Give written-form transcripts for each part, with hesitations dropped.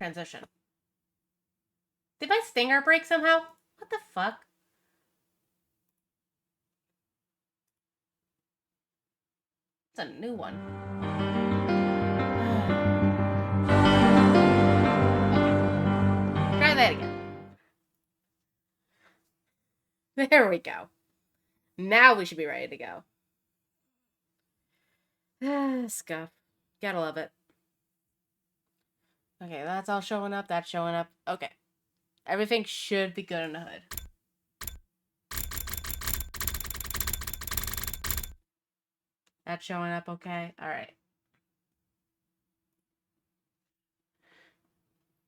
Transition. Did my stinger break somehow? What the fuck? It's a new one. Try that again. There we go. Now we should be ready to go. Scuff. Gotta love it. Okay, that's all showing up. That's showing up. Okay. Everything should be good in the hood. That's showing up okay. Alright.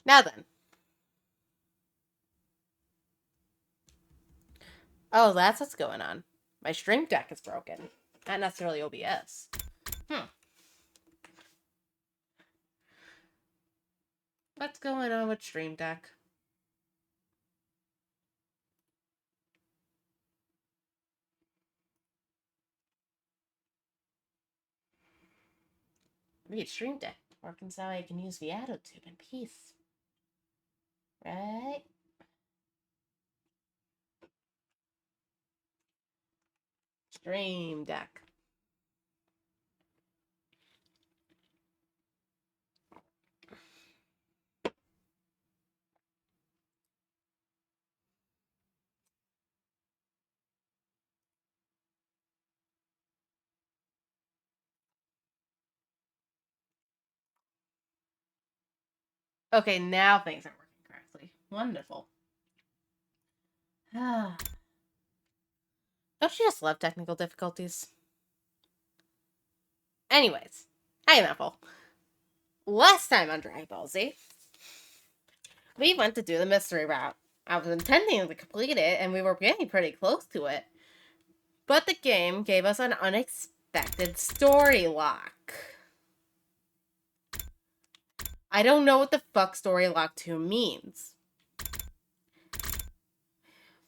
Now then. Oh, that's what's going on. My Stream Deck is broken. Not necessarily OBS. What's going on with Stream Deck? Read Stream Deck. Working so I can use VOD in peace. Right? Stream Deck. Okay, now things are working correctly. Wonderful. Don't you just love technical difficulties? Anyways, hi Apple. Last time on Dragon Ball Z, we went to do the mystery route. I was intending to complete it, and we were getting pretty close to it. But the game gave us an unexpected story lock. I don't know what the fuck story lock 2 means.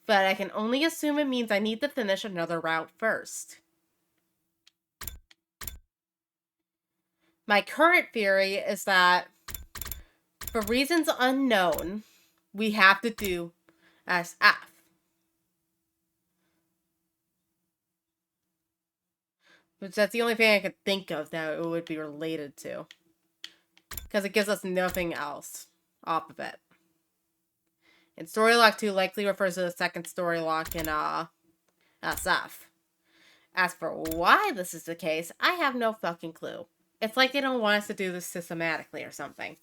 But I can only assume it means I need to finish another route first. My current theory is that, for reasons unknown, we have to do SF. Which that's the only thing I could think of that it would be related to. Because it gives us nothing else off of it. And Story Lock 2 likely refers to the second Story Lock in SF. As for why this is the case, I have no fucking clue. It's like they don't want us to do this systematically or something.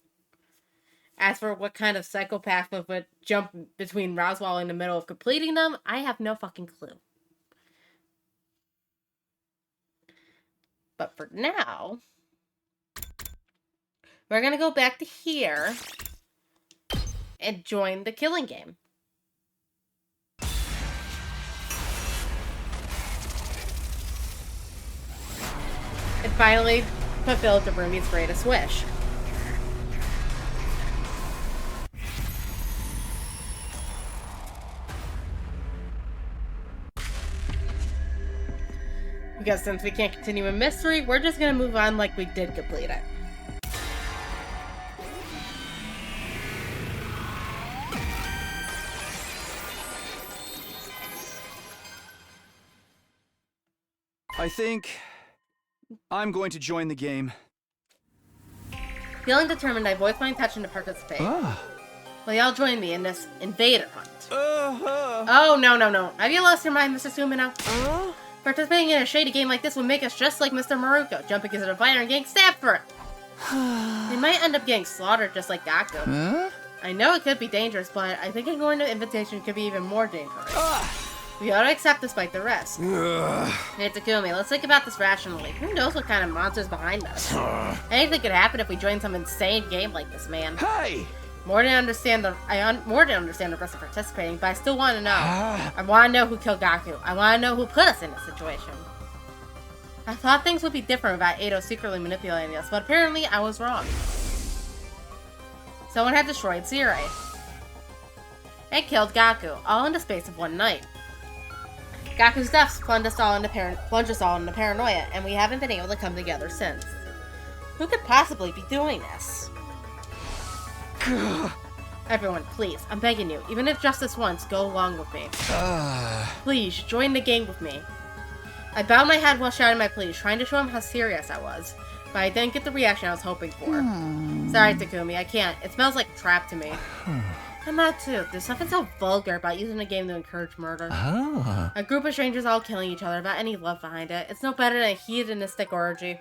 As for what kind of psychopath would jump between routes while in the middle of completing them, I have no fucking clue. But for now, we're gonna go back to here and join the killing game. And finally fulfill Darumi's greatest wish. Because since we can't continue a mystery, we're just gonna move on like we did complete it. I think I'm going to join the game. Feeling determined, I voiced my intention to participate. Will y'all join me in this invader hunt? Oh, no. Have you lost your mind, Mr. Sumino? Participating in a shady game like this would make us just like Mr. Maruko, jumping into the fire and getting stabbed for it. They might end up getting slaughtered just like Gaku. I know it could be dangerous, but I think ignoring the invitation could be even more dangerous. We ought to accept this like the rest. Hey, Takumi, let's think about this rationally. Who knows what kind of monster's behind us? Anything could happen if we join some insane game like this, man. Hey! More than understand the rest of participating, but I still want to know. I want to know who killed Gaku. I want to know who put us in this situation. I thought things would be different about Edo secretly manipulating us, but apparently I was wrong. Someone had destroyed Sirei and killed Gaku, all in the space of one night. Gaku's deaths plunged us all into paranoia, and we haven't been able to come together since. Who could possibly be doing this? Everyone, please, I'm begging you, even if just this once, go along with me. Please, join the gang with me. I bowed my head while shouting my pleas, trying to show him how serious I was. But I didn't get the reaction I was hoping for. Sorry, Takumi, I can't. It smells like trap to me. I'm not too. There's something so vulgar about using a game to encourage murder. A group of strangers all killing each other without any love behind it. It's no better than a hedonistic orgy.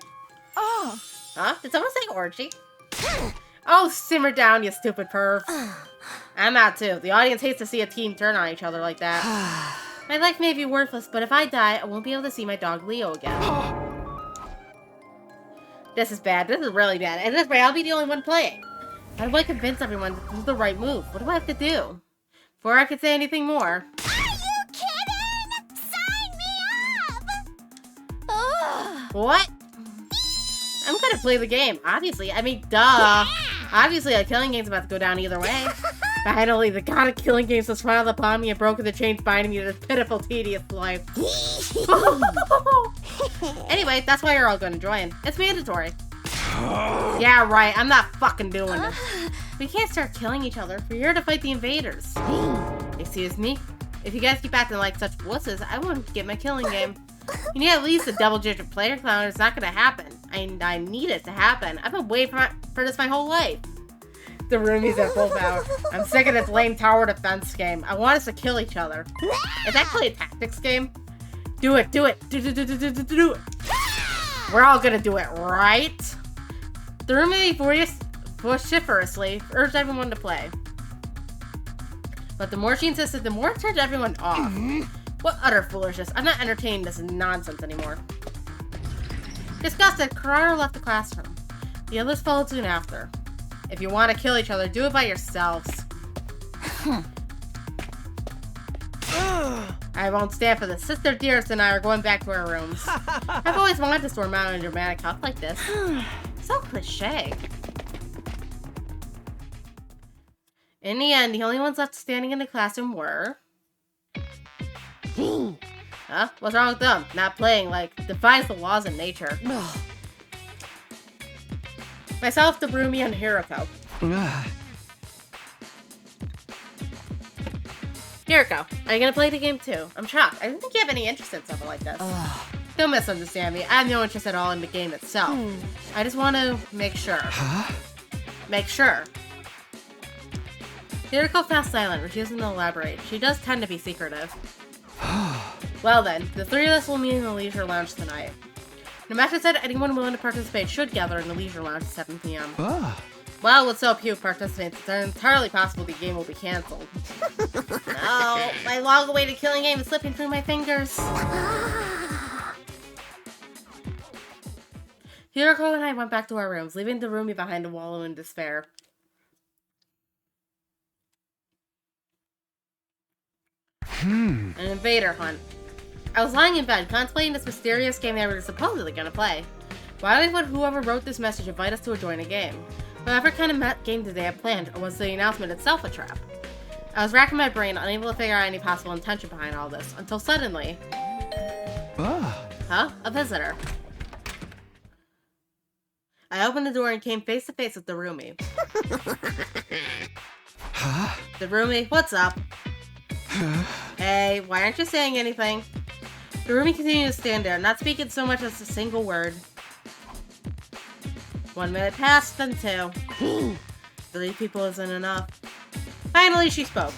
Huh? Did someone say orgy? Oh, simmer down, you stupid perv. I'm out too. The audience hates to see a team turn on each other like that. My life may be worthless, but if I die, I won't be able to see my dog Leo again. This is bad. This is really bad. And this way, I'll be the only one playing. How do I convince everyone that this is the right move? What do I have to do? Before I can say anything more. Are you kidding? Sign me up! Ugh. What? I'm gonna play the game, obviously. I mean, duh. Yeah. Obviously, a killing game's about to go down either way. Finally, the god of killing games has smiled upon me and broken the chains binding me to this pitiful, tedious life. Anyway, that's why you're all gonna join. It's mandatory. Yeah, right. I'm not fucking doing this. We can't start killing each other. We're here to fight the invaders. Excuse me? If you guys keep acting like such wusses, I won't get my killing game. You need at least a double-digit player count. It's not gonna happen. I need it to happen. I've been waiting for this my whole life. The roomies at full power. I'm sick of this lame tower defense game. I want us to kill each other. It's actually a tactics game. Do it, do it, do it. We're all gonna do it, right? The roomie vociferously urged everyone to play. But the more she insisted, the more it turned everyone off. What utter foolishness. I'm not entertaining this nonsense anymore. Disgusted, Carraro left the classroom. The others followed soon after. If you want to kill each other, do it by yourselves. I won't stand for this. Sister Dearest and I are going back to our rooms. I've always wanted to storm out in a dramatic house like this. So cliche. In the end, the only ones left standing in the classroom were... Huh? What's wrong with them? Not playing, like, defies the laws of nature. Myself, the Brumi, and Hiroko. Hiroko, are you gonna play the game too? I'm shocked. I didn't think you have any interest in something like this. Don't misunderstand me. I have no interest at all in the game itself. I just want to make sure. Make sure. Hiroko fell silent, refusing to elaborate. She does tend to be secretive. Well then, the three of us will meet in the leisure lounge tonight. Namashi said anyone willing to participate should gather in the leisure lounge at 7 p.m. Well, with so few participants, it's entirely possible the game will be cancelled. No, my long-awaited killing game is slipping through my fingers. Hiroko and I went back to our rooms, leaving the roomie behind to wallow in despair. An invader hunt. I was lying in bed, contemplating this mysterious game they were supposedly gonna play. Why would whoever wrote this message invite us to join a game? Whatever kind of game did they have planned, or was the announcement itself a trap? I was racking my brain, unable to figure out any possible intention behind all this, until suddenly... Huh? A visitor. I opened the door and came face to face with the roomie. The roomie, what's up? Hey, why aren't you saying anything? The roomie continued to stand there, not speaking so much as a single word. 1 minute passed, then 2. 3 people isn't enough. Finally, she spoke.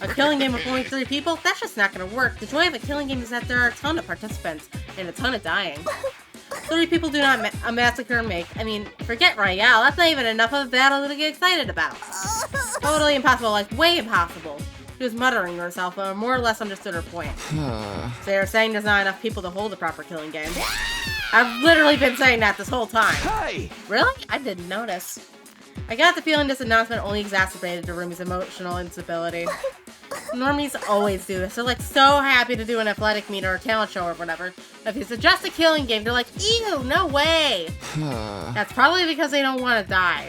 A killing game with only 3 people? That's just not gonna work. The joy of a killing game is that there are a ton of participants, and a ton of dying. 3 people do not a massacre make. I mean, forget Royale, that's not even enough of a battle to get excited about. Totally impossible, like way impossible. She was muttering to herself, but more or less understood her point. So you're saying there's not enough people to hold a proper killing game? I've literally been saying that this whole time. Hey! Really? I didn't notice. I got the feeling this announcement only exacerbated the roomie's emotional instability. Normies always do this. They're like so happy to do an athletic meet or a talent show or whatever. If you suggest a killing game, they're like, ew, no way. That's probably because they don't want to die.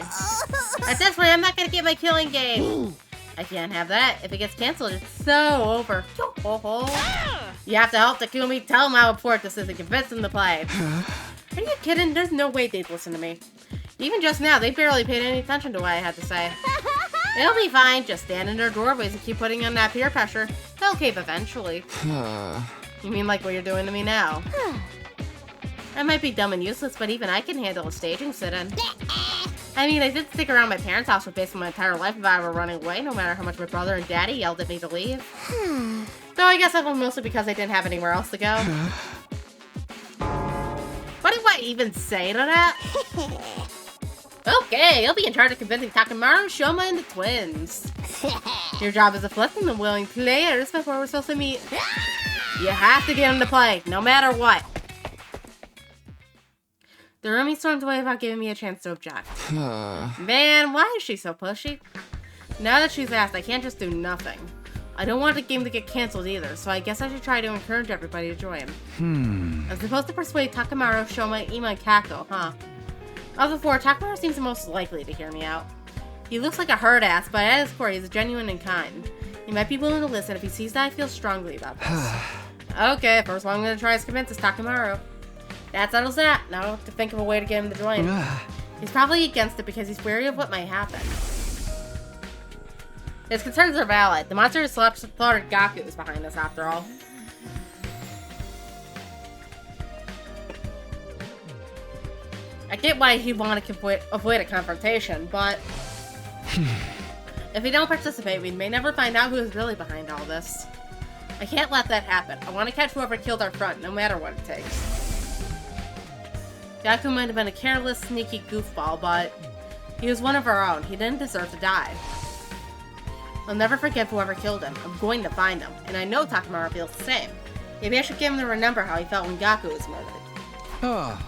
At this rate, I'm not going to get my killing game. I can't have that. If it gets canceled, it's so over. You have to help Takumi tell him how important this is and convince him to play. Are you kidding? There's no way they'd listen to me. Even just now, they barely paid any attention to what I had to say. It'll be fine. Just stand in their doorways and keep putting on that peer pressure. They'll cave eventually. You mean like what you're doing to me now? I might be dumb and useless, but even I can handle a staging sit-in. I mean, I did stick around my parents' house for basically my entire life if I were running away, no matter how much my brother and daddy yelled at me to leave. Though I guess that was mostly because I didn't have anywhere else to go. What do I even say to that? Okay, you'll be in charge of convincing Takamaru, Shoma, and the twins. Your job is afflicting the willing players before we're supposed to meet. You have to get them to play, no matter what. The roomie stormed away without giving me a chance to object. Man, why is she so pushy? Now that she's asked, I can't just do nothing. I don't want the game to get cancelled either, so I guess I should try to encourage everybody to join. I'm supposed to persuade Takamaru, Shoma, Ima, and Kako, huh? Of the four, Takamaru seems the most likely to hear me out. He looks like a hard ass, but at his core, he's genuine and kind. He might be willing to listen if he sees that I feel strongly about this. Okay, first one I'm going to try is convince is Takamaru. That settles that. Now I have to think of a way to get him to join. He's probably against it because he's wary of what might happen. His concerns are valid. The monster who slaughtered Gaku is behind this after all. I get why he'd want to avoid a confrontation, but if we don't participate, we may never find out who is really behind all this. I can't let that happen. I want to catch whoever killed our friend, no matter what it takes. Gaku might have been a careless, sneaky goofball, but he was one of our own. He didn't deserve to die. I'll never forgive whoever killed him. I'm going to find him, and I know Takamaru feels the same. Maybe I should get him to remember how he felt when Gaku was murdered.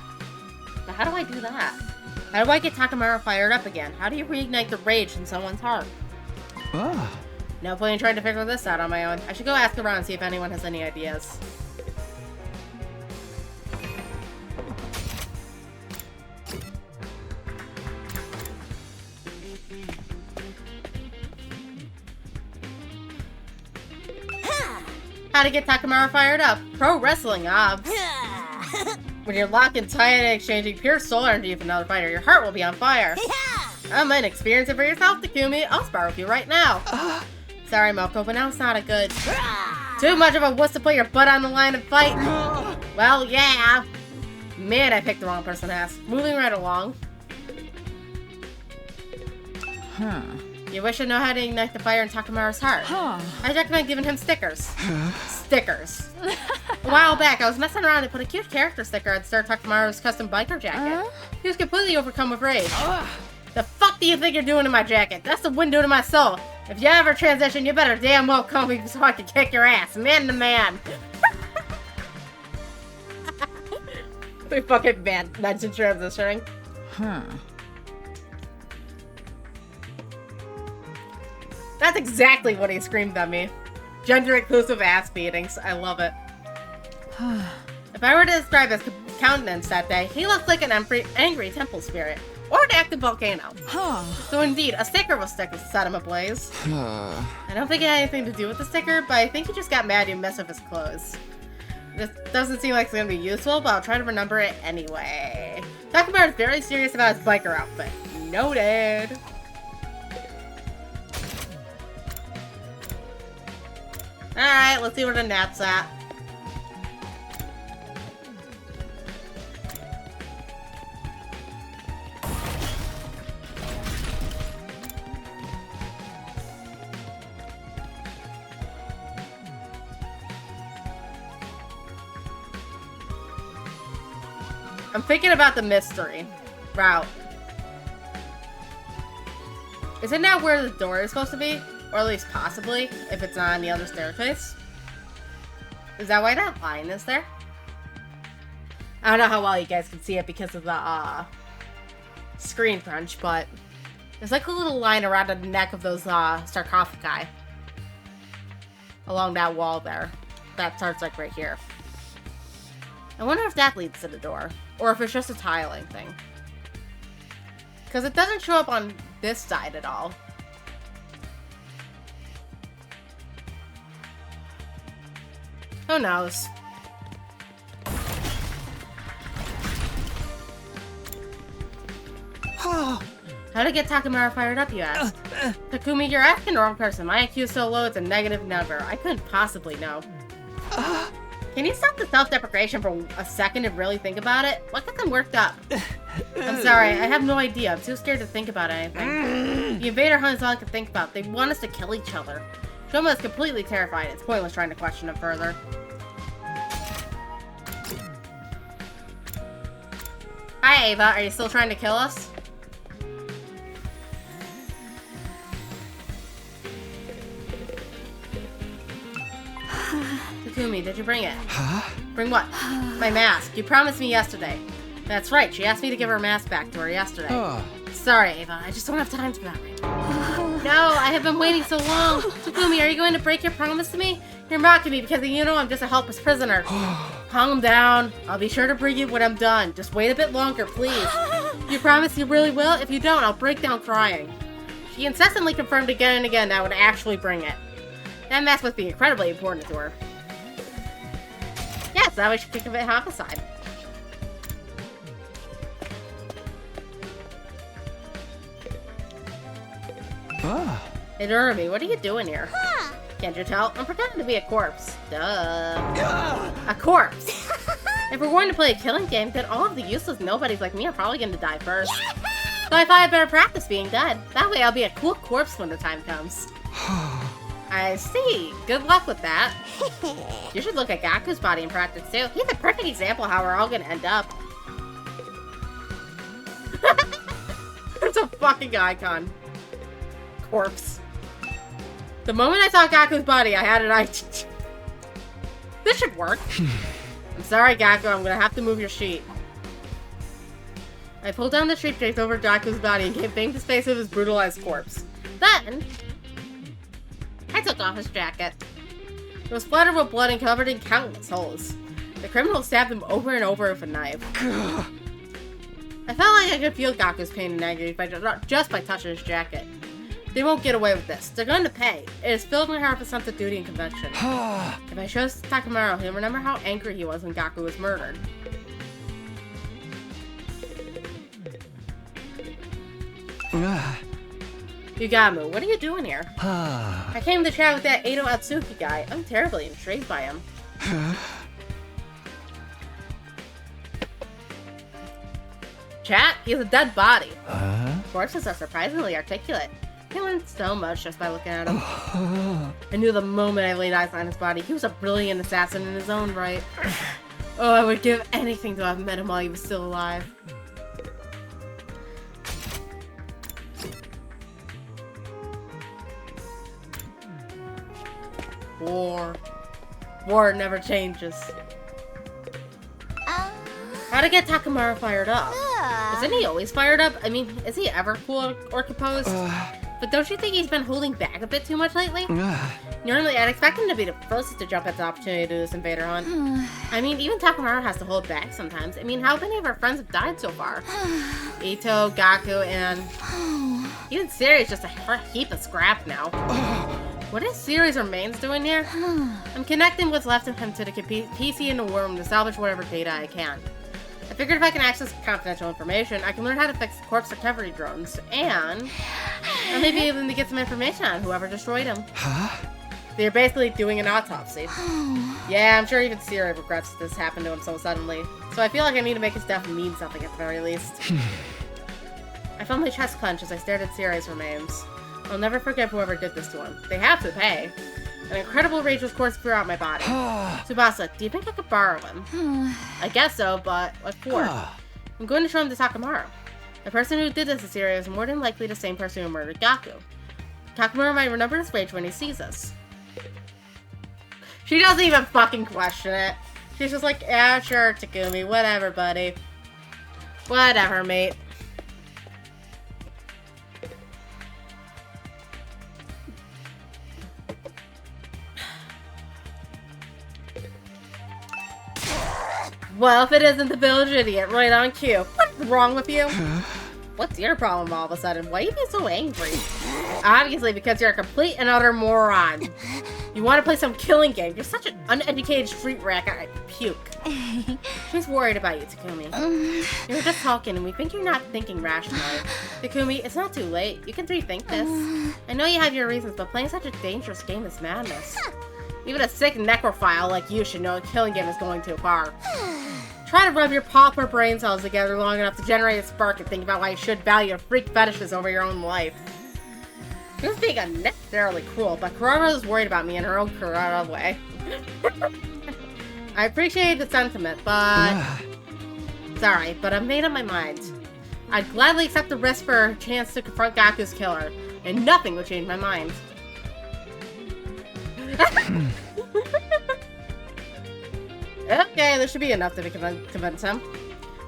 But how do I do that? How do I get Takamaru fired up again? How do you reignite the rage in someone's heart? No point in trying to figure this out on my own. I should go ask around and see if anyone has any ideas. How to get Takamaru fired up. Pro wrestling obs. When you're locked in tight and exchanging pure soul energy with another fighter, your heart will be on fire. I'm an experience it for yourself, Takumi. I'll spar with you right now. Sorry, Moko, but now it's not a good. Too much of a wuss to put your butt on the line and fight. Well, yeah. Man, I picked the wrong person to ask. Moving right along. You wish to know how to ignite the fire in Takamaru's heart. I recommend giving him stickers. Stickers. A while back, I was messing around and put a cute character sticker on Star Takamaru's custom biker jacket. He was completely overcome with rage. The fuck do you think you're doing to my jacket? That's the window to my soul. If you ever transition, you better damn well come me so I can kick your ass, man to man. We fucking mentioned transitioning. That's exactly what he screamed at me. Gender-inclusive ass beatings. I love it. If I were to describe his countenance that day, he looked like an angry temple spirit. Or an active volcano. So indeed, a sticker will set him ablaze. I don't think it had anything to do with the sticker, but I think he just got mad and messed up his clothes. This doesn't seem like it's going to be useful, but I'll try to remember it anyway. Takamaru is very serious about his biker outfit. Noted. Alright, let's see where the gnat's at. I'm thinking about the mystery route. Is it not where the door is supposed to be? Or at least possibly, if it's not on the other staircase. Is that why that line is there? I don't know how well you guys can see it because of the screen crunch, but there's like a little line around the neck of those sarcophagi. Along that wall there. That starts like right here. I wonder if that leads to the door. Or if it's just a tiling thing. Because it doesn't show up on this side at all. Who knows? How to get Takemura fired up, you ask? Takumi, you're asking the wrong person. My IQ is so low, it's a negative number. I couldn't possibly know. Can you stop the self-deprecation for a second and really think about it? What gets them worked up? I'm sorry, I have no idea. I'm too scared to think about anything. The invader hunt is all I can think about. They want us to kill each other. Shoma is completely terrified. It's pointless trying to question him further. Hi, Ava. Are you still trying to kill us? Takumi, did you bring it? Huh? Bring what? My mask. You promised me yesterday. That's right. She asked me to give her mask back to her yesterday. Sorry, Ava. I just don't have time for that right now. No, I have been waiting so long. Takumi, are you going to break your promise to me? You're mocking me because you know I'm just a helpless prisoner. Calm down. I'll be sure to bring you when I'm done. Just wait a bit longer, please. You promise you really will? If you don't, I'll break down crying. She incessantly confirmed again and again that I would actually bring it. That mask must be incredibly important to her. Yes, that way she could commit homicide. Hey, Urumi, what are you doing here? Can't you tell? I'm pretending to be a corpse. Duh. A corpse. If we're going to play a killing game, then all of the useless nobodies like me are probably going to die first. So I thought I'd better practice being dead. That way I'll be a cool corpse when the time comes. I see. Good luck with that. You should look at Gaku's body in practice too. He's a perfect example of how we're all gonna end up. It's a fucking icon. Corpse. The moment I saw Gaku's body, I had an idea. This should work. I'm sorry, Gaku. I'm gonna have to move your sheet. I pulled down the sheet draped over Gaku's body and gave bang to space with his brutalized corpse. Then I took off his jacket. It was splattered with blood and covered in countless holes. The criminal stabbed him over and over with a knife. I felt like I could feel Gaku's pain and anger just by touching his jacket. They won't get away with this. They're going to pay. It is filled my heart with a sense of duty and convention. If I show this to Takemura, he'll remember how angry he was when Gaku was murdered. Yugamu, what are you doing here? I came to chat with that Edo Atsuki guy. I'm terribly intrigued by him. Chat? He's a dead body. Corpses are surprisingly articulate. He learned so much just by looking at him. I knew the moment I laid eyes on his body, he was a brilliant assassin in his own right. Oh, I would give anything to have met him while he was still alive. War. War never changes. How to get Takemura fired up? Isn't he always fired up? I mean, is he ever cool or composed? But don't you think he's been holding back a bit too much lately? Normally, I'd expect him to be the first to jump at the opportunity to do this invader hunt. I mean, even Takemura has to hold back sometimes. I mean, how many of our friends have died so far? Ito, Gaku, and even Siri's just a heap of scrap now. What is Siri's remains doing here? I'm connecting what's left of him to the PC in the war room to salvage whatever data I can. I figured if I can access confidential information, I can learn how to fix corpse recovery drones, and I'll maybe even get some information on whoever destroyed him. They're basically doing an autopsy. Yeah, I'm sure even Siri regrets this happened to him so suddenly, so I feel like I need to make his death mean something at the very least. I felt my chest clench as I stared at Siri's remains. I'll never forgive whoever did this to him. They have to pay. An incredible rage was coursing throughout my body. Tsubasa, do you think I could borrow him? I guess so, but what for? I'm going to show him to Takemura. The person who did this to Siri is more than likely the same person who murdered Gaku. Takemura might remember his rage when he sees us. She doesn't even fucking question it. She's just like, yeah, sure, Takumi, whatever, buddy. Whatever, mate. Well, if it isn't the village idiot, right on cue. What's wrong with you? What's your problem all of a sudden? Why are you being so angry? Obviously, because you're a complete and utter moron. You want to play some killing game. You're such an uneducated street rat. I puke. She's worried about you, Takumi. You were just talking and we think you're not thinking rationally. Takumi, it's not too late. You can rethink this. I know you have your reasons, but playing such a dangerous game is madness. Even a sick necrophile like you should know a killing game is going too far. Try to rub your pauper brain cells together long enough to generate a spark and think about why you should value your freak fetishes over your own life. She was being unnecessarily cruel, but Kurara is worried about me in her own Kurara way. I appreciate the sentiment, but... Sorry, but I've made up my mind. I'd gladly accept the risk for a chance to confront Gaku's killer, and nothing would change my mind. Okay, this should be enough to convince him.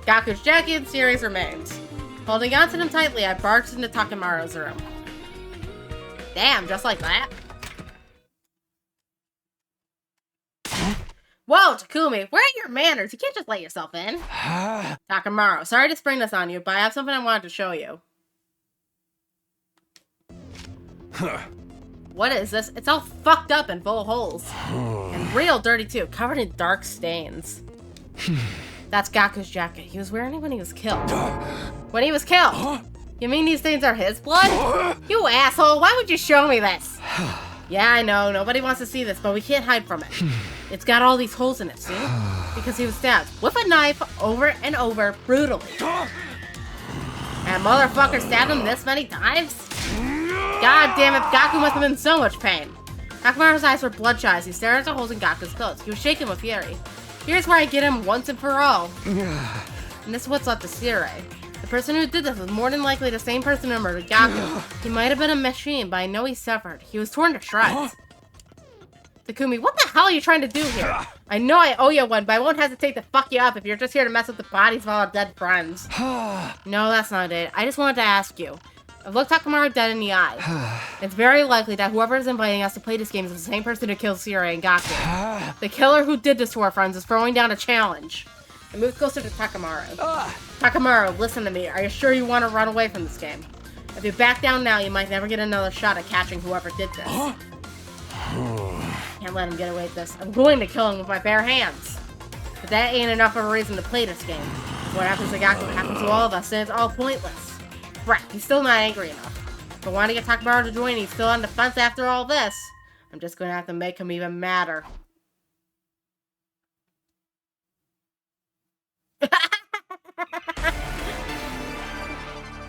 Gaku's jacket and series remains. Holding onto them tightly, I barged into Takemaru's room. Damn, just like that? Whoa, Takumi, where are your manners? You can't just let yourself in. Takemaru, sorry to spring this on you, but I have something I wanted to show you. What is this? It's all fucked up and full of holes. And real dirty too, covered in dark stains. That's Gaku's jacket. He was wearing it when he was killed. When he was killed? You mean these stains are his blood? You asshole, why would you show me this? Yeah, I know, nobody wants to see this, but we can't hide from it. It's got all these holes in it, see? Because he was stabbed with a knife over and over, brutally. And motherfucker stabbed him this many times? God damn it, Gaku must have been in so much pain. Takemaru's eyes were bloodshot as he stared at the holes in Gaku's clothes. He was shaking with fury. Here's where I get him once and for all. And this is what's left to Sirei. The person who did this was more than likely the same person who murdered Gaku. He might have been a machine, but I know he suffered. He was torn to shreds. Takumi, what the hell are you trying to do here? I know I owe you one, but I won't hesitate to fuck you up if you're just here to mess with the bodies of all our dead friends. No, that's not it. I just wanted to ask you. I've looked Takemaru dead in the eye. It's very likely that whoever is inviting us to play this game is the same person who killed Sirei and Gaku. The killer who did this to our friends is throwing down a challenge. I moved closer to Takemaru. Takemaru, listen to me. Are you sure you want to run away from this game? If you back down now, you might never get another shot at catching whoever did this. Can't let him get away with this. I'm going to kill him with my bare hands. But that ain't enough of a reason to play this game. What happens to Gaku happens to all of us, and it's all pointless. Right, he's still not angry enough. If I want to get Takemaru to join, he's still on the fence after all this. I'm just going to have to make him even madder.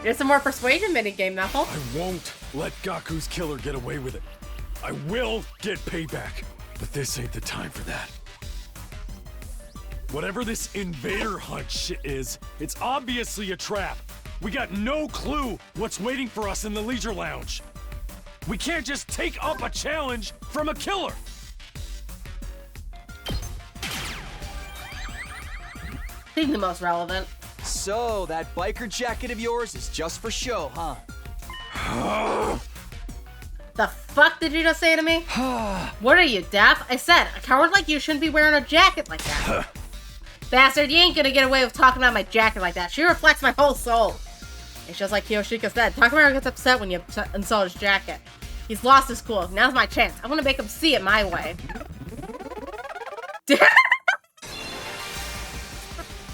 There's some more persuasion minigame, Knuckle. I won't let Gaku's killer get away with it. I will get payback, but this ain't the time for that. Whatever this invader hunt shit is, it's obviously a trap. We got no clue what's waiting for us in the leisure lounge. We can't just take up a challenge from a killer. Seems the most relevant. So, that biker jacket of yours is just for show, huh? The fuck did you just say to me? What are you, deaf? I said, a coward like you shouldn't be wearing a jacket like that. Bastard, you ain't gonna get away with talking about my jacket like that. She reflects my whole soul. It's just like Kiyoshika said, Takemaru gets upset when you insult his jacket. He's lost his cool. Now's my chance. I want to make him see it my way.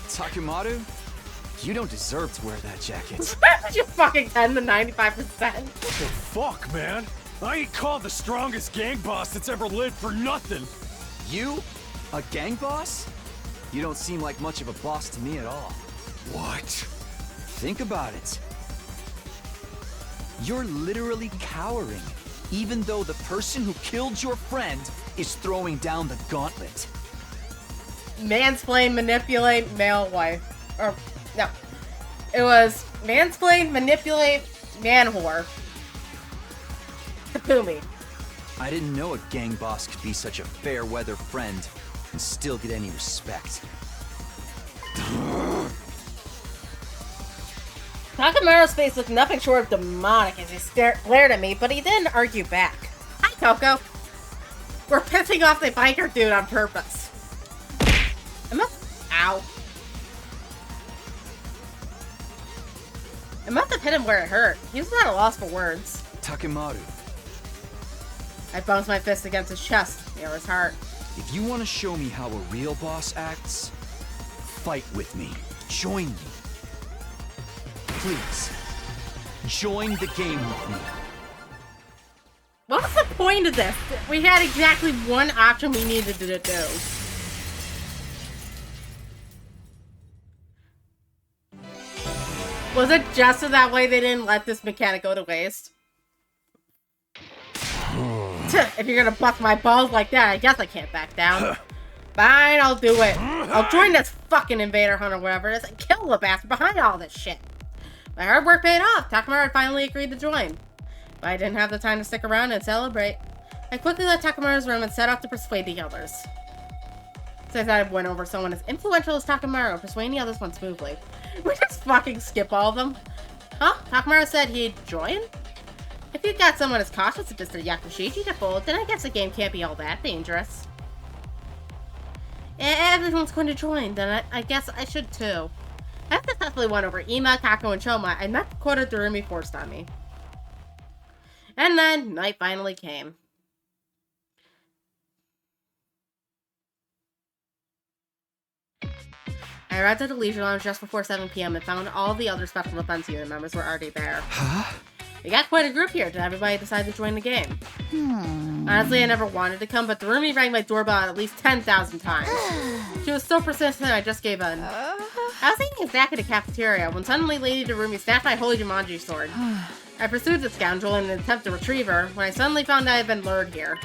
Takemaru, you don't deserve to wear that jacket. You fucking 10 to 95%. What the fuck, man? I ain't called the strongest gang boss that's ever lived for nothing. You? A gang boss? You don't seem like much of a boss to me at all. What? Think about it. You're literally cowering, even though the person who killed your friend is throwing down the gauntlet. Mansplain, manipulate, male wife. Or, no. It was mansplain, manipulate, man whore. Takumi. I didn't know a gang boss could be such a fair-weather friend and still get any respect. Takemaru's face looked nothing short of demonic as he glared at me, but he didn't argue back. Hi, Coco. We're pissing off the biker dude on purpose. Ow. I must have hit him where it hurt. He was at a loss for words. Takemaru. I bounced my fist against his chest, near his heart. If you want to show me how a real boss acts, fight with me. Join me. Please, join the game with me. What was the point of this? We had exactly one option we needed to do. Was it just so that way they didn't let this mechanic go to waste? If you're gonna bust my balls like that, I guess I can't back down. Fine, I'll do it. I'll join this fucking invader hunt or whatever it is and kill the bastard behind all this shit. My hard work paid off. Takamaru finally agreed to join. But I didn't have the time to stick around and celebrate. I quickly left Takamaru's room and set off to persuade the others. So I thought I went over someone as influential as Takamaru, persuading the others went smoothly. We just fucking skip all of them. Huh? Takamaru said he'd join? If you've got someone as cautious as Mr. Yakushichi to fold, then I guess the game can't be all that dangerous. Everyone's going to join, then I guess I should too. After successfully won over Ima, Kako, and Choma, I met the quota Durumi forced on me. And then, night finally came. I arrived at the Leisure Lounge just before 7 p.m. and found all the other Special Defense Unit members were already there. Huh? We got quite a group here. Did everybody decide to join the game? Honestly, I never wanted to come, but Durumi rang my doorbell at least 10,000 times. She was so persistent, I just gave in. I was eating a snack at the cafeteria when suddenly Lady Durumi snatched my holy Jumanji sword. I pursued the scoundrel in an attempt to retrieve her, when I suddenly found I had been lured here.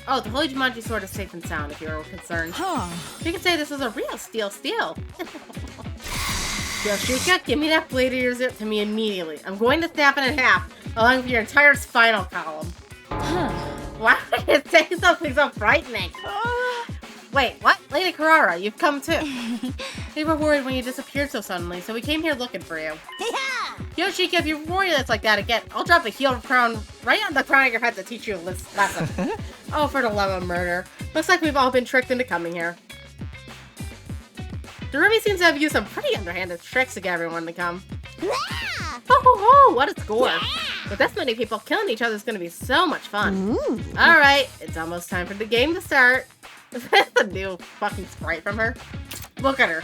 Oh, the holy Jumanji sword is safe and sound, if you're concerned. You could say this is a real steel. Yoshika, give me that blade of yours to me immediately. I'm going to snap it in half, along with your entire spinal column. Why would it say something so frightening? Wait, what? Lady Carrara, you've come too. They were worried when you disappeared so suddenly, so we came here looking for you. Yoshika, if you worry that's like that again, I'll drop a heel crown right on the crown of your head to teach you a lesson. Oh, for the love of murder. Looks like we've all been tricked into coming here. Durumi seems to have used some pretty underhanded tricks to get everyone to come. Ho, what a score. With this many people, killing each other is going to be so much fun. Alright, it's almost time for the game to start. Is that a new fucking sprite from her? Look at her.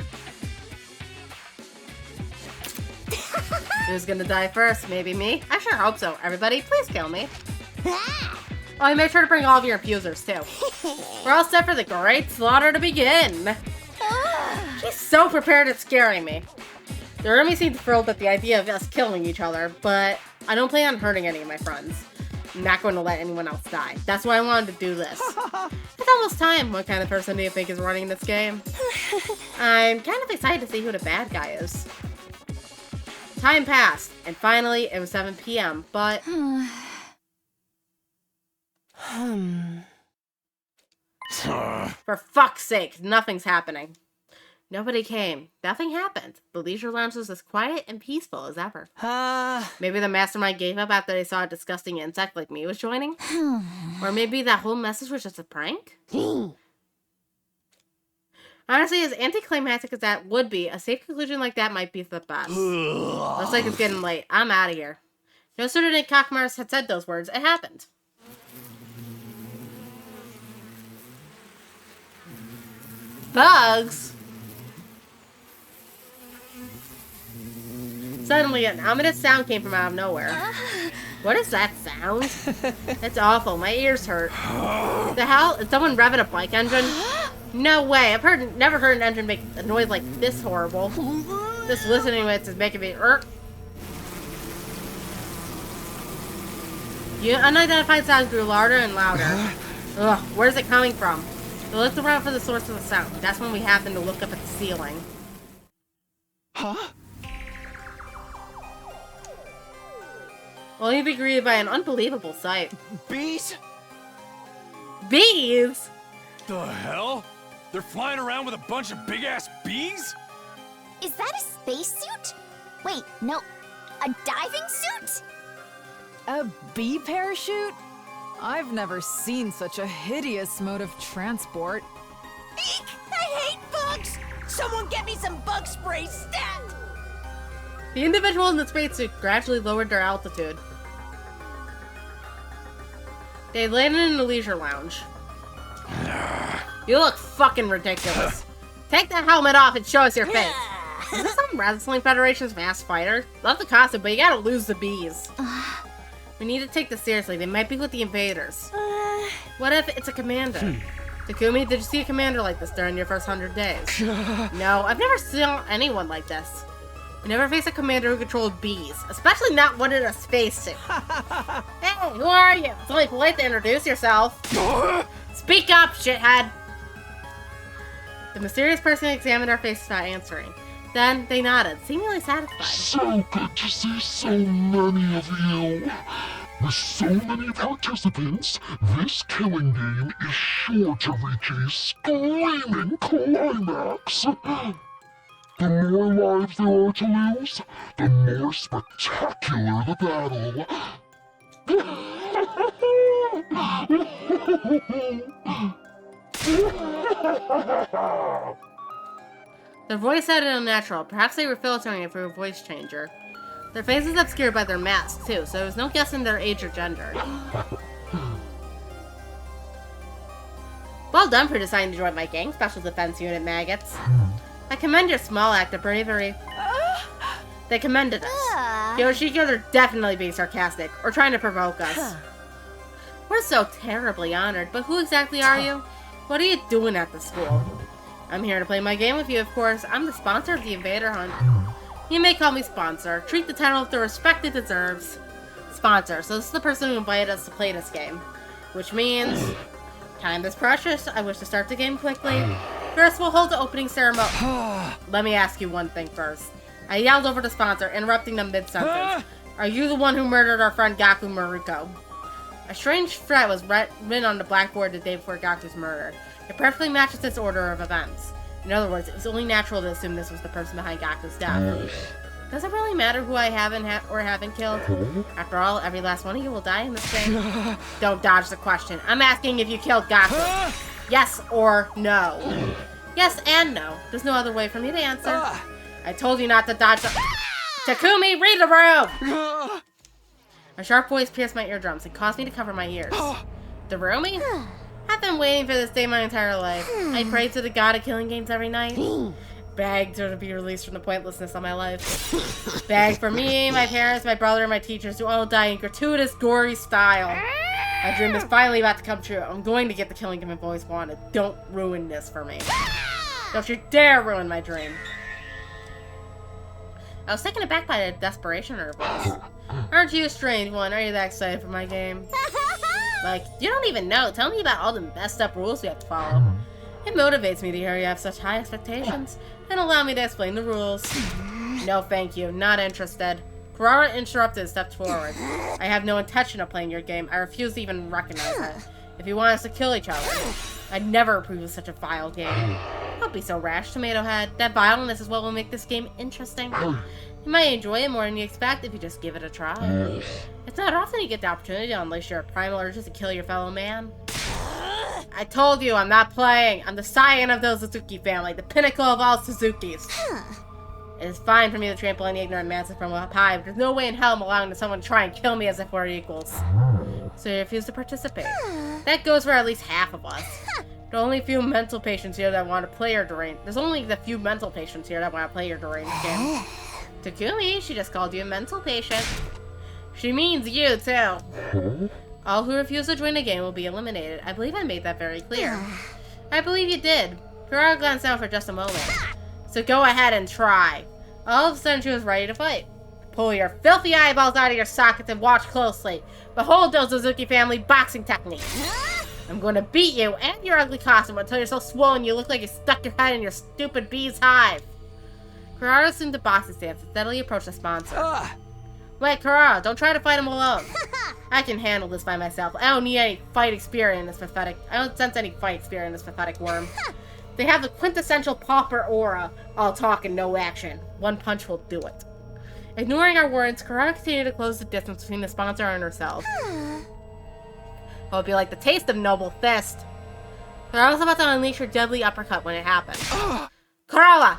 Who's gonna die first? Maybe me? I sure hope so. Everybody, please kill me. Oh, I made sure to bring all of your abusers, too. We're all set for the great slaughter to begin. She's so prepared at scaring me. Durumi seemed thrilled at the idea of us killing each other, but I don't plan on hurting any of my friends. I'm not going to let anyone else die. That's why I wanted to do this. It's almost time. What kind of person do you think is running this game? I'm kind of excited to see who the bad guy is. Time passed, and finally it was 7 p.m., but... For fuck's sake, nothing's happening. Nobody came. Nothing happened. The Leisure Lounge was as quiet and peaceful as ever. Maybe the mastermind gave up after they saw a disgusting insect like me was joining? Or maybe that whole message was just a prank? Honestly, as anticlimactic as that would be, a safe conclusion like that might be the best. Looks like it's getting late. I'm out of here. No sooner than Kakamaru had said those words, it happened. Bugs? Suddenly, an ominous sound came from out of nowhere. What is that sound? It's awful. My ears hurt. The hell? Is someone revving a bike engine? No way. I've never heard an engine make a noise like this horrible. Just listening to it is making me irk. The unidentified sound grew louder and louder. Ugh, where's it coming from? I looked around for the source of the sound. That's when we happened to look up at the ceiling. Huh? Only to be greeted by an unbelievable sight. Bees? Bees? The hell? They're flying around with a bunch of big-ass bees? Is that a spacesuit? Wait, no. A diving suit? A bee parachute? I've never seen such a hideous mode of transport. Eek! I hate bugs! Someone get me some bug spray, stat! The individual in the spacesuit gradually lowered their altitude. They landed in the Leisure Lounge. You look fucking ridiculous. Take that helmet off and show us your face. Is this some Wrestling Federation's masked fighter? Love the costume, but you gotta lose the bees. We need to take this seriously. They might be with the invaders. What if it's a commander? Takumi, did you see a commander like this during your first 100 days? No, I've never seen anyone like this. I never faced a commander who controlled bees, especially not one in a spacesuit. Hey, who are you? It's only polite to introduce yourself. Speak up, shithead! The mysterious person examined our faces without answering. Then they nodded, seemingly satisfied. So good to see so many of you. With so many participants, this killing game is sure to reach a screaming climax. The more lives there are to lose, the more spectacular the battle. Their voice sounded unnatural. Perhaps they were filtering it through a voice changer. Their faces obscured by their masks, too, so there was no guessing their age or gender. Well done for deciding to join my gang, Special Defense Unit maggots. I commend your small act of bravery. They commended us. Yoshiko, they're definitely being sarcastic, or trying to provoke us. We're so terribly honored, but who exactly are you? What are you doing at the school? I'm here to play my game with you, of course. I'm the sponsor of the Invader Hunt. You may call me sponsor. Treat the title with the respect it deserves. Sponsor. So this is the person who invited us to play this game. Which means... time is precious. I wish to start the game quickly. First, we'll hold the opening ceremony. Let me ask you one thing first. I yelled over the sponsor, interrupting them mid-sentence. Are you the one who murdered our friend Gaku Maruko? A strange threat was written on the blackboard the day before Gaku's murder. It perfectly matches its order of events. In other words, it's only natural to assume this was the person behind Gaku's death. Does it really matter who I haven't or haven't killed? After all, every last one of you will die in this game. Don't dodge the question. I'm asking if you killed Gaku. Yes or no? Yes and no. There's no other way for me to answer. I told you not to dodge the... Takumi, read the room! A sharp voice pierced my eardrums and caused me to cover my ears. Darumi? I've been waiting for this day my entire life. I prayed to the god of killing games every night. Begged to be released from the pointlessness of my life. Begged for me, my parents, my brother, and my teachers to all die in gratuitous, gory style. My dream is finally about to come true. I'm going to get the killing game I've always wanted. Don't ruin this for me. Don't you dare ruin my dream. I was taken aback by the desperation in her voice. Aren't you a strange one? Are you that excited for my game? Like, you don't even know. Tell me about all the messed up rules we have to follow. It motivates me to hear you have such high expectations, and allow me to explain the rules. No, thank you. Not interested. Kurara interrupted and stepped forward. I have no intention of playing your game. I refuse to even recognize it. If you want us to kill each other, I'd never approve of such a vile game. Don't be so rash, Tomato Head. That vileness is what will make this game interesting. You might enjoy it more than you expect if you just give it a try. It's not often you get the opportunity to unleash your primal urges to kill your fellow man. I told you, I'm not playing. I'm the scion of the Suzuki family, the pinnacle of all Suzukis. It is fine for me to trample any ignorant masses from up high, but there's no way in hell I'm allowing someone to try and kill me as if we're equals. So you refuse to participate. That goes for at least half of us. There are only a few mental patients here that want to play your deranged. There's only the few mental patients here that want to play your deranged game. Takumi, she just called you a mental patient. She means you, too. All who refuse to join the game will be eliminated. I believe I made that very clear. I believe you did. Kurara glanced down for just a moment. So go ahead and try. All of a sudden she was ready to fight. Pull your filthy eyeballs out of your sockets and watch closely. Behold those Suzuki family boxing techniques. I'm going to beat you and your ugly costume until you're so swollen you look like you stuck your head in your stupid bee's hive. Kurara assumed a boxing stance and steadily approached the sponsor. Wait, Kurara, don't try to fight him alone. I can handle this by myself. I don't need any fight experience in this pathetic... I don't sense any fight experience in this pathetic worm. They have the quintessential pauper aura. All talk and no action. One punch will do it. Ignoring our words, Kurara continued to close the distance between the sponsor and herself. It would be like the taste of Noble Fist. Kurara was about to unleash her deadly uppercut when it happened. Kurara!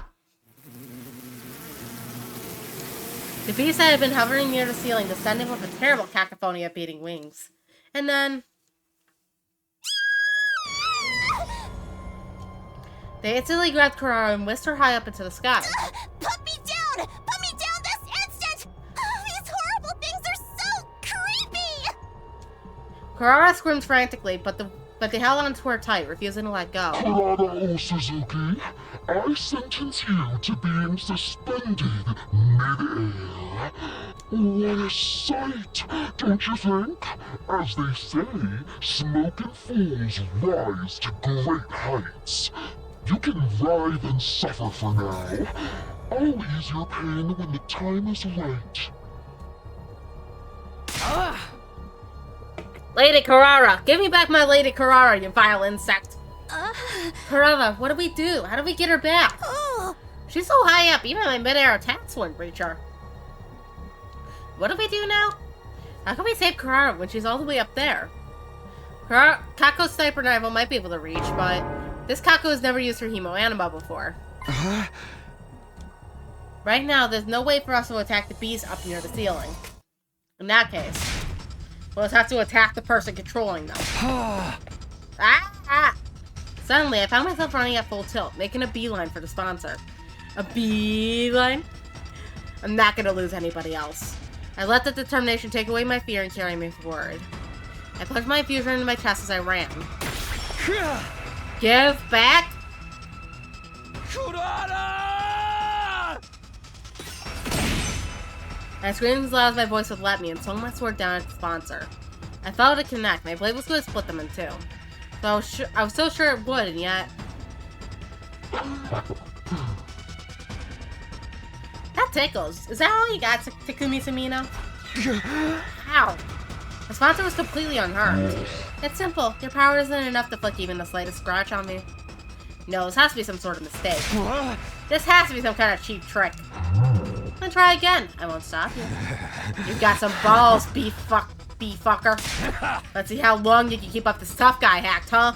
The beast that had been hovering near the ceiling descended with a terrible cacophony of beating wings. And then... They instantly grabbed Kurara and whisked her high up into the sky. Put me down! Put me down this instant! These horrible things are so creepy! Kurara screamed frantically, but they held on to her tight, refusing to let go. Kurara Suzuki, I sentence you to being suspended mid-air. What a sight, don't you think? As they say, smoking fools rise to great heights. You can writhe and suffer for now. I'll ease your pain when the time is right. Lady Kurara! Give me back my Lady Kurara, you vile insect! Kurara, what do we do? How do we get her back? She's so high up, even my mid-air attacks wouldn't reach her. What do we do now? How can we save Kurara when she's all the way up there? Kako's sniper rifle might be able to reach, but this Kako has never used her Hemo Anima before. Right now, there's no way for us to attack the beast up near the ceiling. In that case, we'll just have to attack the person controlling them. Suddenly, I found myself running at full tilt, making a beeline for the sponsor. A beeline? I'm not gonna lose anybody else. I let the determination take away my fear and carry me forward. I punched my infusion into my chest as I ran. Give back! Kurara! I screamed as loud as my voice would let me and swung my sword down at the sponsor. I felt it connect. My blade was going to split them in two. So I was so sure it would, and yet... That tickles. Is that all you got, Takumi Samino? Ow. The sponsor was completely unharmed. It's simple. Your power isn't enough to flick even the slightest scratch on me. No, this has to be some sort of mistake. This has to be some kind of cheap trick. Then try again. I won't stop you. You've got some balls, beef-fucker. Let's see how long you can keep up this tough guy act, huh?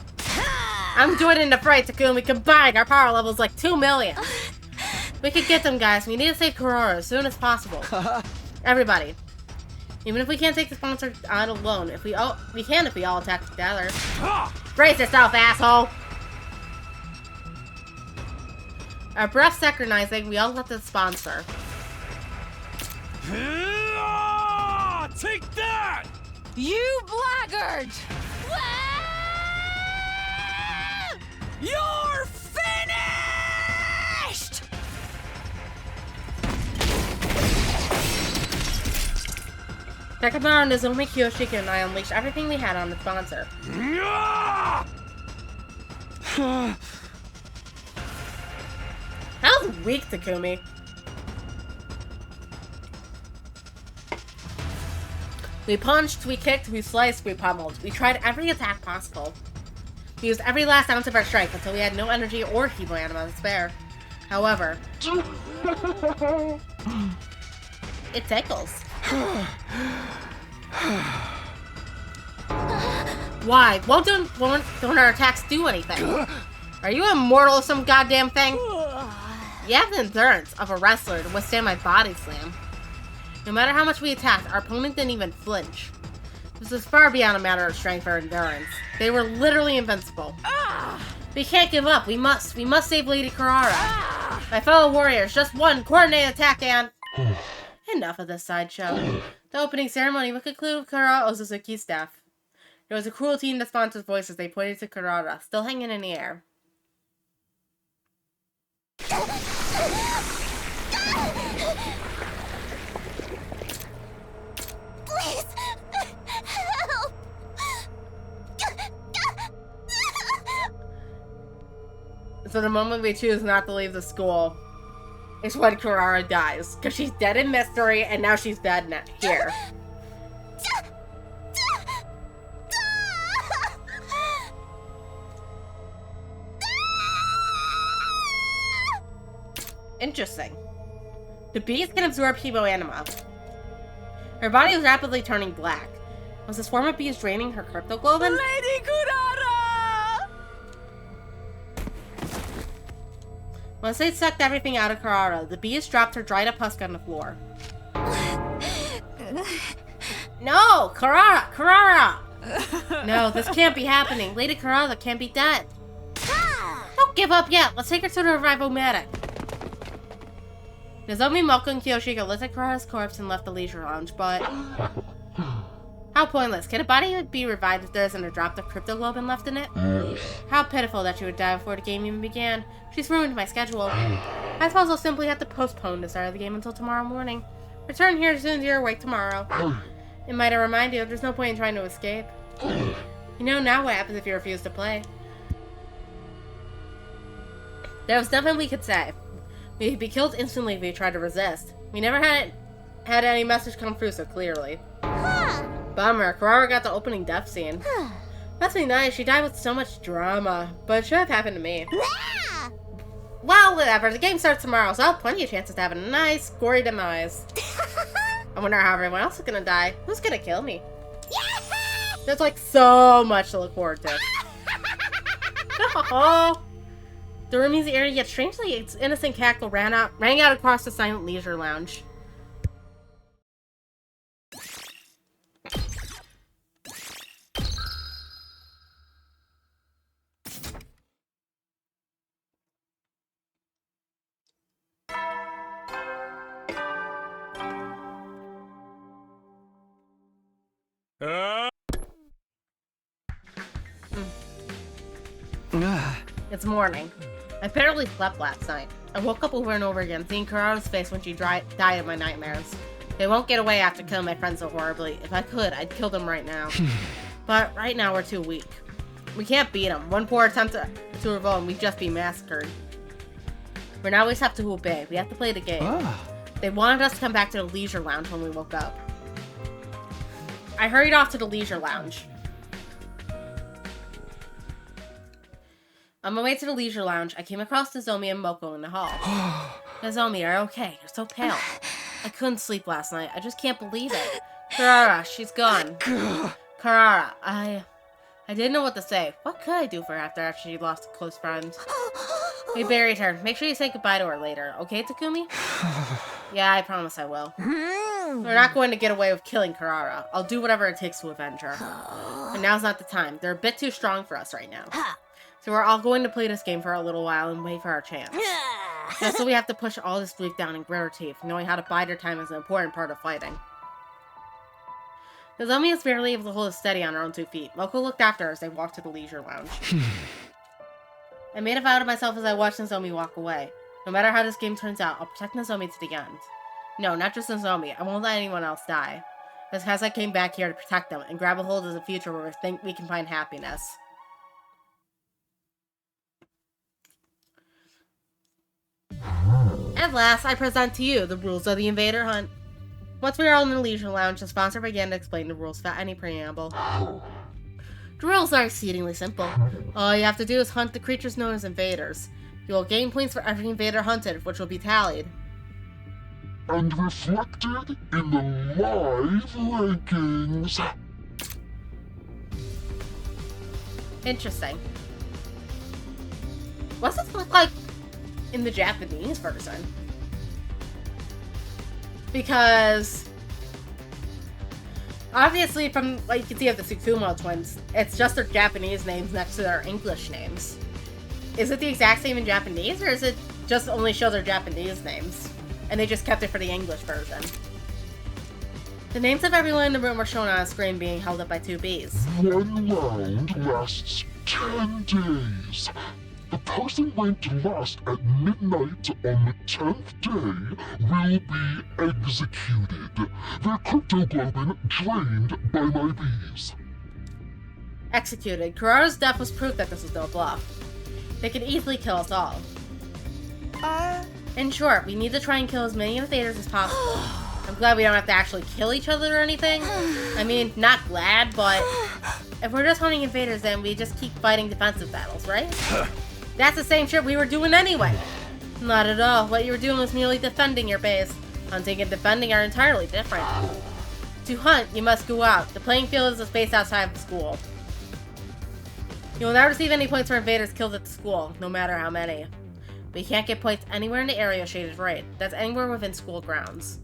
I'm joining the fray, Takumi. Combined, our power level's like 2 million. We could get them, guys. We need to save Kurara as soon as possible. Everybody. Even if we can't take the sponsor on alone, we can if we all attack together. Brace yourself, asshole! Our breath synchronizing, we all left the sponsor. Take that! You blackguard! You're finished! Takamaru, Nozomi, Kyoshika, and I unleashed everything we had on the sponsor. That was weak, Takumi. We punched, we kicked, we sliced, we pummeled. We tried every attack possible. We used every last ounce of our strength until we had no energy or Hemo Anima to spare. However, it tickles. Why? Won't our attacks do anything? Are you immortal or some goddamn thing? You have the endurance of a wrestler to withstand my body slam. No matter how much we attacked, our opponent didn't even flinch. This was far beyond a matter of strength or endurance. They were literally invincible. We can't give up. We must save Lady Kurara. My fellow warriors, just one coordinated attack and... Enough of this sideshow. The opening ceremony would conclude with Kurara Ozuzuki's death. There was a cruelty in the sponsor's voice as they pointed to Kurara, still hanging in the air. Please, help! So the moment we choose not to leave the school is when Kurara dies. Because she's dead in mystery, and now she's dead here. Interesting. The beast can absorb Hemo Anima. Her body was rapidly turning black. Was this form of beast draining her cryptoglobin? Lady Kurara! Once they'd sucked everything out of Kurara, the beast dropped her dried up husk on the floor. No! Kurara! Kurara! No, this can't be happening. Lady Kurara can't be dead. No Don't give up yet. Let's take her to the revive-o-matic. Nozomi, Moko, and Kyoshiko lifted Kurara's corpse and left the leisure lounge, but... How pointless. Can a body be revived if there isn't a drop of cryptoglobin left in it? How pitiful that she would die before the game even began. She's ruined my schedule. I suppose I'll simply have to postpone the start of the game until tomorrow morning. Return here as soon as you're awake tomorrow. It might remind you, there's no point in trying to escape. You know now what happens if you refuse to play. There was nothing we could say. We'd be killed instantly if we tried to resist. We never had any message come through so clearly. Bummer, Kurara got the opening death scene. Must be nice, she died with so much drama, but it should have happened to me. Well, whatever, the game starts tomorrow, so I'll have plenty of chances to have a nice, gory demise. I wonder how everyone else is gonna die. Who's gonna kill me? There's like so much to look forward to. The room is eerie, yet strangely its innocent cackle rang out across the silent leisure lounge. It's morning. I barely slept last night. I woke up over and over again, seeing Kurara's face when she died in my nightmares. They won't get away after killing my friends so horribly. If I could, I'd kill them right now. But right now we're too weak. We can't beat them. One poor attempt to revolt and we'd just be massacred. For now we just have to obey. We have to play the game. They wanted us to come back to the leisure lounge when we woke up. I hurried off to the leisure lounge. On my way to the leisure lounge, I came across Nozomi and Moko in the hall. Nozomi, are you okay? You're so pale. I couldn't sleep last night. I just can't believe it. Kurara, she's gone. Kurara, I didn't know what to say. What could I do for her after she lost a close friend? We buried her. Make sure you say goodbye to her later, okay, Takumi? Yeah, I promise I will. We're not going to get away with killing Kurara. I'll do whatever it takes to avenge her. But now's not the time. They're a bit too strong for us right now. So we're all going to play this game for a little while and wait for our chance. Just so we have to push all this grief down and grit our teeth. Knowing how to bide our time is an important part of fighting. Nozomi is barely able to hold it steady on her own 2 feet. Moko looked after her as they walked to the leisure lounge. I made a vow to myself as I watched Nozomi walk away. No matter how this game turns out, I'll protect Nozomi to the end. No, not just Nozomi. I won't let anyone else die. It's because I came back here to protect them and grab a hold of the future where we think we can find happiness. At last, I present to you the rules of the Invader Hunt. Once we are all in the leisure lounge, the sponsor began to explain the rules without any preamble. The rules are exceedingly simple. All you have to do is hunt the creatures known as invaders. You will gain points for every invader hunted, which will be tallied. And reflected in the live rankings. Interesting. What's this look like in the Japanese version? Because obviously from what you can see of the Tsukumo twins, it's just their Japanese names next to their English names. Is it the exact same in Japanese, or is it just only show their Japanese names and they just kept it for the English version? The names of everyone in the room were shown on a screen being held up by 2 bees. One round lasts 10 days. The person ranked last at midnight on the 10th day will be executed. Their cryptoglobin drained by my bees. Executed. Kurara's death was proof that this was no bluff. They could easily kill us all. In short, we need to try and kill as many invaders as possible. I'm glad we don't have to actually kill each other or anything. I mean, not glad, but if we're just hunting invaders, then we just keep fighting defensive battles, right? That's the same shit we were doing anyway. Not at all. What you were doing was merely defending your base. Hunting and defending are entirely different. To hunt, you must go out. The playing field is a space outside of the school. You will never receive any points for invaders killed at the school, no matter how many. We can't get points anywhere in the area shaded red. That's anywhere within school grounds.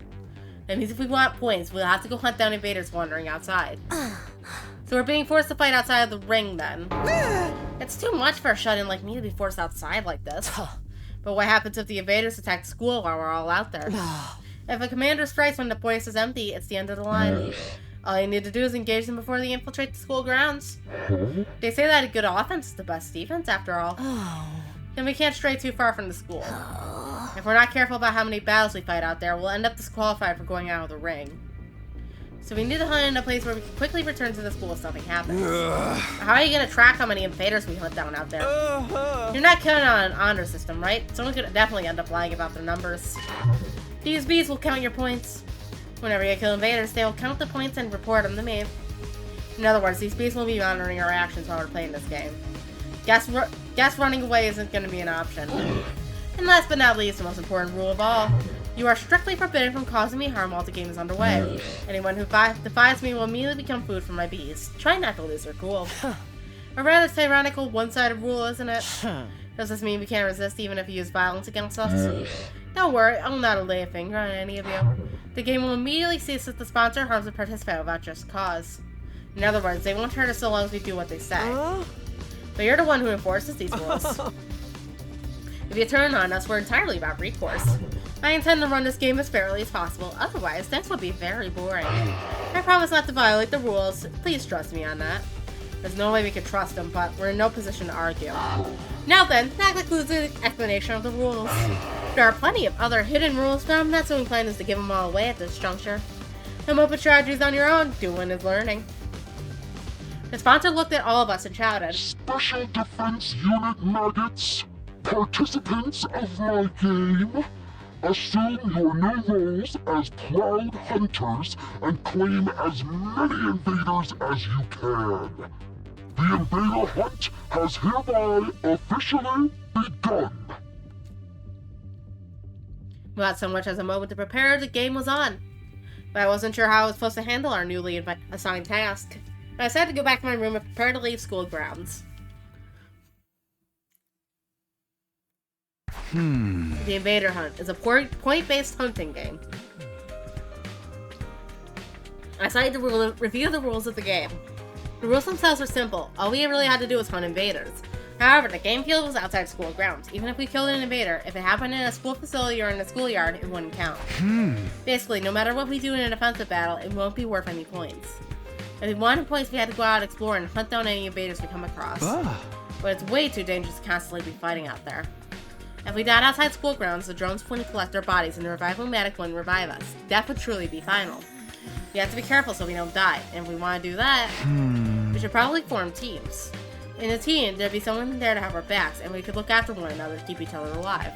That means if we want points, we'll have to go hunt down invaders wandering outside. So we're being forced to fight outside of the ring then. It's too much for a shut-in like me to be forced outside like this. But what happens if the invaders attack the school while we're all out there? If a commander strikes when the place is empty, it's the end of the line. All you need to do is engage them before they infiltrate the school grounds. They say that a good offense is the best defense, after all. Then we can't stray too far from the school. If we're not careful about how many battles we fight out there, we'll end up disqualified for going out of the ring. So we need to hunt in a place where we can quickly return to the school if something happens. How are you going to track how many invaders we hunt down out there? You're not counting on an honor system, right? Someone's going to definitely end up lying about their numbers. These bees will count your points. Whenever you kill invaders, they will count the points and report them to me. In other words, these bees will be monitoring our actions while we're playing this game. Guess running away isn't going to be an option. And last but not least, the most important rule of all. You are strictly forbidden from causing me harm while the game is underway. Anyone who defies me will immediately become food for my bees. Try not to lose your cool. A rather tyrannical, one-sided rule, isn't it? Does this mean we can't resist even if you use violence against us? Don't worry, I will not lay a finger on any of you. The game will immediately cease if the sponsor harms a participant without just cause. In other words, they won't hurt us so long as we do what they say. But you're the one who enforces these rules. If you turn on us, we're entirely about recourse. I intend to run this game as fairly as possible, otherwise things would be very boring. I promise not to violate the rules, please trust me on that. There's no way we could trust them, but we're in no position to argue. Now then, that concludes the explanation of the rules. There are plenty of other hidden rules, but I'm not so inclined as to give them all away at this juncture. Come up with strategies on your own, doing is learning. The sponsor looked at all of us and shouted, Special Defense Unit maggots, participants of my game, assume your new roles as proud hunters and claim as many invaders as you can. The invader hunt has hereby officially begun. Without so much as a moment to prepare, the game was on. But I wasn't sure how I was supposed to handle our newly assigned task. I decided to go back to my room and prepare to leave school grounds. The Invader Hunt is a point-based hunting game. I decided to review the rules of the game. The rules themselves are simple. All we really had to do was hunt invaders. However, the game field was outside school grounds. Even if we killed an invader, if it happened in a school facility or in a schoolyard, it wouldn't count. Basically, no matter what we do in an offensive battle, it won't be worth any points. If we wanted points, we had to go out, explore, and hunt down any invaders we come across. But it's way too dangerous to constantly be fighting out there. If we died outside school grounds, the drones wouldn't collect our bodies and the revival medic wouldn't revive us. Death would truly be final. We have to be careful so we don't die, and if we want to do that, we should probably form teams. In a team, there'd be someone there to have our backs, and we could look after one another to keep each other alive.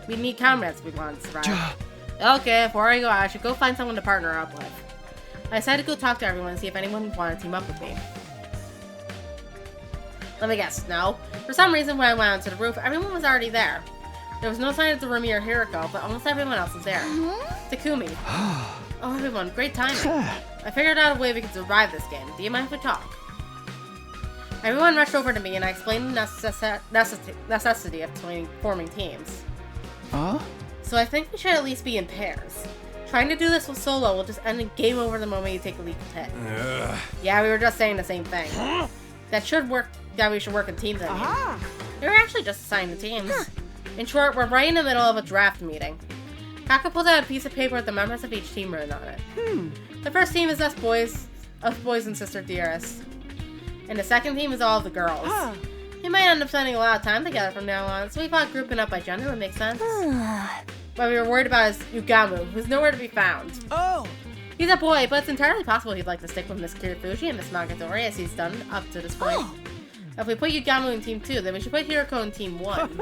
We'd need comrades if we wanted to survive. Okay, before I go out, I should go find someone to partner up with. I decided to go talk to everyone and see if anyone would want to team up with me. Let me guess, no? For some reason, when I went onto the roof, everyone was already there. There was no sign of Rumi or Hiriko, but almost everyone else was there. Takumi. Oh, everyone, great timing. I figured out a way we could survive this game. Do you mind if we talk? Everyone rushed over to me and I explained the necessity of forming teams. So I think we should at least be in pairs. Trying to do this with solo will just end in game over the moment you take a leap of hit. Yeah, we were just saying the same thing. That we should work in teams, I mean. We were actually just assigned to teams. In short, we're right in the middle of a draft meeting. Kaka pulled out a piece of paper with the members of each team written on it. The first team is us boys and Sister Dearest. And the second team is all of the girls. We might end up spending a lot of time together from now on, so we thought grouping up by gender would make sense. What we were worried about is Yugamu, who's nowhere to be found. He's a boy, but it's entirely possible he'd like to stick with Miss Kirifuji and Miss Magatori as he's done up to this point. If we put Yugamu in Team 2, then we should put Hiriko in Team 1.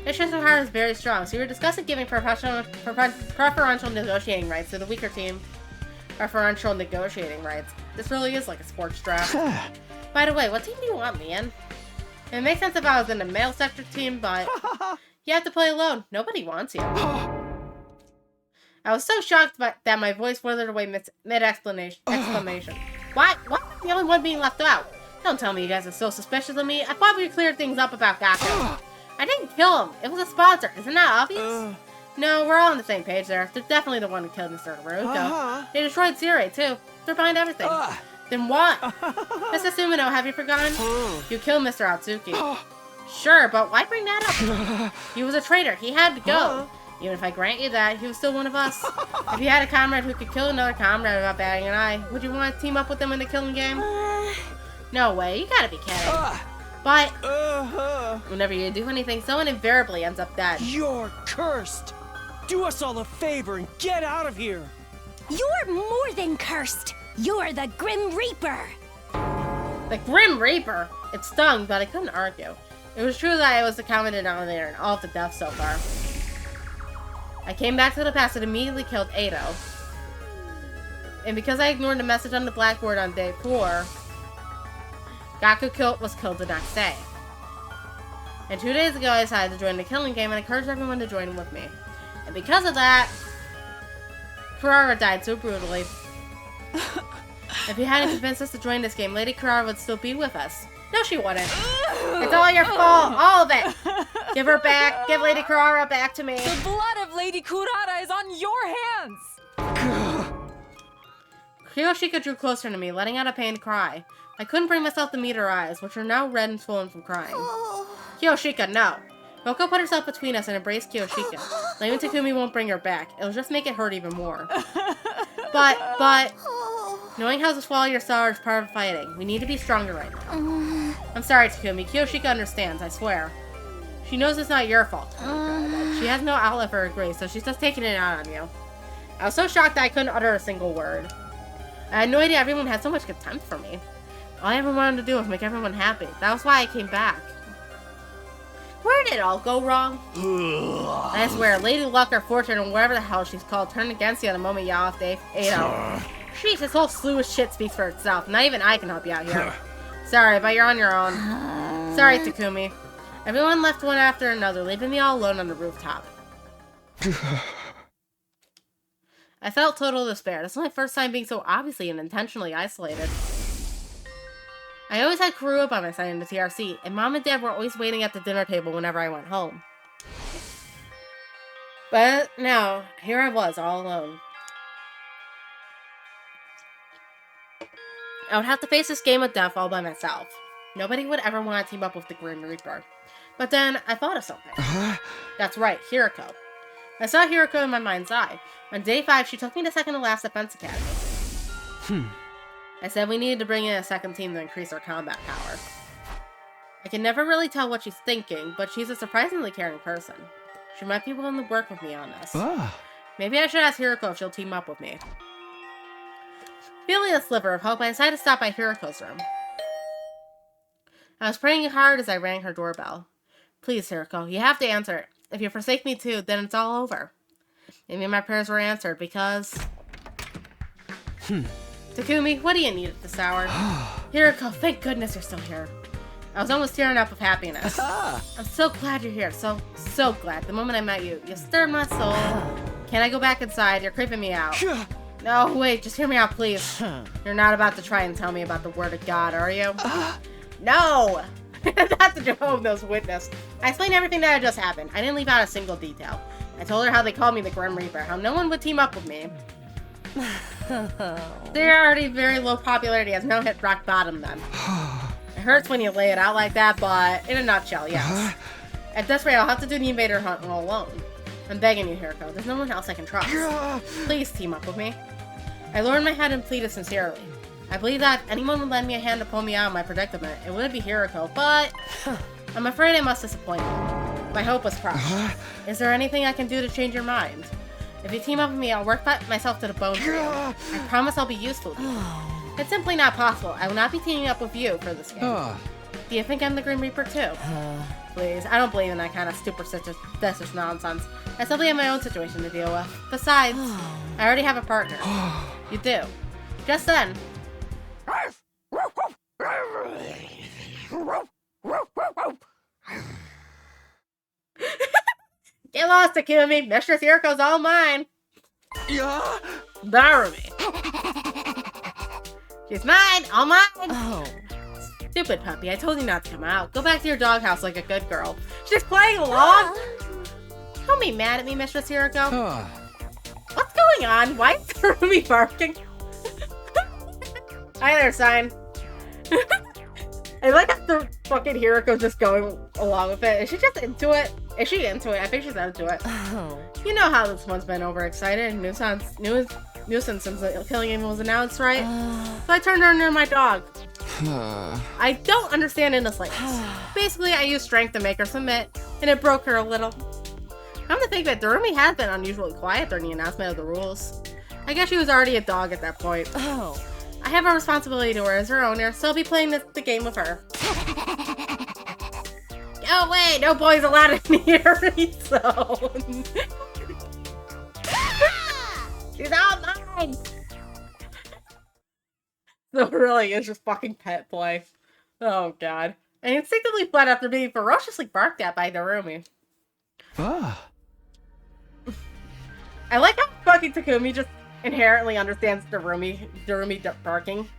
This Sister Heart is very strong, so we were discussing giving preferential negotiating rights to the weaker team. Preferential negotiating rights. This really is like a sports draft. By the way, what team do you want me in? It makes sense if I was in the male sector team, but you have to play alone. Nobody wants you. I was so shocked that my voice withered away mid-exclamation. What? What? I'm the only one being left out. Don't tell me you guys are so suspicious of me. I thought we cleared things up about Gaku. I didn't kill him. It was a sponsor. Isn't that obvious? No, we're all on the same page there. They're definitely the one who killed Mr. Naruto. They destroyed Siri, too. They're behind everything. Then what? Mr. Sumino, have you forgotten? You killed Mr. Atsuki. Sure, but why bring that up? He was a traitor. He had to go. Even if I grant you that, he was still one of us. If you had a comrade who could kill another comrade without batting an eye, would you want to team up with them in the killing game? No way, you gotta be kidding. But whenever you do anything, someone invariably ends up dead. You're cursed! Do us all a favor and get out of here! You're more than cursed. You're the Grim Reaper. The Grim Reaper? It stung, but I couldn't argue. It was true that I was the common denominator in all of the deaths so far. I came back to the past and immediately killed Ado. And because I ignored the message on the blackboard on day 4, Gaku was killed the next day. And 2 days ago I decided to join the killing game and encouraged everyone to join with me. And because of that, Kurara died so brutally. If you hadn't convinced us to join this game, Lady Kurara would still be with us. No, she wouldn't. It's all your fault, all of it. Give her back. Give Lady Kurara back to me. The blood of Lady Kurara is on your hands! Kiyoshika drew closer to me, letting out a pained cry. I couldn't bring myself to meet her eyes, which were now red and swollen from crying. Kiyoshika, no. Roko put herself between us and embraced Kiyoshika. Blaming Takumi won't bring her back. It'll just make it hurt even more. But... knowing how to swallow your sorrow is part of fighting. We need to be stronger right now. I'm sorry, Takumi. Kiyoshika understands, I swear. She knows it's not your fault. She has no outlet for her grief, so she's just taking it out on you. I was so shocked that I couldn't utter a single word. I had no idea everyone had so much contempt for me. All I ever wanted to do was make everyone happy. That was why I came back. Where did it all go wrong? I swear, Lady Luck or Fortune or whatever the hell she's called turned against you the moment you off Dave 8-0. Jeez, this whole slew of shit speaks for itself. Not even I can help you out here. Sorry, but you're on your own. Sorry, Takumi. Everyone left one after another, leaving me all alone on the rooftop. I felt total despair. This was my first time being so obviously and intentionally isolated. I always had Kurua by my side in the TRC, and Mom and Dad were always waiting at the dinner table whenever I went home. But now, here I was, all alone. I would have to face this game of death all by myself. Nobody would ever want to team up with the Grim Reaper. But then, I thought of something. That's right, Hiroko. I saw Hiroko in my mind's eye. On day 5, she took me to second to last Defense Academy. I said we needed to bring in a second team to increase our combat power. I can never really tell what she's thinking, but she's a surprisingly caring person. She might be willing to work with me on this. Maybe I should ask Hiroko if she'll team up with me. Feeling a sliver of hope, I decided to stop by Hiroko's room. I was praying hard as I rang her doorbell. Please, Hiroko, you have to answer it. If you forsake me too, then it's all over. Maybe my prayers were answered because... Takumi, what do you need at this hour? Hiroko, thank goodness you're still here. I was almost tearing up with happiness. I'm so glad you're here. So glad. The moment I met you, you stirred my soul. Can I go back inside? You're creeping me out. No, wait, just hear me out, please. You're not about to try and tell me about the word of God, are you? No! Not the Jehovah's Witness. I explained everything that had just happened. I didn't leave out a single detail. I told her how they called me the Grim Reaper, how no one would team up with me. They're already very low popularity, has now hit rock bottom then. It hurts when you lay it out like that, but in a nutshell, yes. At this rate, I'll have to do the invader hunt all alone. I'm begging you, Hiroko. There's no one else I can trust. Please team up with me. I lowered my head and pleaded sincerely. I believe that if anyone would lend me a hand to pull me out of my predicament, it would be Hiroko, but I'm afraid I must disappoint you. My hope was crushed. Is there anything I can do to change your mind? If you team up with me, I'll work myself to the bone for you. I promise I'll be useful to you. It's simply not possible. I will not be teaming up with you for this game. Do you think I'm the Grim Reaper too? Please, I don't believe in that kind of superstitious nonsense. I simply have my own situation to deal with. Besides, I already have a partner. You do. Just then. Get lost, Takumi. Mistress Hiroko's all mine. Borrow me. She's mine, all mine. Stupid puppy, I told you not to come out. Go back to your doghouse like a good girl. She's playing along. Don't be mad at me, Mistress Hiroko. What's going on? Why is Takumi barking? Hi there, sign. I like how the fucking Hiriko's just going along with it. Is she just into it? Is she into it? I think she's into it. Oh. You know how this one's been overexcited and nuisance since the killing game was announced, right? So I turned her into my dog. I don't understand in the slightest. Basically, I used strength to make her submit, and it broke her a little. Come to think that Durumi has been unusually quiet during the announcement of the rules. I guess she was already a dog at that point. Oh. I have a responsibility to her as her owner, so I'll be playing the game with her. Oh wait, no boys allowed in the area zone. She's all mine! So really, it's just fucking pet play. Oh god. I instinctively fled after being ferociously barked at by Durumi. Ah. I like how fucking Takumi just inherently understands Durumi barking.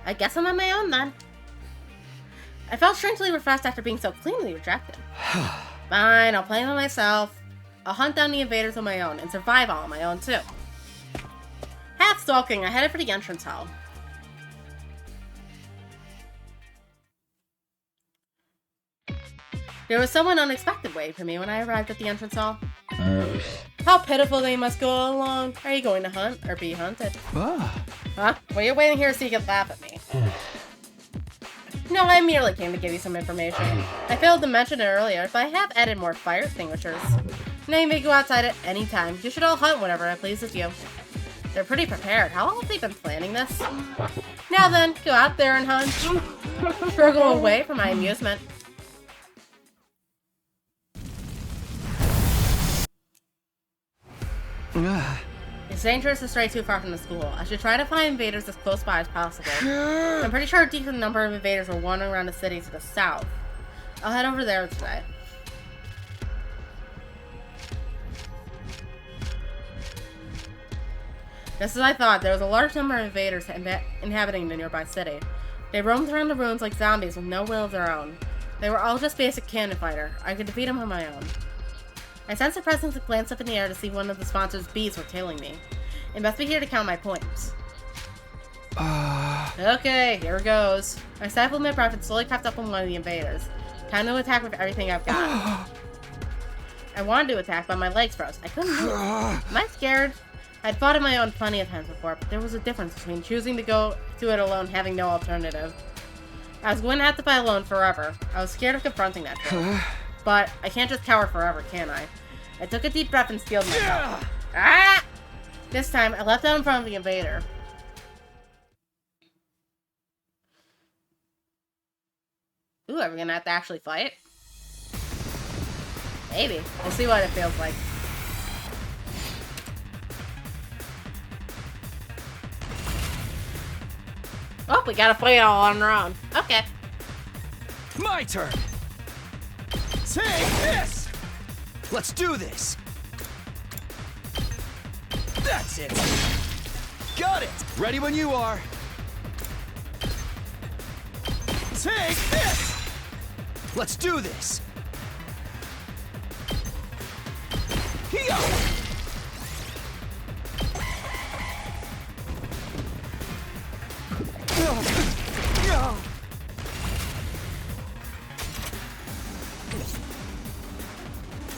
I guess I'm on my own then. I felt strangely refreshed after being so cleanly rejected. Fine, I'll play by myself. I'll hunt down the invaders on my own and survive all on my own too. Half stalking, I headed for the entrance hall. There was someone unexpected waiting for me when I arrived at the entrance hall. How pitiful they must go along. Are you going to hunt or be hunted? Ah. Huh? Well, you're waiting here so you can laugh at me. No, I merely came to give you some information. I failed to mention it earlier, but I have added more fire extinguishers. Now you may go outside at any time. You should all hunt whenever it pleases you. They're pretty prepared. How long have they been planning this? Now then, go out there and hunt. Struggle away for my amusement. It's dangerous to stray too far from the school. I should try to find invaders as close by as possible. I'm pretty sure a decent number of invaders are wandering around the city to the south. I'll head over there today. Just as I thought, there was a large number of invaders inhabiting the nearby city. They roamed around the ruins like zombies with no will of their own. They were all just basic cannon fighter. I could defeat them on my own. I sensed a presence and glanced up in the air to see one of the sponsor's bees were tailing me. It must be here to count my points. Okay, here it goes. I stifled my breath and slowly crept up on one of the invaders. Time to attack with everything I've got. I wanted to attack, but my legs froze. I couldn't move. Am I scared? I'd fought on my own plenty of times before, but there was a difference between choosing to go to it alone and having no alternative. I was going to have to fight alone forever. I was scared of confronting that truth. But I can't just cower forever, can I? I took a deep breath and steeled myself. Ah! This time, I leapt out in front of the invader. Ooh, are we gonna have to actually fight? Maybe. We'll see what it feels like. Oh, we gotta fight all on our own. Okay. My turn. Take this. Let's do this. That's it. Got it. Ready when you are. Take this. Let's do this. Here.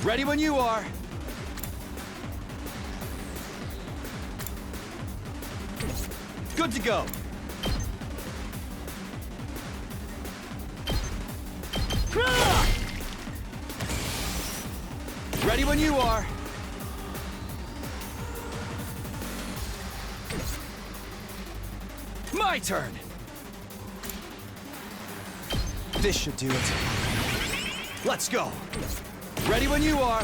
Ready when you are. Good to go. Ready when you are. My turn. This should do it. Let's go. Ready when you are.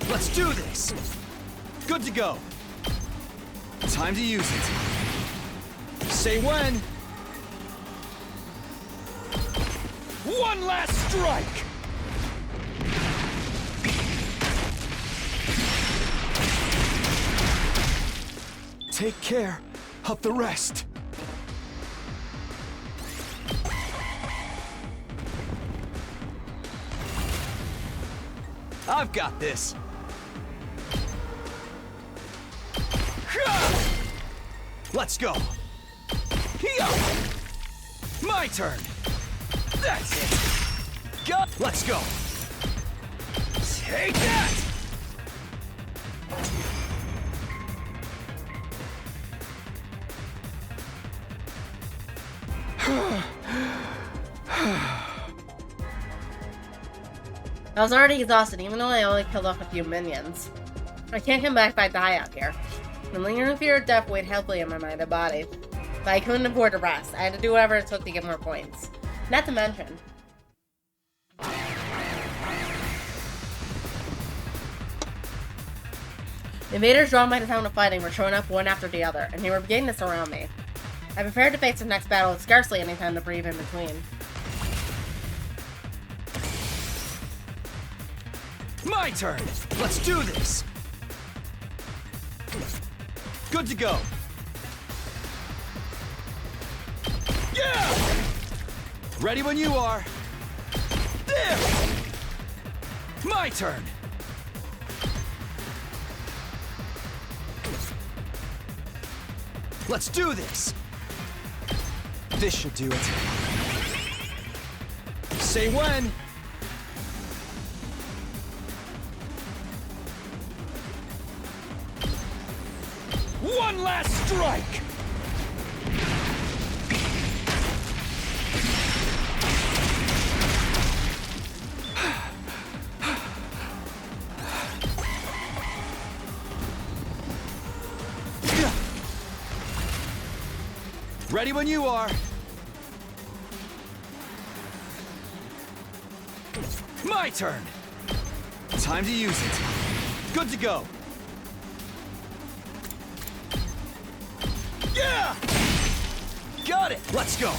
Let's do this. Good to go. Time to use it. Say when. One last strike. Take care of the rest. I've got this. Let's go. My turn. That's it. Go. Let's go. Take that. I was already exhausted, even though I only killed off a few minions. I can't come back if I die out here. The lingering fear of death weighed heavily on my mind and body. But I couldn't afford to rest. I had to do whatever it took to get more points. Not to mention... The invaders drawn by the sound of fighting were showing up one after the other, and they were beginning to surround me. I prepared to face the next battle with scarcely any time to breathe in between. My turn! Let's do this! Good to go! Yeah! Ready when you are! There! My turn! Let's do this! This should do it. Say when! One last strike! Ready when you are. My turn. Time to use it. Good to go. Yeah! Got it! Let's go!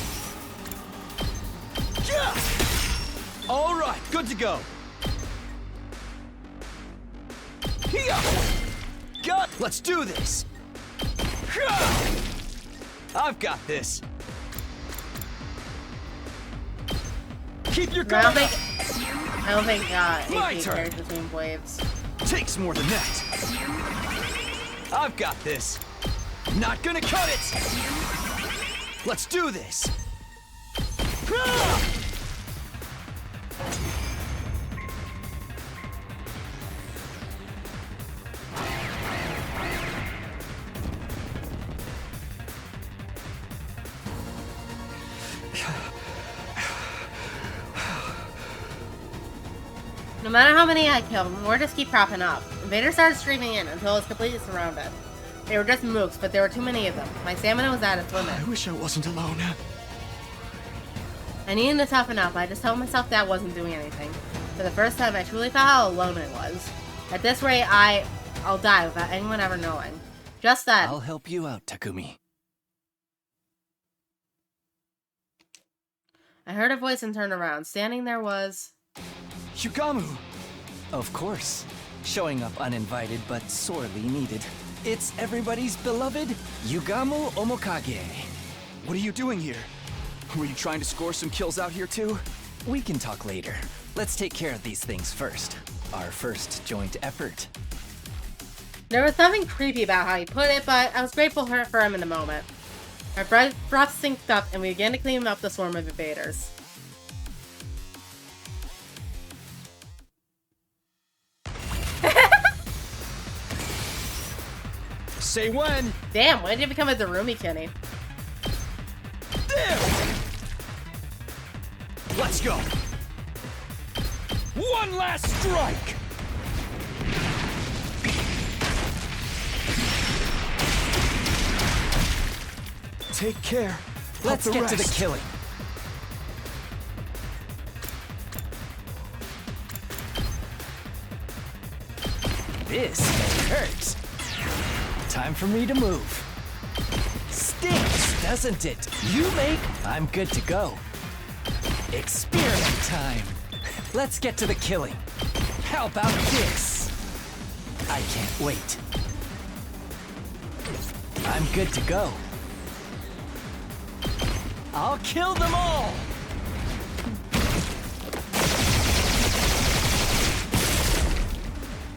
Yeah! All right, good to go. Yeah! Got it! Let's do this! Yeah! I've got this. Keep your guard up! I don't think My AP turn. carries between blades. Takes more than that. I've got this. Not gonna cut it! Let's do this! Ah! No matter how many I killed, more just keep cropping up. Invaders started streaming in until it was completely surrounded. They were just mooks, but there were too many of them. My stamina was at its limit. I wish I wasn't alone. I needed to toughen up. I just told myself that wasn't doing anything. For the first time, I truly felt how alone I was. At this rate, I'll die without anyone ever knowing. Just then. I'll help you out, Takumi. I heard a voice and turned around. Standing there was... Yugamu! Of course. Showing up uninvited but sorely needed. It's everybody's beloved Yugamu Omokage. What are you doing here? Were you trying to score some kills out here too? We can talk later. Let's take care of these things first. Our first joint effort. There was something creepy about how he put it, but I was grateful for him in the moment. Our breath synced up, and we began to clean up the swarm of invaders. Say when! Damn, when did you become a Darumi Kenny? There! Let's go! One last strike! Take care. Let's get to the killing. This hurts. Time for me to move. Stinks, doesn't it? You make, I'm good to go. Experiment time. Let's get to the killing. How about this? I can't wait. I'm good to go. I'll kill them all!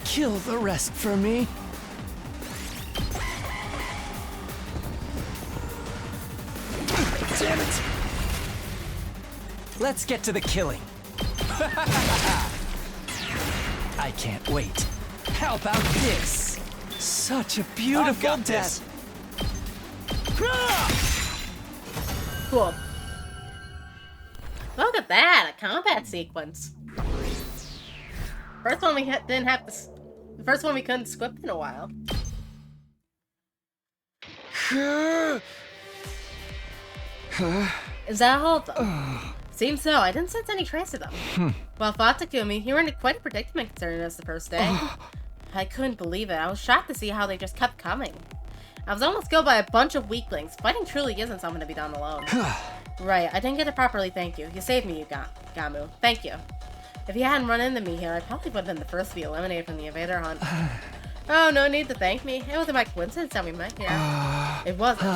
Kill the rest for me. Damn it! Let's get to the killing. I can't wait. How about this? Such a beautiful death. Cool. Look at that, a combat sequence. First one we didn't have to. The first one we couldn't script in a while. Is that all of them? Seems so. I didn't sense any trace of them. Well, fought Takumi, you were in quite a predicament concerning us the first day. I couldn't believe it. I was shocked to see how they just kept coming. I was almost killed by a bunch of weaklings. Fighting truly isn't something to be done alone. Right, I didn't get to properly thank you. You saved me, Gamu. Thank you. If you hadn't run into me here, I probably would have been the first to be eliminated from the invader hunt. Oh, no need to thank me. It wasn't by coincidence that we met here. It wasn't.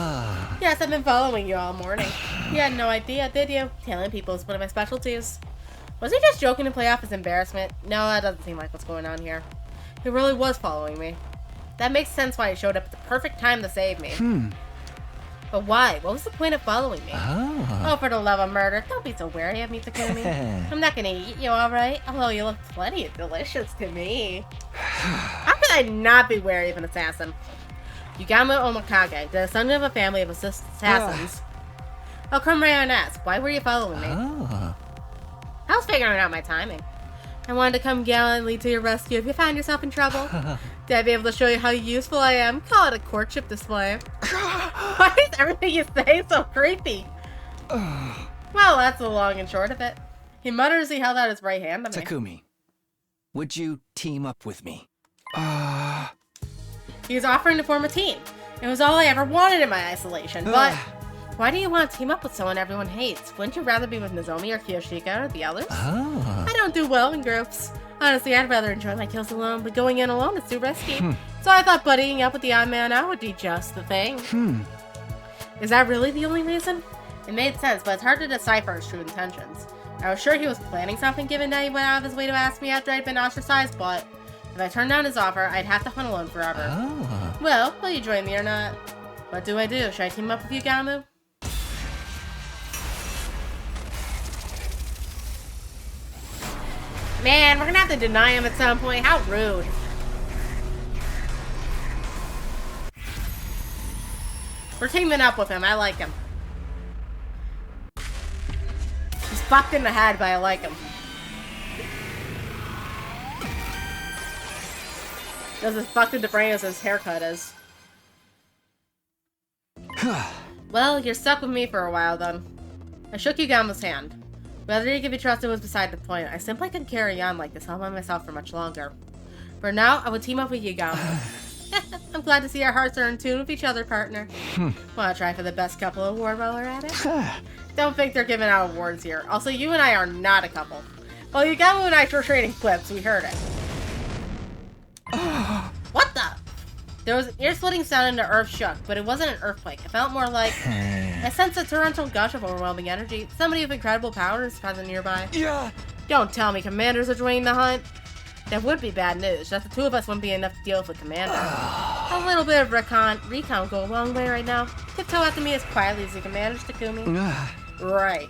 Yes, I've been following you all morning. You had no idea, did you? Tailing people is one of my specialties. Was he just joking to play off his embarrassment? No, that doesn't seem like what's going on here. He really was following me. That makes sense why he showed up at the perfect time to save me. But why? What was the point of following me? Oh, for the love of murder. Don't be so wary of me, Takumi. I'm not gonna eat you, alright? Although you look plenty delicious to me. How could I not be wary of an assassin? Yugamo Omakage, the son of a family of assassins. Oh, come right on, ask. Why were you following me? I was figuring out my timing. I wanted to come gallantly to your rescue if you found yourself in trouble. Did I be able to show you how useful I am? Call it a courtship display. Why is everything you say so creepy? Well, that's the long and short of it. He mutters as he held out his right hand to me. Takumi, would you team up with me? He was offering to form a team. It was all I ever wanted in my isolation, but... Why do you want to team up with someone everyone hates? Wouldn't you rather be with Nozomi or Kiyoshika or the others? I don't do well in groups. Honestly, I'd rather enjoy my kills alone, but going in alone is too risky. So I thought buddying up with the odd man out would be just the thing. Is that really the only reason? It made sense, but it's hard to decipher his true intentions. I was sure he was planning something given that he went out of his way to ask me after I'd been ostracized, but if I turned down his offer, I'd have to hunt alone forever. Well, will you join me or not? What do I do? Should I team up with you, Gamu? Man, we're gonna have to deny him at some point. How rude. We're teaming up with him. I like him. He's fucked in the head, but I like him. Just as fucked in the brain as his haircut is. Well, you're stuck with me for a while, then. I shook Yugamo's hand. Whether he could be trusted was beside the point. I simply couldn't carry on like this all by myself for much longer. For now, I would team up with Yugamo. I'm glad to see our hearts are in tune with each other, partner. Wanna try for the best couple award while we're at it? Don't think they're giving out awards here. Also, you and I are not a couple. Well, Yugamo and I were trading clips. We heard it. What the? There was an ear-splitting sound and the earth shook, but it wasn't an earthquake. It felt more like... I sensed a torrential gush of overwhelming energy. Somebody with incredible powers is present nearby. Yeah. Don't tell me commanders are joining the hunt. That would be bad news. Just the two of us wouldn't be enough to deal with the commander. A little bit of recon go a long way right now. Tiptoe after me as quietly as you can manage, Takumi. Right.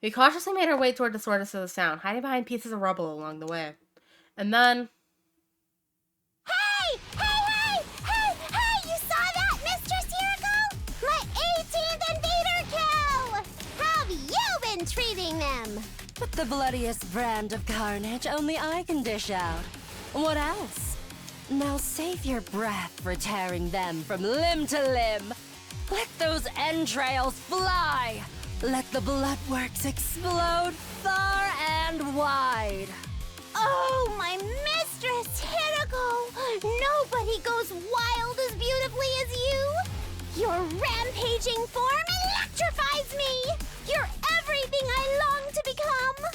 We cautiously made our way toward the source of the sound, hiding behind pieces of rubble along the way. And then... Hey! You saw that, Mistress Yuriko? My 18th invader kill! How have you been treating them? But the bloodiest brand of carnage only I can dish out. What else? Now save your breath for tearing them from limb to limb. Let those entrails fly! Let the bloodworks explode far and wide. Oh, my Mistress Hiroko! Nobody goes wild as beautifully as you! Your rampaging form electrifies me! You're everything I long to become!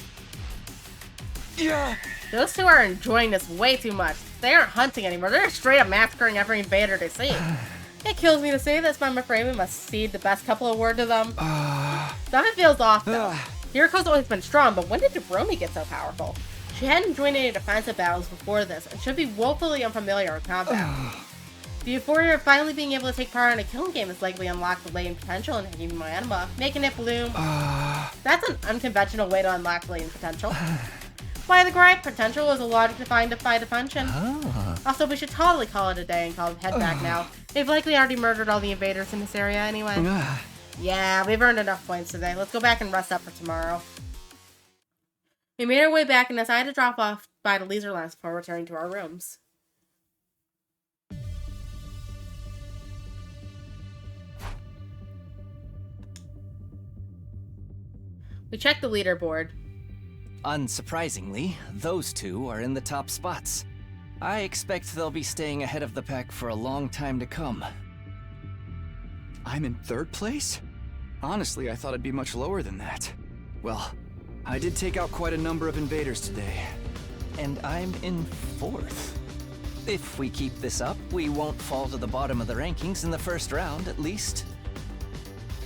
Yeah. Those two are enjoying this way too much. They aren't hunting anymore. They're straight up massacring every invader they see. It kills me to say this, but I'm afraid we must cede the best couple award to them. Something feels off, though. Hiriko's always been strong, but when did Hiromi get so powerful? She hadn't joined any defensive battles before this, and should be woefully unfamiliar with combat. The euphoria of finally being able to take part in a killing game has likely unlocked the latent potential in Hajime Anima, making it bloom. That's an unconventional way to unlock latent potential. Why the gripe? Potential is a logic defined by definition. Also, we should totally call it a day and head back now. They've likely already murdered all the invaders in this area anyway. Yeah, we've earned enough points today. Let's go back and rest up for tomorrow. We made our way back and decided to drop off by the leisure lounge before returning to our rooms. We checked the leaderboard. Unsurprisingly, those two are in the top spots. I expect they'll be staying ahead of the pack for a long time to come. I'm in 3rd place? Honestly, I thought I'd be much lower than that. Well, I did take out quite a number of invaders today. And I'm in 4th. If we keep this up, we won't fall to the bottom of the rankings in the first round, at least.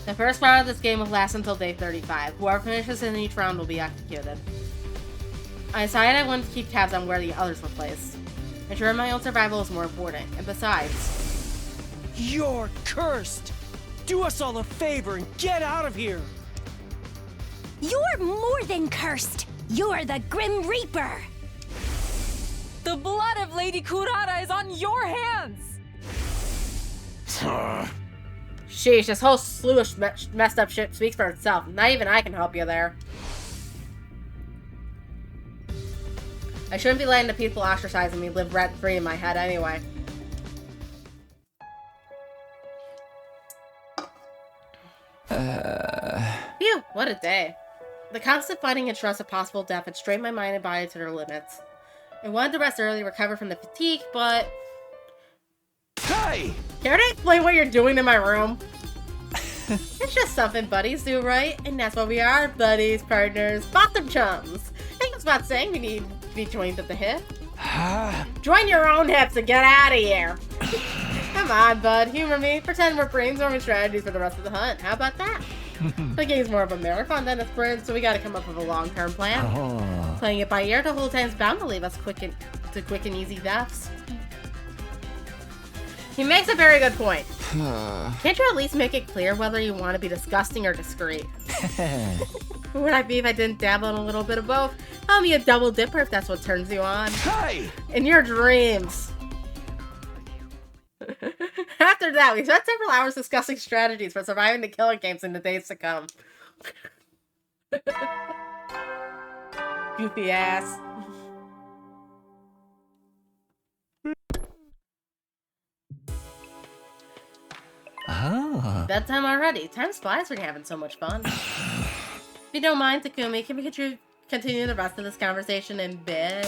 The first part of this game will last until day 35. Whoever finishes in each round will be executed. I decided I wanted to keep tabs on where the others were placed. Ensuring my own survival is more important, and besides... You're cursed! Do us all a favor and get out of here! You're more than cursed! You're the Grim Reaper! The blood of Lady Kurata is on your hands! Sheesh, this whole slew of messed up shit speaks for itself. Not even I can help you there. I shouldn't be letting the people ostracizing me live rent-free in my head anyway. Phew, what a day. The constant fighting and stress of possible death had strained my mind and body to their limits. I wanted to rest early, recover from the fatigue, but... Hey! Care to explain what you're doing in my room? It's just something buddies do, right? And that's what we are, buddies, partners, bottom chums. I think it's about saying we need to be joined at the hip. Join your own hips and get out of here. Come on, bud, humor me. Pretend we're brainstorming strategies for the rest of the hunt. How about that? The game's more of a marathon than a sprint, so we gotta come up with a long-term plan. Playing it by ear the whole time's bound to leave us quick and easy deaths. He makes a very good point. Can't you at least make it clear whether you want to be disgusting or discreet? Who would I be if I didn't dabble in a little bit of both? I'll be a double dipper if that's what turns you on. Hey! In your dreams. After that, we spent several hours discussing strategies for surviving the killer games in the days to come. Goofy ass. Bedtime already. Time flies when you're having so much fun. If you don't mind, Takumi, can we continue the rest of this conversation in bed?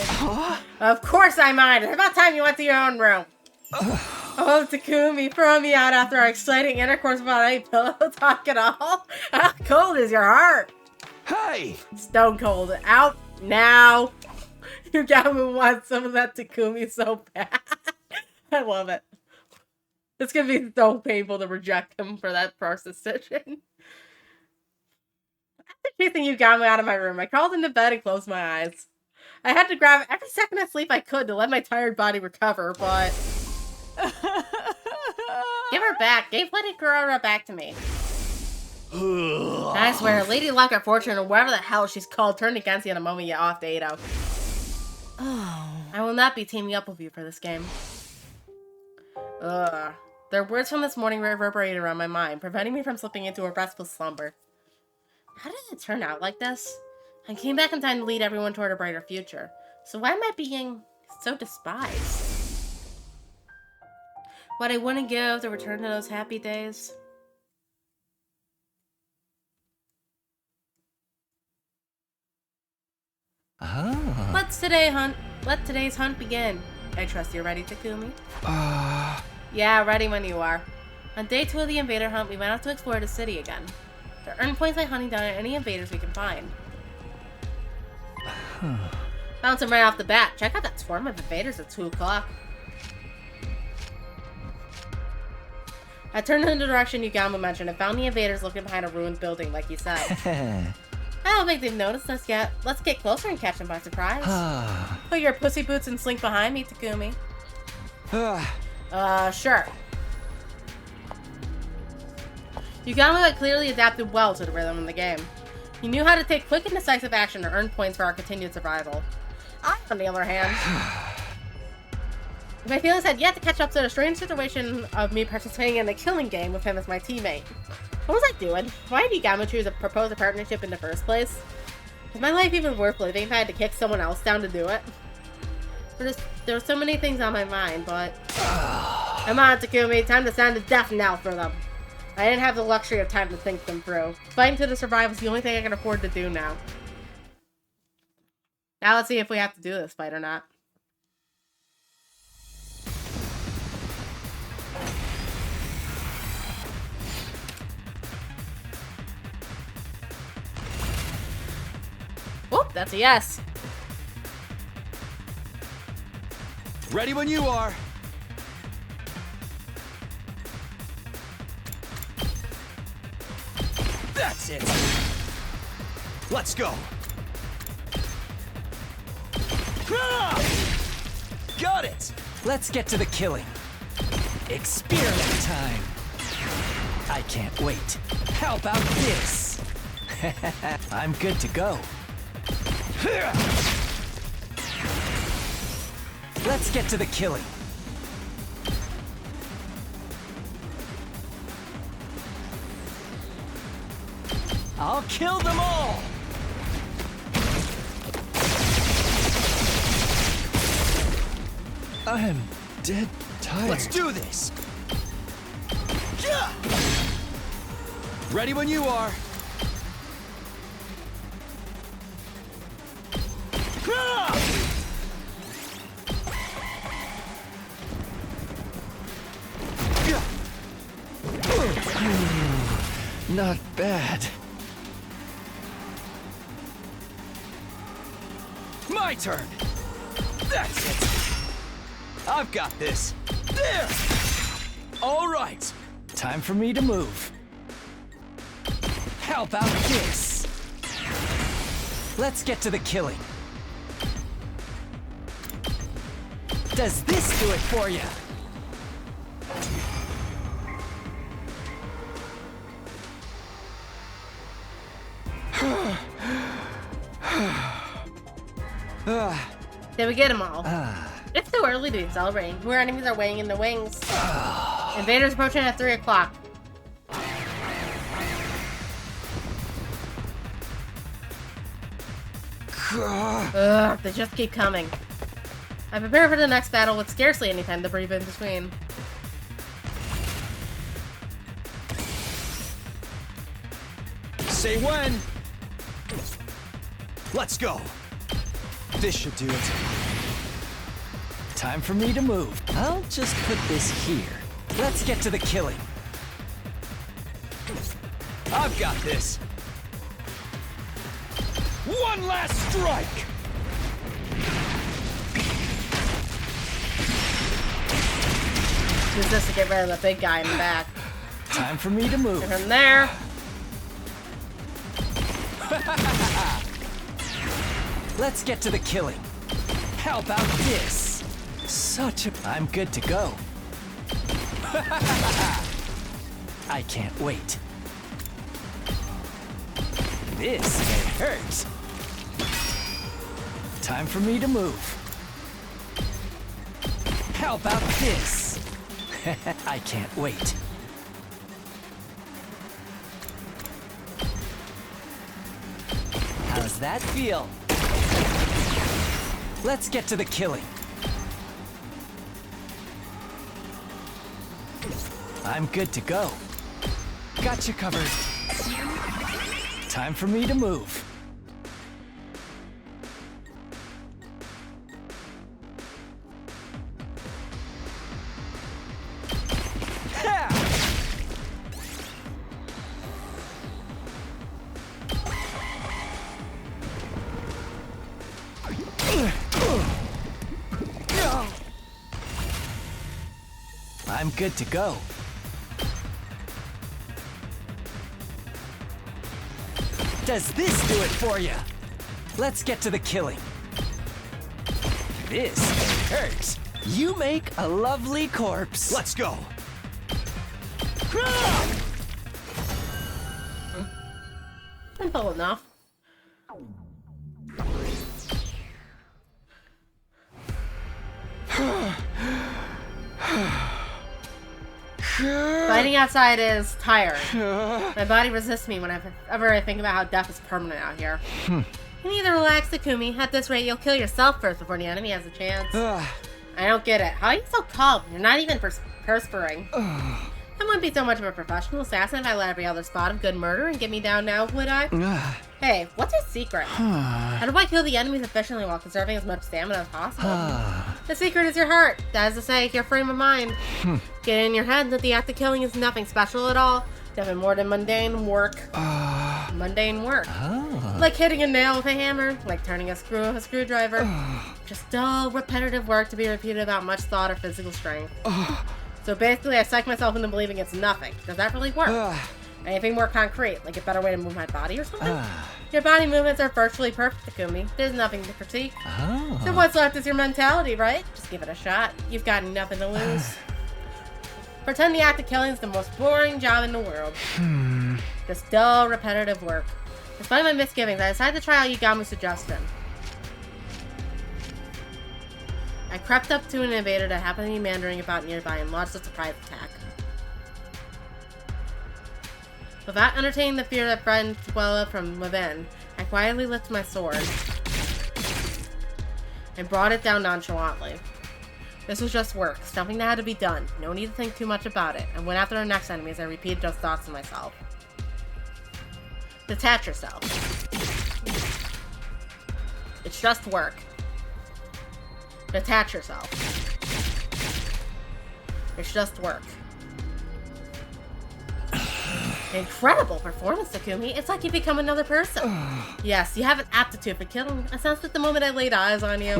Of course I mind. It's about time you went to your own room. Oh, Takumi, throw me out after our exciting intercourse without any pillow talk at all? How cold is your heart? Hey! Stone cold. Out now. Yugamu wants some of that Takumi so bad. I love it. It's gonna be so painful to reject him for that first decision. After chasing Yugamu out of my room, I crawled into bed and closed my eyes. I had to grab every second of sleep I could to let my tired body recover, but... Give her back. Give Lady Kurata back to me. I swear, Lady Luck or Fortune or whatever the hell she's called turned against you in the moment you off Dado. I will not be teaming up with you for this game. Their words from this morning reverberated around my mind, preventing me from slipping into a restful slumber. How did it turn out like this? I came back in time to lead everyone toward a brighter future. So why am I being so despised? What I wouldn't give to return to those happy days. Let today's hunt begin. I trust you're ready, Takumi. Yeah, ready when you are. On day 2 of the invader hunt, we went out to explore the city again. To earn points by hunting down any invaders we can find. Found some right off the bat. Check out that swarm of invaders at 2 o'clock. I turned in the direction Yugamu mentioned and found the invaders looking behind a ruined building like he said. I don't think they've noticed us yet. Let's get closer and catch them by surprise. Put your pussy boots and slink behind me, Takumi. Sure. Yugami had clearly adapted well to the rhythm in the game. He knew how to take quick and decisive action to earn points for our continued survival. I, on the other hand, my feelings had yet to catch up to the strange situation of me participating in a killing game with him as my teammate. What was I doing? Why did Yugami choose to propose a partnership in the first place? Was my life even worth living if I had to kick someone else down to do it? There were so many things on my mind, but... Come on, Takumi, time to sound the death knell for them. I didn't have the luxury of time to think them through. Fighting to the survival is the only thing I can afford to do now. Now let's see if we have to do this fight or not. Whoop, that's a yes. Ready when you are. That's it. Let's go. Got it. Let's get to the killing. Experiment time. I can't wait. How about this? I'm good to go. Let's get to the killing. I'll kill them all! I'm dead tired. Let's do this! Ready when you are. Not bad. My turn! That's it! I've got this! There! All right! Time for me to move. How about this? Let's get to the killing. Does this do it for you? Did we get them all? It's too early to be celebrating. Who our enemies are weighing in the wings. Invaders approaching at 3 o'clock. They just keep coming. I prepare for the next battle with scarcely any time to breathe in between. Say when! Let's go! This should do it. Time for me to move. I'll just put this here. Let's get to the killing. I've got this! One last strike! Use this to get rid of the big guy in the back. Time for me to move. Get him there. Let's get to the killing. How about this? Such a... I'm good to go. I can't wait. This may hurt. Time for me to move. How about this? I can't wait. How's that feel? Let's get to the killing. I'm good to go. Got you covered. Time for me to move. I'm good to go. Does this do it for you? Let's get to the killing. This hurts. You make a lovely corpse. Let's go. Simple enough. Fighting outside is tiring. My body resists me whenever I think about how death is permanent out here. You need to relax, Takumi. At this rate, you'll kill yourself first before the enemy has a chance. I don't get it. How are you so calm? You're not even perspiring. I wouldn't be so much of a professional assassin if I let every other spot of good murder and get me down now, would I? Hey, what's your secret? How do I kill the enemies efficiently while conserving as much stamina as possible? The secret is your heart. That is to say, your frame of mind. Get in your head that the act of killing is nothing special at all. Nothing more than mundane work. Mundane work. Like hitting a nail with a hammer. Like turning a screw with a screwdriver. Just dull, repetitive work to be repeated without much thought or physical strength. So basically, I psych myself into believing it's nothing. Does that really work? Anything more concrete, like a better way to move my body or something? Your body movements are virtually perfect, Takumi. There's nothing to critique. So what's left is your mentality, right? Just give it a shot. You've got nothing to lose. Pretend the act of killing is the most boring job in the world. Just dull, repetitive work. Despite my misgivings, I decided to try out Yugamu's suggestion. I crept up to an invader that happened to be meandering about nearby and launched a surprise attack. Without entertaining the fear that threatened to well up from within, I quietly lifted my sword and brought it down nonchalantly. This was just work, something that had to be done. No need to think too much about it. I went after the next enemy as I repeated those thoughts to myself. Detach yourself. It's just work. Detach yourself. It's just work. Incredible performance, Takumi. It's like you become another person. Yes, you have an aptitude for killing. I sensed it the moment I laid eyes on you.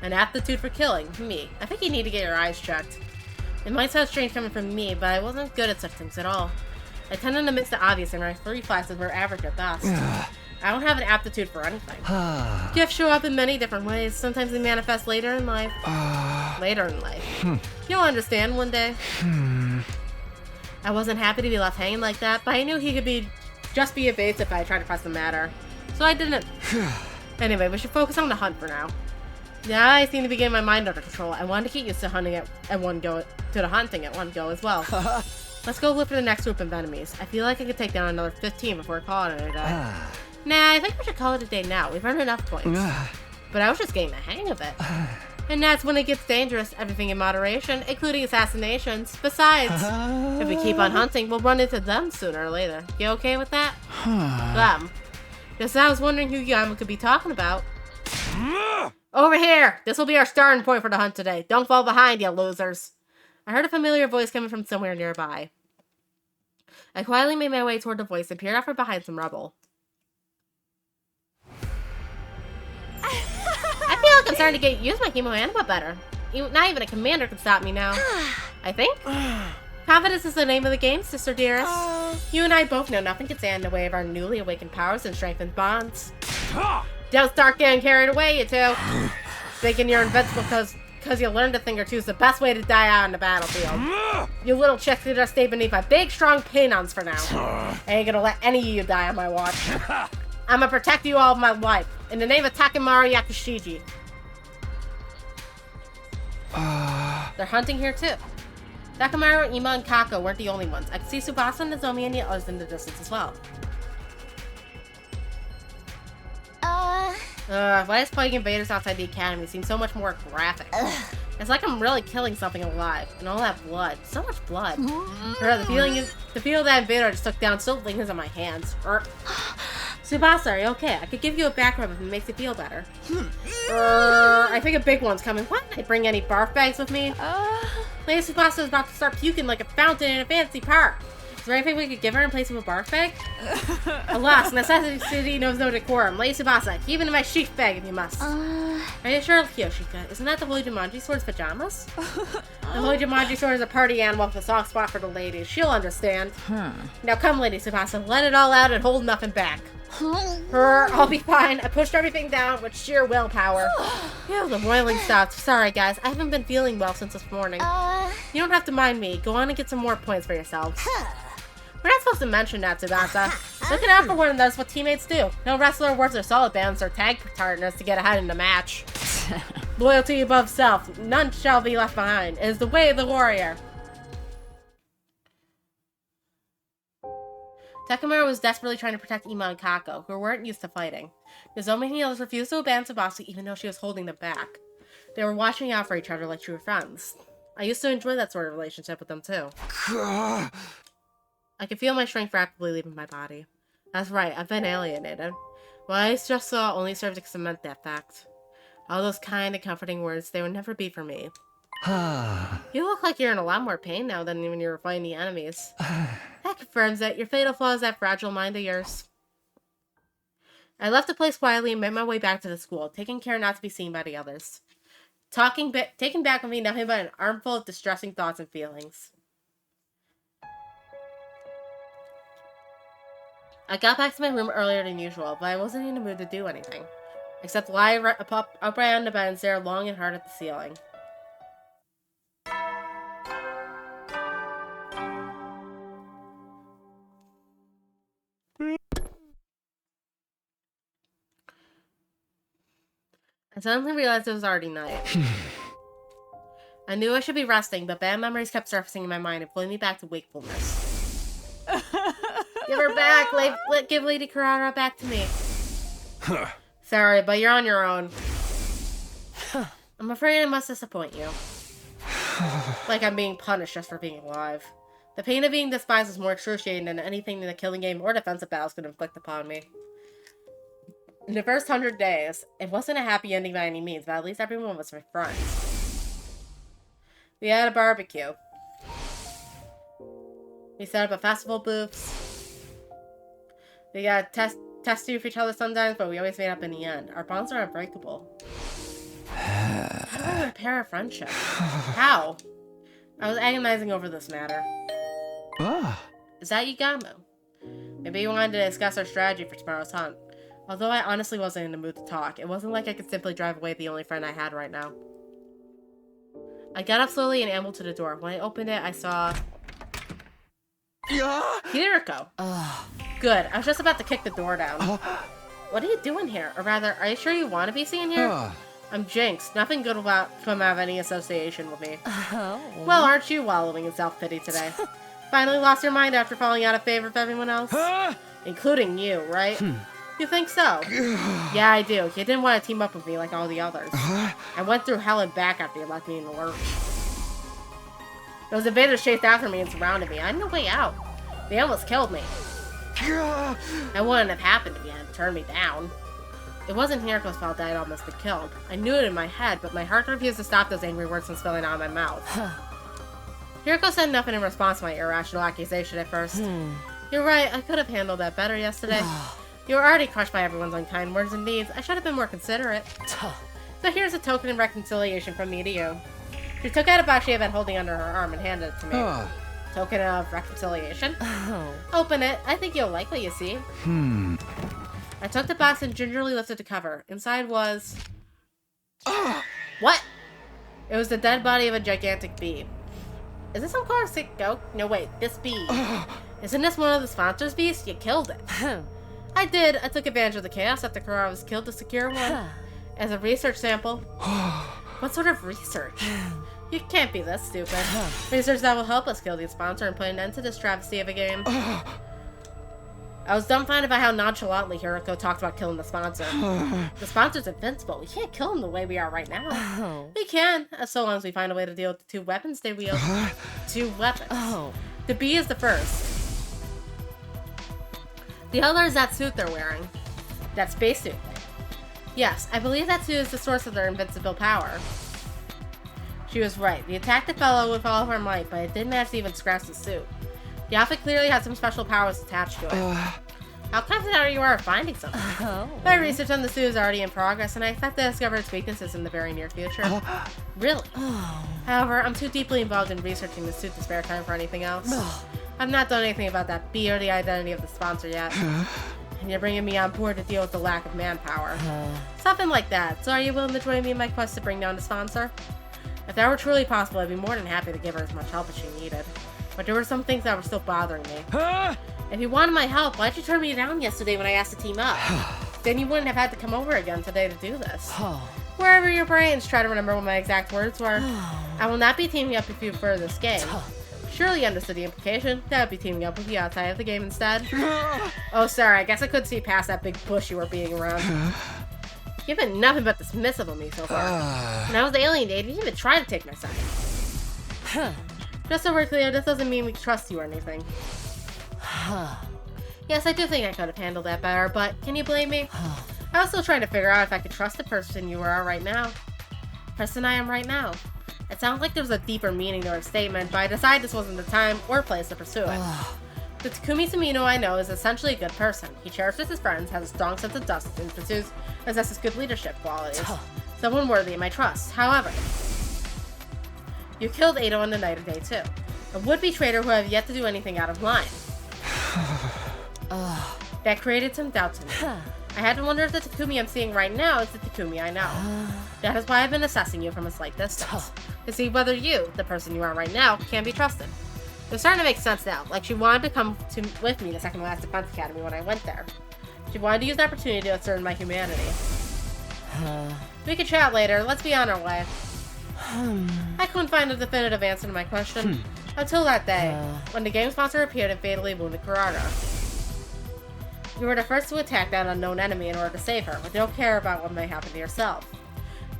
An aptitude for killing. Me. I think you need to get your eyes checked. It might sound strange coming from me, but I wasn't good at such things at all. I tended to miss the obvious and my reflexes were average at best. I don't have an aptitude for anything. Gifts show up in many different ways. Sometimes they manifest later in life. You'll understand one day. I wasn't happy to be left hanging like that, but I knew he could just be evasive if I tried to press the matter. So I didn't. Anyway, we should focus on the hunt for now. Now I seem to be getting my mind under control. I wanted to get used to hunting at one go, to the hunting at one go as well. Let's go look for the next group of enemies. I feel like I could take down another 15 before calling it a day. Nah, I think we should call it a day now. We've earned enough points. But I was just getting the hang of it. And that's when it gets dangerous. Everything in moderation, including assassinations. Besides, if we keep on hunting, we'll run into them sooner or later. You okay with that? Them. Just I was wondering who Yama could be talking about. Over here! This will be our starting point for the hunt today. Don't fall behind, you losers. I heard a familiar voice coming from somewhere nearby. I quietly made my way toward the voice and peered out from behind some rubble. I feel like I'm starting to use my chemo anima better. Not even a commander can stop me now. I think. Confidence is the name of the game, sister dearest. You and I both know nothing can stand in the way of our newly awakened powers and strengthened bonds. Don't start getting carried away, you two. Thinking you're invincible because you learned a thing or two is the best way to die out on the battlefield. You little chicks can just stay beneath my big, strong pinons for now. I ain't gonna let any of you die on my watch. I'm gonna protect you all of my life. In the name of Takemaru Yakushiji. They're hunting here too. Takemaru, Ima, and Kako weren't the only ones. I could see Tsubasa and Nozomi and the others in the distance as well. Why does playing invaders outside the academy seem so much more graphic? It's like I'm really killing something alive. And all that blood. So much blood. The feel that invader just took down still lingers on my hands. Tsubasa, are you okay? I could give you a back rub if it makes you feel better. I think a big one's coming. Why didn't I bring any barf bags with me? Lady Tsubasa is about to start puking like a fountain in a fancy park. Is there anything we could give her in place of a barf bag? Alas, necessity knows no decorum. Lady Tsubasa, keep it in my sheath bag if you must. Are you sure, Kyoshika? Isn't that the Holy Jumanji Sword's pajamas? The Holy Jumanji Sword is a party animal with a soft spot for the ladies. She'll understand. Now come, Lady Tsubasa, let it all out and hold nothing back. I'll be fine. I pushed everything down with sheer willpower. Phew, the boiling stopped. Sorry, guys. I haven't been feeling well since this morning. You don't have to mind me. Go on and get some more points for yourselves. We're not supposed to mention that, Tsubasa. Looking out for one that's what teammates do. No wrestler works their solid bands or tag partners to get ahead in the match. Loyalty above self. None shall be left behind. It is the way of the warrior. Takemura was desperately trying to protect Ima and Kako, who weren't used to fighting. Nozomi and the others refused to abandon Tsubasa even though she was holding them back. They were watching out for each other like true friends. I used to enjoy that sort of relationship with them too. I could feel my strength rapidly leaving my body. That's right, I've been alienated. What I just saw only served to cement that fact. All those kind and comforting words, they would never be for me. You look like you're in a lot more pain now than when you were fighting the enemies. That confirms it. Your fatal flaw is that fragile mind of yours. I left the place quietly and made my way back to the school, taking care not to be seen by the others. Taking back with me nothing but an armful of distressing thoughts and feelings. I got back to my room earlier than usual, but I wasn't in the mood to do anything, except lie upright on the bed and stare long and hard at the ceiling. I suddenly realized it was already night. I knew I should be resting, but bad memories kept surfacing in my mind and pulling me back to wakefulness. Give her back! Give Lady Kurara back to me. Sorry, but you're on your own. I'm afraid I must disappoint you. Like I'm being punished just for being alive. The pain of being despised is more excruciating than anything the killing game or defensive battles could inflict upon me. In the first 100 days, it wasn't a happy ending by any means, but at least everyone was my friends. We had a barbecue. We set up a festival booths. We got testy with each other sometimes, but we always made up in the end. Our bonds are unbreakable. How do I repair a friendship? How? I was agonizing over this matter. Is that Yagamu? Maybe you wanted to discuss our strategy for tomorrow's hunt. Although I honestly wasn't in the mood to talk, it wasn't like I could simply drive away the only friend I had right now. I got up slowly and ambled to the door. When I opened it, I saw... Hiriko! Good, I was just about to kick the door down. What are you doing here? Or rather, are you sure you want to be seen here? I'm Jinx. Nothing good will come out of any association with me. Well, aren't you wallowing in self-pity today? Finally lost your mind after falling out of favor with everyone else? Including you, right? You think so? Yeah, I do. You didn't want to team up with me like all the others. I went through hell and back after you left me in the lurch. Those invaders chased after me and surrounded me. I had no way out. They almost killed me. That wouldn't have happened if you hadn't turned me down. It wasn't Hiriko's fault that I'd almost been killed. I knew it in my head, but my heart refused to stop those angry words from spilling out of my mouth. Hiriko said nothing in response to my irrational accusation at first. You're right, I could have handled that better yesterday. You were already crushed by everyone's unkind words and deeds. I should have been more considerate. So here's a token of reconciliation from me to you. She took out a box she had been holding under her arm and handed it to me. Token of reconciliation? Open it. I think you'll like what you see. I took the box and gingerly lifted the cover. Inside was... What? It was the dead body of a gigantic bee. Is this some kind of sick goat? No, wait. This bee. Isn't this one of the sponsor's bees? You killed it. I did. I took advantage of the chaos after Kurara was killed to secure one. As a research sample. What sort of research? You can't be this stupid. Research that will help us kill the sponsor and put an end to this travesty of a game. I was dumbfounded by how nonchalantly Hiriko talked about killing the sponsor. The sponsor's invincible. We can't kill him the way we are right now. We can, as so long as we find a way to deal with the 2 weapons they wield. 2 weapons. The bee is the first. The other is that suit they're wearing. That spacesuit. Yes, I believe that suit is the source of their invincible power. She was right. We attacked the fellow with all of our might, but it didn't manage to even scratch the suit. The outfit clearly had some special powers attached to it. How confident are you of finding something? My research on the suit is already in progress, and I expect to discover its weaknesses in the very near future. Really? However, I'm too deeply involved in researching the suit to spare time for anything else. I've not done anything about that bee or the identity of the sponsor yet. I you're bringing me on board to deal with the lack of manpower. Something like that. So are you willing to join me in my quest to bring down the sponsor? If that were truly possible, I'd be more than happy to give her as much help as she needed. But there were some things that were still bothering me. If you wanted my help, why'd you turn me down yesterday when I asked to team up? Then you wouldn't have had to come over again today to do this. Wherever your brains try to remember what my exact words were. I will not be teaming up with you for this game. Surely you understood the implication. That would be teaming up with you outside of the game instead. Oh, sorry. I guess I couldn't see past that big bush you were being around. You've been nothing but dismissive of me so far. When I was alienated, you didn't even try to take my side. Just so we're clear, this doesn't mean we trust you or anything. Yes, I do think I could have handled that better, but can you blame me? I was still trying to figure out if I could trust the person you are right now. Person I am right now. It sounds like there's a deeper meaning to her statement, but I decided this wasn't the time or place to pursue it. The Takumi Sumino I know is essentially a good person. He cherishes his friends, has a strong sense of justice, and possesses good leadership qualities. Someone worthy of my trust. However, you killed Ado on the night of day 2. A would-be traitor who have yet to do anything out of line. That created some doubts in me. I had to wonder if the Takumi I'm seeing right now is the Takumi I know. That is why I've been assessing you from a slight distance. To see whether you, the person you are right now, can be trusted. It's starting to make sense now. Like she wanted to come with me to Second Last Defense Academy when I went there. She wanted to use the opportunity to assert my humanity. We could chat later. Let's be on our way. I couldn't find a definitive answer to my question. Until that day, when the game sponsor appeared and fatally wounded Kuraga. You were the first to attack that unknown enemy in order to save her, but don't care about what may happen to yourself.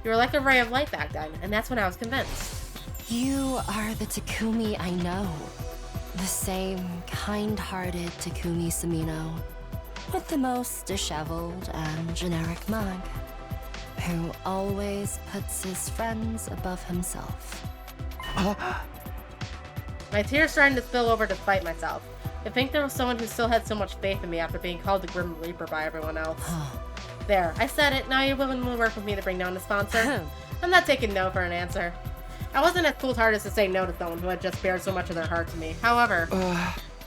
You were like a ray of light back then, and that's when I was convinced. You are the Takumi I know. The same kind-hearted Takumi Sumino. With the most disheveled and generic mug. Who always puts his friends above himself. My tears starting to spill over despite myself. I think there was someone who still had so much faith in me after being called the Grim Reaper by everyone else. There, I said it. Now you're willing to work with me to bring down the sponsor? I'm not taking no for an answer. I wasn't as cold-hearted to say no to someone who had just bared so much of their heart to me. However,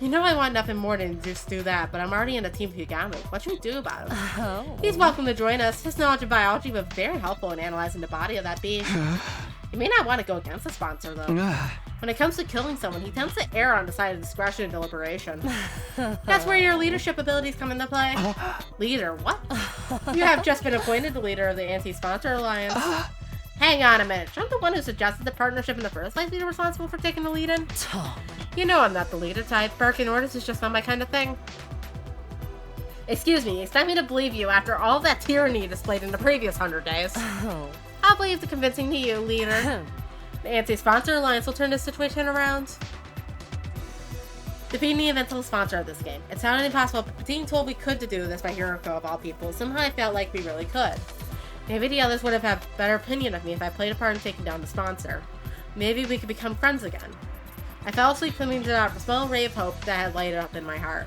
you know I want nothing more than just do that, but I'm already in a team with Yagamu. What should we do about it? He's welcome to join us. His knowledge of biology was very helpful in analyzing the body of that being. You may not want to go against the sponsor, though. When it comes to killing someone, he tends to err on the side of discretion and deliberation. That's where your leadership abilities come into play. Leader, what? You have just been appointed the leader of the Anti-Sponsor Alliance. Hang on a minute. Shouldn't the one who suggested the partnership in the first place be responsible for taking the lead in? You know I'm not the leader type. Barking orders is just not my kind of thing. Excuse me, expect me to believe you after all that tyranny displayed in the previous 100 days. I'll believe the convincing to you, leader. The Anti-Sponsor Alliance will turn this situation around. Defeating the eventual sponsor of this game. It sounded impossible, but being told we could to do this by Hiroko of all people, somehow I felt like we really could. Maybe the others would have had a better opinion of me if I played a part in taking down the sponsor. Maybe we could become friends again. I fell asleep clinging to that small ray of hope that had lighted up in my heart.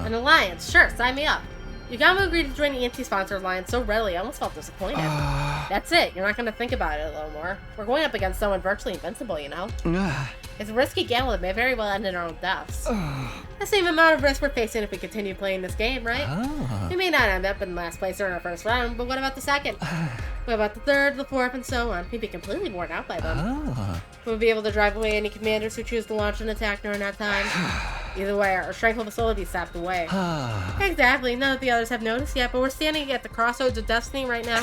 An alliance, sure, sign me up. Yagamu agreed to join the Anti-Sponsor Alliance so readily I almost felt disappointed. That's it, you're not going to think about it a little more. We're going up against someone virtually invincible, you know? It's a risky gamble that may very well end in our own deaths. The same amount of risk we're facing if we continue playing this game, right? We may not end up in last place or in our first round, but what about the second? What about the third, the fourth, and so on? We'd be completely worn out by them. We'll be able to drive away any commanders who choose to launch an attack during that time. Either way, our strength will slowly be sapped away. Exactly, none of the others have noticed yet, but we're standing at the crossroads of destiny right now.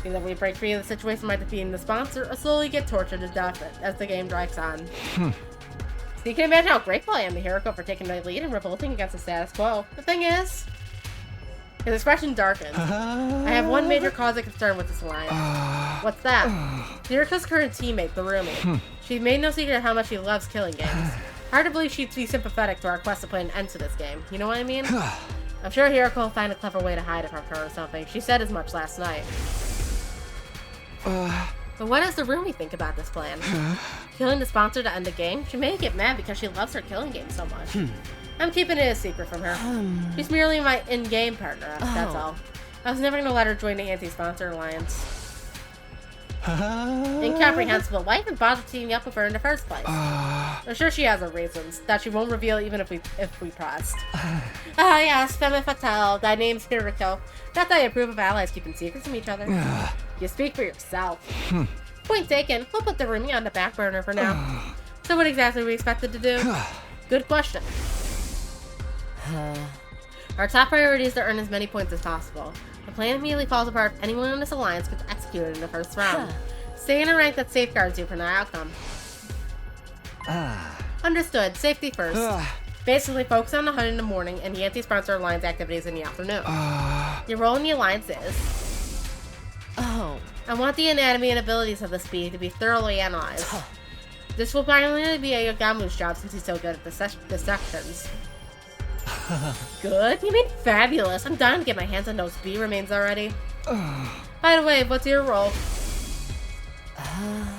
Either we break free of the situation by defeating the sponsor, or slowly get tortured to death as the game drags on. So you can imagine how grateful I am to Hiroko for taking the lead and revolting against the status quo. The thing is, his expression darkens. I have one major cause of concern with this alliance. What's that? Hiriko's current teammate, Barumi. She made no secret of how much she loves killing games. Hard to believe she'd be sympathetic to our quest to put an end to this game. You know what I mean? I'm sure Hiroko will find a clever way to hide it from her or something. She said as much last night. But what does the Rumi think about this plan? Killing the sponsor to end the game? She may get mad because she loves her killing game so much. I'm keeping it a secret from her. She's merely my in-game partner, that's all. I was never going to let her join the Anti-Sponsor Alliance. Incomprehensible. Why even bother teaming up with her in the first place? I'm sure she has her reasons that she won't reveal even if we pressed. Yes, femme fatale. Thy name's Hiriko. Not that I approve of allies keeping secrets from each other. You speak for yourself. Point taken. We'll put the roomie on the back burner for now. So what exactly are we expected to do? Good question. Our top priority is to earn as many points as possible. The plan immediately falls apart if anyone in this alliance gets executed in the first round. Stay in a rank that safeguards you from the outcome. Understood. Safety first. Basically, focus on the hunt in the morning and the anti-sponsor alliance activities in the afternoon. Your role in the alliance is... I want the anatomy and abilities of the speed to be thoroughly analyzed. This will primarily be a Yogamu's job since he's so good at dissections. Good? You mean fabulous. I'm dying to get my hands on those B remains already. By the way, what's your role?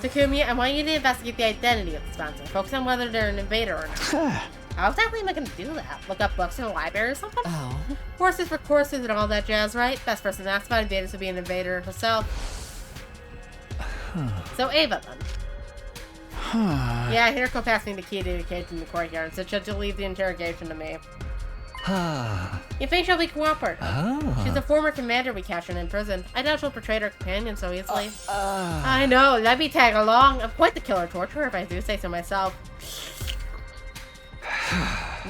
Takumi, I want you to investigate the identity of the sponsor. Focus on whether they're an invader or not. How exactly am I going to do that? Look up books in a library or something? Courses for courses and all that jazz, right? Best person to ask about invaders would be an invader herself. So Ava, then. Yeah, Hiriko passed me the key to the cage in the courtyard, so she'll leave the interrogation to me. You think she'll be cooperative? She's a former commander we captured in prison. I doubt she'll betray her companion so easily. I know, let me tag along. I'm quite the killer torturer if I do say so myself.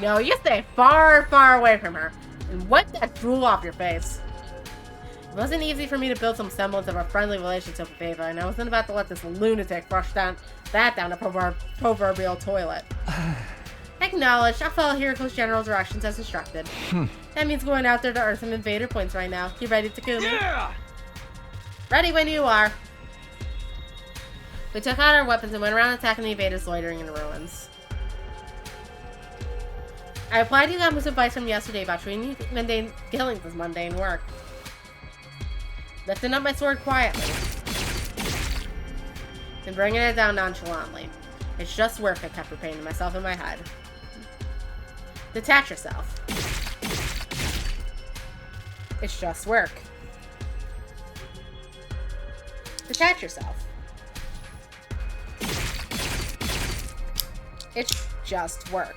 No, you stay far, far away from her. And wipe that drool off your face. It wasn't easy for me to build some semblance of a friendly relationship with Ava, and I wasn't about to let this lunatic rush down the proverbial toilet. Acknowledged. I'll follow Hiriko's general directions as instructed. That means going out there to earn some invader points right now. You ready, Takumi? Yeah! Ready when you are. We took out our weapons and went around attacking the invaders loitering in the ruins. I applied to Yogamu's advice from yesterday about treating mundane killings as mundane work. Lifting up my sword quietly. And bringing it down nonchalantly. It's just work, I kept repeating to myself in my head. Detach yourself. It's just work. Detach yourself. It's just work.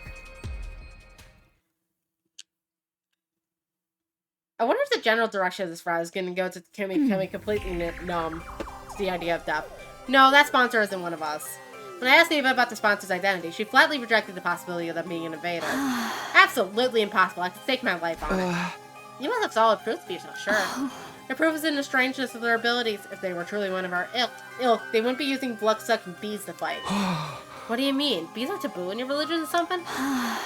I wonder if the general direction of this route is going to go to Takumi becoming completely numb to the idea of death. No, that sponsor isn't one of us. When I asked Ava about the sponsor's identity, she flatly rejected the possibility of them being an invader. Absolutely impossible. I could stake my life on it. You must have solid proof to be so sure. The proof is in the strangeness of their abilities. If they were truly one of our ilk, they wouldn't be using blood-sucking bees to fight. What do you mean? Bees are taboo in your religion or something?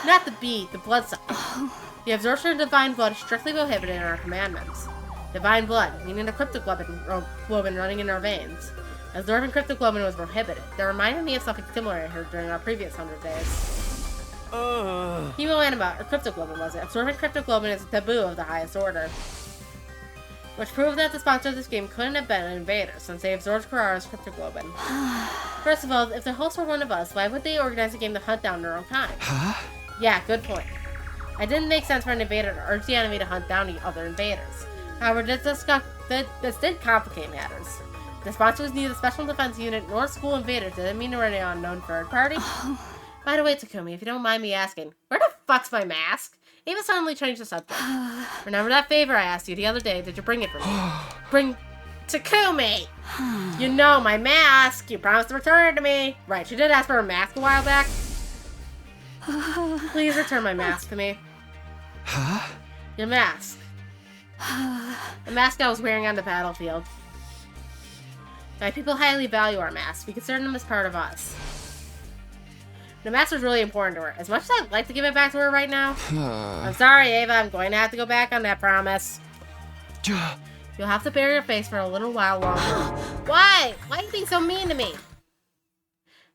Not the bee, the blood-sucking. The absorption of divine blood is strictly prohibited in our commandments. Divine blood, meaning the cryptoglobin running in our veins. Absorbing cryptoglobin was prohibited. That reminded me of something similar I heard during our previous 100 days. Hemoanima, or cryptoglobin was it? Absorbing cryptoglobin is a taboo of the highest order. Which proved that the sponsor of this game couldn't have been an invader, since they absorbed Kurara's cryptoglobin. First of all, if the hosts were one of us, why would they organize a game to hunt down their own kind? Yeah, good point. It didn't make sense for an invader to urge the enemy to hunt down the other invaders. However, this did complicate matters. The sponsor was neither special defense unit nor school invaders didn't mean they were an unknown third party. By the way, Takumi, if you don't mind me asking, where the fuck's my mask? Ava suddenly changed the subject. Remember that favor I asked you the other day? Did you bring it for me? Bring... Takumi! You know, my mask! You promised to return it to me! Right, she did ask for a mask a while back. Please return my mask to me. Your mask. The mask I was wearing on the battlefield. My people highly value our masks. We consider them as part of us. The mask was really important to her. As much as I'd like to give it back to her right now. I'm sorry, Ava. I'm going to have to go back on that promise. You'll have to bury your face for a little while longer. Why? Why are you being so mean to me?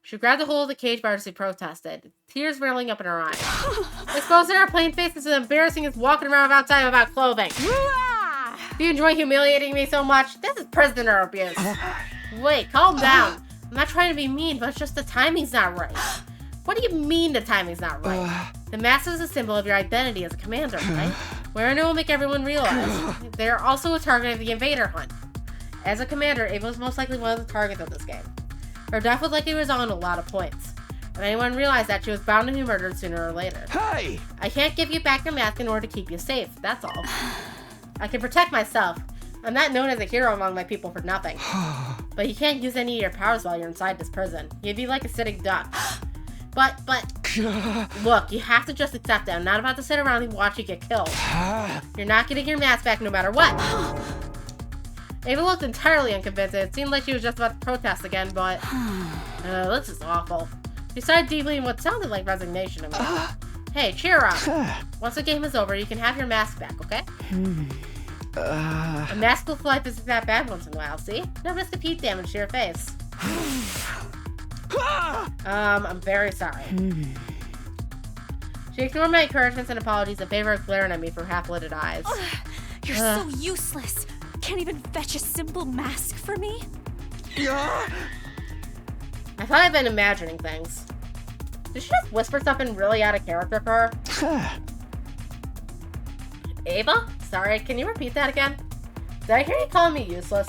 She grabbed a hold of the cage bar as she protested, tears welling up in her eyes. Exposed to her plain face is as embarrassing as walking around outside without clothing. Do you enjoy humiliating me so much? This is prisoner abuse. Wait, calm down. I'm not trying to be mean, but it's just the timing's not right. What do you mean the timing's not right? The mask is a symbol of your identity as a commander, right? Wearing it will make everyone realize. They are also a target of the invader hunt. As a commander, Ava was most likely one of the targets of this game. Her death was likely to result in a lot of points. If anyone realized that, she was bound to be murdered sooner or later. Hey! I can't give you back your mask in order to keep you safe, that's all. I can protect myself. I'm not known as a hero among my people for nothing. But you can't use any of your powers while you're inside this prison. You'd be like a sitting duck. But, look, you have to just accept it. I'm not about to sit around and watch you get killed. You're not getting your mask back no matter what. Ava looked entirely unconvinced. It seemed like she was just about to protest again, but... this is awful. She sighed deeply in what sounded like resignation to me. Hey, cheer up. Once the game is over, you can have your mask back, okay? A maskless life isn't that bad once in a while, see? No risk of heat damage to your face. I'm very sorry. She ignored my encouragements and apologies in favor of glaring at me through half-lidded eyes. You're so useless. Can't even fetch a simple mask for me? I thought I'd been imagining things. Did she just whisper something really out of character for her? Ava? Sorry, can you repeat that again? Did I hear you calling me useless?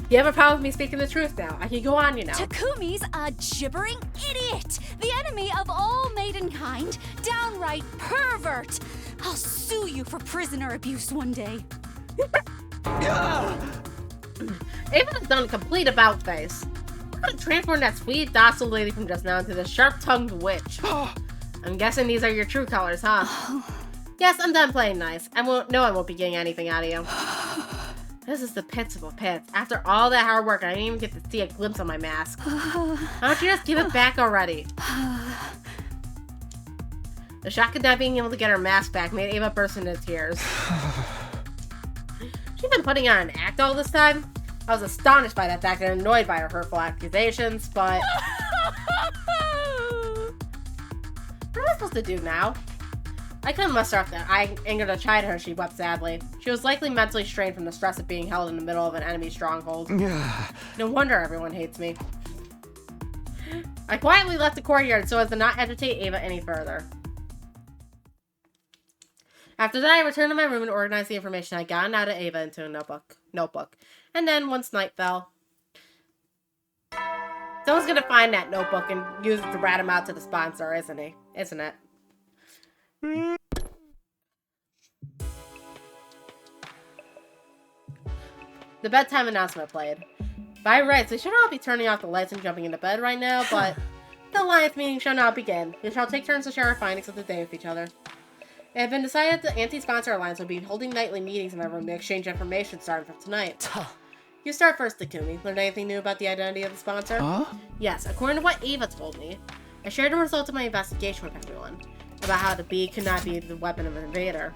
You have a problem with me speaking the truth now. I can go on, you know. Takumi's a gibbering idiot! The enemy of all maidenkind! Downright pervert! I'll sue you for prisoner abuse one day. Ava's done a complete about face. We're gonna transform that sweet, docile lady from just now into this sharp-tongued witch. I'm guessing these are your true colors, huh? Yes, I'm done playing nice. I won't be getting anything out of you. This is the pits of a pits. After all that hard work, I didn't even get to see a glimpse of my mask. Why don't you just give it back already? The shock of not being able to get her mask back made Ava burst into tears. She'd been putting on an act all this time? I was astonished by that fact and annoyed by her hurtful accusations, but... What am I supposed to do now? I couldn't muster up that anger to chide her. She wept sadly. She was likely mentally strained from the stress of being held in the middle of an enemy stronghold. No wonder everyone hates me. I quietly left the courtyard so as to not agitate Ava any further. After that, I returned to my room and organized the information I'd gotten out of Ava into a notebook. And then, once night fell, someone's gonna find that notebook and use it to rat him out to the sponsor, isn't it? The bedtime announcement played. By rights, we should all be turning off the lights and jumping into bed right now, but the Alliance meeting shall now begin. We shall take turns to share our findings of the day with each other. It had been decided the Anti-Sponsor Alliance would be holding nightly meetings in my room to exchange information starting from tonight. You start first, Takumi. Learned anything new about the identity of the sponsor? Yes, according to what Ava told me, I shared the results of my investigation with everyone about how the bee could not be the weapon of an invader.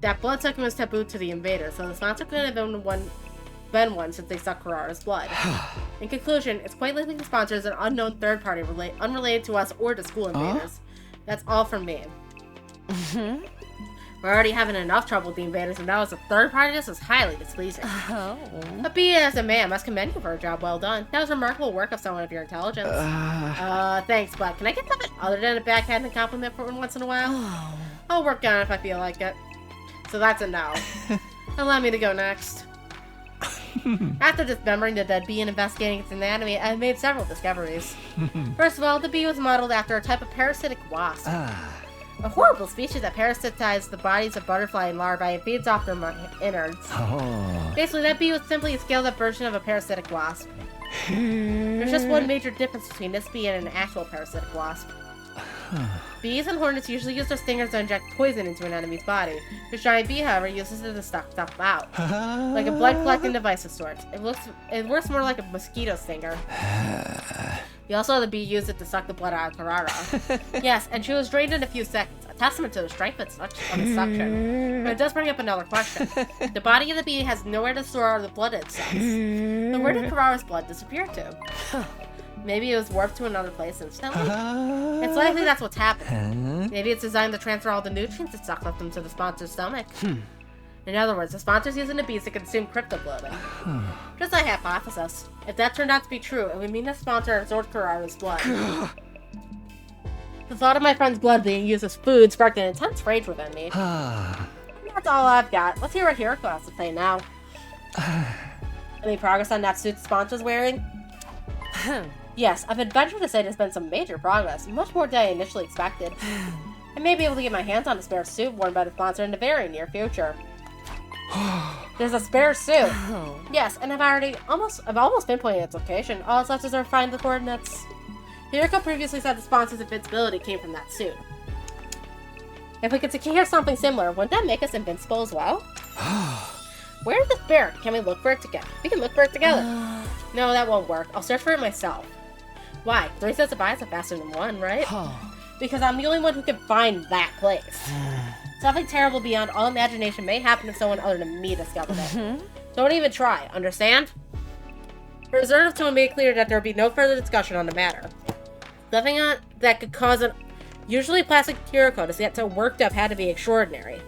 That blood-sucking was taboo to the invader, so the sponsor couldn't have been one since they sucked Kurara's blood. In conclusion, it's quite likely the sponsor is an unknown third party unrelated to us or to school invaders. That's all from me. We're already having enough trouble with the invaders, and now as a third party, this is highly displeasing. But be it as a man, I must commend you for a job well done. That was remarkable work of someone of your intelligence. Thanks, but can I get something other than a backhanded compliment for once in a while? I'll work on it if I feel like it. So that's a no. Allow me to go next. After dismembering the dead bee and investigating its anatomy, I made several discoveries. First of all, the bee was modeled after a type of parasitic wasp. A horrible species that parasitizes the bodies of butterfly and larvae and feeds off their innards. Basically, that bee was simply a scaled-up version of a parasitic wasp. There's just one major difference between this bee and an actual parasitic wasp. Bees and hornets usually use their stingers to inject poison into an enemy's body. This giant bee, however, uses it to suck stuff out. Like a blood-collecting device of sorts. It works more like a mosquito stinger. You also have the bee use it to suck the blood out of Kurara. Yes, and she was drained in a few seconds. A testament to the strength of the suction. But it does bring up another question. The body of the bee has nowhere to store the blood it sucks. But where did Kurara's blood disappear to? Maybe it was warped to another place instantly? It's likely that's what's happened. Maybe it's designed to transfer all the nutrients it sucked up into the sponsor's stomach. In other words, the sponsor's using the bees to consume cryptobloating. Just a hypothesis. If that turned out to be true, it would mean the sponsor absorbed Kurara's blood. The thought of my friend's blood being used as food sparked an intense rage within me. That's all I've got. Let's hear what Hiroko has to say now. Any progress on that suit the sponsor's wearing? Yes, I've been ventured to say there's been some major progress, much more than I initially expected. I may be able to get my hands on a spare suit worn by the sponsor in the very near future. There's a spare suit. Yes, and I've almost pinpointed its location. All that's left is to find the coordinates. Hiroko previously said the sponsor's invincibility came from that suit. If we could secure something similar, wouldn't that make us invincible as well? Where's the spare? Can we look for it together? We can look for it together. No, that won't work. I'll search for it myself. Why? 3 sets of eyes are faster than 1, right? Because I'm the only one who can find that place. Something terrible beyond all imagination may happen if someone other than me discovered it. Don't even try, understand? Reserve tone made clear that there would be no further discussion on the matter. Nothing that could cause an usually plastic Hiroko to get so worked up had to be extraordinary.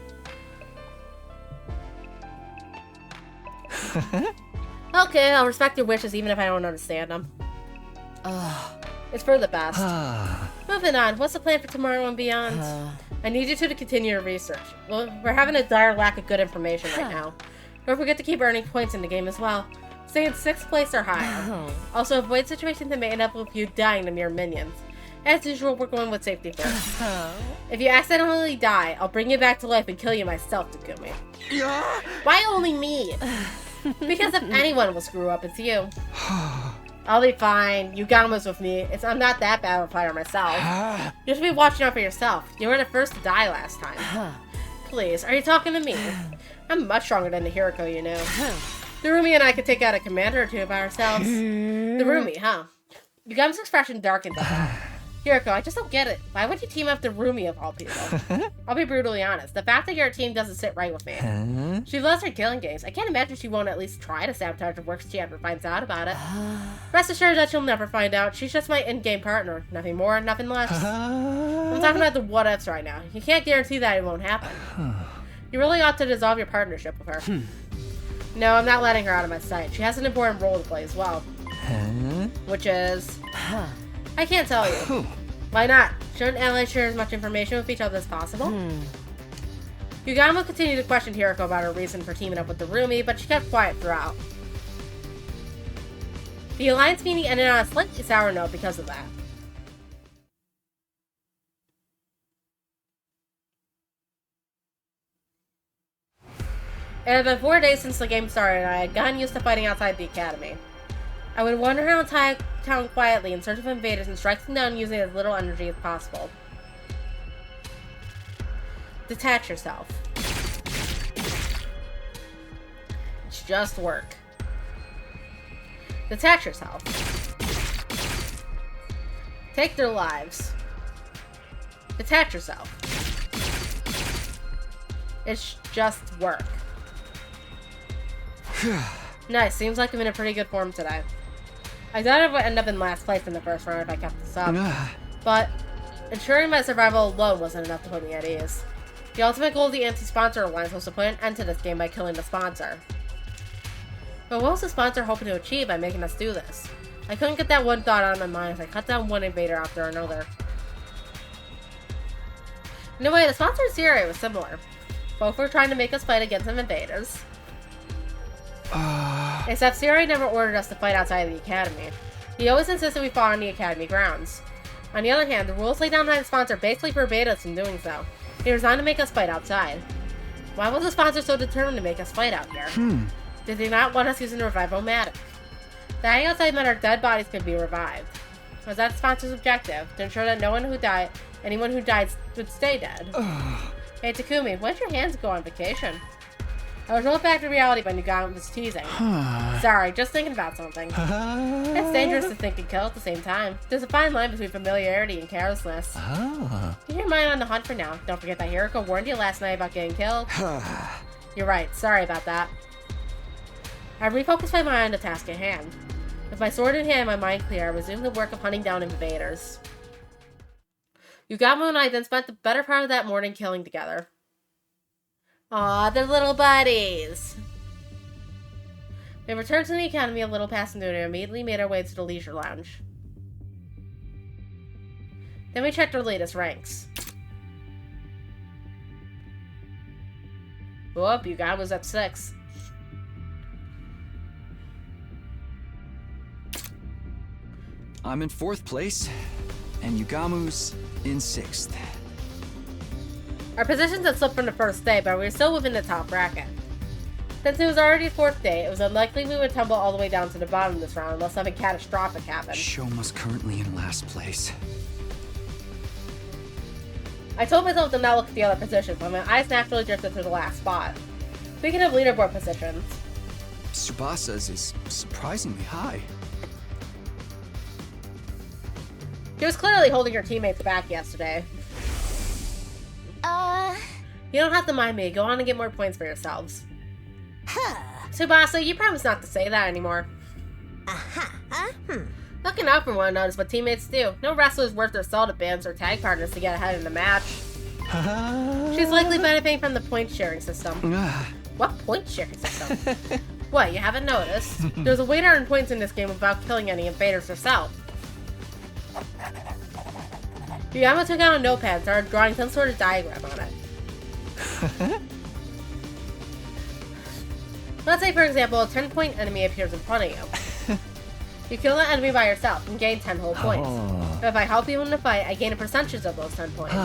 Okay, I'll respect your wishes even if I don't understand them. It's for the best. Moving on, what's the plan for tomorrow and beyond? I need you two to continue your research. Well, we're having a dire lack of good information right now. Don't forget to keep earning points in the game as well. Stay in 6th place or higher. Also, avoid situations that may end up with you dying to mere minions. As usual, we're going with safety first. If you accidentally die, I'll bring you back to life and kill you myself, Takumi. Why only me? Because if anyone will screw up, it's you. I'll be fine. Yugama's with me. I'm not that bad of a fighter myself. You should be watching out for yourself. You were the first to die last time. Please, are you talking to me? I'm much stronger than the Hiroko, you know. The Rumi and I could take out a commander or two by ourselves. The Rumi, huh? Yugama's expression darkened a bit. Hiroko, I just don't get it. Why would you team up the Rumi of all people? I'll be brutally honest. The fact that your team doesn't sit right with me. She loves her killing games. I can't imagine she won't at least try to sabotage the work she ever finds out about it. Rest assured that she'll never find out. She's just my in-game partner. Nothing more, nothing less. I'm talking about the what-ifs right now. You can't guarantee that it won't happen. You really ought to dissolve your partnership with her. No, I'm not letting her out of my sight. She has an important role to play as well. Which is... I can't tell you. Why not? Shouldn't allies share as much information with each other as possible? Yugama continued to question Hiroko about her reason for teaming up with the Rumi, but she kept quiet throughout. The alliance meeting ended on a slightly sour note because of that. It had been 4 days since the game started, and I had gotten used to fighting outside the academy. I would wander around town quietly in search of invaders and strike them down using as little energy as possible. Detach yourself. It's just work. Detach yourself. Take their lives. Detach yourself. It's just work. Nice, seems like I'm in a pretty good form today. I doubt I would end up in last place in the first round if I kept this up. But ensuring my survival alone wasn't enough to put me at ease. The ultimate goal of the anti-sponsor alliance was to put an end to this game by killing the sponsor. But what was the sponsor hoping to achieve by making us do this? I couldn't get that one thought out of my mind as I cut down one invader after another. In a way, the sponsor and Siri was similar. Both were trying to make us fight against some invaders. Except Siri never ordered us to fight outside of the academy. He always insisted we fought on the academy grounds. On the other hand, the rules laid down by the sponsor basically forbade us from doing so. He was designed to make us fight outside. Why was the sponsor so determined to make us fight out here? Did they not want us using the revive-o-matic? Dying outside meant our dead bodies could be revived. Was that the sponsor's objective? To ensure that anyone who died would stay dead? Hey Takumi, when did your hands go on vacation? I was rolled back to reality by Yugama was teasing. Sorry, just thinking about something. It's dangerous to think and kill at the same time. There's a fine line between familiarity and carelessness. Keep your mind on the hunt for now. Don't forget that Hiroko warned you last night about getting killed. You're right, sorry about that. I refocused my mind on the task at hand. With my sword in hand and my mind clear, I resumed the work of hunting down invaders. Yugama and I then spent the better part of that morning killing together. Aw, they're little buddies! We returned to the academy a little past noon and immediately made our way to the leisure lounge. Then we checked our latest ranks. Whoop, you guy was at 6. I'm in 4th place, and Yugamu's in 6th. Our positions had slipped from the first day, but we were still within the top bracket. Since it was already 4th day, it was unlikely we would tumble all the way down to the bottom this round unless something catastrophic happened. Shoma's currently in last place. I told myself to not look at the other positions, but my eyes naturally drifted to the last spot. Speaking of leaderboard positions, Tsubasa's is surprisingly high. he was clearly holding your teammates back yesterday. You don't have to mind me. Go on and get more points for yourselves. Tsubasa, you promised not to say that anymore. Looking out for one another is what teammates do. No wrestler is worth their salt at bands or tag partners to get ahead in the match. She's likely benefiting from the point sharing system. What point sharing system? What, you haven't noticed? There's a way to earn points in this game without killing any invaders herself. Yuyama took out a notepad and started drawing some sort of diagram on it. Let's say, for example, a 10-point enemy appears in front of you. You kill that enemy by yourself and gain 10 whole points. But if I help you in the fight, I gain a percentage of those 10 points.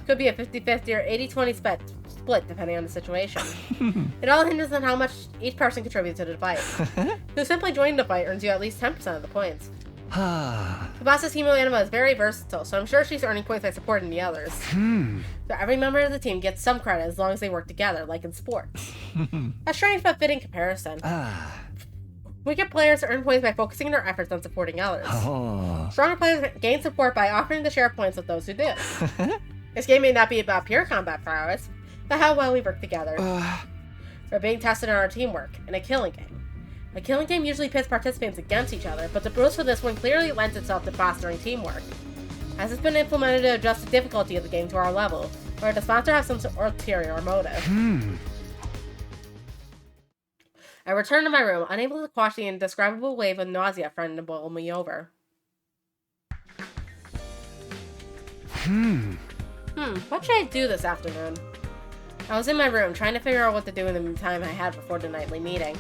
Could be a 50-50 or 80-20 split, depending on the situation. It all hinges on how much each person contributes to the fight. Who simply joining the fight earns you at least 10% of the points. Tsubasa's Himo Anima is very versatile, so I'm sure she's earning points by supporting the others. So every member of the team gets some credit as long as they work together, like in sports. A strange but fitting comparison. Weaker players earn points by focusing their efforts on supporting others. Stronger players gain support by offering to share points with those who do. This game may not be about pure combat prowess, but how well we work together. We're being tested on our teamwork in a killing game. A killing game usually pits participants against each other, but the rules for this one clearly lends itself to fostering teamwork. As it's been implemented to adjust the difficulty of the game to our level, or the sponsor has some ulterior motive. I returned to my room, unable to quash the indescribable wave of nausea threatening to boil me over. What should I do this afternoon? I was in my room, trying to figure out what to do in the time I had before the nightly meeting.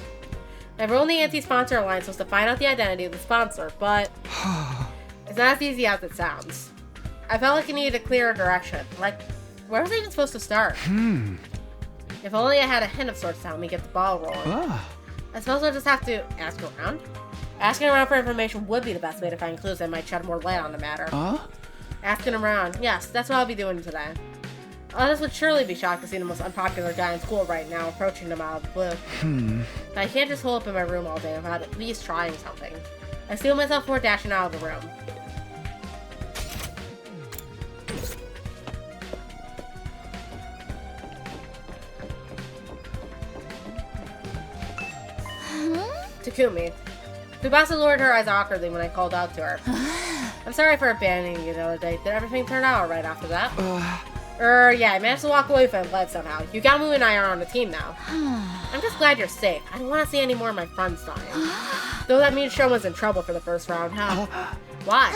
My role in the anti-sponsor alliance was to find out the identity of the sponsor, but it's not as easy as it sounds. I felt like I needed a clearer direction. Like, where was I even supposed to start? If only I had a hint of sorts to help me get the ball rolling. I suppose I'll just have to ask around? Asking around for information would be the best way to find clues that might shed more light on the matter. Asking around. Yes, that's what I'll be doing today. Others would surely be shocked to see the most unpopular guy in school right now approaching them out of the blue. But I can't just hole up in my room all day without at least trying something. I steel myself before dashing out of the room. Takumi. Tsubasa lowered her eyes awkwardly when I called out to her. I'm sorry for abandoning you the other day. Did everything turn out alright after that? Yeah, I managed to walk away from life somehow. Yugamu and I are on the team now. I'm just glad you're safe. I don't want to see any more of my friends dying. Though that means Shoma's in trouble for the first round, huh? Why?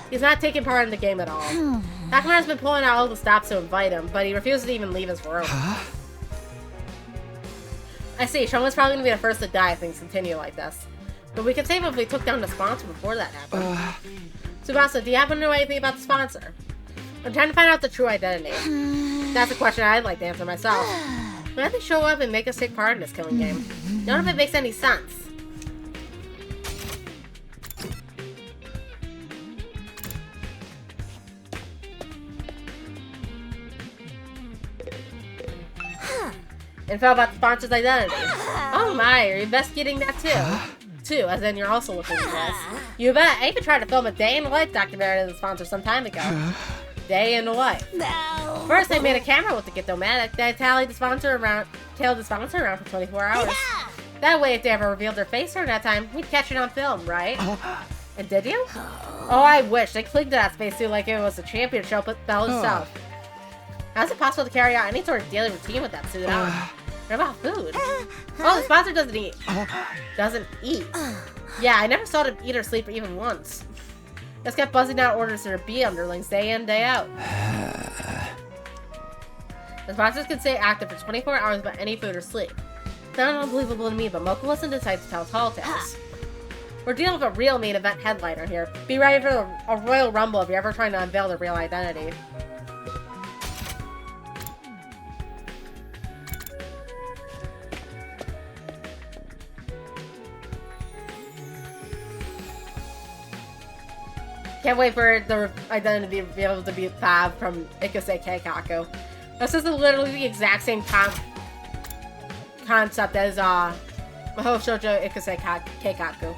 He's not taking part in the game at all. Takamura's been pulling out all the stops to invite him, but he refuses to even leave his room. I see, Shoma's probably going to be the first to die if things continue like this. But we could save him if we took down the sponsor before that happened. Tsubasa, do you happen to know anything about the sponsor? I'm trying to find out the true identity. That's a question I'd like to answer myself. Why don't they show up and make us take part in this killing game? None of it makes any sense. Info about the sponsor's identity. Oh my, are you investigating that too? As in you're also looking at this. You bet. I even tried to film a day in the life documentary of the sponsor some time ago. Day in the life. No. First, I made a camera with the Git-O-Matic. Then I tailed the sponsor around for 24 hours. Yeah. That way, if they ever revealed their face during that time, we'd catch it on film, right? And did you? Oh, I wish. They clinged to that spacesuit like it was a champion show, but Bell himself. How's it possible to carry out any sort of daily routine with that suit on? What about food? Oh, the sponsor doesn't eat. Doesn't eat. Yeah, I never saw them eat or sleep even once. Just kept buzzing out orders to their bee underlings day in, day out. The sponsors can stay active for 24 hours without any food or sleep. Sounds unbelievable to me, but Mocha wasn't the type to tell tall tales. We're dealing with a real main event headliner here. Be ready for a Royal Rumble if you're ever trying to unveil their real identity. Can't wait for the identity to be able to be Fab from Ikuse Keikaku. This is literally the exact same concept as Mahou Shoujo Ikuse Keikaku.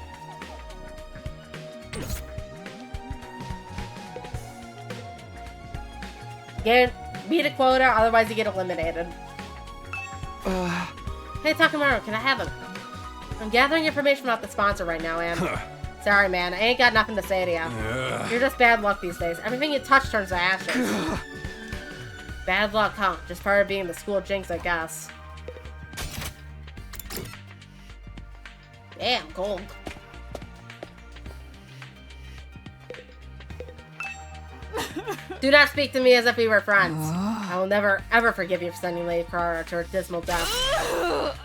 Meet a quota, otherwise you get eliminated. Hey Takamaru, can I have him? I'm gathering information about the sponsor right now, Ann. Sorry, man. I ain't got nothing to say to you. You're just bad luck these days. Everything you touch turns to ashes. Bad luck, huh? Just part of being the school jinx, I guess. Damn, gold. Do not speak to me as if we were friends. I will never, ever forgive you for sending Lady Kurara to her dismal death.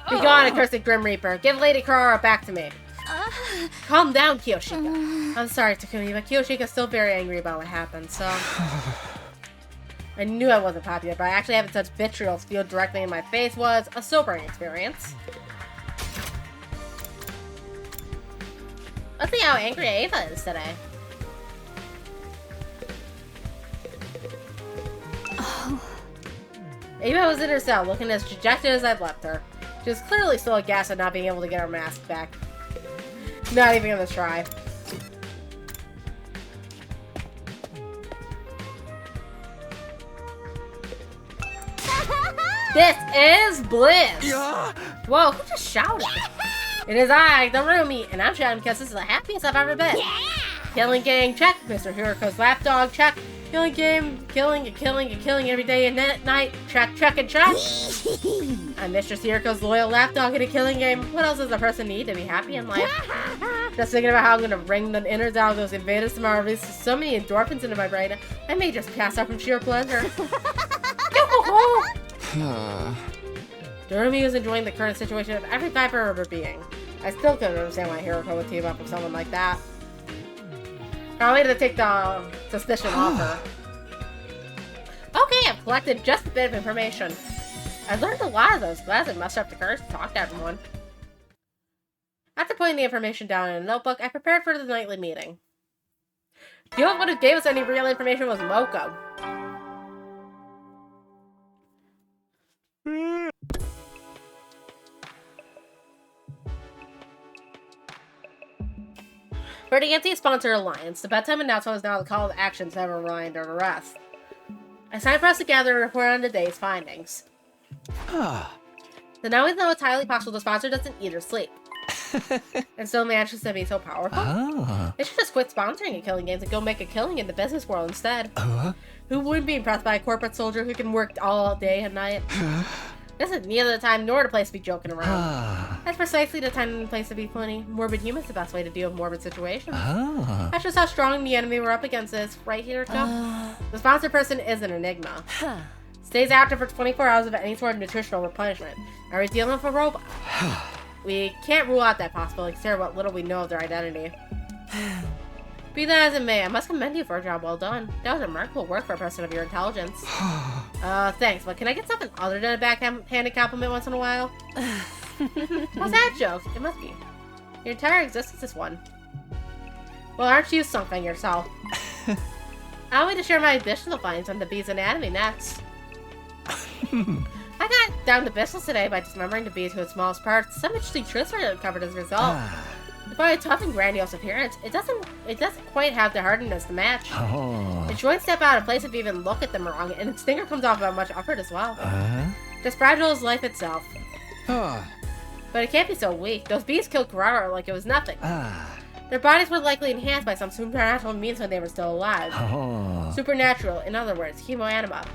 Be gone, accursed Grim Reaper. Give Lady Kurara back to me. Calm down, Kiyoshika. I'm sorry, Takumi, but Kiyoshika's still very angry about what happened, so... I knew I wasn't popular, but actually having such vitriol spewed directly in my face was a sobering experience. Let's see how angry Ava is today. Ava was in her cell, looking as dejected as I'd left her. She was clearly still aghast at not being able to get her mask back. Not even gonna try. This is bliss! Whoa, who just shouted? It is I, the roomie, and I'm shouting because this is the happiest I've ever been. Killing gang, check. Mr. Hiroko's lapdog, check. Killing game, killing every day and night, check, check, and check. I'm Mistress Hiroko's loyal lapdog in a killing game. What else does a person need to be happy in life? Just thinking about how I'm gonna wring the innards out of those invaders tomorrow releases so many endorphins into my brain, I may just pass out from sheer pleasure. Doremi was enjoying the current situation of every fiber of her being. I still couldn't understand why Hiroko would team up with someone like that. Probably to take the suspicion off her. Okay, I've collected just a bit of information. I've learned a lot of those, but I wasn't mustered up the courage to talk to everyone. After putting the information down in a notebook, I prepared for the nightly meeting. The only one who gave us any real information was Moko. For the anti-sponsor alliance, the bedtime announcement was now the call to action to have a reminder of arrest. It's time for us to gather and report on the day's findings. So now we know it's highly possible the sponsor doesn't eat or sleep. And still manages to be so powerful. They should just quit sponsoring killing games and go make a killing in the business world instead. Who wouldn't be impressed by a corporate soldier who can work all day and night? This is neither the time nor the place to be joking around. That's precisely the time and place to be funny. Morbid humor's the best way to deal with morbid situations. That's just how strong the enemy we're up against is, right, Hiroko? The sponsor person is an enigma. Stays active for 24 hours of any sort of nutritional replenishment. Are we dealing with a robot? We can't rule out that possibility, considering what little we know of their identity. Be that as it may, I must commend you for a job well done. That was remarkable work for a person of your intelligence. Thanks, but can I get something other than a backhanded compliment once in a while? What's that joke? It must be. Your entire existence is one. Well, aren't you something yourself? I'll wait to share my additional findings on the bee's anatomy next. I got down to business today by dismembering the bee to its smallest parts. Some interesting truths were uncovered as a result. Despite a tough and grandiose appearance, it doesn't quite have the hardness to match. Its joints step out of place if you even look at them wrong, and its stinger comes off without much effort as well. Just fragile as life itself. But it can't be so weak. Those bees killed Kurara like it was nothing. Their bodies were likely enhanced by some supernatural means when they were still alive. Supernatural, in other words, hemoanima.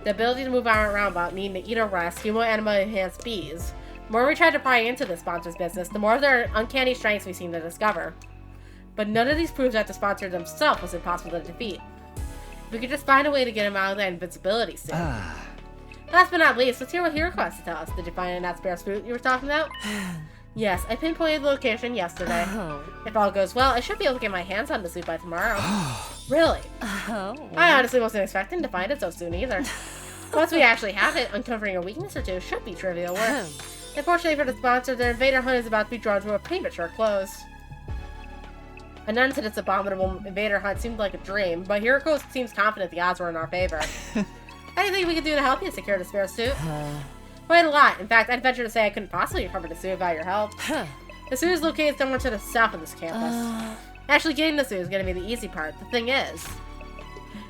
The ability to move around without needing to eat or rest, hemoanima enhanced bees. The more we try to pry into the sponsor's business, the more of their uncanny strengths we seem to discover. But none of these proves that the sponsor himself was impossible to defeat. We could just find a way to get him out of that invincibility suit. Last but not least, let's hear what Hiroko has to tell us. Did you find that spare suit you were talking about? Yes, I pinpointed the location yesterday. If all goes well, I should be able to get my hands on the suit by tomorrow. Really? I honestly wasn't expecting to find it so soon either. Once we actually have it, uncovering a weakness or two should be trivial work. Unfortunately for the sponsor, their invader hunt is about to be drawn to a premature close. And none said its abominable invader hunt seemed like a dream, but Hiroko seems confident the odds were in our favor. Anything we could do to help you secure the spare suit? Quite a lot. In fact, I'd venture to say I couldn't possibly recover the suit without your help. The suit is located somewhere to the south of this campus. Actually, getting the suit is going to be the easy part. The thing is,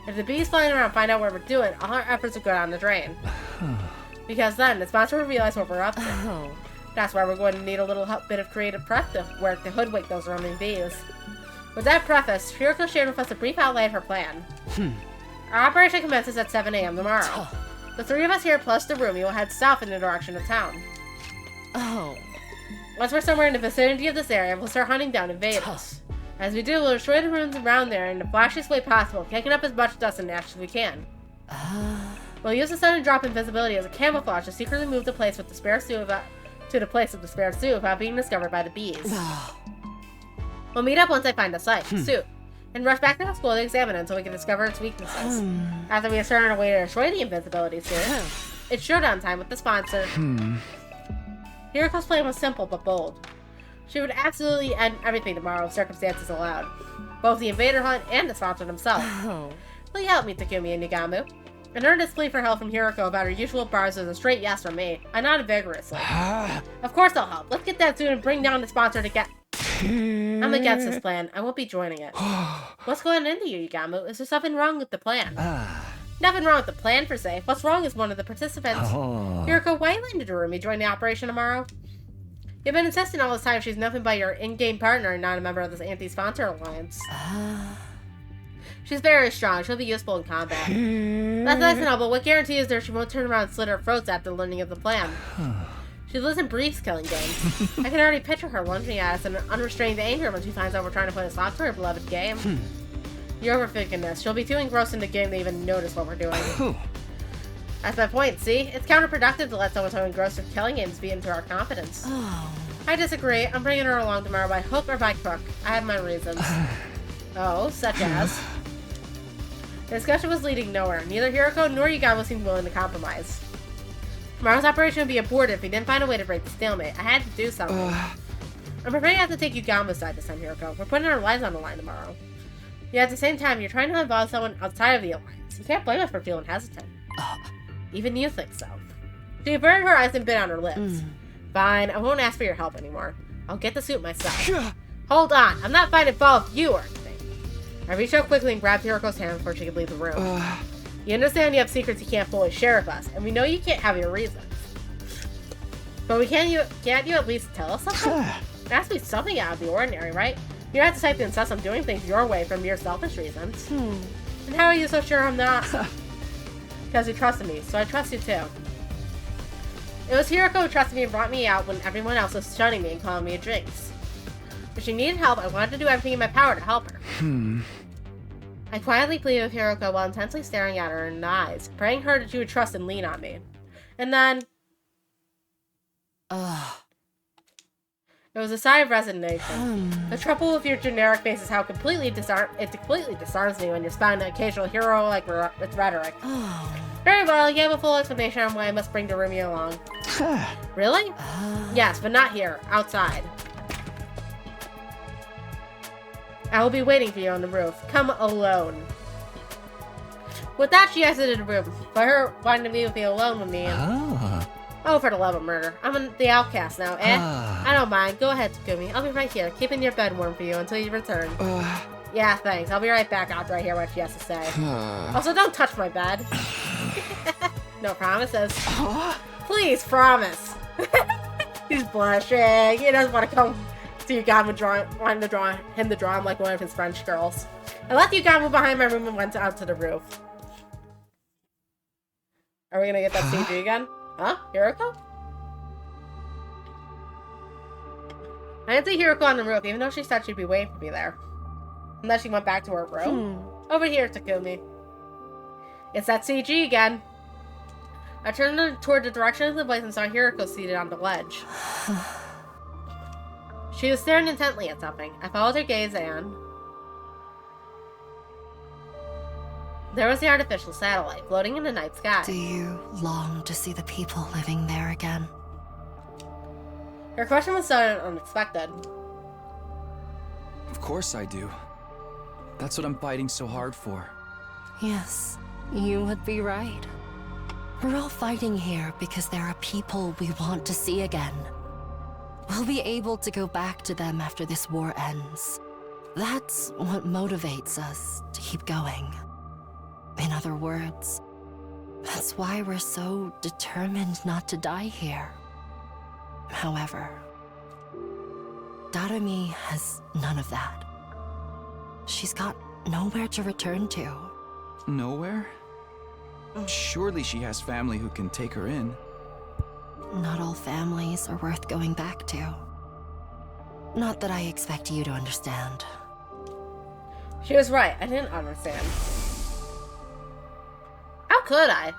if the bees flying around find out what we're doing, all our efforts will go down the drain. Because then, the sponsor will realize what we're up to. That's why we're going to need a little bit of creative prep to work to hoodwink those roaming bees. With that preface, Hiroko shared with us a brief outline of her plan. Our operation commences at 7 a.m. tomorrow. The three of us here plus the roomie will head south in the direction of town. Once we're somewhere in the vicinity of this area, we'll start hunting down invaders. As we do, we'll destroy the ruins around there in the flashiest way possible, kicking up as much dust and ash as we can. We'll use the sudden drop in visibility as a camouflage to secretly move the place with the spare suit to the place of the spare suit without being discovered by the bees. We'll meet up once I find the site, suit, and rush back to the school to examine it until we can discover its weaknesses. After we assert our way to destroy the invisibility suit, it's showdown time with the sponsor. Hiroko's plan was simple but bold. She would absolutely end everything tomorrow if circumstances allowed. Both the invader hunt and the sponsor himself. Will you help me, Takumi and Nagamu? An earnest plea for help from Hiroko about her usual bars was a straight yes from me. I nodded vigorously. Of course I'll help. Let's get that suit and bring down the sponsor to get... I'm against this plan. I won't be joining it. What's going into you, Nagamu? Is there something wrong with the plan? Nothing wrong with the plan, per se. What's wrong is one of the participants. Hiroko, why are you letting Durumi join the operation tomorrow? You've been insisting all this time she's nothing but your in-game partner and not a member of this anti-sponsor alliance. She's very strong. She'll be useful in combat. That's nice and all, but what guarantee is there she won't turn around and slit her throats after learning of the plan? She lives in briefs killing games. I can already picture her lunging at us in unrestrained anger when she finds out we're trying to put a stop to her beloved game. You're overthinking this. She'll be too engrossed in the game to even notice what we're doing. That's my point, see? It's counterproductive to let someone so engrossed with killing games be into our confidence. I disagree. I'm bringing her along tomorrow by hook or by crook. I have my reasons. Such as... The discussion was leading nowhere. Neither Hiroko nor Yugawa seemed willing to compromise. Tomorrow's operation would be aborted if we didn't find a way to break the stalemate. I had to do something. I'm afraid I have to take Yugama's side this time, Hiroko. We're putting our lives on the line tomorrow. Yet at the same time, you're trying to involve someone outside of the alliance. You can't blame us for feeling hesitant. Even you think so. She averted her eyes and bit on her lips. Fine, I won't ask for your help anymore. I'll get the suit myself. Hold on, I'm not finding fault with you or anything. I reached out quickly and grabbed Hiroko's hand before she could leave the room. You understand you have secrets you can't fully share with us, and we know you can't have your reasons. But can't you at least tell us something? There has to be something out of the ordinary, right? You don't have to type to insist on doing things your way for mere selfish reasons. And how are you so sure I'm not? Because you trusted me, so I trust you too. It was Hiroko who trusted me and brought me out when everyone else was shunning me and calling me a jinx. If she needed help, I wanted to do everything in my power to help her. I quietly pleaded with Hiroko while intensely staring at her in the eyes, praying her that she would trust and lean on me. And then... It was a sigh of resignation. The trouble with your generic face is how it completely disarms me when you're spouting an occasional hero-like rhetoric. Very well, you have a full explanation on why I must bring Durumi along. Really? Yes, but not here. Outside. I will be waiting for you on the roof. Come alone. With that, she exited the room. But her wanting to be with me alone with me. Oh, for the love of murder. I'm the outcast now, eh? I don't mind. Go ahead, Takumi. I'll be right here, keeping your bed warm for you until you return. Yeah, thanks. I'll be right back after I hear what she has to say. Also, don't touch my bed. No promises. Please, promise. He's blushing. He doesn't want to come to Yugama wanting to draw him to draw him like one of his French girls. I left Yugama behind my room and went out to the roof. Are we gonna get that CG again? Huh? Hiroko? I didn't see Hiroko on the roof, even though she said she'd be waiting for me there. And then she went back to her room. Over here, Takumi. It's that CG again. I turned toward the direction of the place and saw Hiroko seated on the ledge. She was staring intently at something. I followed her gaze and... there was the artificial satellite floating in the night sky. Do you long to see the people living there again? Her question was sudden and unexpected. Of course I do. That's what I'm fighting so hard for. Yes, you would be right. We're all fighting here because there are people we want to see again. We'll be able to go back to them after this war ends. That's what motivates us to keep going. In other words, that's why we're so determined not to die here. However, Darumi has none of that. She's got nowhere to return to. Nowhere? Surely she has family who can take her in. Not all families are worth going back to. Not that I expect you to understand. She was right. I didn't understand. How could I?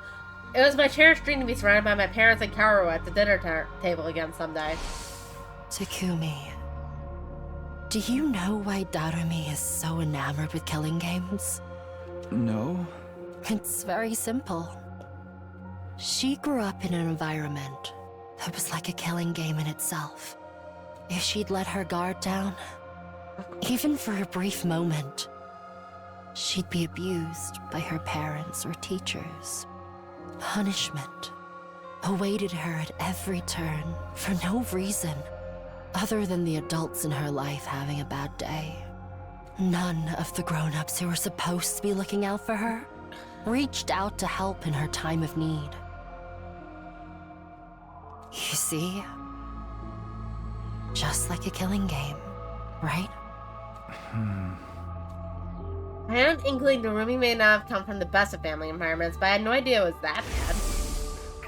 It was my cherished dream to be surrounded by my parents and Kaoru at the dinner table again someday. Takumi, do you know why Darumi is so enamored with killing games? No. It's very simple. She grew up in an environment that was like a killing game in itself. If she'd let her guard down, even for a brief moment, she'd be abused by her parents or teachers. Punishment awaited her at every turn for no reason other than the adults in her life having a bad day. None of the grown-ups who were supposed to be looking out for her reached out to help in her time of need. You see? Just like a killing game, right? I had an inkling Darumi may not have come from the best of family environments, but I had no idea it was that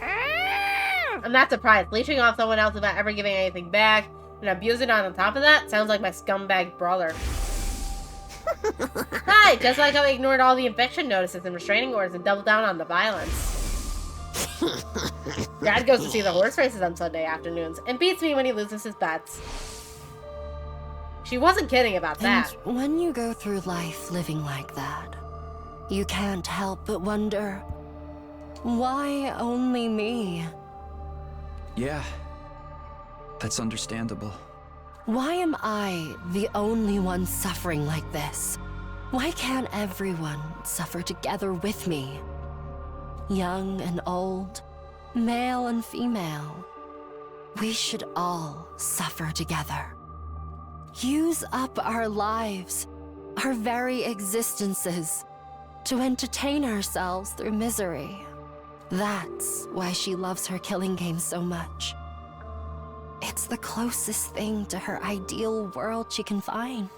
bad. I'm not surprised. Leeching off someone else without ever giving anything back, and abusing on top of that, sounds like my scumbag brother. Hi! Just like how he ignored all the eviction notices and restraining orders and doubled down on the violence. Dad goes to see the horse races on Sunday afternoons, and beats me when he loses his bets. She wasn't kidding about that. And when you go through life living like that, you can't help but wonder, why only me? Yeah. That's understandable. Why am I the only one suffering like this? Why can't everyone suffer together with me? Young and old, male and female. We should all suffer together. Use up our lives, our very existences, to entertain ourselves through misery. That's why she loves her killing game so much. It's the closest thing to her ideal world she can find.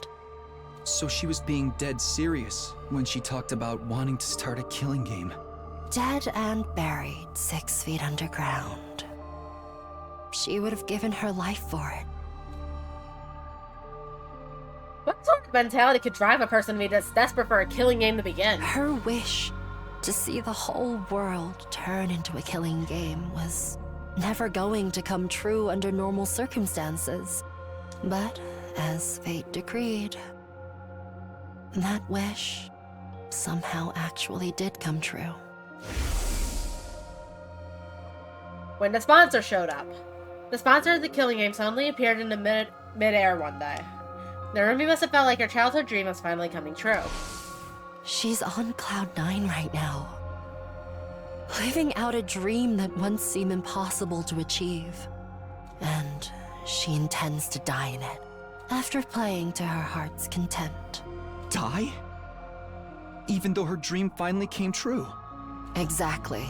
So she was being dead serious when she talked about wanting to start a killing game. Dead and buried 6 feet underground. She would have given her life for it. What sort of mentality could drive a person to be this desperate for a killing game to begin? Her wish to see the whole world turn into a killing game was never going to come true under normal circumstances. But as fate decreed, that wish somehow actually did come true. When the sponsor showed up. The sponsor of the killing game suddenly appeared in the mid-air one day. Narumi must have felt like her childhood dream was finally coming true. She's on Cloud 9 right now. Living out a dream that once seemed impossible to achieve. And she intends to die in it, after playing to her heart's content. Die? Even though her dream finally came true? Exactly.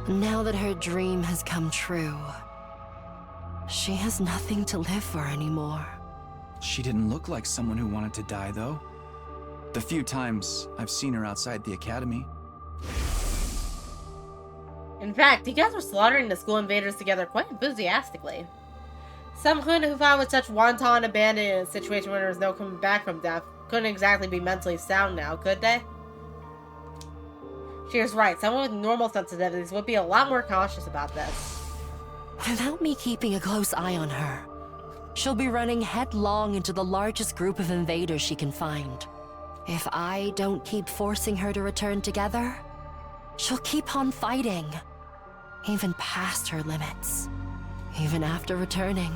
Now that her dream has come true, she has nothing to live for anymore. She didn't look like someone who wanted to die, though. The few times I've seen her outside the academy. In fact, you guys were slaughtering the school invaders together quite enthusiastically. Someone who fought with such wanton abandon in a situation where there was no coming back from death couldn't exactly be mentally sound now, could they? She was right. Someone with normal sensitivities would be a lot more cautious about this. Without me keeping a close eye on her, she'll be running headlong into the largest group of invaders she can find. If I don't keep forcing her to return together, she'll keep on fighting, even past her limits. Even after returning,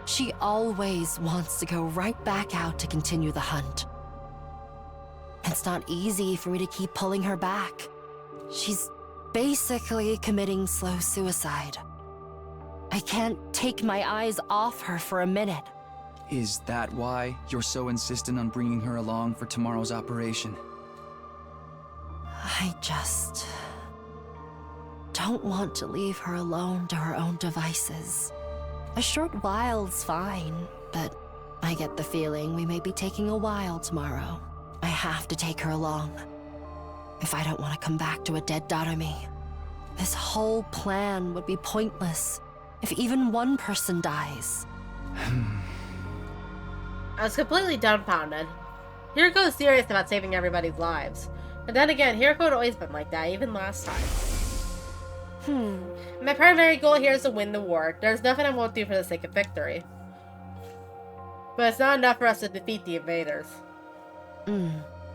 she always wants to go right back out to continue the hunt. It's not easy for me to keep pulling her back. She's basically committing slow suicide. I can't take my eyes off her for a minute. Is that why you're so insistent on bringing her along for tomorrow's operation? I just don't want to leave her alone to her own devices. A short while's fine, but I get the feeling we may be taking a while tomorrow. I have to take her along. If I don't want to come back to a dead Darumi, this whole plan would be pointless if even one person dies. I was completely dumbfounded. Hiriko is serious about saving everybody's lives. But then again, Hiriko had always been like that, even last time. My primary goal here is to win the war. There's nothing I won't do for the sake of victory. But it's not enough for us to defeat the invaders.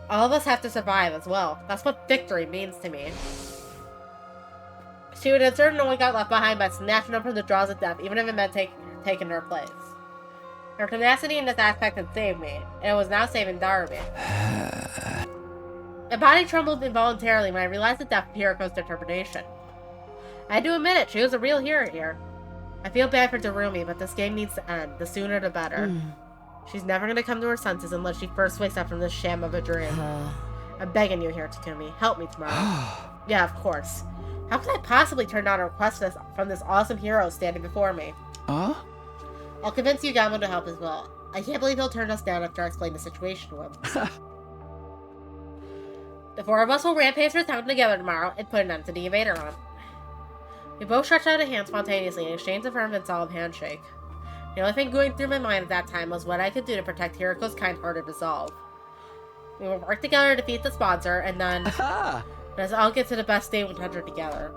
All of us have to survive as well. That's what victory means to me. She would ensure no one got left behind by snatching them from the jaws of death, even if it meant taking her place. Her tenacity in this aspect had saved me, and it was now saving Darumi. My body trembled involuntarily when I realized the depth of Hiriko's determination. I had to admit it, she was a real hero here. I feel bad for Darumi, but this game needs to end. The sooner the better. She's never going to come to her senses unless she first wakes up from this sham of a dream. I'm begging you here, Takumi. Help me tomorrow. Yeah, of course. How could I possibly turn down a request from this awesome hero standing before me? I'll convince Yugamo to help as well. I can't believe he'll turn us down after I explain the situation to him. The four of us will rampage through town together tomorrow and put an end to the invader hunt. We both stretched out a hand spontaneously and exchanged a firm and solemn handshake. The only thing going through my mind at that time was what I could do to protect Hiriko's kind-hearted resolve. We will work together to defeat the sponsor, and then let's all get to the best day 100 together.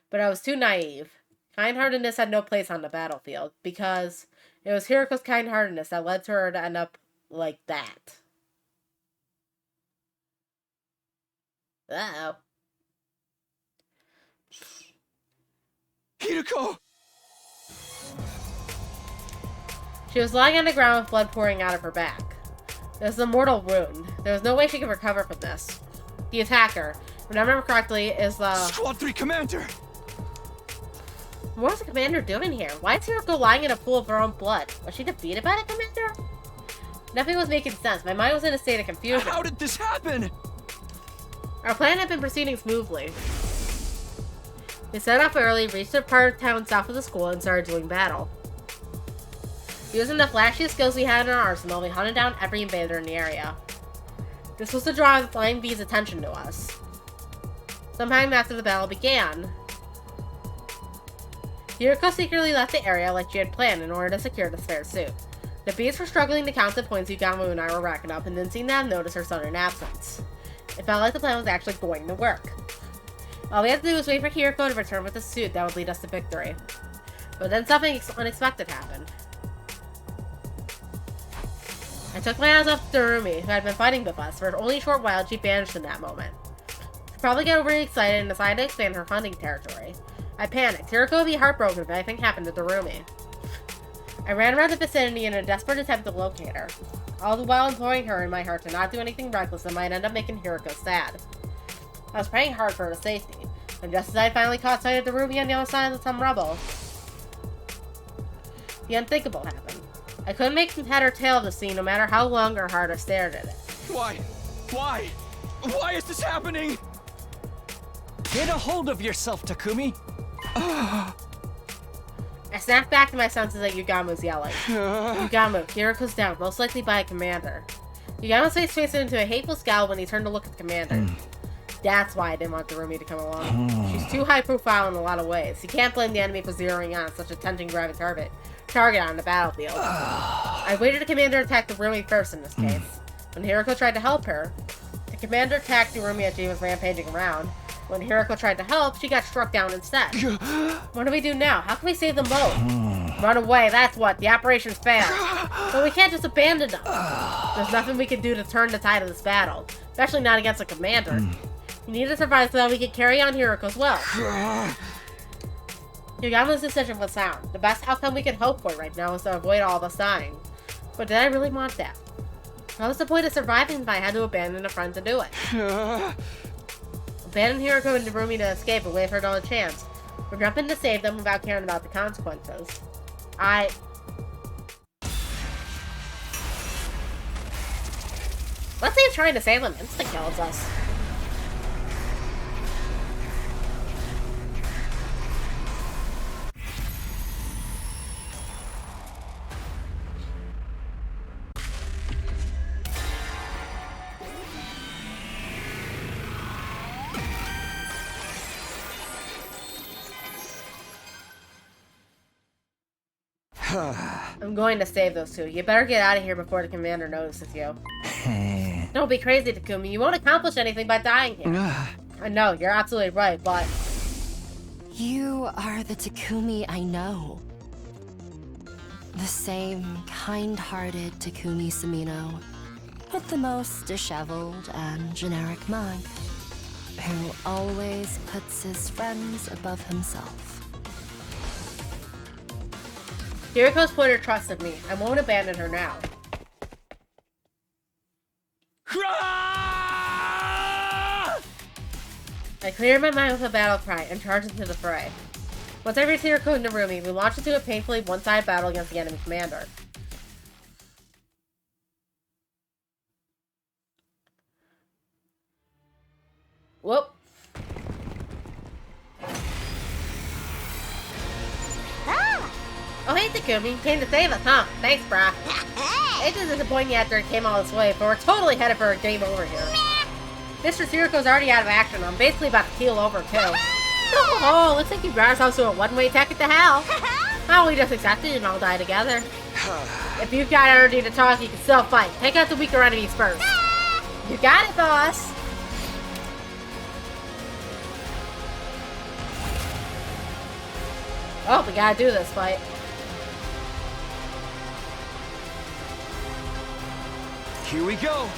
But I was too naive. Kind-heartedness had no place on the battlefield, because it was Hiriko's kind-heartedness that led to her to end up like that. Uh-oh. Hiriko! She was lying on the ground with blood pouring out of her back. It was a mortal wound. There was no way she could recover from this. The attacker, if I remember correctly, is the... Squad 3 Commander! What was the commander doing here? Why is Hiriko lying in a pool of her own blood? Was she defeated by the commander? Nothing was making sense. My mind was in a state of confusion. How did this happen? Our plan had been proceeding smoothly. We set off early, reached a part of town south of the school, and started doing battle. Using the flashiest skills we had in our arsenal, we hunted down every invader in the area. This was to draw the Flying Bee's attention to us. Sometime after the battle began, Hiriko secretly left the area like she had planned in order to secure the spare suit. The bees were struggling to count the points Yugamo and I were racking up and didn't seem to have noticed her sudden absence. It felt like the plan was actually going to work. All we had to do was wait for Hiriko to return with a suit that would lead us to victory. But then something unexpected happened. I took my eyes off Darumi, who had been fighting with us for only a short while. She vanished in that moment. She probably got overly excited and decided to expand her hunting territory. I panicked. Hiriko would be heartbroken if anything happened to Darumi. I ran around the vicinity in a desperate attempt to locate her, all the while imploring her in my heart to not do anything reckless that might end up making Hiriko sad. I was praying hard for her safety, and just as I finally caught sight of Darumi on the other side of some rubble, the unthinkable happened. I couldn't make head or tail of the scene no matter how long or hard I stared at it. Why? Why? Why is this happening? Get a hold of yourself, Takumi. I snapped back to my senses at Yugamo's yelling. Yugamo, Hiriko's down, most likely by a commander. Yugamo's face twisted into a hateful scowl when he turned to look at the commander. That's why I didn't want Darumi to come along. She's too high profile in a lot of ways. You can't blame the enemy for zeroing on such a attention-grabbing target on the battlefield. I waited a commander attack Darumi first in this case. When Hiroko tried to help her, the commander attacked Darumi as she was rampaging around. When Hiroko tried to help, she got struck down instead. What do we do now? How can we save them both? Run away, that's what. The operation's failed. But we can't just abandon them. There's nothing we can do to turn the tide of this battle. Especially not against a commander. We need to survive so that we can carry on Hiroko's well. Yagama's decision was sound. The best outcome we can hope for right now is to avoid all of us dying. But did I really want that? What was the point of surviving if I had to abandon a friend to do it? Abandon Hiroko and Darumi to escape and wait for another chance. We're jumping to save them without caring about the consequences. Let's see if trying to save them insta-kills us. I'm going to save those two. You better get out of here before the commander notices you. Don't be crazy, Takumi. You won't accomplish anything by dying here. I know, you're absolutely right, but... You are the Takumi I know. The same kind-hearted Takumi Sumino, with the most disheveled and generic mug, who always puts his friends above himself. Hiroko's put her trust in me. I won't abandon her now. I cleared my mind with a battle cry and charged into the fray. Once I reached Hiroko and Narumi, we launched into a painfully one-sided battle against the enemy commander. Whoop. Oh, hey, Takumi. Came to save us, huh? Thanks, brah. It's just disappointing after it came all this way, but we're totally headed for a game over here. Mistress Hiroko's already out of action. I'm basically about to keel over, too. Oh, looks like you brought ourselves to a one-way ticket to hell. Oh, we just accept it and all die together. If you've got energy to talk, you can still fight. Take out the weaker enemies first. You got it, boss. Oh, we gotta do this fight. Here we go.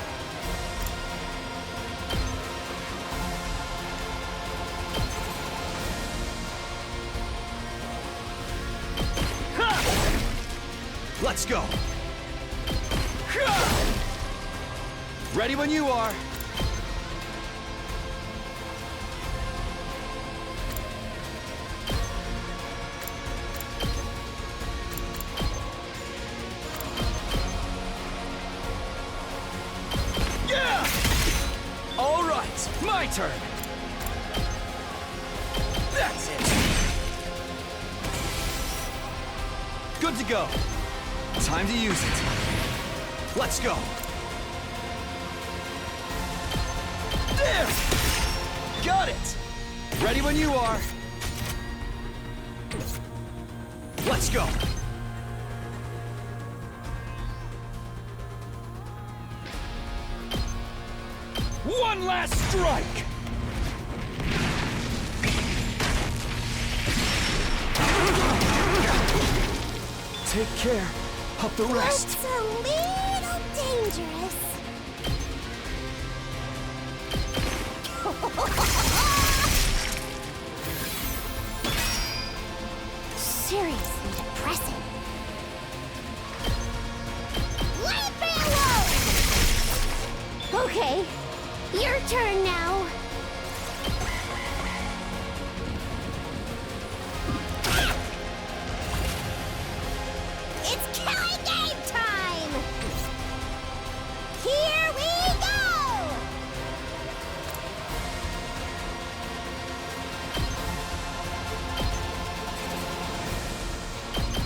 Let's go. Ready when you are. Yeah! All right, my turn. That's it. Good to go. Time to use it. Let's go. There! Got it! Ready when you are. Let's go. One last strike! Take care of the rest. It's a little dangerous. Seriously depressing. Let it be alone! Okay, your turn now. It's killing game time! Here we go!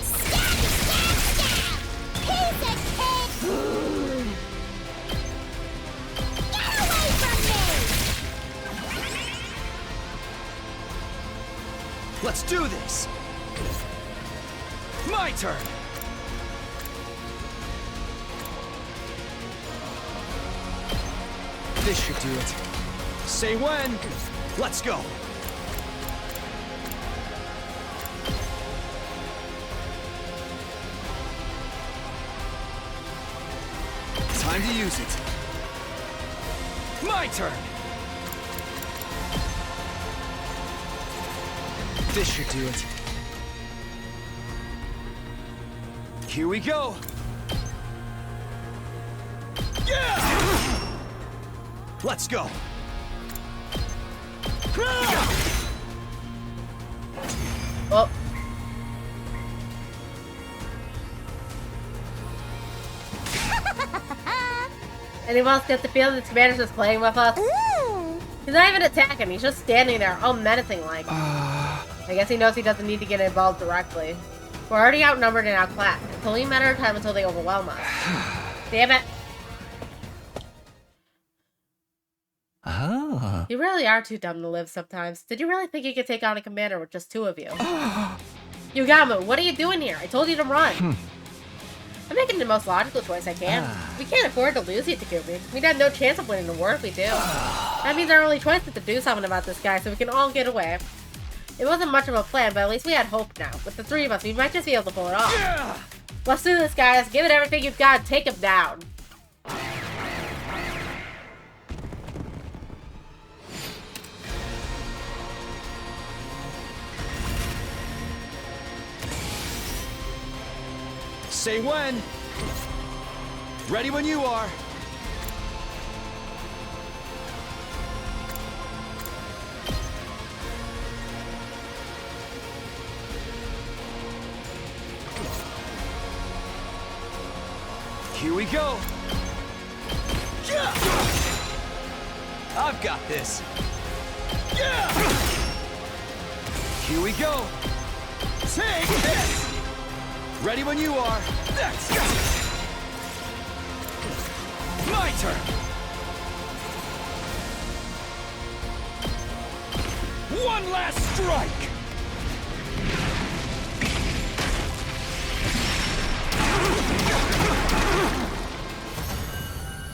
Stab, stab, stab! Piece of cake! Get away from me! Let's do this! My turn! This should do it. Say when! Let's go! Time to use it. My turn! This should do it. Here we go! Yeah! Let's go! Oh. Anyone else get the feeling that Commander's just playing with us? He's not even attacking, he's just standing there, all menacing like. I guess he knows he doesn't need to get involved directly. We're already outnumbered and outclassed. It's only a matter of time until they overwhelm us. Damn it. Ah. You really are too dumb to live sometimes. Did you really think you could take on a commander with just two of you? Yugamu, what are you doing here? I told you to run. I'm making the most logical choice I can. We can't afford to lose you, Takumi. We'd have no chance of winning the war if we do. That means our only choice is to do something about this guy so we can all get away. It wasn't much of a plan, but at least we had hope now. With the three of us, we might just be able to pull it off. Yeah! Let's do this, guys. Give it everything you've got and take him down. Say when. Ready when you are. Here we go. Yeah! I've got this. Yeah! Here we go. Take this. Ready when you are. That's my turn. One last strike.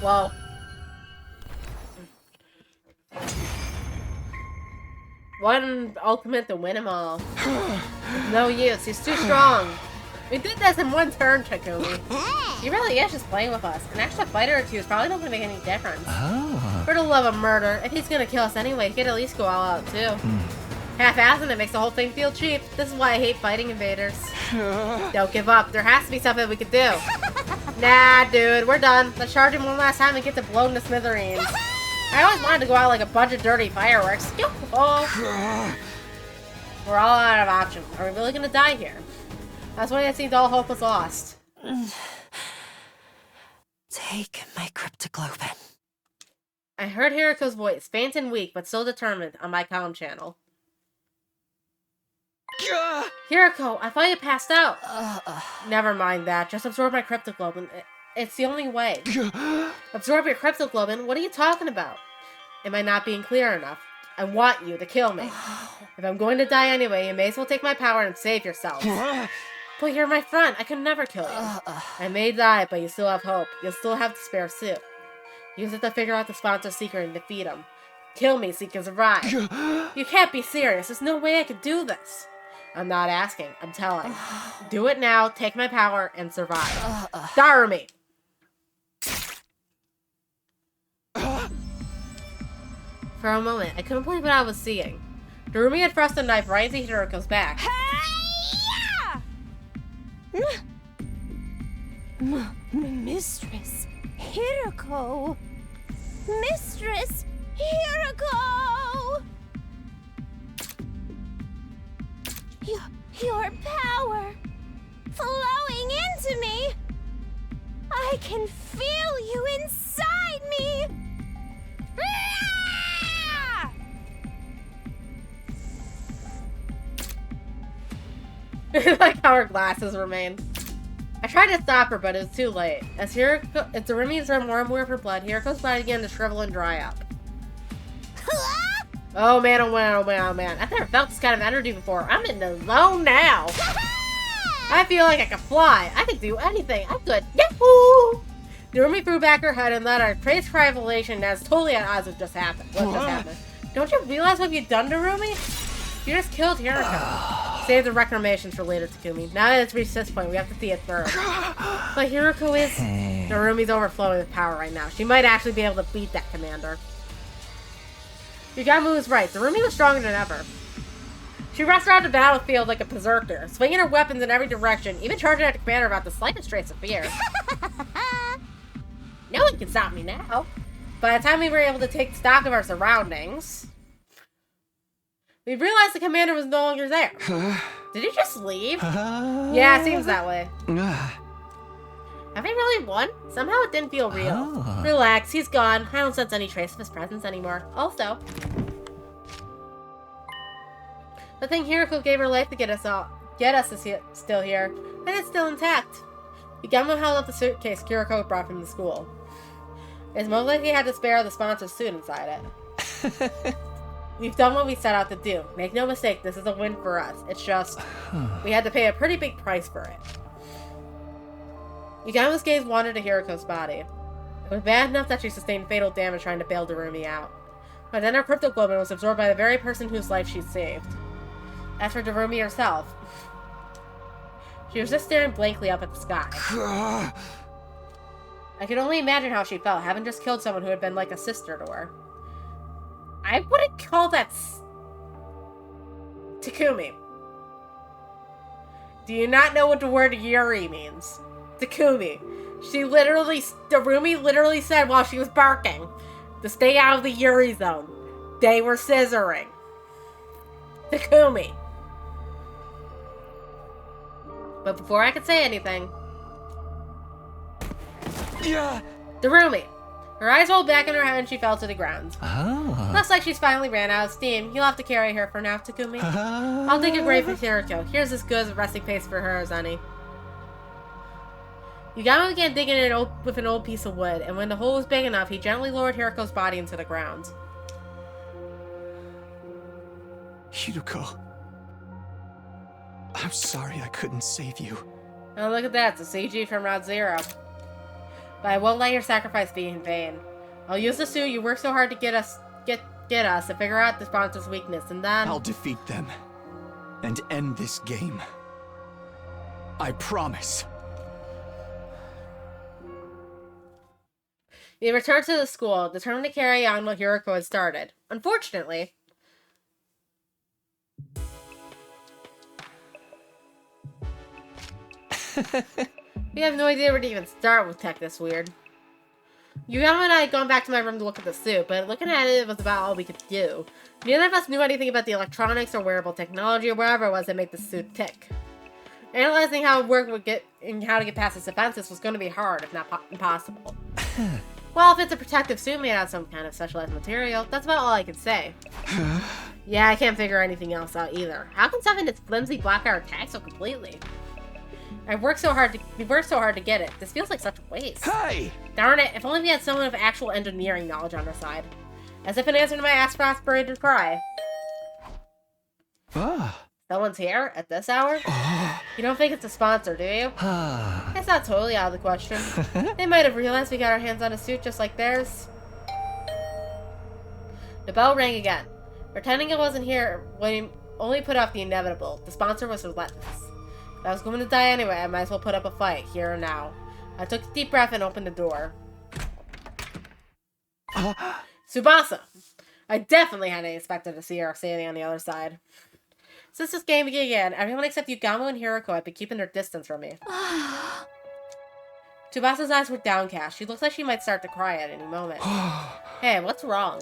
Whoa. One ultimate to win them all. No use. He's too strong. We did this in one turn, Takumi. He really is just playing with us. An extra fighter or two is probably not going to make any difference. For the love of murder, if he's going to kill us anyway, he could at least go all out too. Half-assing it makes the whole thing feel cheap. This is why I hate fighting invaders. Don't give up. There has to be something we could do. Nah, dude. We're done. Let's charge him one last time and get it blown to smithereens. I always wanted to go out like a bunch of dirty fireworks. Oh. We're all out of options. Are we really going to die here? That's why it seems all hope was lost. Take my cryptoglobin. I heard Hiriko's voice, faint and weak, but still determined, on my comm channel. Hiriko, I thought you passed out. Never mind that. Just absorb my cryptoglobin. It's the only way. Absorb your cryptoglobin? What are you talking about? Am I not being clear enough? I want you to kill me. If I'm going to die anyway, you may as well take my power and save yourself. But you're my friend. I can never kill you. I may die, but you still have hope. You'll still have the spare suit. Use it to figure out the sponsor's secret and defeat him. Kill me so you can survive. You can't be serious. There's no way I could do this. I'm not asking. I'm telling. Do it now, take my power, and survive. Darumi! For a moment, I couldn't believe what I was seeing. Darumi had thrust a knife right into Hiriko's back. Mistress Hiriko! Mistress Hiriko! Your power flowing into me! I can feel you inside me! Like how her glasses remain. I tried to stop her, but it was too late. As Darumi's arm more and more of her blood, Hiriko's body began to shrivel and dry up. Oh man, oh man, oh man, oh man. I've never felt this kind of energy before. I'm in the zone now. I feel like I can fly. I can do anything. I'm good. Yahoo! Narumi threw back her head and let our praise cry of elation as totally at odds with just happened. What just happened? Don't you realize what you've done to Narumi? You just killed Hiroko. Save the reclamations for later, Takumi. Now that it's reached this point, we have to see it first. But Hiroko is... Narumi's overflowing with power right now. She might actually be able to beat that commander. Yugamo was right. Narumi was stronger than ever. She rushed around the battlefield like a berserker, swinging her weapons in every direction, even charging at the commander without the slightest trace of fear. No one can stop me now. By the time we were able to take stock of our surroundings, we realized the commander was no longer there. Did he just leave? Yeah, it seems that way. Have we really won? Somehow it didn't feel real. Relax, he's gone. I don't sense any trace of his presence anymore. Also, the thing Hiroko gave her life to get us is still here, and it's still intact. Yugamo held up the suitcase Hiroko brought from the school. It's most likely he had to spare the sponsor's suit inside it. We've done what we set out to do. Make no mistake, this is a win for us. It's just, we had to pay a pretty big price for it. Yugamo's gaze wandered to Hiroko's body. It was bad enough that she sustained fatal damage trying to bail Narumi out. But then her cryptoglobin was absorbed by the very person whose life she'd saved. As for Narumi herself, she was just staring blankly up at the sky. I could only imagine how she felt, having just killed someone who had been like a sister to her. I wouldn't call that Takumi. Do you not know what the word Yuri means? Takumi. Narumi literally said while she was barking to stay out of the Yuri zone. They were scissoring. Takumi. But before I could say anything... Yeah. Narumi. Her eyes rolled back in her head and she fell to the ground. Looks like she's finally ran out of steam. You'll have to carry her for now, Takumi. I'll dig a grave for Hiroko. Here's as good as a resting place for her as any. Yugamo began digging it with an old piece of wood, and when the hole was big enough, he gently lowered Hiroko's body into the ground. Hiroko. I'm sorry I couldn't save you. Oh, look at that. It's a CG from Round Zero. But I won't let your sacrifice be in vain. I'll use the suit you worked so hard to get us to figure out the sponsor's weakness, and then... I'll defeat them. And end this game. I promise. We returned to the school, determined to carry on what Hiroko had started. Unfortunately... we have no idea where to even start with tech this weird. Yugamo and I had gone back to my room to look at the suit, but looking at it was about all we could do. Neither of us knew anything about the electronics or wearable technology or whatever it was that made the suit tick. Analyzing how it worked and how to get past its defenses was going to be hard, if not impossible. Well, if it's a protective suit made out of some kind of specialized material, that's about all I can say. Yeah, I can't figure anything else out either. How can something that's flimsy block our attack so completely? We worked so hard to get it. This feels like such a waste. Hey! Darn it, if only we had someone with actual engineering knowledge on our side. As if in answer to my exasperated cry. Someone's here at this hour? You don't think it's a sponsor, do you? It's not totally out of the question. They might have realized we got our hands on a suit just like theirs. The bell rang again. Pretending it wasn't here only put off the inevitable. The sponsor was relentless. If I was going to die anyway, I might as well put up a fight, here and now. I took a deep breath and opened the door. Tsubasa! I definitely hadn't expected to see her standing on the other side. Since this game began, everyone except Yugamo and Hiroko had been keeping their distance from me. Tsubasa's eyes were downcast. She looked like she might start to cry at any moment. Hey, what's wrong?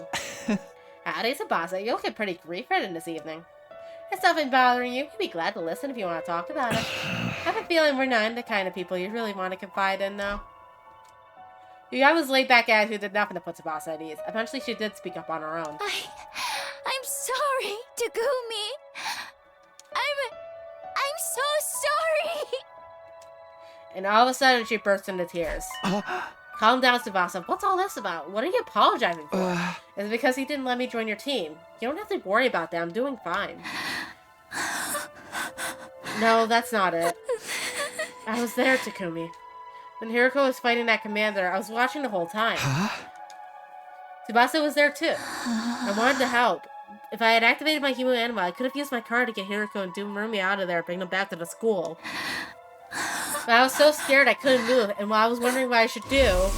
Howdy, Tsubasa. You look pretty grief-ridden this evening. If something bothering you, you'd be glad to listen if you want to talk about it. I have a feeling we're not the kind of people you really want to confide in, though. Yugamo's laid-back attitude did nothing to put Tsubasa at ease. Eventually, she did speak up on her own. I'm sorry, Takumi. I'm so sorry. And all of a sudden, she burst into tears. Calm down, Tsubasa. What's all this about? What are you apologizing for? Is it because he didn't let me join your team? You don't have to worry about that. I'm doing fine. No, that's not it. I was there, Takumi. When Hiroko was fighting that commander, I was watching the whole time. Tsubasa was there too. I wanted to help. If I had activated my human animal, I could have used my card to get Hiroko and Dumurumi out of there and bring them back to the school. But I was so scared I couldn't move, and while I was wondering what I should do,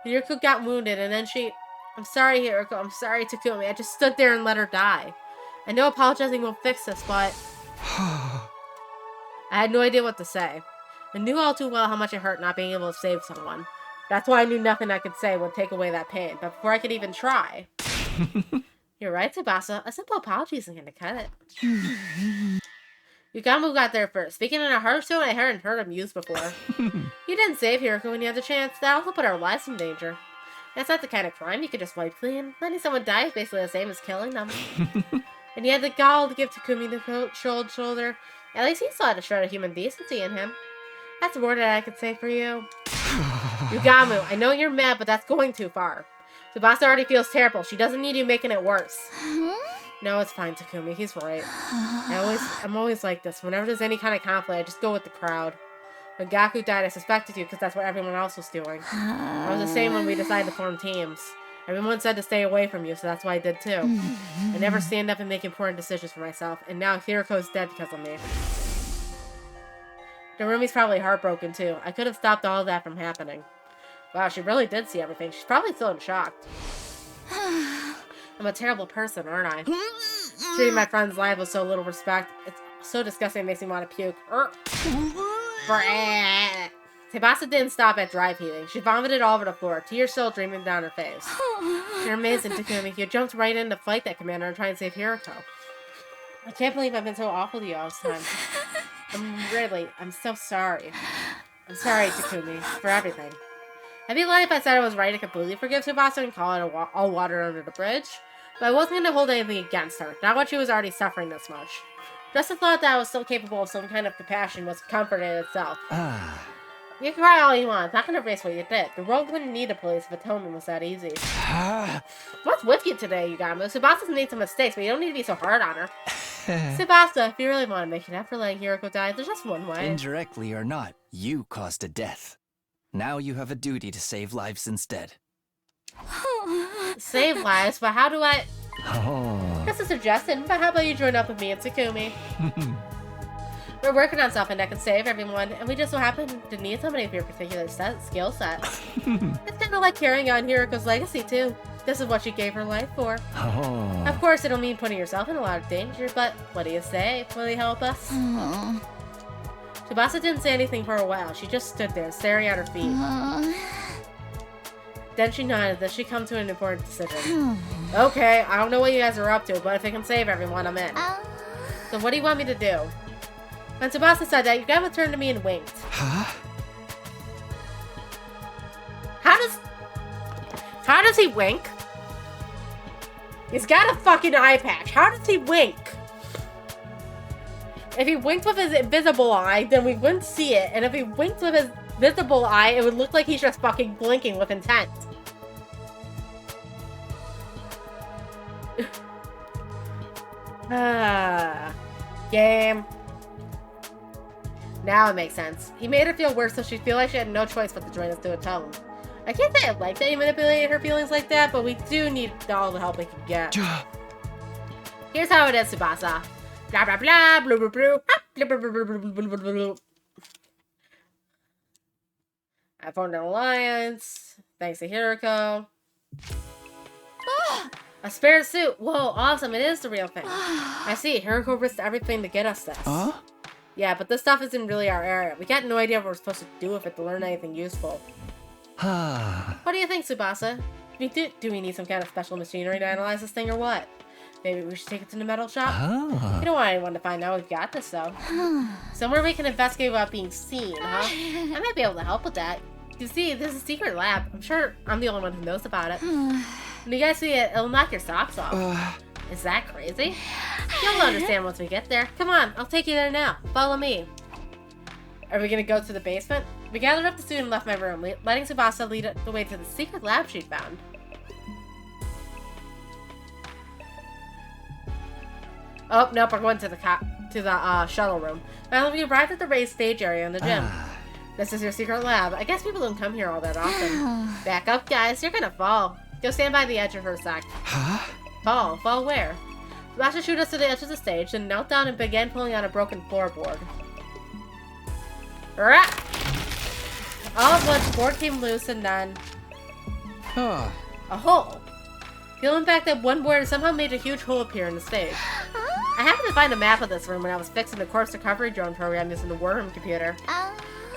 Hiroko got wounded, and then I'm sorry, Hiroko, I'm sorry, Takumi. I just stood there and let her die. I know apologizing won't fix this, but I had no idea what to say. I knew all too well how much it hurt not being able to save someone. That's why I knew nothing I could say would take away that pain, but before I could even try... You're right, Tsubasa. A simple apology isn't gonna cut it. Yugamu got there first. Speaking in a harsh tone, I hadn't heard him use before. You didn't save Hiroko when you had the chance. That also put our lives in danger. That's not the kind of crime you could just wipe clean. Letting someone die is basically the same as killing them. And he had the gall to give Takumi the cold shoulder. At least he still had a shred of human decency in him. That's more than I could say for you. Yugamu, I know you're mad, but that's going too far. Tsubasa already feels terrible. She doesn't need you making it worse. No, it's fine, Takumi. He's right. I'm always like this. Whenever there's any kind of conflict, I just go with the crowd. When Gaku died, I suspected you because that's what everyone else was doing. I was the same when we decided to form teams. Everyone said to stay away from you, so that's what I did too. I never stand up and make important decisions for myself, and now Hiroko's dead because of me. Narumi's probably heartbroken too. I could have stopped all of that from happening. Wow, she really did see everything. She's probably still in shock. I'm a terrible person, aren't I? Treating my friend's life with so little respect. It's so disgusting, it makes me want to puke. Tsubasa didn't stop at dry heaving. She vomited all over the floor, tears still streaming down her face. You're amazing, Takumi. You jumped right in to fight that commander and try and save Hiroko. I can't believe I've been so awful to you all this time. I'm so sorry. I'm sorry, Takumi, for everything. I'd be lying if I said I was ready to completely forgive Tsubasa and call it all water under the bridge. But I wasn't going to hold anything against her, not when she was already suffering this much. Just the thought that I was still capable of some kind of compassion was comfort in itself. You can cry all you want, it's not going to erase what you did. The world wouldn't need a police if atonement was that easy. What's with you today, Yugamu? Tsubasa's made some mistakes, but you don't need to be so hard on her. Tsubasa, if you really want to make it up for letting Hiroko die, there's just one way. Indirectly or not, you caused a death. Now you have a duty to save lives instead. Save lives, but how do I... Oh. Just a suggestion, but how about you join up with me and Takumi? We're working on something that can save everyone, and we just so happen to need somebody with your particular skill set. It's kind of like carrying on Hiroko's legacy, too. This is what she gave her life for. Oh. Of course, it'll mean putting yourself in a lot of danger, but what do you say? Will you help us? Tsubasa didn't say anything for a while. She just stood there, staring at her feet. Then she nodded. Then she come to an important decision. Okay, I don't know what you guys are up to, but if it can save everyone, I'm in. So what do you want me to do? When Tsubasa said that, Yugamu turned to me and winked. Huh? How does he wink? He's got a fucking eye patch. How does he wink? If he winked with his invisible eye, then we wouldn't see it. And if he winked with his visible eye, it would look like he's just fucking blinking with intent. Game. Now it makes sense. He made her feel worse so she'd feel like she had no choice but to join us to atone. I can't say I like that he manipulated her feelings like that, but we do need all the help we can get. Here's how it is, Tsubasa. Blah blah blah, blah blah blah, blah blah blah blah blah blah. I formed an alliance, thanks to Hiroko. A spare suit! Whoa, awesome, it is the real thing. I see, Hiroko risked everything to get us this. Huh? Yeah, but this stuff isn't really our area. We got no idea what we're supposed to do with it to learn anything useful. What do you think, Tsubasa? Do we need some kind of special machinery to analyze this thing or what? Maybe we should take it to the metal shop? You don't want anyone to find out we've got this, though. Somewhere we can investigate without being seen, huh? I might be able to help with that. You see, this is a secret lab. I'm sure I'm the only one who knows about it. When you guys see it, it'll knock your socks off. Is that crazy? You'll understand once we get there. Come on, I'll take you there now. Follow me. Are we gonna go to the basement? We gathered up the student and left my room, letting Tsubasa lead the way to the secret lab she'd found. Oh, nope, we're going to the shuttle room. Finally, we arrived at the raised stage area in the gym. This is your secret lab. I guess people don't come here all that often. Back up, guys. You're gonna fall. Go stand by the edge for a sec. Huh? Fall? Fall where? Tsubasa shooed us to the edge of the stage, then knelt down and began pulling out a broken floorboard. Rah! All at once, the board came loose and then... a hole. Peeling back that one board somehow made a huge hole appear in the stage. I happened to find a map of this room when I was fixing the corpse recovery drone program using the War Room computer.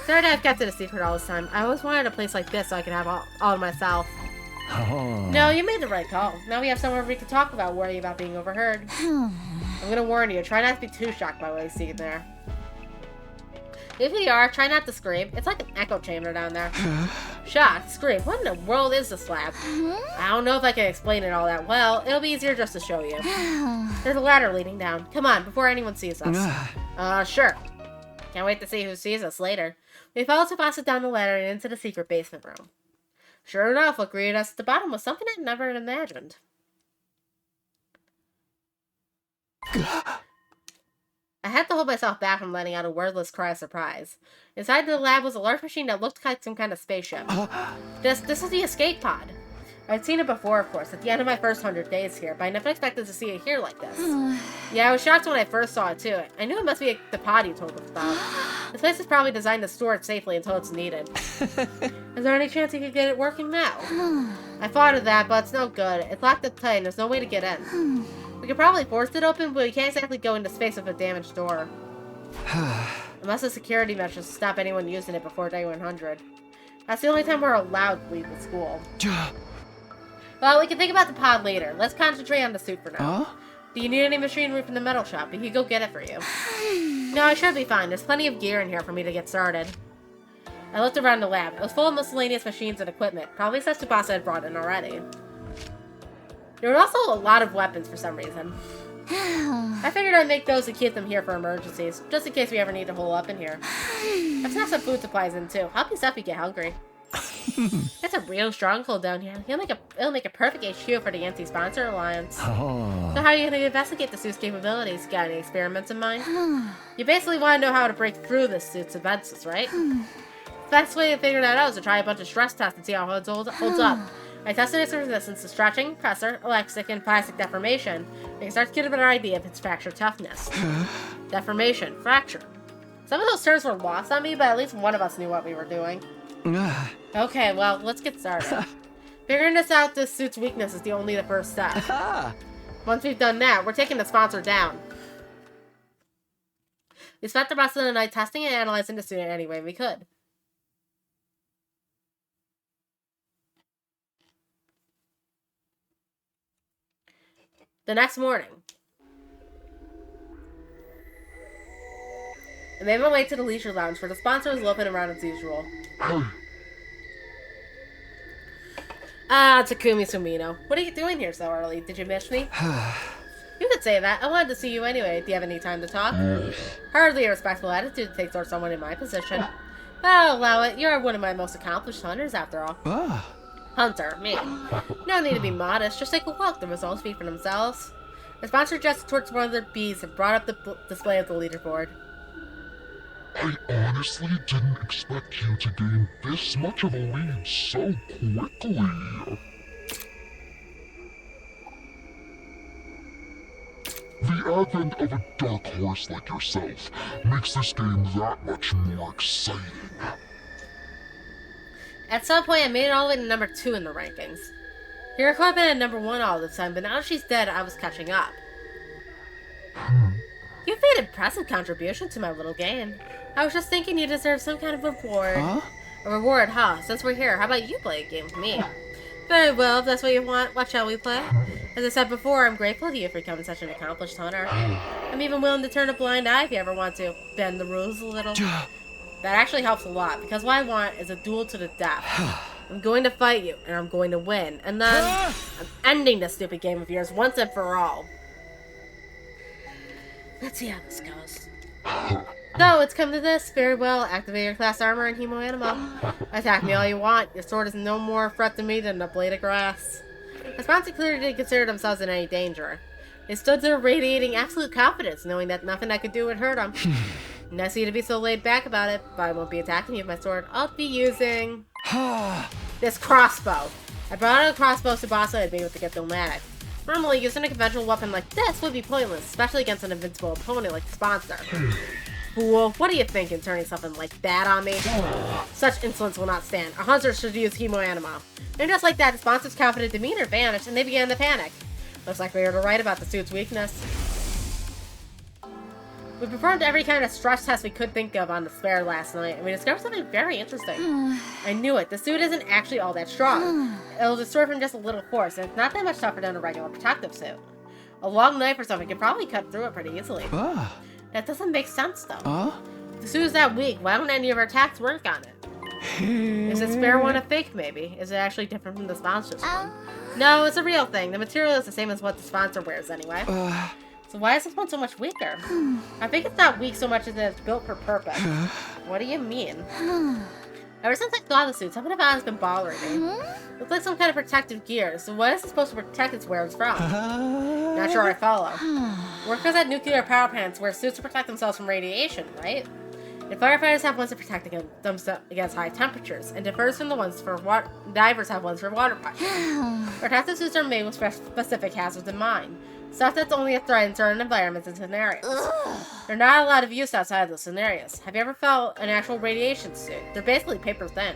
Sorry to have kept it a secret all this time. I always wanted a place like this so I could have all to myself. Oh. No, you made the right call. Now we have somewhere we can talk about worrying about being overheard. I'm gonna warn you, try not to be too shocked by what you see in there. If we are, try not to scream. It's like an echo chamber down there. Shocked, scream. What in the world is this lab? I don't know if I can explain it all that well. It'll be easier just to show you. There's a ladder leading down. Come on, before anyone sees us. Sure. Can't wait to see who sees us later. We followed Tsubasa down the ladder and into the secret basement room. Sure enough, what greeted us at the bottom was something I'd never imagined. I had to hold myself back from letting out a wordless cry of surprise. Inside the lab was a large machine that looked like some kind of spaceship. This is the escape pod. I'd seen it before, of course, at the end of my first 100 days here, but I never expected to see it here like this. Yeah, I was shocked when I first saw it, too. I knew it must be the pod you told us about. This place is probably designed to store it safely until it's needed. Is there any chance you could get it working now? I thought of that, but it's no good. It's locked up tight and there's no way to get in. We could probably force it open, but we can't exactly go into space with a damaged door. Unless the security measures to stop anyone using it before day 100. That's the only time we're allowed to leave the school. Well, we can think about the pod later. Let's concentrate on the suit for now. Do you need any machinery from the metal shop? We can go get it for you. No, I should be fine. There's plenty of gear in here for me to get started. I looked around the lab. It was full of miscellaneous machines and equipment. Probably stuff Tsubasa had brought in already. There were also a lot of weapons for some reason. I figured I'd make those and keep them here for emergencies, just in case we ever need to hole up in here. I've snuck some food supplies in too. Help yourself if you get hungry. It's a real stronghold down here. It'll make a perfect HQ for the anti-sponsor alliance. So how are you going to investigate the suit's capabilities? Got any experiments in mind? You basically want to know how to break through this suit's defenses, right? The best way to figure that out is to try a bunch of stress tests and see how it holds up. I tested its resistance to stretching, pressure, elastic, and plastic deformation. You can start to get a better idea of its fracture toughness. Deformation, fracture. Some of those terms were lost on me, but at least one of us knew what we were doing. Okay, well, let's get started. Figuring out this suit's weakness is only the first step. Once we've done that, we're taking the sponsor down. We spent the rest of the night testing and analyzing the suit in any way we could. The next morning, I made my way to the leisure lounge where the sponsor was loafing around as usual. Takumi Sumino. What are you doing here so early? Did you miss me? You could say that. I wanted to see you anyway. Do you have any time to talk? Hardly a respectful attitude to take towards someone in my position. But I'll allow it. You're one of my most accomplished hunters, after all. Hunter, me. No need to be modest. Just take a walk. The results speak for themselves. The sponsor gestured towards one of their bees and brought up the display of the leaderboard. I honestly didn't expect you to gain this much of a lead so quickly. The advent of a dark horse like yourself makes this game that much more exciting. At some point, I made it all the way to number 2 in the rankings. Hirako had been at number 1 all the time, but now that she's dead, I was catching up. You've made an impressive contribution to my little game. I was just thinking you deserve some kind of reward. A reward, huh? Since we're here, how about you play a game with me? Very well, if that's what you want, what shall we play? As I said before, I'm grateful to you for becoming such an accomplished hunter. I'm even willing to turn a blind eye if you ever want to bend the rules a little. That actually helps a lot, because what I want is a duel to the death. I'm going to fight you, and I'm going to win, and then I'm ending this stupid game of yours once and for all. Let's see how this goes. So, it's come to this. Very well. Activate your class armor and Hemo Anima. Attack me all you want. Your sword is no more a threat to me than a blade of grass. The sponsor clearly didn't consider themselves in any danger. They stood there radiating absolute confidence, knowing that nothing I could do would hurt them. Nice of you to be so laid back about it, but I won't be attacking you with my sword. I'll be using this crossbow. I brought out a crossbow Tsubasa had made with the Giptomatic. Normally, using a conventional weapon like this would be pointless, especially against an invincible opponent like the sponsor. Fool, what are you thinking, turning something like that on me? Such insolence will not stand. A hunter should use Hemo Anima. And just like that, the sponsor's confident demeanor vanished, and they began to panic. Looks like we were right about the suit's weakness. We performed every kind of stress test we could think of on the spare last night, and we discovered something very interesting. I knew it. The suit isn't actually all that strong. It'll destroy from just a little force, and it's not that much tougher than a regular protective suit. A long knife or something can probably cut through it pretty easily. That doesn't make sense, though. If the suit is that weak, why don't any of our attacks work on it? Is the spare one a fake, maybe? Is it actually different from the sponsor's one? No, it's a real thing. The material is the same as what the sponsor wears anyway. So why is this one so much weaker? I think it's not weak so much as it's built for purpose. What do you mean? Ever since I saw the suit, something about it has been bothering me. Looks like some kind of protective gear, so what is it supposed to protect its wearers from? Not sure I follow. Workers at nuclear power plants wear suits to protect themselves from radiation, right? The firefighters have ones to protect themselves against high temperatures, and differs from the ones for divers have ones for water pressure. Protective suits are made with specific hazards in mind. Stuff that's only a threat in certain environments and scenarios. They're not allowed to be used outside of those scenarios. Have you ever felt an actual radiation suit? They're basically paper thin.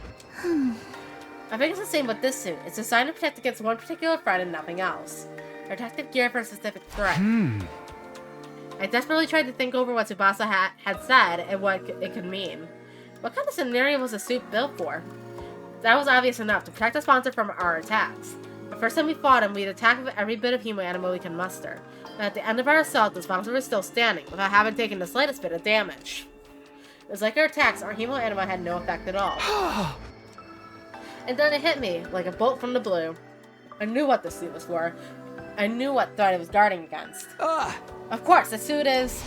I think it's the same with this suit. It's designed to protect against one particular threat and nothing else. Protective gear for a specific threat. I desperately tried to think over what Tsubasa had said and what it could mean. What kind of scenario was the suit built for? That was obvious enough, to protect the sponsor from our attacks. The first time we fought him, we'd attack with every bit of Hemo Anima we can muster. But at the end of our assault, the sponsor was still standing, without having taken the slightest bit of damage. It was like our attacks, our Hemo Anima had no effect at all. And then it hit me, like a bolt from the blue. I knew what the suit was for. I knew what threat it was guarding against. Of course, the suit is...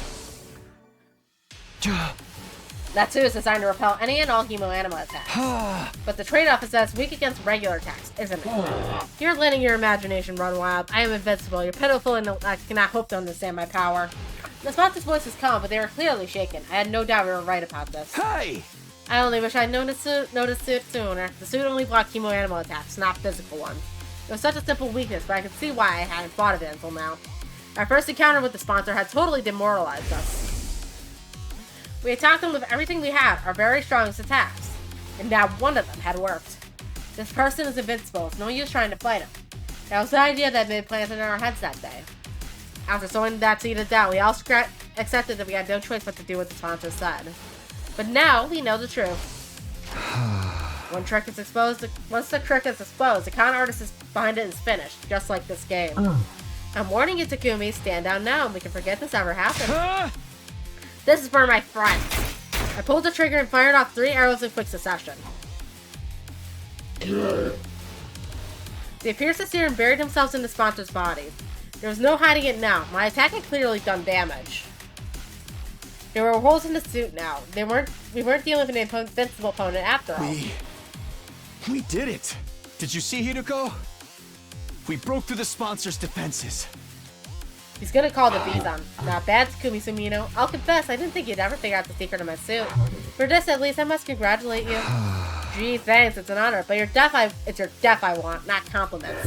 That suit is designed to repel any and all Hemo Anima attacks. But the trade-off is that it's weak against regular attacks, isn't it? You're letting your imagination run wild. I am invincible. You're pitiful and I cannot hope to understand my power. The sponsor's voice was calm, but they were clearly shaken. I had no doubt we were right about this. Hey! I only wish I'd noticed it sooner. The suit only blocked Hemo Anima attacks, not physical ones. It was such a simple weakness, but I could see why I hadn't thought of it until now. Our first encounter with the sponsor had totally demoralized us. We attacked them with everything we had, our very strongest attacks. And not one of them had worked. This person is invincible, it's no use trying to fight him. That was the idea that had been planted in our heads that day. After sowing that seed of doubt, we all accepted that we had no choice but to do what the sponsor said. But now, we know the truth. Once the trick is exposed, the con artist behind it is finished, just like this game. I'm warning you, Takumi, stand down now and we can forget this ever happened. This is for my friends. I pulled the trigger and fired off 3 arrows in quick succession. They pierced the seer and buried themselves in the sponsor's body. There was no hiding it now. My attack had clearly done damage. There were holes in the suit now. We weren't dealing with an invincible opponent after all. We did it! Did you see Hideko? We broke through the sponsor's defenses. He's gonna call the bees on. Not bad, Takumi Sumino. I'll confess, I didn't think you'd ever figure out the secret of my suit. For this, at least, I must congratulate you. Gee, thanks, it's an honor. But it's your death I want, not compliments.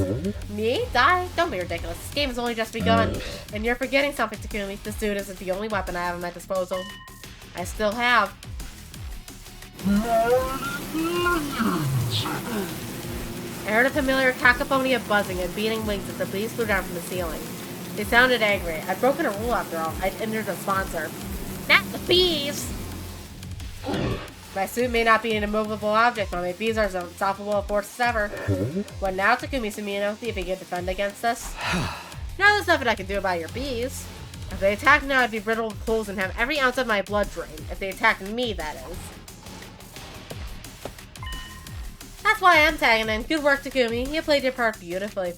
Me? Die? Don't be ridiculous. This game has only just begun. And you're forgetting something, Takumi. This suit isn't the only weapon I have at my disposal. I still have. I heard a familiar cacophony of buzzing and beating wings as the bees flew down from the ceiling. They sounded angry. I'd broken a rule after all. I'd injured a sponsor. Not the bees! My suit may not be an immovable object, but my bees are as unstoppable a force as ever. What now, Takumi Sumino? Do you think you can defend against us? Now there's nothing I can do about your bees. If they attack now, I'd be riddled with holes and have every ounce of my blood drained. If they attack me, that is. That's why I'm tagging in. Good work, Takumi. You played your part beautifully.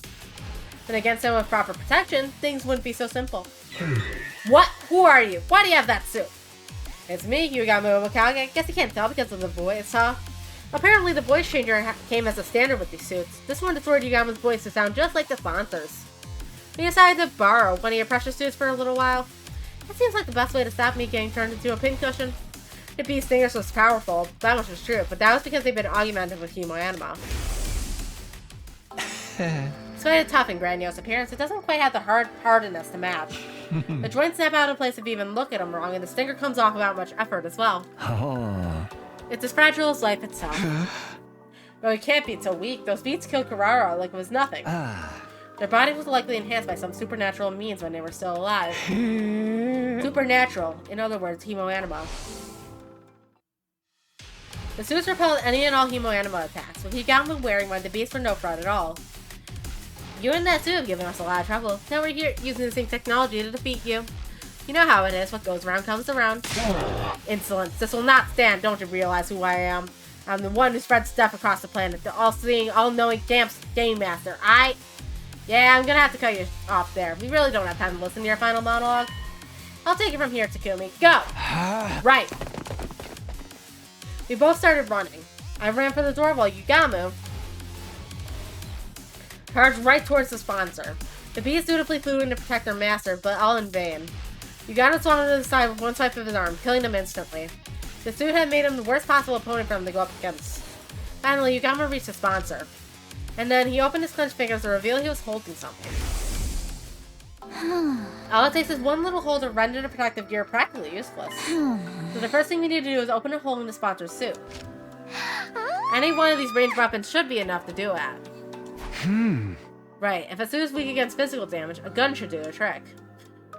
But against them with proper protection, things wouldn't be so simple. What? Who are you? Why do you have that suit? It's me, Yugamo Mikage. I guess you can't tell because of the voice, huh? Apparently, the voice changer came as a standard with these suits. This one destroyed Yugamo's voice to sound just like the sponsors. We decided to borrow one of your precious suits for a little while. It seems like the best way to stop me getting turned into a pincushion. The beast stingers was powerful, that much was true, but that was because they've been augmented with human anima. Despite a tough and grandiose appearance, it doesn't quite have the hardness to match. The joints snap out of place if you even look at them wrong, and the stinger comes off without much effort as well. Oh. It's as fragile as life itself. But it can't be so weak. Those beats killed Karara like it was nothing. Their body was likely enhanced by some supernatural means when they were still alive. Supernatural, in other words, hemoanima. The suits repelled any and all hemoanima attacks, with Higama wearing one, the beasts were no fraud at all. You and that suit have given us a lot of trouble. Now we're here using the same technology to defeat you. You know how it is, what goes around comes around. Insolence, this will not stand, don't you realize who I am? I'm the one who spreads stuff across the planet, the all-seeing, all-knowing Game Master. Yeah, I'm gonna have to cut you off there. We really don't have time to listen to your final monologue. I'll take it from here, Takumi. Go! Right. We both started running. I ran for the door while Yugamo charged right towards the sponsor. The beast dutifully flew in to protect their master, but all in vain. Yugamo swung to the side with one swipe of his arm, killing him instantly. The suit had made him the worst possible opponent for him to go up against. Finally, Yugamo reached the sponsor. And then he opened his clenched fingers to reveal he was holding something. All it takes is one little hole to render the protective gear practically useless. So the first thing we need to do is open a hole in the sponsor's suit. Any one of these ranged weapons should be enough to do it. Right, if a suit is weak against physical damage, a gun should do the trick.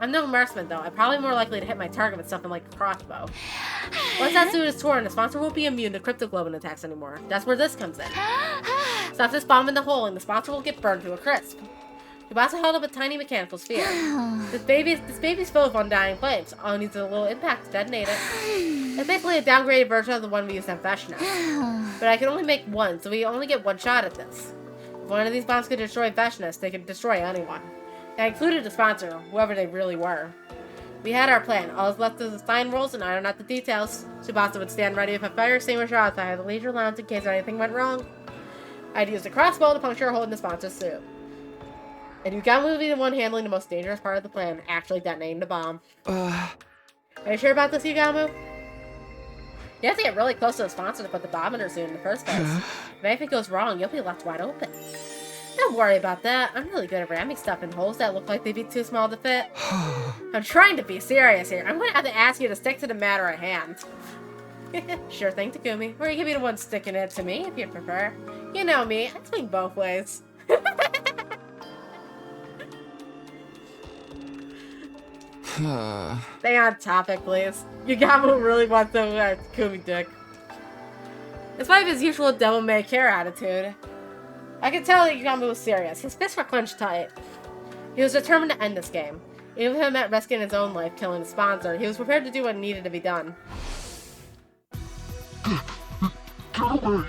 I'm no marksman though, I'm probably more likely to hit my target with something like a crossbow. Once that suit is torn, the sponsor won't be immune to cryptoglobin attacks anymore. That's where this comes in. Stuff this bomb in the hole and the sponsor will get burned to a crisp. Tsubasa held up a tiny mechanical sphere. This baby's full of undying flames. All it needs is a little impact to detonate it. It's basically a downgraded version of the one we used on Veshna. But I can only make one, so we only get one shot at this. If one of these bombs could destroy Veshna, they could destroy anyone. That included the sponsor, whoever they really were. We had our plan. All that's left is the sign rolls and iron out the details. Tsubasa would stand ready with a fire extinguisher outside the leisure lounge in case anything went wrong. I'd use a crossbow to puncture a hole in the sponsor's suit. And Yugamo would be the one handling the most dangerous part of the plan, actually detonating the bomb. Are you sure about this, Yugamo? You have to get really close to the sponsor to put the bomb in her suit in the first place. If anything goes wrong, you'll be left wide open. Don't worry about that. I'm really good at ramming stuff in holes that look like they'd be too small to fit. I'm trying to be serious here. I'm going to have to ask you to stick to the matter at hand. Sure thing, Takumi. Or you can be the one sticking it to me, if you prefer. You know me. I swing both ways. Stay on topic, please. Yugamo really wants to Takumi dick. Despite his usual devil-may-care attitude, I could tell that Yugamo was serious. His fists were clenched tight. He was determined to end this game. Even if it meant risking his own life killing the sponsor, he was prepared to do what needed to be done. Get away!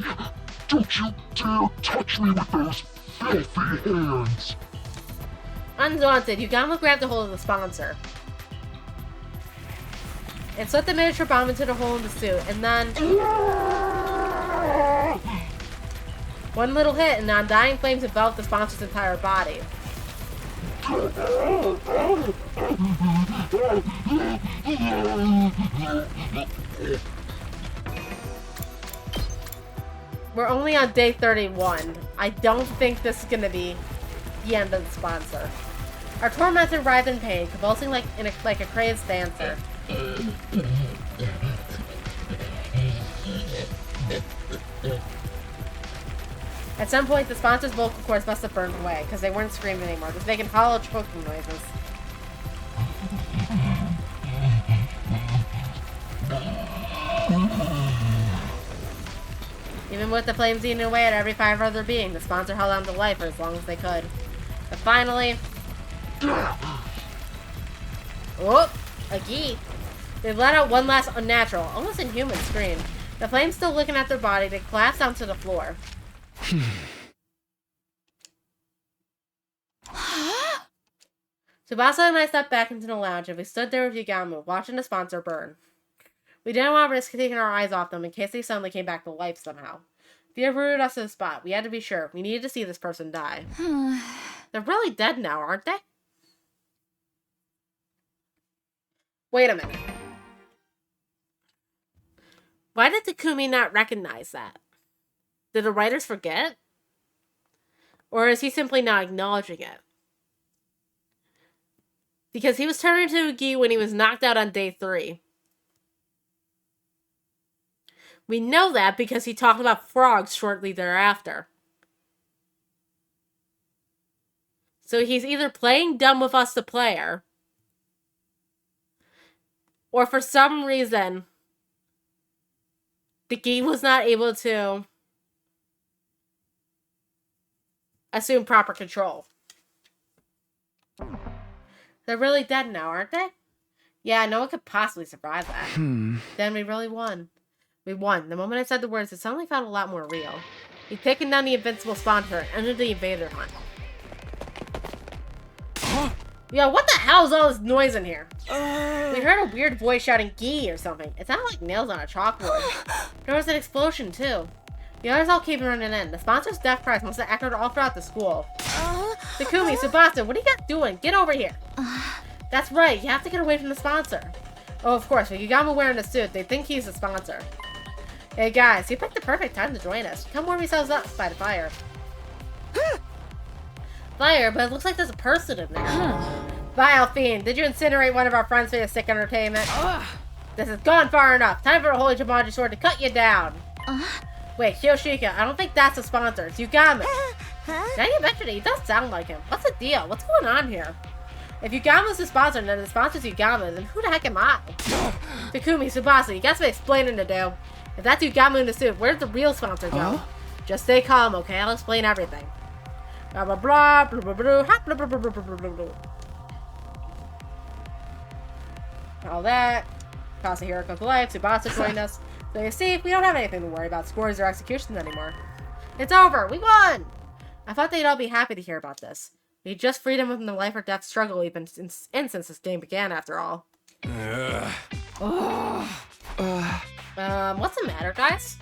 Don't you dare touch me with those filthy hands! Undaunted, Yugamo grabbed a hold of the sponsor and slipped the miniature bomb into the hole in the suit, and then one little hit and the undying flames enveloped the sponsor's entire body. We're only on day 31. I don't think this is gonna be the end of the sponsor. Our tormentor writhed in pain, convulsing like a crazed dancer. At some point, the sponsor's vocal cords must have burned away, because they weren't screaming anymore, just making hollow, choking noises. Even with the flames eating away at every fiber of their being, the sponsor held on to life for as long as they could. But finally... Oh! A gee! They let out one last unnatural, almost inhuman scream. The flames still licking at their body, they collapsed onto the floor. Tsubasa and I stepped back into the lounge and we stood there with Yugamo, watching the sponsor burn. We didn't want to risk taking our eyes off them in case they suddenly came back to life somehow. Fear rooted us to the spot. We had to be sure. We needed to see this person die. They're really dead now, aren't they? Wait a minute. Why did Takumi not recognize that? Did the writers forget? Or is he simply not acknowledging it? Because he was turning to Ugi when he was knocked out on day 3. We know that because he talked about frogs shortly thereafter. So he's either playing dumb with us, the player, or for some reason, the game was not able to assume proper control. They're really dead now, aren't they? Yeah, no one could possibly survive that. Then we really won. We won. The moment I said the words, it suddenly felt a lot more real. We'd taken down the invincible sponsor and ended the invader hunt. Yo, what the hell is all this noise in here? We heard a weird voice shouting "Gee" or something. It sounded like nails on a chalkboard. There was an explosion, too. The others all came running in. The sponsor's death cries must have echoed all throughout the school. Takumi, Tsubasa, what are you guys doing? Get over here. That's right, you have to get away from the sponsor. Oh, of course, with Yugama wearing a suit, they think he's the sponsor. Hey guys, you picked the perfect time to join us. Come warm yourselves up by the fire. Fire, but it looks like there's a person in there. Vile fiend, did you incinerate one of our friends for your sick entertainment? This has gone far enough. Time for a holy Jumanji sword to cut you down. Wait, Kyoshika, I don't think that's a sponsor. It's Yugama. Now you mention it, he does sound like him. What's the deal? What's going on here? If Yugama's the sponsor, and then the sponsor's Yugama, then who the heck am I? Takumi, Tsubasa, you got some explaining to do. If that's Yugama in the suit, where'd the real sponsor go? Just stay calm, okay? I'll explain everything. Blah blah blah blah blah blah blah blah blah blah blah blah. All that. Kasahiro life, Tsubasa joined us. So you see, we don't have anything to worry about scores or executions anymore. It's over! We won! I thought they'd all be happy to hear about this. We just freed him from the life or death struggle we've been in since this game began, after all. What's the matter, guys?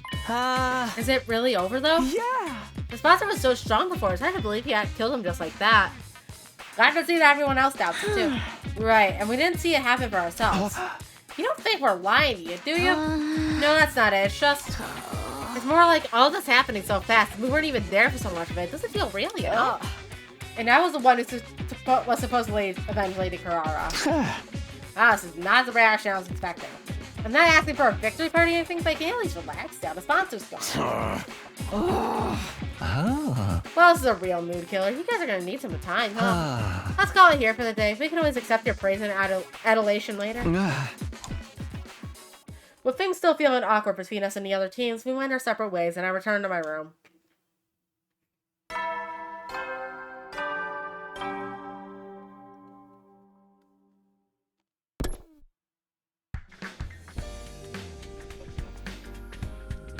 Is it really over, though? Yeah! The sponsor was so strong before, it's hard to believe he had killed him just like that. Glad to see that everyone else doubts it, too. Right, and we didn't see it happen for ourselves. You don't think we're lying to you, do you? No, that's not it. It's just... It's more like all this happening so fast. We weren't even there for so much of it. It doesn't feel real, you know? And I was the one who was supposedly avenge Lady Carrara. This is not the reaction I was expecting. I'm not asking for a victory party or anything, but at least relax down. The sponsor's gone. Well, this is a real mood killer. You guys are gonna need some time, huh? Let's call it here for the day. We can always accept your praise and adulation later. With things still feeling awkward between us and the other teams, we went our separate ways, and I returned to my room.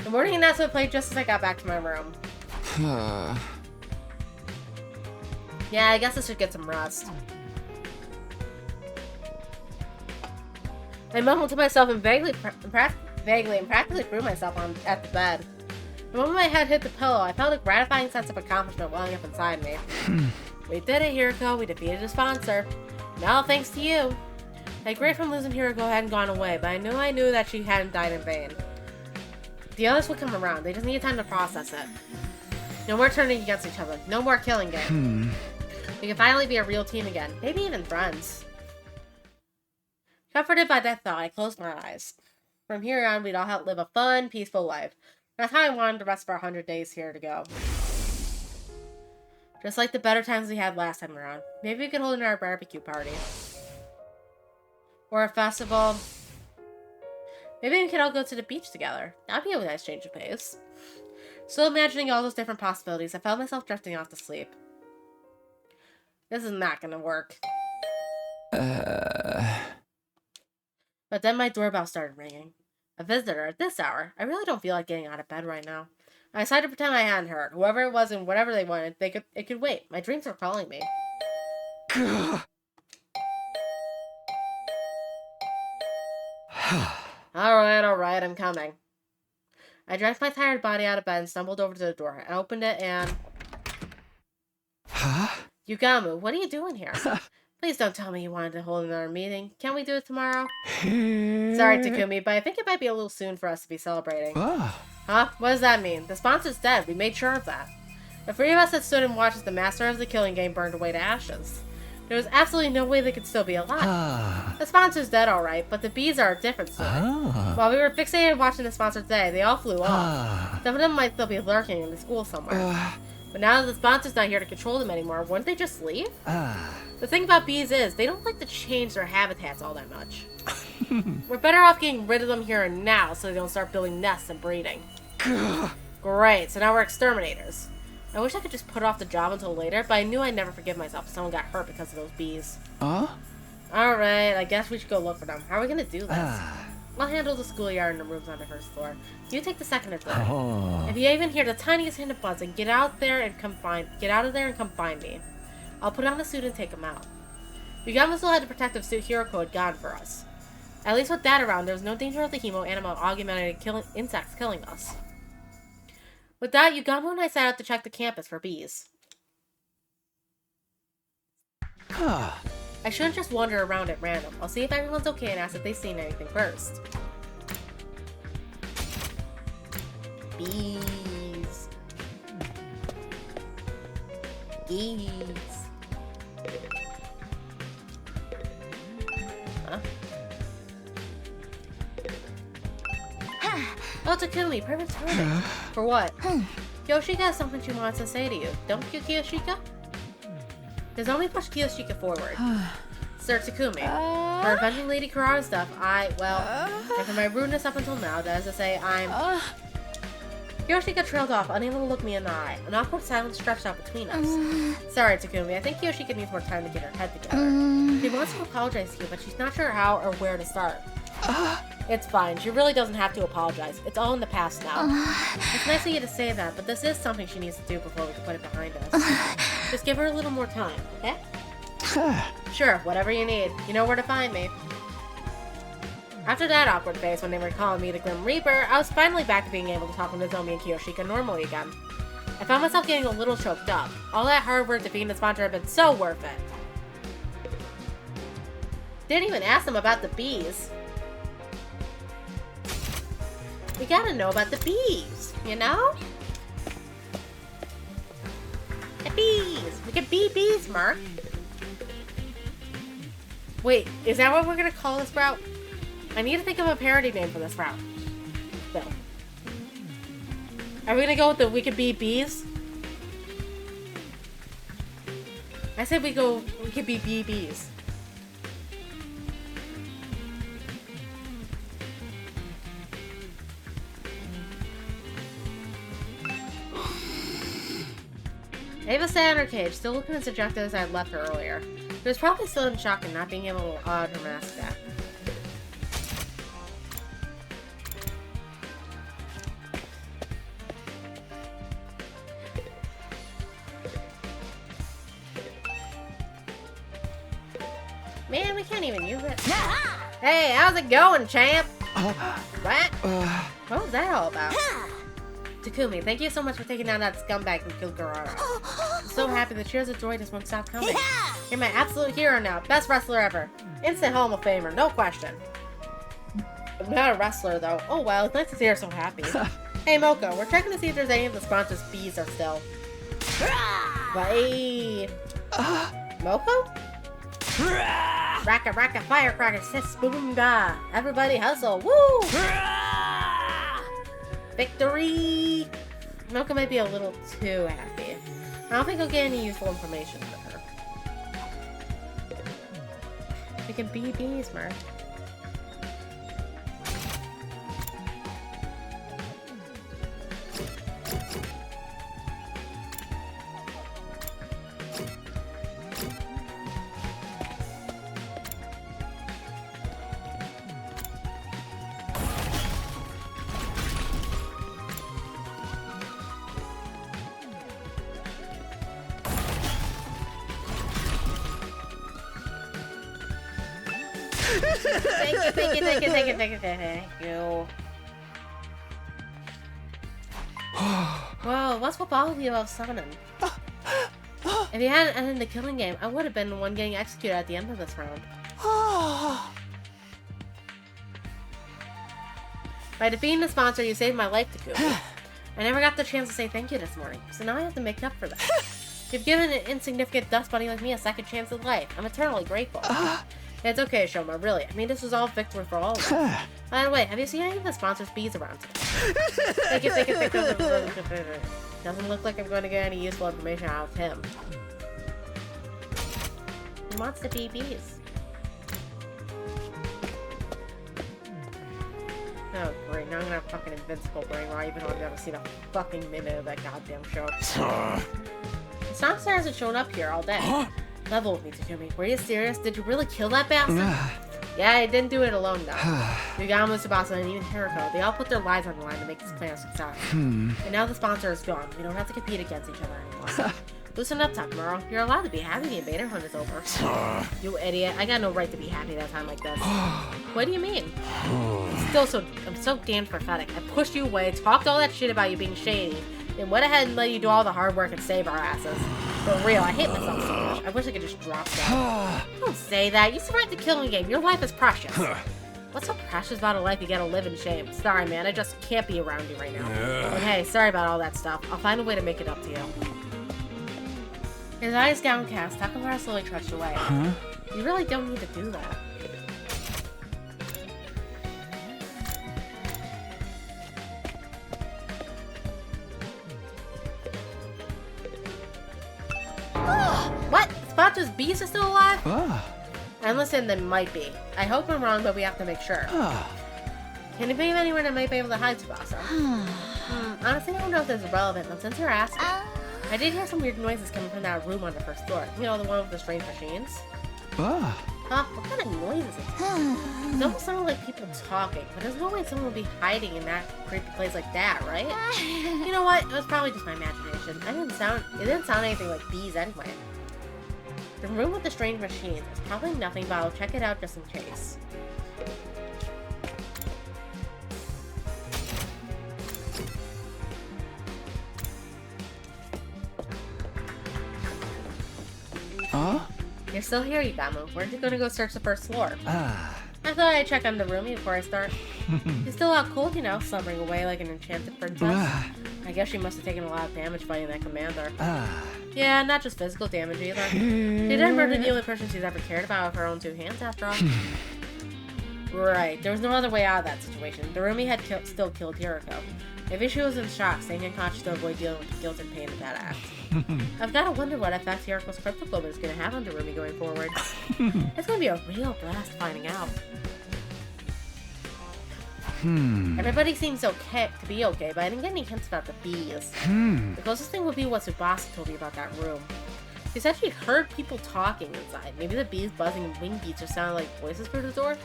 The morning announcement played just as I got back to my room. Yeah, I guess I should get some rest. I mumbled to myself and vaguely and practically threw myself at the bed. The moment my head hit the pillow, I felt a gratifying sense of accomplishment welling up inside me. We did it, Hiroko. We defeated the sponsor. Now thanks to you. My grief from losing Hiroko hadn't gone away, but I knew that she hadn't died in vain. The others would come around. They just needed time to process it. No more turning against each other. No more killing game. We can finally be a real team again. Maybe even friends. Comforted by that thought, I closed my eyes. From here on, we'd all live a fun, peaceful life. That's how I wanted the rest of our 100 days here to go. Just like the better times we had last time around. Maybe we could hold our barbecue party. Or a festival. Maybe we could all go to the beach together. That'd be a nice change of pace. Still imagining all those different possibilities, I found myself drifting off to sleep. This is not gonna work. But then my doorbell started ringing. A visitor at this hour. I really don't feel like getting out of bed right now. I decided to pretend I hadn't heard. Whoever it was and whatever they wanted, it could wait. My dreams were calling me. Alright, I'm coming. I dragged my tired body out of bed and stumbled over to the door. I opened it and... Huh? Yugamu, what are you doing here? Please don't tell me you wanted to hold another meeting. Can't we do it tomorrow? Sorry, Takumi, but I think it might be a little soon for us to be celebrating. Huh? What does that mean? The sponsor's dead. We made sure of that. The three of us had stood and watched as the master of the killing game burned away to ashes. There was absolutely no way they could still be alive. The sponsor's dead, alright, but the bees are a different story. While we were fixated watching the sponsor today, they all flew off. Some of them might still be lurking in the school somewhere. But now that the sponsor's not here to control them anymore, wouldn't they just leave? The thing about bees is, they don't like to change their habitats all that much. We're better off getting rid of them here and now so they don't start building nests and breeding. Great, so now we're exterminators. I wish I could just put off the job until later, but I knew I'd never forgive myself if someone got hurt because of those bees. Alright, I guess we should go look for them. How are we gonna do this? I'll handle the schoolyard and the rooms on the first floor. You take the second or third. If you even hear the tiniest hint of buzzing, get out of there and come find me. I'll put on a suit and take him out. Yugamu still had the protective suit Hiroko had gone for us. At least with that around, there was no danger of the hemo animal augmented insects killing us. With that, Yugamu and I set out to check the campus for bees. I shouldn't just wander around at random. I'll see if everyone's okay and ask if they've seen anything first. Bees. Geese. Huh? Oh, Takumi, perfect timing. For what? Yoshika has something she wants to say to you. Don't you, Kiyoshika? There's only push Kiyoshika forward. Sir Takumi, for avenging Lady Kurara stuff, and for my rudeness up until now, that is to say, I'm... Kiyoshika trailed off, unable to look me in the eye. An awkward silence stretched out between us. Sorry, Takumi, I think Kiyoshika needs more time to get her head together. She wants to apologize to you, but she's not sure how or where to start. It's fine. She really doesn't have to apologize. It's all in the past now. It's nice of you to say that, but this is something she needs to do before we can put it behind us. Just give her a little more time, okay? Sure, whatever you need. You know where to find me. After that awkward phase when they were calling me the Grim Reaper, I was finally back to being able to talk to Nozomi and Kiyoshika normally again. I found myself getting a little choked up. All that hard work defeating the sponsor had been so worth it. Didn't even ask them about the bees. We gotta know about the bees, you know? The bees! We can be bees, Mark. Wait, is that what we're gonna call this route? I need to think of a parody name for this route. So. Are we gonna go with the We Could Be Bees? I said We Could Be bees. Ava sat in her cage, still looking as dejected as I had left her earlier. She was probably still in shock and not being able to odd her mask back. Man, we can't even use it. Hey, how's it going, champ? What? What was that all about? Takumi, thank you so much for taking down that scumbag who killed Kurara. I'm so happy the cheers of joy just won't stop coming. You're my absolute hero now. Best wrestler ever. Instant Hall of Famer, no question. I'm not a wrestler, though. Oh well, it's nice to see her so happy. Hey, Moko, we're checking to see if there's any of the sponsors' bees are still. Bye. Moko? Raka raka firecracker, sis boom da. Everybody hustle, woo! Victory! Moko might be a little too happy. I don't think I'll get any useful information from her. We can be bees, Mark. Thank you. Whoa, what's with all of you all summoning? If you hadn't ended the killing game, I would have been the one getting executed at the end of this round. By defeating the sponsor, you saved my life, Takumi. I never got the chance to say thank you this morning, so now I have to make up for that. You've given an insignificant dust bunny like me a second chance at life. I'm eternally grateful. It's okay, Shoma, really. I mean, this was all victory for all of us. By the way, have you seen any of the sponsors' bees around today? Thank you. Doesn't look like I'm going to get any useful information out of him. He wants to be bees. Oh, great. Now I'm gonna have fucking invincible brain rot, even though I've never seen a fucking minute of that goddamn show. The sponsor hasn't shown up here all day. Level with me, Takumi. Were you serious? Did you really kill that bastard? Yeah, I didn't do it alone, though. Yugamo, Tsubasa, and even Hiroko, they all put their lives on the line to make this plan a success. And now the sponsor is gone. We don't have to compete against each other anymore. Loosen up, Takamaro. You're allowed to be happy the invader hunt is over. You idiot. I got no right to be happy at a time like this. What do you mean? I'm so damn pathetic. I pushed you away, talked all that shit about you being shady, then went ahead and let you do all the hard work and save our asses. For real, I hate myself so much. I wish I could just drop that. Don't say that. You survived the killing game. Your life is precious. What's so precious about a life you gotta live in shame? Sorry, man. I just can't be around you right now. And hey, sorry about all that stuff. I'll find a way to make it up to you. His eyes downcast, Takamura slowly trudged away. You really don't need to do that. What? The sponsor's bees are still alive? And listen, they might be. I hope I'm wrong, but we have to make sure. Can you think of anyone that might be able to hide Tsubasa? Honestly, I don't know if this is relevant, but since you're asking, I did hear some weird noises coming from that room on the first floor. You know, the one with the strange machines? Huh? What kind of noise is it? It almost sounded like people talking, but there's no way someone would be hiding in that creepy place like that, right? You know what? It was probably just my imagination. It didn't sound anything like bees anyway. The room with the strange machines is probably nothing, but I'll check it out just in case. You're still here, Yugamo. We're gonna go search the first floor. I thought I'd check on the room before I start. You're still out cold, you know, slumbering away like an enchanted princess. I guess she must have taken a lot of damage fighting that commander. Yeah, not just physical damage either. She didn't murder the only person she's ever cared about with her own two hands, after all. Right, there was no other way out of that situation. The Rumi had still killed Hiroko. Maybe she was in shock, staying unconscious to avoid dealing with the guilt and pain of that act. I've got to wonder what effect Hiroko's cryptoglobin is going to have on the Rumi going forward. It's going to be a real blast finding out. Everybody seems okay to be okay, but I didn't get any hints about the bees. The closest thing would be what Tsubasa told me about that room. She said she heard people talking inside. Maybe the bees buzzing and wing beats just sounded like voices through the door?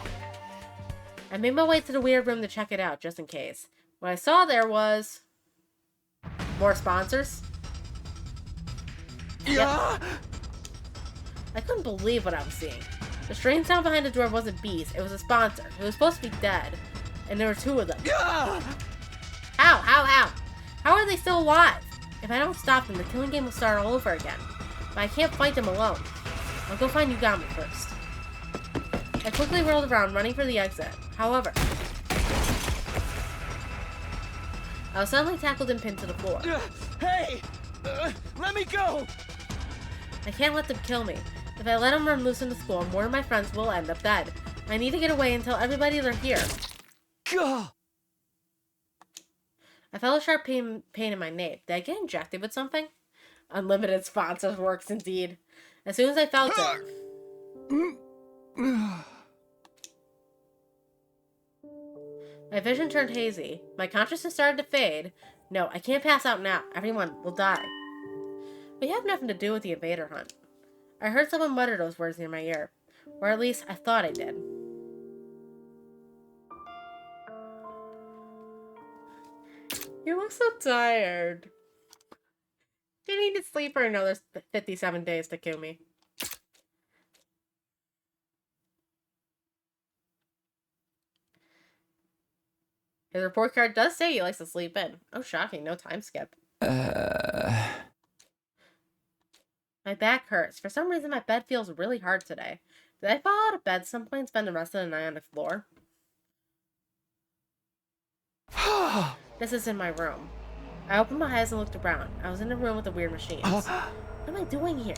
I made my way to the weird room to check it out, just in case. What I saw there was... more sponsors? Yep. I couldn't believe what I was seeing. The strange sound behind the door wasn't bees, it was a sponsor. It was supposed to be dead. And there were two of them. How? How are they still alive? If I don't stop them, the killing game will start all over again. But I can't fight them alone. I'll go find Yugami first. I quickly rolled around, running for the exit. However, I was suddenly tackled and pinned to the floor. Hey! Let me go! I can't let them kill me. If I let them run loose in the school, more of my friends will end up dead. I need to get away and tell everybody they're here. I felt a sharp pain in my nape. Did I get injected with something? Unlimited sponsors works indeed. As soon as I felt it... My vision turned hazy. My consciousness started to fade. No, I can't pass out now. Everyone will die. We have nothing to do with the invader hunt. I heard someone mutter those words near my ear. Or at least, I thought I did. You look so tired. You need to sleep for another 57 days, Takumi. His report card does say he likes to sleep in. Oh, shocking. No time skip. My back hurts. For some reason, my bed feels really hard today. Did I fall out of bed some point and spend the rest of the night on the floor? This is in my room. I opened my eyes and looked around. I was in a room with the weird machines. What am I doing here?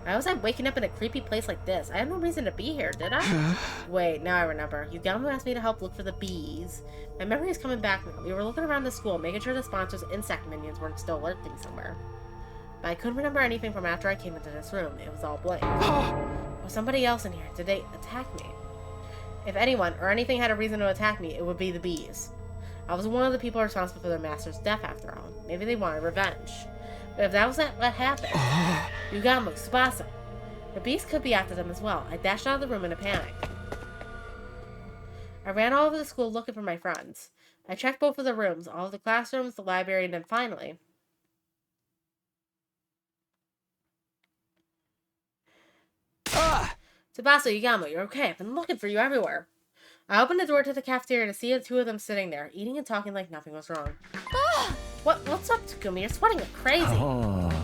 Why was I waking up in a creepy place like this? I had no reason to be here, did I? Wait, now I remember. Yugamo asked me to help look for the bees. My memory is coming back now. We were looking around the school, making sure the sponsors' insect minions weren't still lurking somewhere. But I couldn't remember anything from after I came into this room. It was all blank. Was somebody else in here? Did they attack me? If anyone or anything had a reason to attack me, it would be the bees. I was one of the people responsible for their master's death, after all. Maybe they wanted revenge. But if that was what happened, Yugamo, Tsubasa, the beast could be after them as well. I dashed out of the room in a panic. I ran all over the school looking for my friends. I checked both of the rooms, all of the classrooms, the library, and then finally... Tsubasa, Yugamo, you're okay. I've been looking for you everywhere. I opened the door to the cafeteria to see the two of them sitting there, eating and talking like nothing was wrong. What's up, Takumi? You're sweating like crazy.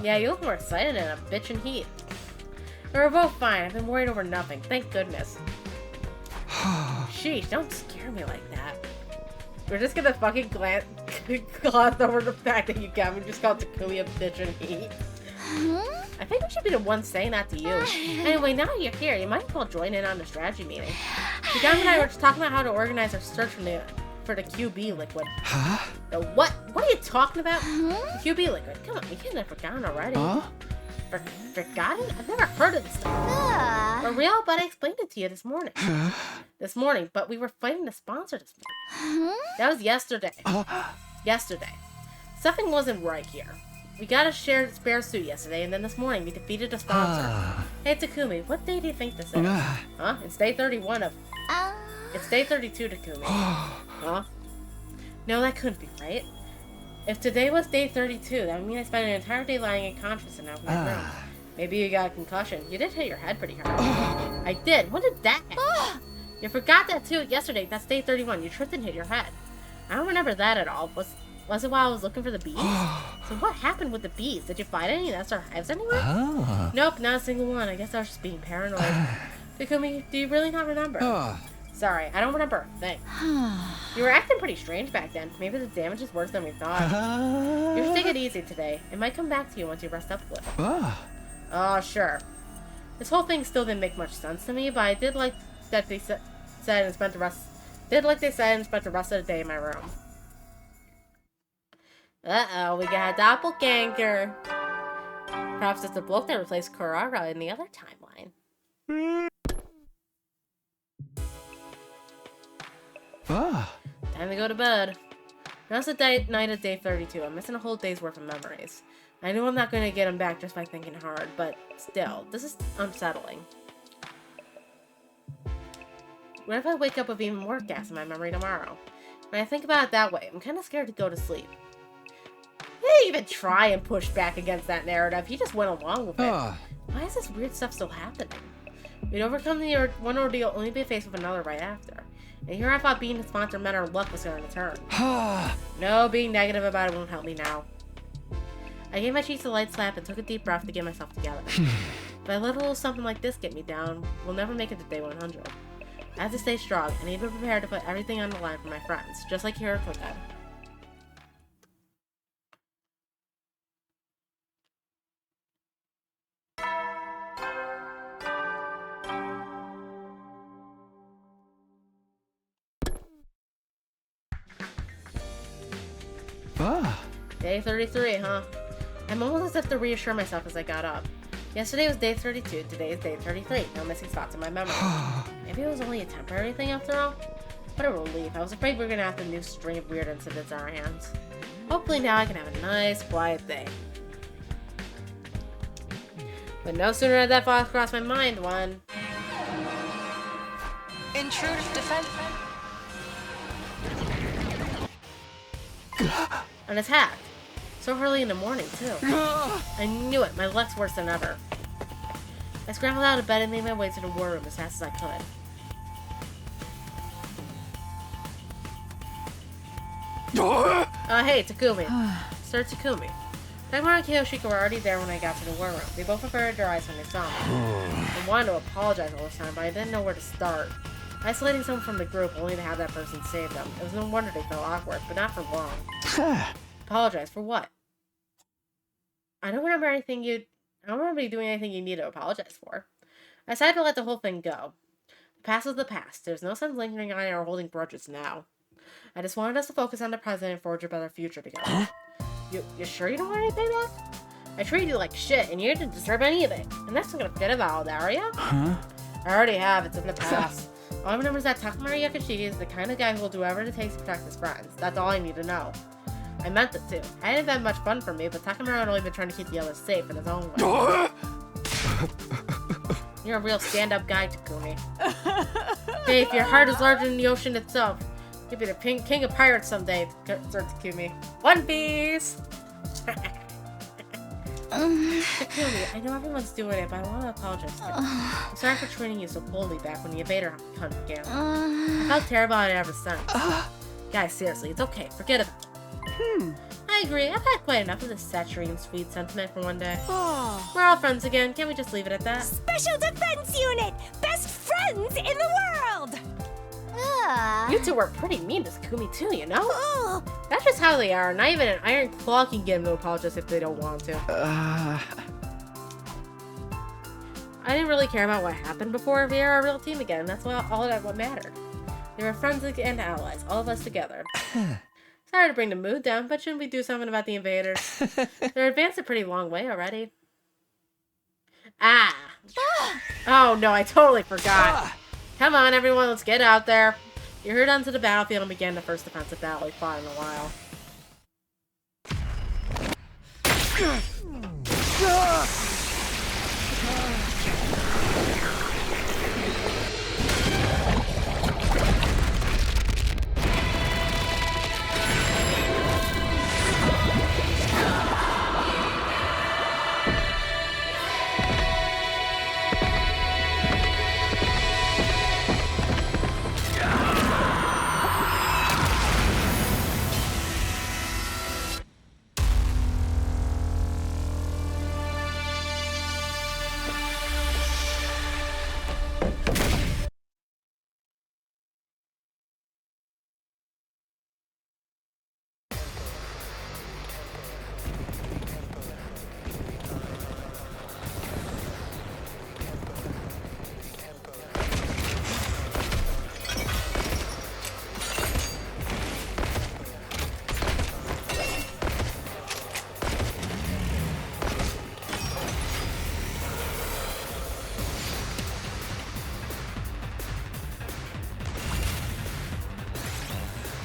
Yeah, you look more excited in a bitchin' heat. They were both fine. I've been worried over nothing. Thank goodness. Sheesh, don't scare me like that. We're just gonna fucking gloss over the fact that Yugamo just called Takumi a bitchin' heat. I think we should be the ones saying that to you. Anyway, now you're here, you might as well join in on the strategy meeting. Yugamo and I were just talking about how to organize our search for the QB liquid. The what? What are you talking about? The QB liquid. Come on, you can't have forgotten already. Forgotten? I've never heard of this stuff. For real? But I explained it to you this morning. But we were fighting the sponsor this morning. That was yesterday. Yesterday. Something wasn't right here. We got a shared spare suit yesterday, and then this morning we defeated a sponsor. Hey Takumi, what day do you think this is? Huh? It's day 31 of... It's day 32, Takumi. Huh? No, that couldn't be right. If today was day 32, that would mean I spent an entire day lying unconscious and out in my room. Maybe you got a concussion. You did hit your head pretty hard. I did. When did that happen? You forgot that too yesterday. That's day 31. You tripped and hit your head. I don't remember that at all. Was it while I was looking for the bees? So what happened with the bees? Did you find any nests or hives anywhere? Nope, not a single one. I guess I was just being paranoid. Takumi, do you really not remember? Sorry, I don't remember a thing. You were acting pretty strange back then. Maybe the damage is worse than we thought. You should take it easy today. It might come back to you once you rest up a little. Oh, sure. This whole thing still didn't make much sense to me, but I did like that they said and spent the rest of the day in my room. Uh-oh, we got a doppelganger. Perhaps it's the bloke that replaced Kurara in the other timeline. Time to go to bed. Now it's the night of day 32. I'm missing a whole day's worth of memories. I know I'm not going to get them back just by thinking hard, but still, this is unsettling. What if I wake up with even more gas in my memory tomorrow? When I think about it that way, I'm kind of scared to go to sleep. He didn't even try and push back against that narrative. He just went along with it. Why is this weird stuff still happening? We'd overcome the one ordeal only to be faced with another right after. And here I thought being a sponsor meant our luck was going to turn. No, being negative about it won't help me now. I gave my cheeks a light slap and took a deep breath to get myself together. If I let a little something like this get me down, we'll never make it to day 100. I have to stay strong and need to be prepared to put everything on the line for my friends, just like Hiroko did. Day 33, huh? I'm almost as if to reassure myself as I got up. Yesterday was day 32, today is day 33. No missing spots in my memory. Maybe it was only a temporary thing after all? What a relief. I was afraid we were going to have a new string of weird incidents on our hands. Hopefully now I can have a nice, quiet day. But no sooner had that thought crossed my mind when... Intruder's defense. An attack. So early in the morning, too. I knew it. My luck's worse than ever. I scrambled out of bed and made my way to the war room as fast as I could. Hey, Takumi. Sir Takumi. Takuma and Kiyoshika were already there when I got to the war room. They both averted their eyes when they saw me. I wanted to apologize all this time, but I didn't know where to start. Isolating someone from the group only to have that person save them. It was no wonder they felt awkward, but not for long. Apologize for what? I don't remember you doing anything you need to apologize for. I decided to let the whole thing go. The past was the past. There's no sense lingering on it or holding grudges now. I just wanted us to focus on the present and forge a better future together. You sure you don't want any payback? I treated you like shit, and you didn't deserve any of it. And that's not gonna forget about it, are ya? I already have. It's in the past. All I remember is that Takamura Yakushi is the kind of guy who will do whatever it takes to protect his friends. That's all I need to know. I meant it too. It hadn't been much fun for me, but Takamura had only been trying to keep the others safe in his own way. You're a real stand-up guy, Takumi. Hey, if your heart is larger than the ocean itself, you'll be the king of pirates someday, Sir Takumi. One Piece! Takumi, I know everyone's doing it, but I want to apologize to you. I'm sorry for treating you so coldly back when the invader hunt began. I felt terrible about it ever since. Guys, seriously, it's okay. Forget about it. I agree. I've had quite enough of this saturating sweet sentiment for one day. We're all friends again. Can't we just leave it at that? Special Defense Unit! Best friends in the world! You two were pretty mean to Takumi too, you know? That's just how they are. Not even an iron claw can get them to apologize if they don't want to. I didn't really care about what happened before. We are a real team again. That's all that what mattered. They were friends and allies, all of us together. Sorry to bring the mood down, but shouldn't we do something about the invaders? They're advanced a pretty long way already. Oh no, I totally forgot. Come on, everyone, let's get out there. You hurried onto the battlefield and began the first defensive battle we fought in a while.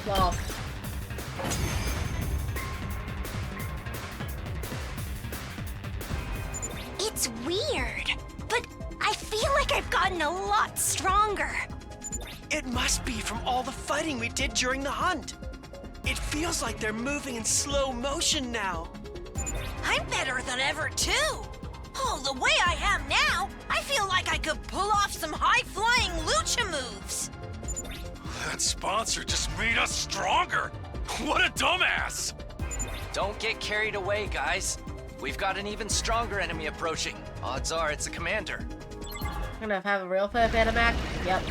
Well, it's weird, but I feel like I've gotten a lot stronger. It must be from all the fighting we did during the hunt. It feels like they're moving in slow motion now. I'm better than ever, too. Oh, the way I am now, I feel like I could pull off some high-flying lucha moves. That sponsor just made us stronger! What a dumbass! Don't get carried away, guys. We've got an even stronger enemy approaching. Odds are it's a commander. gonna have a real fight Betamax? Yep.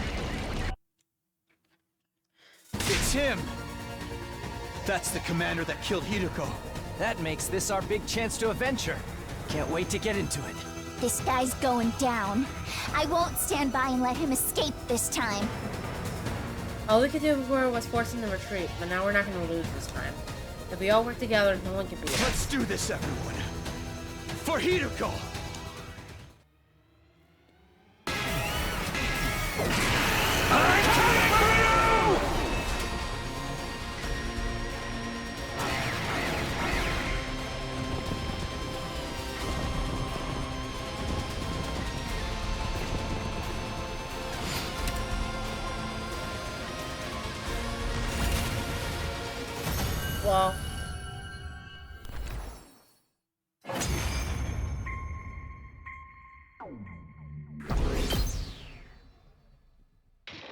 It's him! That's the commander that killed Hideko. That makes this our big chance to avenge her. Can't wait to get into it. This guy's going down. I won't stand by and let him escape this time. All we could do before was force him to retreat, but now we're not gonna lose this time. If we all work together, no one can beat us. Let's do this, everyone! For Hideko! I'm coming for you! Well,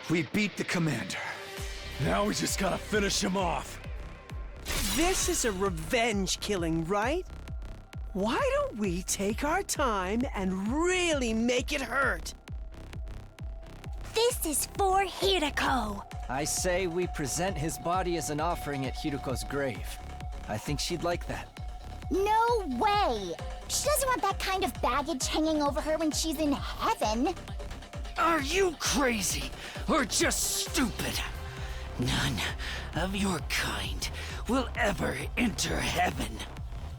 we beat the commander. Now we just gotta finish him off. This is a revenge killing, right? Why don't we take our time and really make it hurt? This is for Hirako. I say we present his body as an offering at Hiruko's grave. I think she'd like that. No way! She doesn't want that kind of baggage hanging over her when she's in heaven. Are you crazy or just stupid? None of your kind will ever enter heaven.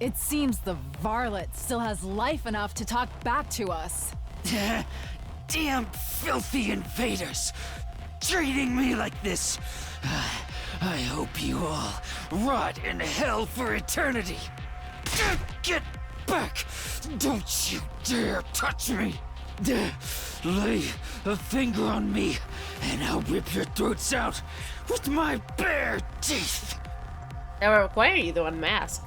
It seems the varlet still has life enough to talk back to us. Damn filthy invaders! Treating me like this. I hope you all rot in hell for eternity. Get back! Don't you dare touch me! Lay a finger on me, and I'll rip your throats out with my bare teeth! That will require you to unmask.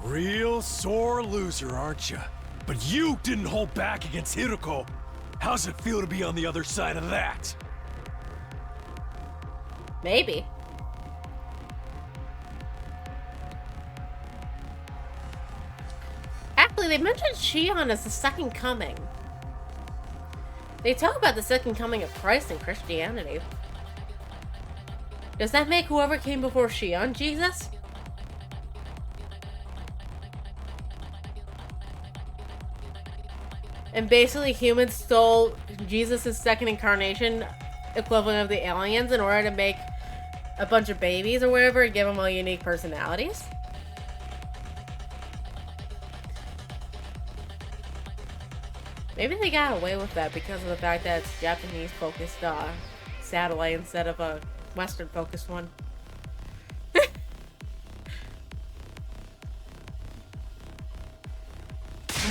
Real sore loser, aren't you? But you didn't hold back against Hiroko. How's it feel to be on the other side of that? Maybe. Actually, they mentioned Shion as the second coming. They talk about the second coming of Christ in Christianity. Does that make whoever came before Shion Jesus? And basically humans stole Jesus' second incarnation, equivalent of the aliens, in order to make a bunch of babies or whatever and give them all unique personalities? Maybe they got away with that because of the fact that it's Japanese-focused satellite instead of a Western-focused one.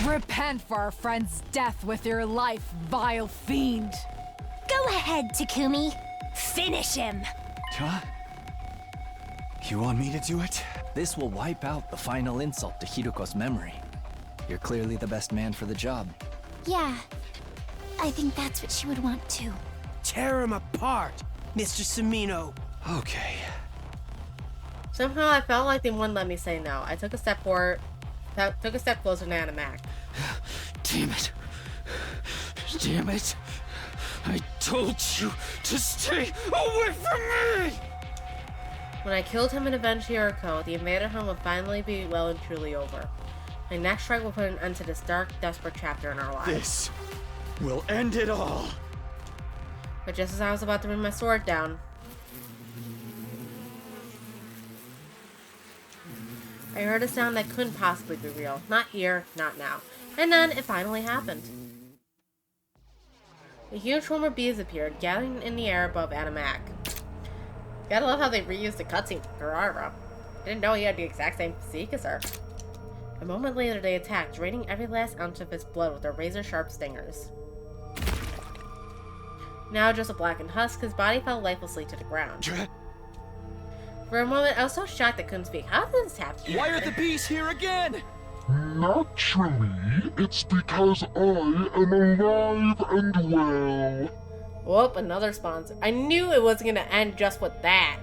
Repent for our friend's death with your life, vile fiend. Go ahead, Takumi. Finish him. Huh? You want me to do it? This will wipe out the final insult to Hiruko's memory. You're clearly the best man for the job. Yeah, I think that's what she would want to. Tear him apart, Mr. Sumino. Okay. Somehow I felt like they wouldn't let me say no. I took a step forward, took a step closer to Animac. Damn it. Damn it. I told you to stay away from me! When I killed him and avenged Hiroko, the invader hunt would finally be well and truly over. My next strike will put an end to this dark, desperate chapter in our lives. This will end it all. But just as I was about to bring my sword down, I heard a sound that couldn't possibly be real. Not here, not now. And then it finally happened. A huge swarm of bees appeared, gathering in the air above Animac. Gotta love how they reused the cutscene for Garara. Didn't know he had the exact same physique as her. A moment later, they attacked, draining every last ounce of his blood with their razor-sharp stingers. Now just a blackened husk, his body fell lifelessly to the ground. For a moment, I was so shocked I couldn't speak. How did this happen? Why are the bees here again? Naturally, it's because I am alive and well. Whoop, another sponsor. I knew it wasn't gonna end just with that.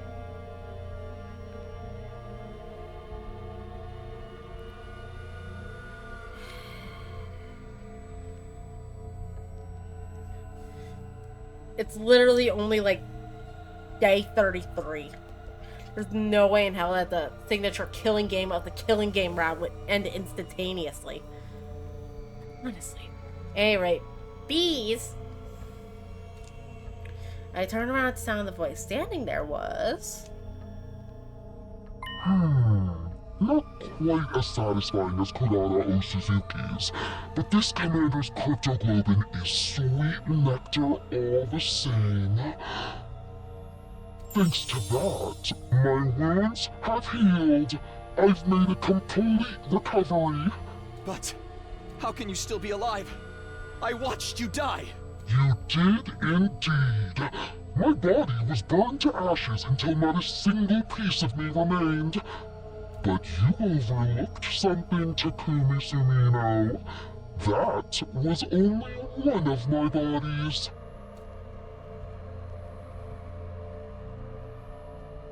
It's literally only like day 33. There's no way in hell that the signature killing game of the killing game round would end instantaneously. Honestly. Anyway, bees. I turned around at the sound of the voice. Standing there was... Not quite as satisfying as Kurara O Suzuki's, but this commander's cryptoglobin is sweet nectar all the same. Thanks to that, my wounds have healed. I've made a complete recovery. But how can you still be alive? I watched you die. You did indeed. My body was burned to ashes until not a single piece of me remained. But you overlooked something, Takumi Sumino. That was only one of my bodies.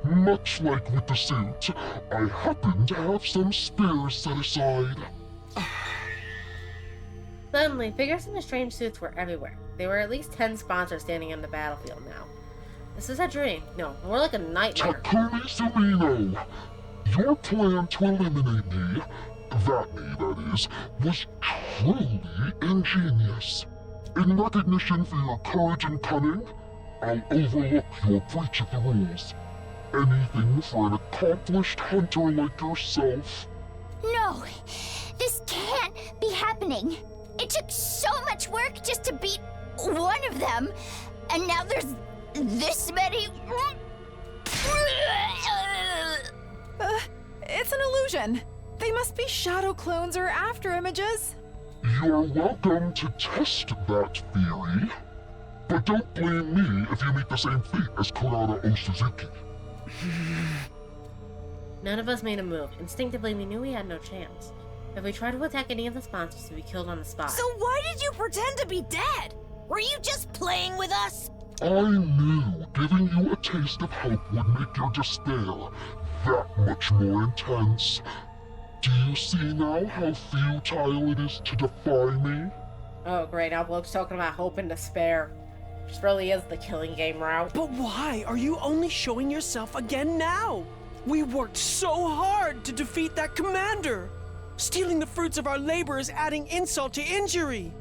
Much like with the suit, I happen to have some spares set aside. Suddenly, figures in the strange suits were everywhere. There were at least 10 sponsors standing on the battlefield now. This is a dream. No, more like a nightmare. Takumi Sumino! Your plan to eliminate me, that is, was truly ingenious. In recognition for your courage and cunning, I'll overlook your breach of the rules. Anything for an accomplished hunter like yourself. No, this can't be happening. It took so much work just to beat one of them, and now there's this many. It's an illusion. They must be shadow clones or after images. You're welcome to test that theory, but don't blame me if you meet the same fate as Kurata Osuzuki. None of us made a move. Instinctively, we knew we had no chance. If we tried to attack any of the sponsors, we'd be killed on the spot. So why did you pretend to be dead? Were you just playing with us? I knew giving you a taste of hope would make your despair that much more intense. Do you see now how futile it is to defy me? Oh great, now Bloke's talking about hope and despair. This really is the killing game route. But why are you only showing yourself again now? We worked so hard to defeat that commander. Stealing the fruits of our labor is adding insult to injury.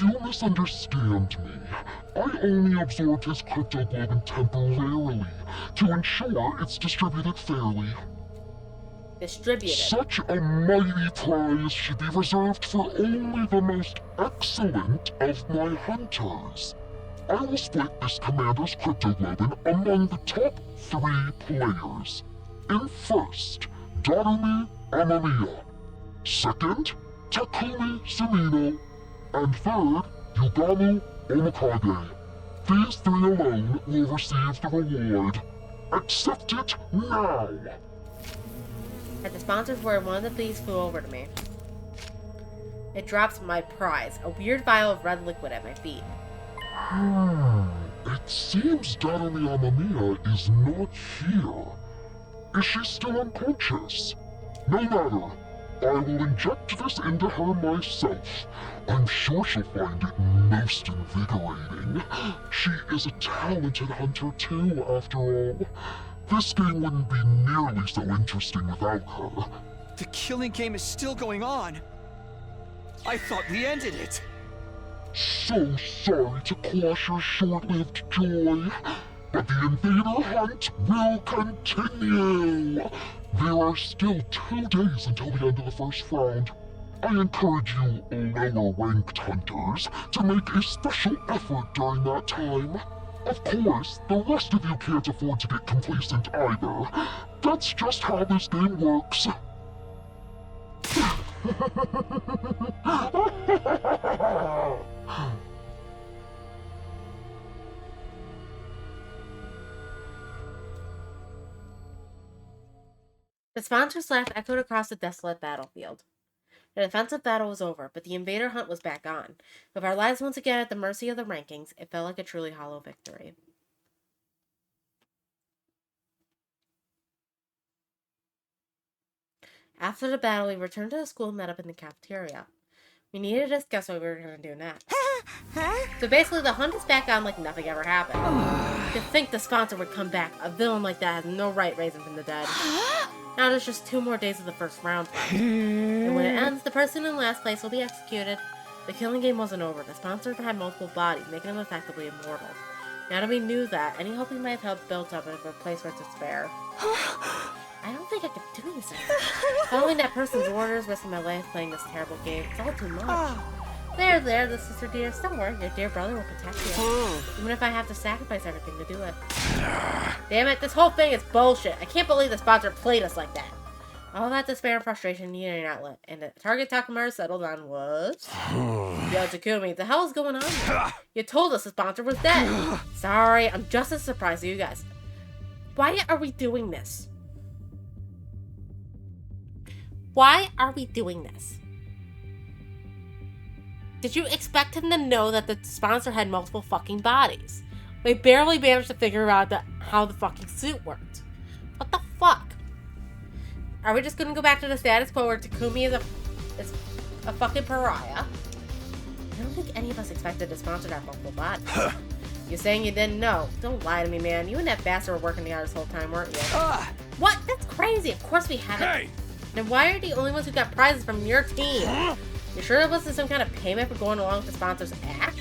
You misunderstand me. I only absorbed his cryptoglobin temporarily to ensure it's distributed fairly. Distributed? Such a mighty prize should be reserved for only the most excellent of my hunters. I will split this commander's cryptoglobin among the top 3 players. In first, Darumi Amamiya. Second, Takumi Sumino. And third, Yugamu Omikage. These 3 alone will receive the reward. Accept it now! At the sponsor's word, one of the thieves flew over to me. It drops my prize, a weird vial of red liquid at my feet. It seems Darumi Amamiya is not here. Is she still unconscious? No matter. I will inject this into her myself. I'm sure she'll find it most invigorating. She is a talented hunter too, after all. This game wouldn't be nearly so interesting without her. The killing game is still going on. I thought we ended it. So sorry to quash your short-lived joy, but the invader hunt will continue. There are still 2 days until the end of the first round. I encourage you lower-ranked hunters to make a special effort during that time. Of course, the rest of you can't afford to get complacent either. That's just how this game works. The sponsor's laugh echoed across the desolate battlefield. The defensive battle was over, but the invader hunt was back on. With our lives once again at the mercy of the rankings, it felt like a truly hollow victory. After the battle, we returned to the school and met up in the cafeteria. We needed to discuss what we were going to do next. So basically, the hunt is back on like nothing ever happened. To think the sponsor would come back, a villain like that has no right raising from the dead. Now there's just 2 more days of the first round. And when it ends, the person in last place will be executed. The killing game wasn't over. The sponsor had multiple bodies, making him effectively immortal. Now that we knew that, any hope he might have built up would replace with despair. I don't think I could do this anymore. Following that person's orders, risking my life playing this terrible game, it's all too much. There, the sister dears. Don't worry, your dear brother will protect you. Even if I have to sacrifice everything to do it. Damn it, this whole thing is bullshit. I can't believe the sponsor played us like that. All that despair and frustration needed an outlet, and the target Takamaru settled on was... Yo, Takumi, what the hell is going on here? You told us the sponsor was dead. Sorry, I'm just as surprised as you guys. Why are we doing this? Why are we doing this? Did you expect him to know that the sponsor had multiple fucking bodies? We barely managed to figure out how the fucking suit worked. Are we just gonna go back to the status quo where Takumi is a fucking pariah? I don't think any of us expected to sponsor that multiple bot. You're saying you didn't know? Don't lie to me, man. You and that bastard were working together this whole time, weren't you? What? That's crazy. Of course we haven't. Hey! Then why are the only ones who got prizes from your team? You sure it wasn't some kind of payment for going along with the sponsor's act?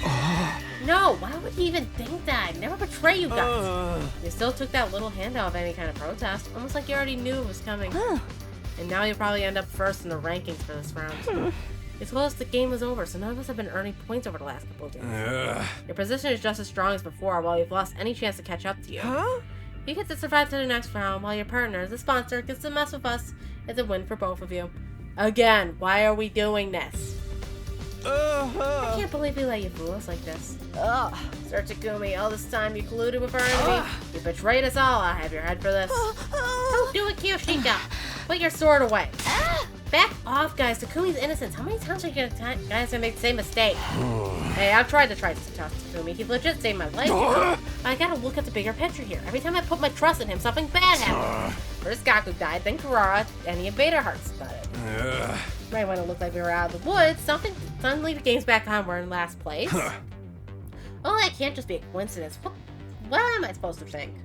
No, why would you even think that? I'd never betray you guys. You still took that little handout of any kind of protest, almost like you already knew it was coming. And now you'll probably end up first in the rankings for this round. It's close, the game is over, so none of us have been earning points over the last couple of days. Your position is just as strong as before, while you've lost any chance to catch up to you. You get to survive to the next round, while your partner, the sponsor, gets to mess with us. It's a win for both of you. Again, why are we doing this? I can't believe we let you fool us like this. Sir Takumi, all this time you colluded with our enemy. You betrayed us all. I have your head for this. Don't do it, Kyoshika. Put your sword away. Back off, guys. Takumi's innocent. How many times are you guys gonna make the same mistake? Hey, I've tried to talk to Takumi. He legit saved my life. I gotta look at the bigger picture here. Every time I put my trust in him, something bad happened. First Gaku died, then Kurara, and the Invader Hearts died. Right when it looked like we were out of the woods, suddenly the game's back on. We're in last place. Oh, that can't just be a coincidence. What am I supposed to think?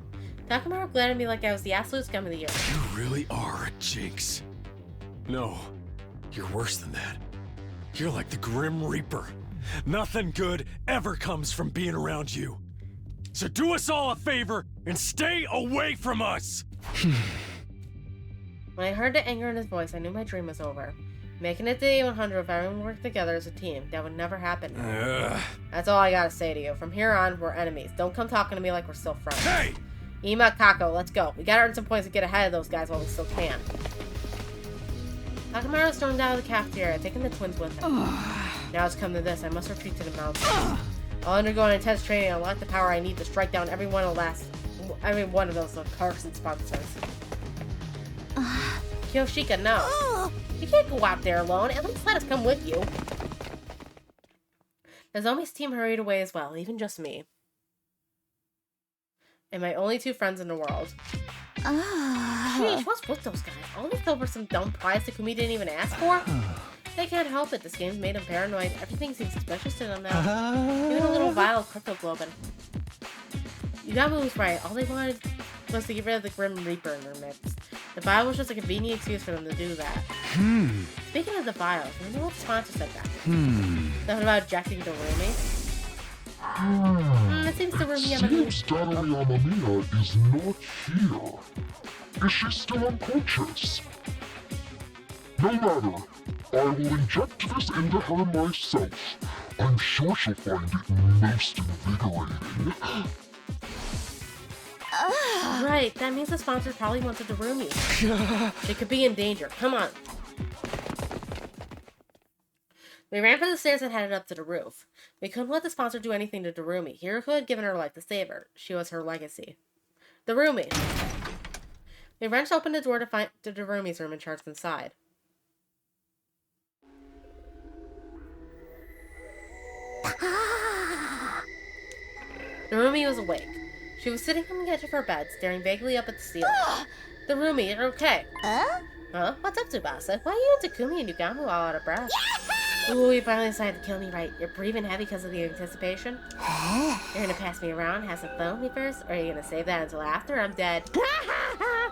Takamaru glared at me like I was the absolute scum of the year. You really are a jinx. No, you're worse than that. You're like the Grim Reaper. Nothing good ever comes from being around you. So do us all a favor and stay away from us! When I heard the anger in his voice, I knew my dream was over. Making it to A100 if everyone worked together as a team, that would never happen. That's all I gotta say to you. From here on, we're enemies. Don't come talking to me like we're still friends. Hey! Ima, Kako, let's go. We gotta earn some points to get ahead of those guys while we still can. Takamaru stormed out of the cafeteria, taking the twins with him. Now it's come to this. I must retreat to the mountains. I'll undergo an intense training and unlock the power I need to strike down every one of those Carson sponsors. Kyoshika, no. You can't go out there alone. At least let us come with you. Nozomi's team hurried away as well, even just me. And my only two friends in the world. Sheesh, what's with those guys? All they killed for some dumb prize Takumi didn't even ask for? They can't help it. This game's made them paranoid. Everything seems suspicious to them now. Even a little vial of cryptoglobin. Yugamu was right. All they wanted was to get rid of the Grim Reaper in their midst. The vial was just a convenient excuse for them to do that. Speaking of the vials, I wonder what the sponsor said that. Something about ejecting Dorumi? It seems Daddy Amamiya is not here. Is she still unconscious? No matter. I will inject this into her myself. I'm sure she'll find it most invigorating. Right, that means the sponsor probably wants a Dorumi. She could be in danger. Come on. We ran for the stairs and headed up to the roof. We couldn't let the sponsor do anything to Dorumi. Hiroko had given her life to save her. She was her legacy. Dorumi. We wrenched open the door to find the Dorumi's room and charged inside. Dorumi was awake. She was sitting on the edge of her bed, staring vaguely up at the ceiling. Dorumi, you're okay. Huh? What's up, Tsubasa? Why are you and Takumi and Yugamu all out of breath? Ooh, you finally decided to kill me, right? You're breathing heavy because of the anticipation? You're gonna pass me around, have some fun with me first? Or are you gonna save that until after I'm dead?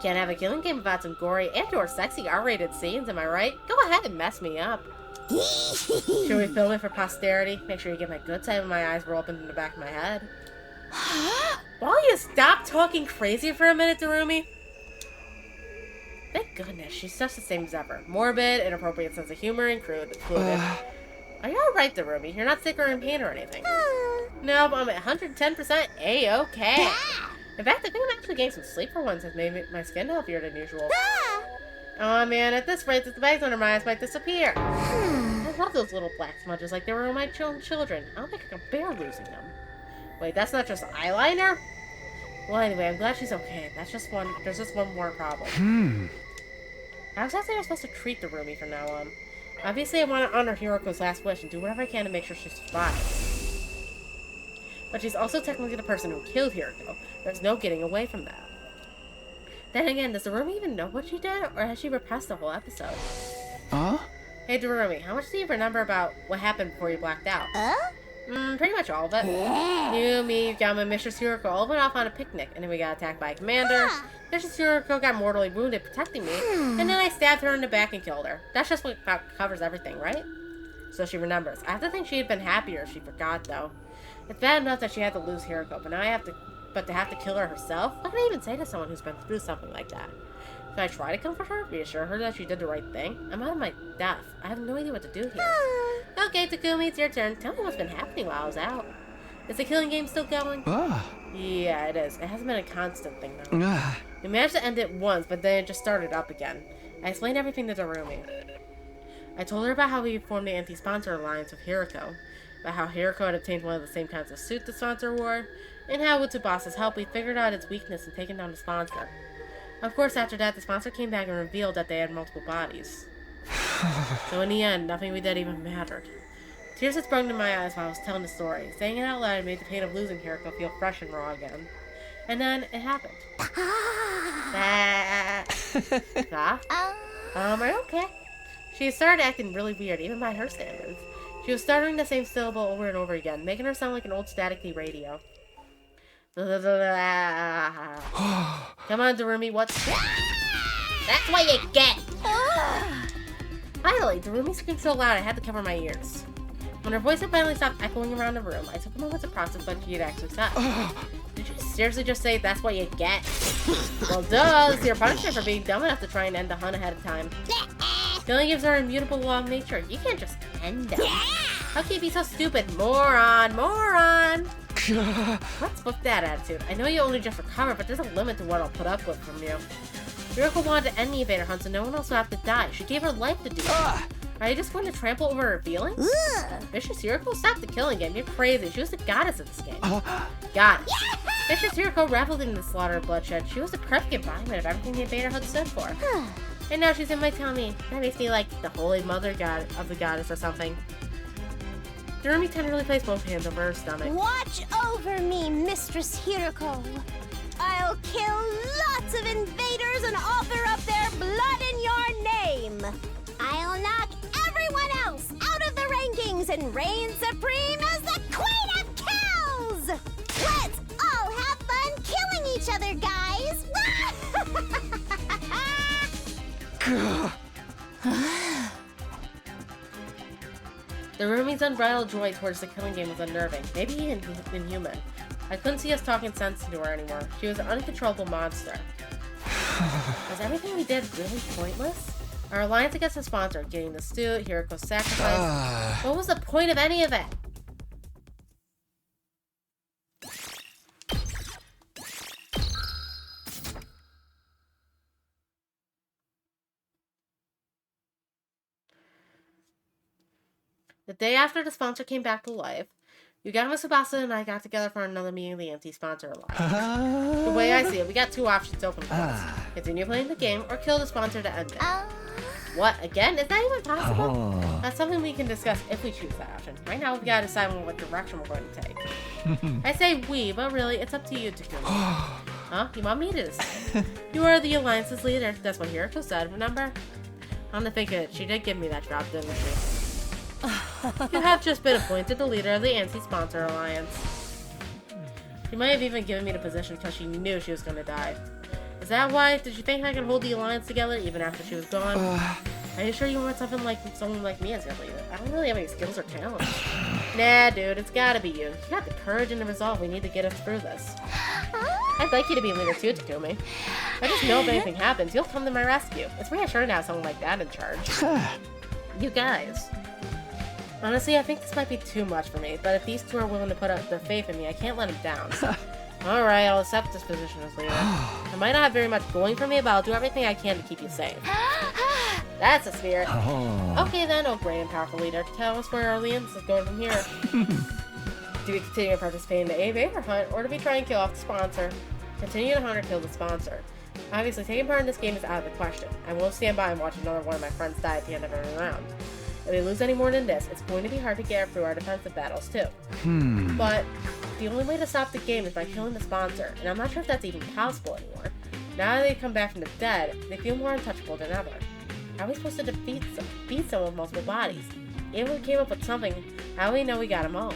Can't have a killing game without some gory and/or sexy R-rated scenes, am I right? Go ahead and mess me up. Should we film it for posterity? Make sure you get my good side when my eyes roll up into the back of my head. Why you stop talking crazy for a minute, Dorumi? Thank goodness, she's just the same as ever. Morbid, inappropriate sense of humor included. Are you alright, Dorumi? You're not sick or in pain or anything. Nope, I'm at 110% A-okay. In fact, I think I'm actually getting some sleep for once. Has made my skin healthier than usual. Oh man, at this rate, the bags under my eyes might disappear. I love those little black smudges like they were my own children. I don't think I can bear losing them. Wait, that's not just eyeliner? Well, anyway, I'm glad she's okay. There's just one more problem. How exactly am I supposed to treat Dorumi from now on? Obviously, I want to honor Hiroko's last wish and do whatever I can to make sure she survives. But she's also technically the person who killed Hiroko. There's no getting away from that. Then again, does Darumi even know what she did, or has she repressed the whole episode? Hey Darumi, how much do you remember about what happened before you blacked out? Pretty much all of it. You, me, Yama, and Mr. Suriko all went off on a picnic, and then we got attacked by a commander. Mr. Suriko got mortally wounded protecting me, and then I stabbed her in the back and killed her. That's just what covers everything, right? So she remembers. I have to think she'd been happier if she forgot, though. It's bad enough that she had to lose Hiroko, but now to have to kill her herself? What can I even say to someone who's been through something like that? Should I try to comfort her? Reassure her that she did the right thing? I'm out of my depth. I have no idea what to do here. Okay, Takumi, it's your turn. Tell me what's been happening while I was out. Is the killing game still going? Yeah, it is. It hasn't been a constant thing, though. We managed to end it once, but then it just started up again. I explained everything to Darumi. I told her about how we formed the anti-sponsor alliance with Hiroko, about how Hiroko had obtained one of the same kinds of suit the sponsor wore, and how with Tsubasa's help we figured out its weakness and taken down the sponsor. Of course, after that, the sponsor came back and revealed that they had multiple bodies. So in the end, nothing we did even mattered. Tears had sprung to my eyes while I was telling the story. Saying it out loud made the pain of losing Hiroko feel fresh and raw again. And then, it happened. Are you okay? She started acting really weird, even by her standards. She was stuttering the same syllable over and over again, making her sound like an old static radio. Come on, Darumi, what's... That's what you get! Finally, Darumi screamed so loud I had to cover my ears. When her voice had finally stopped echoing around the room, I took a moment to process what she had actually said. Did you seriously just say, that's what you get? Well, duh, it's your punishment for being dumb enough to try and end the hunt ahead of time. Killing gives our immutable law of nature. You can't just end them. How can you be so stupid? Moron! Moron! Let's book that attitude. I know you only just recovered, but there's a limit to what I'll put up with from you. Hiroko wanted to end the invader hunt so no one else would have to die. She gave her life to do it. Are you just going to trample over her feelings? Vicious Hiroko, stop the killing game. You're crazy. She was the goddess of this game. Goddess. Vicious Hiroko reveled in the slaughter and bloodshed. She was the perfect embodiment of everything the invader hunt stood for. And now she's in my tummy. That makes me like the holy mother god of the goddess or something. Darumi tenderly placed both hands over her stomach. Watch over me, Mistress Hiroko. I'll kill lots of invaders and offer up their blood in your name. I'll knock everyone else out of the rankings and reign supreme as the Queen of Kills! Let's all have fun killing each other, guys! Darumi's unbridled joy towards the killing game was unnerving, maybe even inhuman. I couldn't see us talking sense to her anymore. She was an uncontrollable monster. Was everything we did really pointless? Our alliance against the sponsor, getting the suit, Hiroko's sacrifice. What was the point of any of it? The day after the sponsor came back to life, Yugama Tsubasa and I got together for another meeting of the anti-sponsor alliance. The way I see it, we got two options open for us. Continue playing the game or kill the sponsor to end it. What, again? Is that even possible? That's something we can discuss if we choose that option. Right now, we gotta decide on what direction we're going to take. I say we, but really, it's up to you, Takumi. Huh? You want me to decide? You are the alliance's leader. That's what Hiroko said, remember? I'm to think of it. She did give me that job, didn't she? You have just been appointed the leader of the anti-sponsor alliance. She might have even given me the position because she knew she was going to die. Is that why? Did you think I could hold the alliance together even after she was gone? Are you sure you want someone like me as your leader? I don't really have any skills or talents. Nah, dude, it's gotta be you. You got the courage and the resolve we need to get us through this. I'd like you to be leader too, Takumi. I just know if anything happens, you'll come to my rescue. It's reassuring to have someone like that in charge. You guys. Honestly, I think this might be too much for me, but if these two are willing to put up their faith in me, I can't let them down. Alright, I'll accept this position as leader. I might not have very much going for me, but I'll do everything I can to keep you safe. That's the spirit. Okay then, oh great and powerful leader, tell us where our alliance is going from here. Do we continue to participate in the invader hunt, or do we try and kill off the sponsor? Continue to hunt or kill the sponsor. Obviously, taking part in this game is out of the question. I won't stand by and watch another one of my friends die at the end of every round. If we lose any more than this, it's going to be hard to get through our defensive battles too. But the only way to stop the game is by killing the sponsor, and I'm not sure if that's even possible anymore. Now that they come back from the dead, they feel more untouchable than ever. How are we supposed to defeat someone with multiple bodies? Even if we came up with something, how do we know we got them all?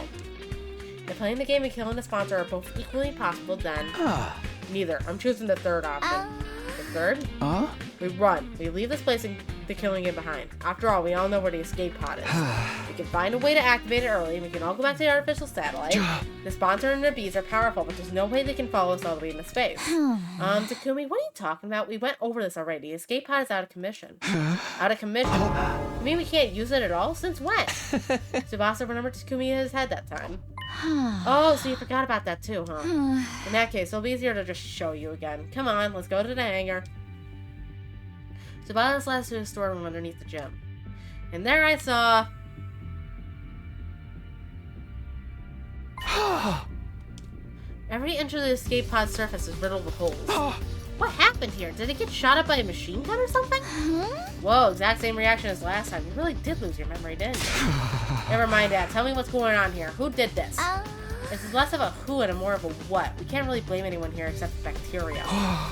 If playing the game and killing the sponsor are both equally possible, then... neither. I'm choosing the third option. The third? We run. We leave this place and the killing game behind. After all, we all know where the escape pod is. We can find a way to activate it early, and we can all go back to the artificial satellite. The sponsor and the bees are powerful, but there's no way they can follow us all the way into space. Takumi, what are you talking about? We went over this already. The escape pod is out of commission. Out of commission? You mean we can't use it at all? Since when? Tsubasa remembered Takumi in his head that time. Oh, so you forgot about that too, huh? In that case, it'll be easier to just show you again. Come on, let's go to the hangar. Tsubasa led us to a storeroom underneath the gym. And there I saw... Every inch of the escape pod's surface is riddled with holes. What happened here? Did it get shot up by a machine gun or something? Whoa, exact same reaction as last time. You really did lose your memory, didn't you? Never mind that. Tell me what's going on here. Who did this? This is less of a who and more of a what. We can't really blame anyone here except the bacteria.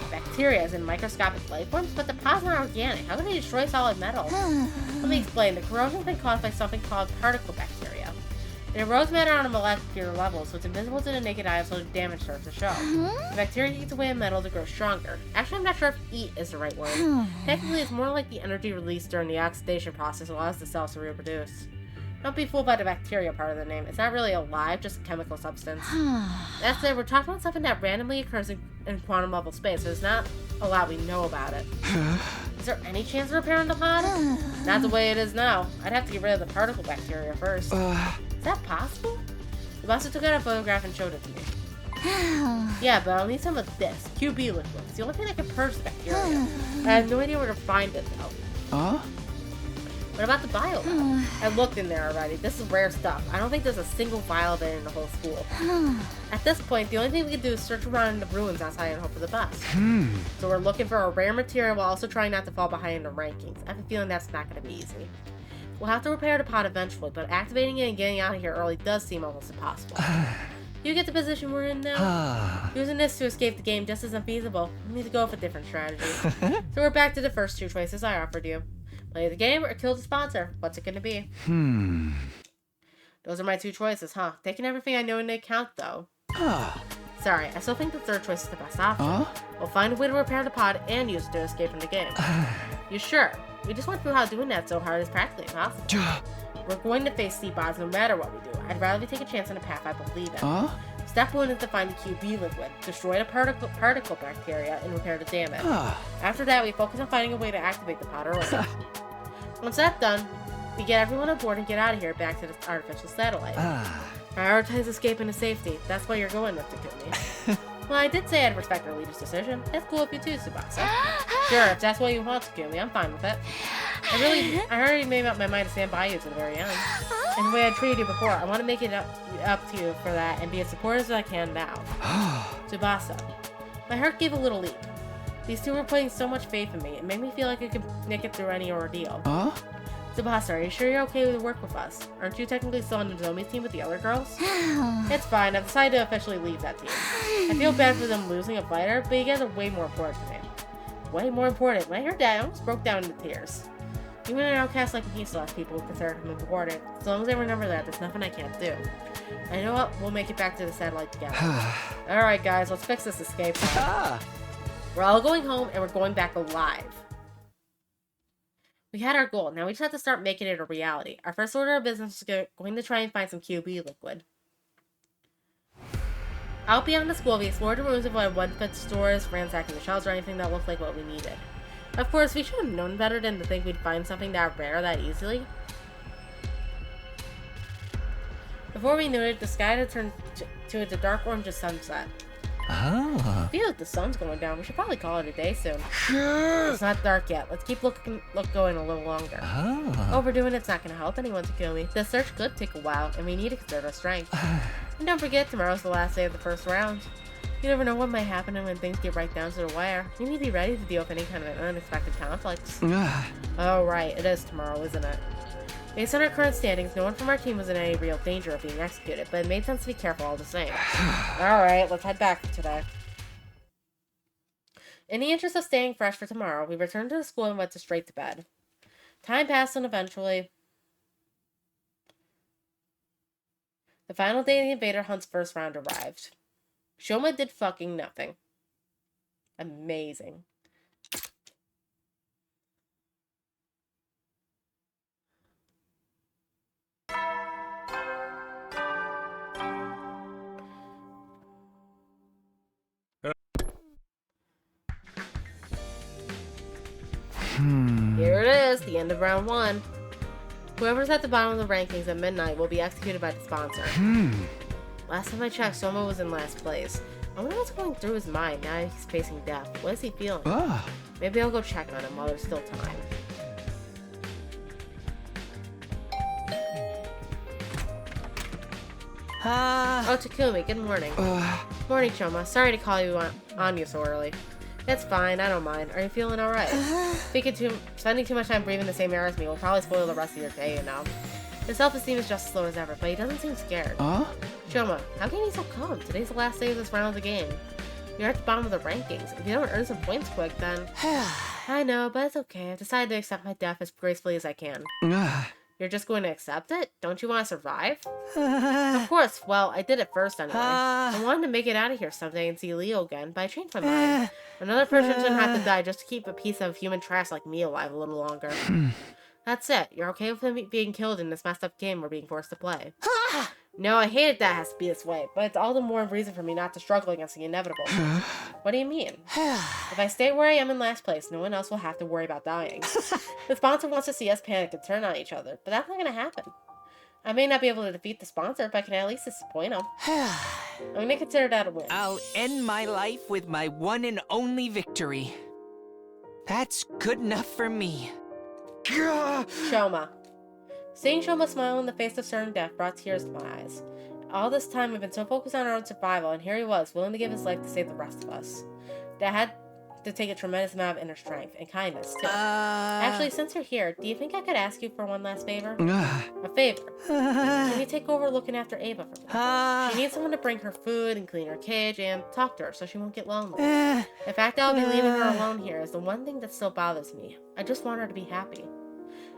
Bacteria is in microscopic life forms, but the pod's not organic. How can they destroy solid metal? Let me explain. The corrosion has been caused by something called particle bacteria. It erodes matter on a molecular level, so it's invisible to the naked eye, so the damage starts to show. The bacteria eats away at metal to grow stronger. Actually, I'm not sure if eat is the right word. Technically, it's more like the energy released during the oxidation process allows the cells to reproduce. Don't be fooled by the bacteria part of the name. It's not really alive, just a chemical substance. That's it. We're talking about something that randomly occurs in quantum level space, so it's not allowed we know about it. Is there any chance of repairing the pod? Not the way it is now. I'd have to get rid of the particle bacteria first. Is that possible? The boss took out a photograph and showed it to me. Yeah, but I'll need some of this. QB liquid. It's the only thing that can purge the bacteria. I have no idea where to find it, though. What about the bio lab? I looked in there already. This is rare stuff. I don't think there's a single vial of it in the whole school. At this point, the only thing we can do is search around in the ruins outside and hope for the best. So we're looking for a rare material while also trying not to fall behind in the rankings. I have a feeling that's not going to be easy. We'll have to repair the pod eventually, but activating it and getting out of here early does seem almost impossible. You get the position we're in now? Using this to escape the game just isn't feasible. We need to go with a different strategy. So we're back to the first two choices I offered you. Play the game or kill the sponsor. What's it gonna be? Those are my two choices, huh? Taking everything I know into account, though. Sorry, I still think the third choice is the best option. We'll find a way to repair the pod and use it to escape from the game. You sure? We just went through how doing that so hard is practically impossible. We're going to face C-bots no matter what we do. I'd rather we take a chance on a path I believe in. Step 1 is to find the QB liquid, destroy the particle bacteria, and repair the damage. After that, we focus on finding a way to activate the pod early. Once that's done, we get everyone on board and get out of here back to the artificial satellite. Prioritize escape into safety. That's why you're going with Takumi. Well, I did say I'd respect our leader's decision. That's cool with you too, Tsubasa. Sure, if that's what you want, Takumi, I'm fine with it. I already made up my mind to stand by you to the very end. And the way I treated you before, I want to make it up to you for that and be as supportive as I can now. Tsubasa. My heart gave a little leap. These two were putting so much faith in me, it made me feel like I could make it through any ordeal. Tsubasa, are you sure you're okay to work with us? Aren't you technically still on the Nozomi's team with the other girls? It's fine, I've decided to officially leave that team. I feel bad for them losing a fighter, but you guys are way more important to me. Way more important. When I heard that, I almost broke down into tears. Even an outcast like me still has people who consider him important. As long as I remember that, there's nothing I can't do. I know what, we'll make it back to the satellite together. Alright guys, let's fix this escape pod. We're all going home, and we're going back alive. We had our goal, now we just have to start making it a reality. Our first order of business is going to try and find some QB liquid. Out beyond the school, we explored the rooms of our one-fit stores, ransacking the shelves or anything that looked like what we needed. Of course, we should have known better than to think we'd find something that rare that easily. Before we knew it, the sky had turned to a dark orange sunset. I feel like the sun's going down. We should probably call it a day soon. It's not dark yet. Let's keep going a little longer. Overdoing it's not going to help anyone, Takumi. The search could take a while, and we need to conserve our strength. And don't forget, tomorrow's the last day of the first round. You never know what might happen when things get right down to the wire. You need to be ready to deal with any kind of unexpected conflicts. Oh right, it is tomorrow, isn't it? Based on our current standings, no one from our team was in any real danger of being executed, but it made sense to be careful all the same. Alright, let's head back for today. In the interest of staying fresh for tomorrow, we returned to the school and went straight to bed. Time passed and eventually... the final day of the Invader Hunt's first round arrived. Shoma did fucking nothing. Amazing. Here it is, the end of round 1. Whoever's at the bottom of the rankings at midnight will be executed by the sponsor. Last time I checked, Soma was in last place. I wonder what's going through his mind now he's facing death. What is he feeling? Maybe I'll go check on him while there's still time. Oh, Takumi, good morning. Morning, Shoma. Sorry to call you on you so early. It's fine, I don't mind. Are you feeling alright? Spending too much time breathing the same air as me will probably spoil the rest of your day, you know. His self-esteem is just as low as ever, but he doesn't seem scared. Shoma, how can you be so calm? Today's the last day of this round of the game. You're at the bottom of the rankings. If you don't earn some points quick, then... I know, but it's okay. I've decided to accept my death as gracefully as I can. You're just going to accept it? Don't you want to survive? Of course. Well, I did it first anyway. I wanted to make it out of here someday and see Leo again, but I changed my mind. Another person shouldn't have to die just to keep a piece of human trash like me alive a little longer. That's it. You're okay with him being killed in this messed up game we're being forced to play. No, I hate it that it has to be this way, but it's all the more reason for me not to struggle against the inevitable. What do you mean? If I stay where I am in last place, no one else will have to worry about dying. The sponsor wants to see us panic and turn on each other, but that's not going to happen. I may not be able to defeat the sponsor, but I can at least disappoint him. I'm going to consider that a win. I'll end my life with my one and only victory. That's good enough for me. Shoma. Seeing Shoma smile in the face of certain death brought tears to my eyes. All this time we've been so focused on our own survival, and here he was, willing to give his life to save the rest of us. That had to take a tremendous amount of inner strength, and kindness, too. Actually, since you're here, do you think I could ask you for one last favor? A favor. Can you take over looking after Ava for me? She needs someone to bring her food and clean her cage and talk to her so she won't get lonely. The fact that I'll be leaving her alone here is the one thing that still bothers me. I just want her to be happy.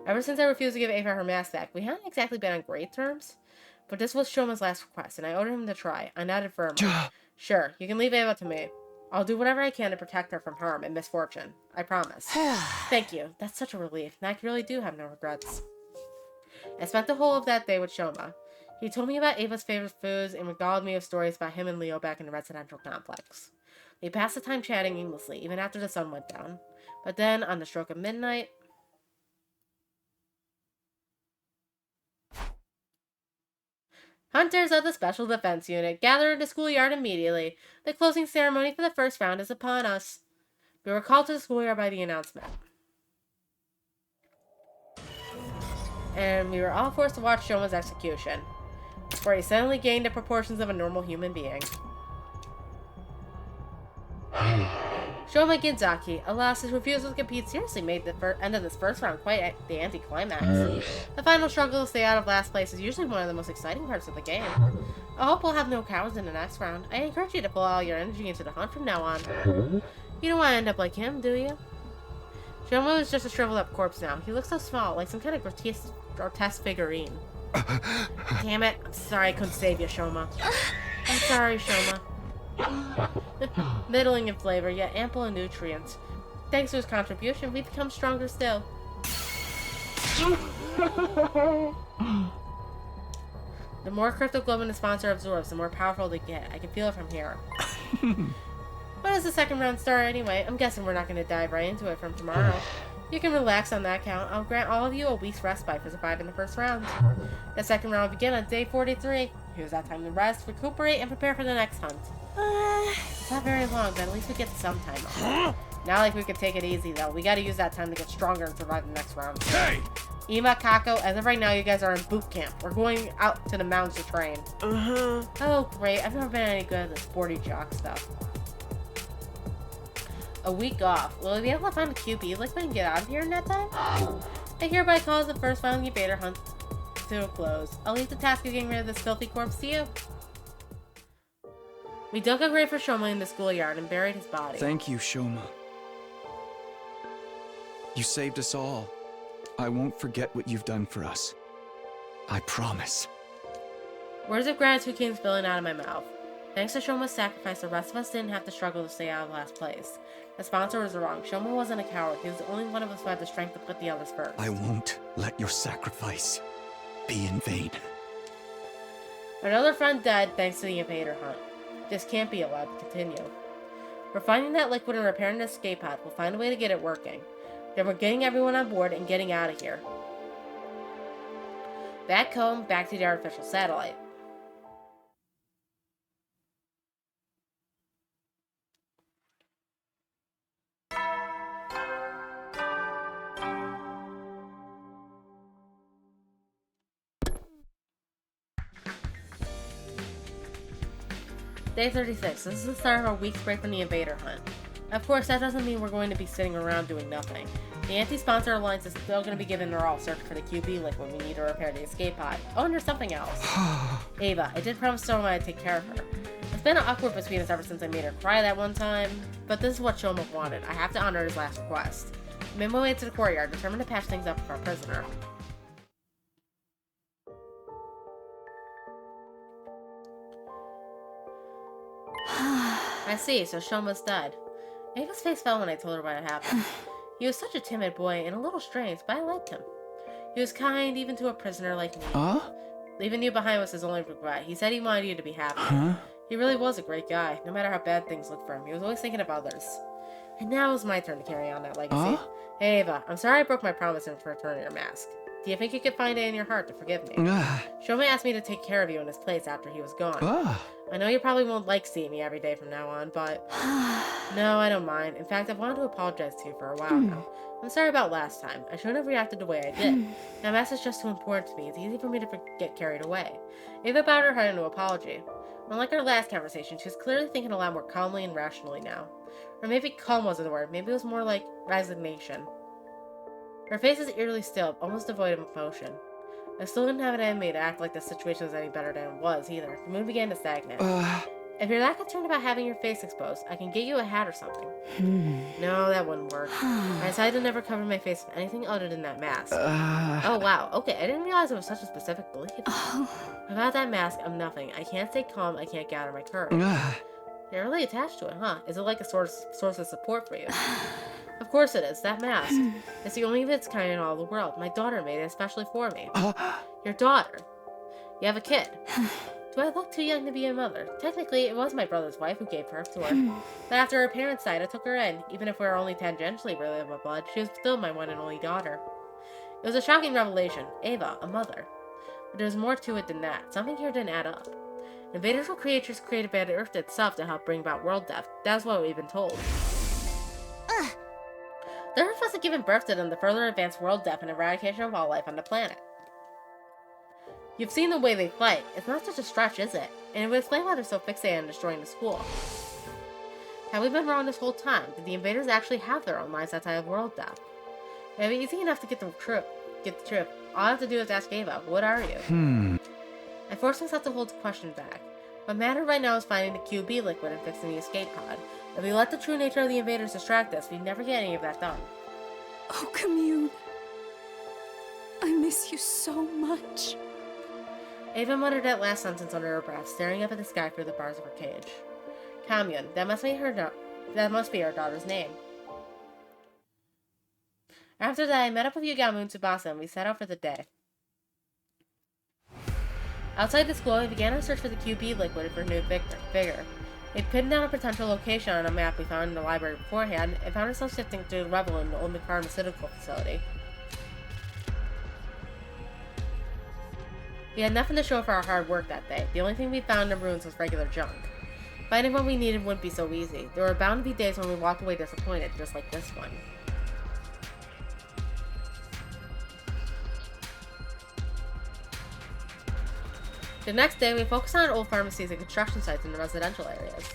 Ever since I refused to give Ava her mask back, we hadn't exactly been on great terms. But this was Shoma's last request, and I ordered him to try. I nodded firmly. Sure, you can leave Ava to me. I'll do whatever I can to protect her from harm and misfortune. I promise. Thank you. That's such a relief. And I really do have no regrets. I spent the whole of that day with Shoma. He told me about Ava's favorite foods and regaled me with stories about him and Leo back in the residential complex. We passed the time chatting aimlessly, even after the sun went down. But then, on the stroke of midnight... Hunters of the Special Defense Unit gather in the schoolyard immediately. The closing ceremony for the first round is upon us. We were called to the schoolyard by the announcement. And we were all forced to watch Shoma's execution, where he suddenly gained the proportions of a normal human being. Shoma Ginzaki, alas, his refusal to compete seriously made the end of this first round quite the anticlimax. The final struggle to stay out of last place is usually one of the most exciting parts of the game. I hope we'll have no cowards in the next round. I encourage you to pull all your energy into the hunt from now on. You don't want to end up like him, do you? Shoma is just a shriveled up corpse now. He looks so small, like some kind of grotesque figurine. Damn it, I'm sorry I couldn't save you, Shoma. I'm sorry, Shoma. Middling in flavor, yet ample in nutrients. Thanks to his contribution, we become stronger still. The more cryptoglobin the sponsor absorbs, the more powerful they get. I can feel it from here. When does the second round start anyway? I'm guessing we're not going to dive right into it from tomorrow. You can relax on that count. I'll grant all of you a week's respite for surviving the first round. The second round will begin on day 43. Here's that time to rest, recuperate, and prepare for the next hunt. It's not very long, but at least we get some time off. Not like we could take it easy, though. We gotta use that time to get stronger and survive the next round. Hey! Ima, Kako, as of right now, you guys are in boot camp. We're going out to the mountains to train. Oh, great. I've never been any good at this sporty jock stuff. A week off. Will we be able to find a QB like we can get out of here in that time? I hereby call the first round incubator hunt to a close. I'll leave the task of getting rid of this filthy corpse to you. We dug a grave for Shoma in the schoolyard and buried his body. Thank you, Shoma. You saved us all. I won't forget what you've done for us. I promise. Words of gratitude came spilling out of my mouth. Thanks to Shoma's sacrifice, the rest of us didn't have to struggle to stay out of last place. The sponsor was wrong. Shoma wasn't a coward. He was the only one of us who had the strength to put the others first. I won't let your sacrifice be in vain. Another friend died thanks to the invader hunt. This can't be allowed to continue. We're finding that liquid and repairing the escape pod. We'll find a way to get it working. Then we're getting everyone on board and getting out of here. Back home, back to the artificial satellite. Day 36. This is the start of our week's break from the invader hunt. Of course, that doesn't mean we're going to be sitting around doing nothing. The anti-sponsor alliance is still going to be giving their all searching for the QB liquid we need to repair the escape pod. Oh, and there's something else. Ava, I did promise Shoma I'd take care of her. It's been awkward between us ever since I made her cry that one time, but this is what Shoma wanted. I have to honor his last request. I made my way to the courtyard, determined to patch things up for our prisoner. I see, so Shoma's dead. Ava's face fell when I told her what had happened. He was such a timid boy and a little strange, but I liked him. He was kind, even to a prisoner like me. Leaving you behind was his only regret. He said he wanted you to be happy. He really was a great guy, no matter how bad things looked for him. He was always thinking of others. And now it was my turn to carry on that legacy. Hey Ava, I'm sorry I broke my promise in returning your mask. Do you think you could find it in your heart to forgive me? Shoma asked me to take care of you in his place after he was gone. I know you probably won't like seeing me every day from now on, but... No, I don't mind. In fact, I've wanted to apologize to you for a while now. I'm sorry about last time. I shouldn't have reacted the way I did. That mask is just too important to me. It's easy for me to get carried away. Ava bowed her head in an apology. Unlike our last conversation, she was clearly thinking a lot more calmly and rationally now. Or maybe calm wasn't the word. Maybe it was more like resignation. Her face is eerily still, almost devoid of emotion. I still didn't have it in me to act like the situation was any better than it was, either. The mood began to stagnate. If you're that concerned about having your face exposed, I can get you a hat or something. No, that wouldn't work. I decided to never cover my face with anything other than that mask. Oh, wow. Okay, I didn't realize it was such a specific belief. Without that mask, I'm nothing. I can't stay calm, I can't gather my courage. You're really attached to it, huh? Is it like a source of support for you? Of course it is, that mask. It's the only of its kind in all the world. My daughter made it especially for me. Your daughter? You have a kid. Do I look too young to be a mother? Technically, it was my brother's wife who gave birth to her. But after her parents died, I took her in. Even if we were only tangentially related by blood, she was still my one and only daughter. It was a shocking revelation. Ava, a mother. But there was more to it than that. Something here didn't add up. Invaders were creatures created by the Earth itself to help bring about world death. That's what we've been told. The Earth wasn't given birth to them to further advance world death and eradication of all life on the planet. You've seen the way they fight. It's not such a stretch, is it? And it would explain why they're so fixated on destroying the school. Have we been wrong this whole time? Did the invaders actually have their own lives outside of world death? It would be easy enough to get the trip. All I have to do is ask Ava, what are you? I forced myself to hold the question back. What mattered right now is finding the QB liquid and fixing the escape pod. If we let the true nature of the invaders distract us, we'd never get any of that done. Oh, Commune. I miss you so much. Ava muttered that last sentence under her breath, staring up at the sky through the bars of her cage. Commune, that must be her daughter's name. After that, I met up with Yugamu and Tsubasa, and we set out for the day. Outside the school, we began our search for the QB liquid for new vigor. We pinned down a potential location on a map we found in the library beforehand, and found ourselves shifting to revel in the old pharmaceutical facility. We had nothing to show for our hard work that day. The only thing we found in the ruins was regular junk. Finding what we needed wouldn't be so easy. There were bound to be days when we walked away disappointed, just like this one. The next day, we focused on old pharmacies and construction sites in the residential areas.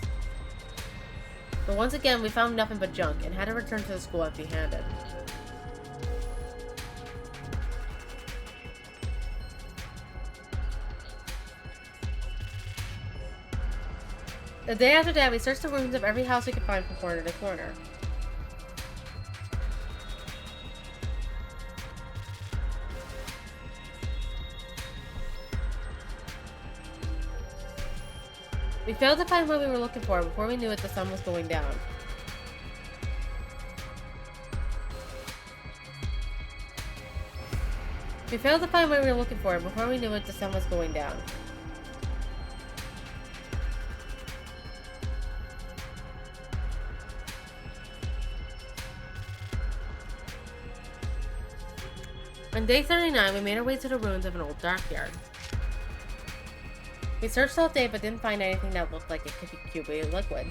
But once again, we found nothing but junk and had to return to the school empty-handed. The day after that, we searched the rooms of every house we could find from corner to corner. We failed to find what we were looking for before we knew it, the sun was going down. We failed to find what we were looking for before we knew it, the sun was going down. On day 39, we made our way to the ruins of an old dockyard. We searched all day but didn't find anything that looked like it could be QB liquid.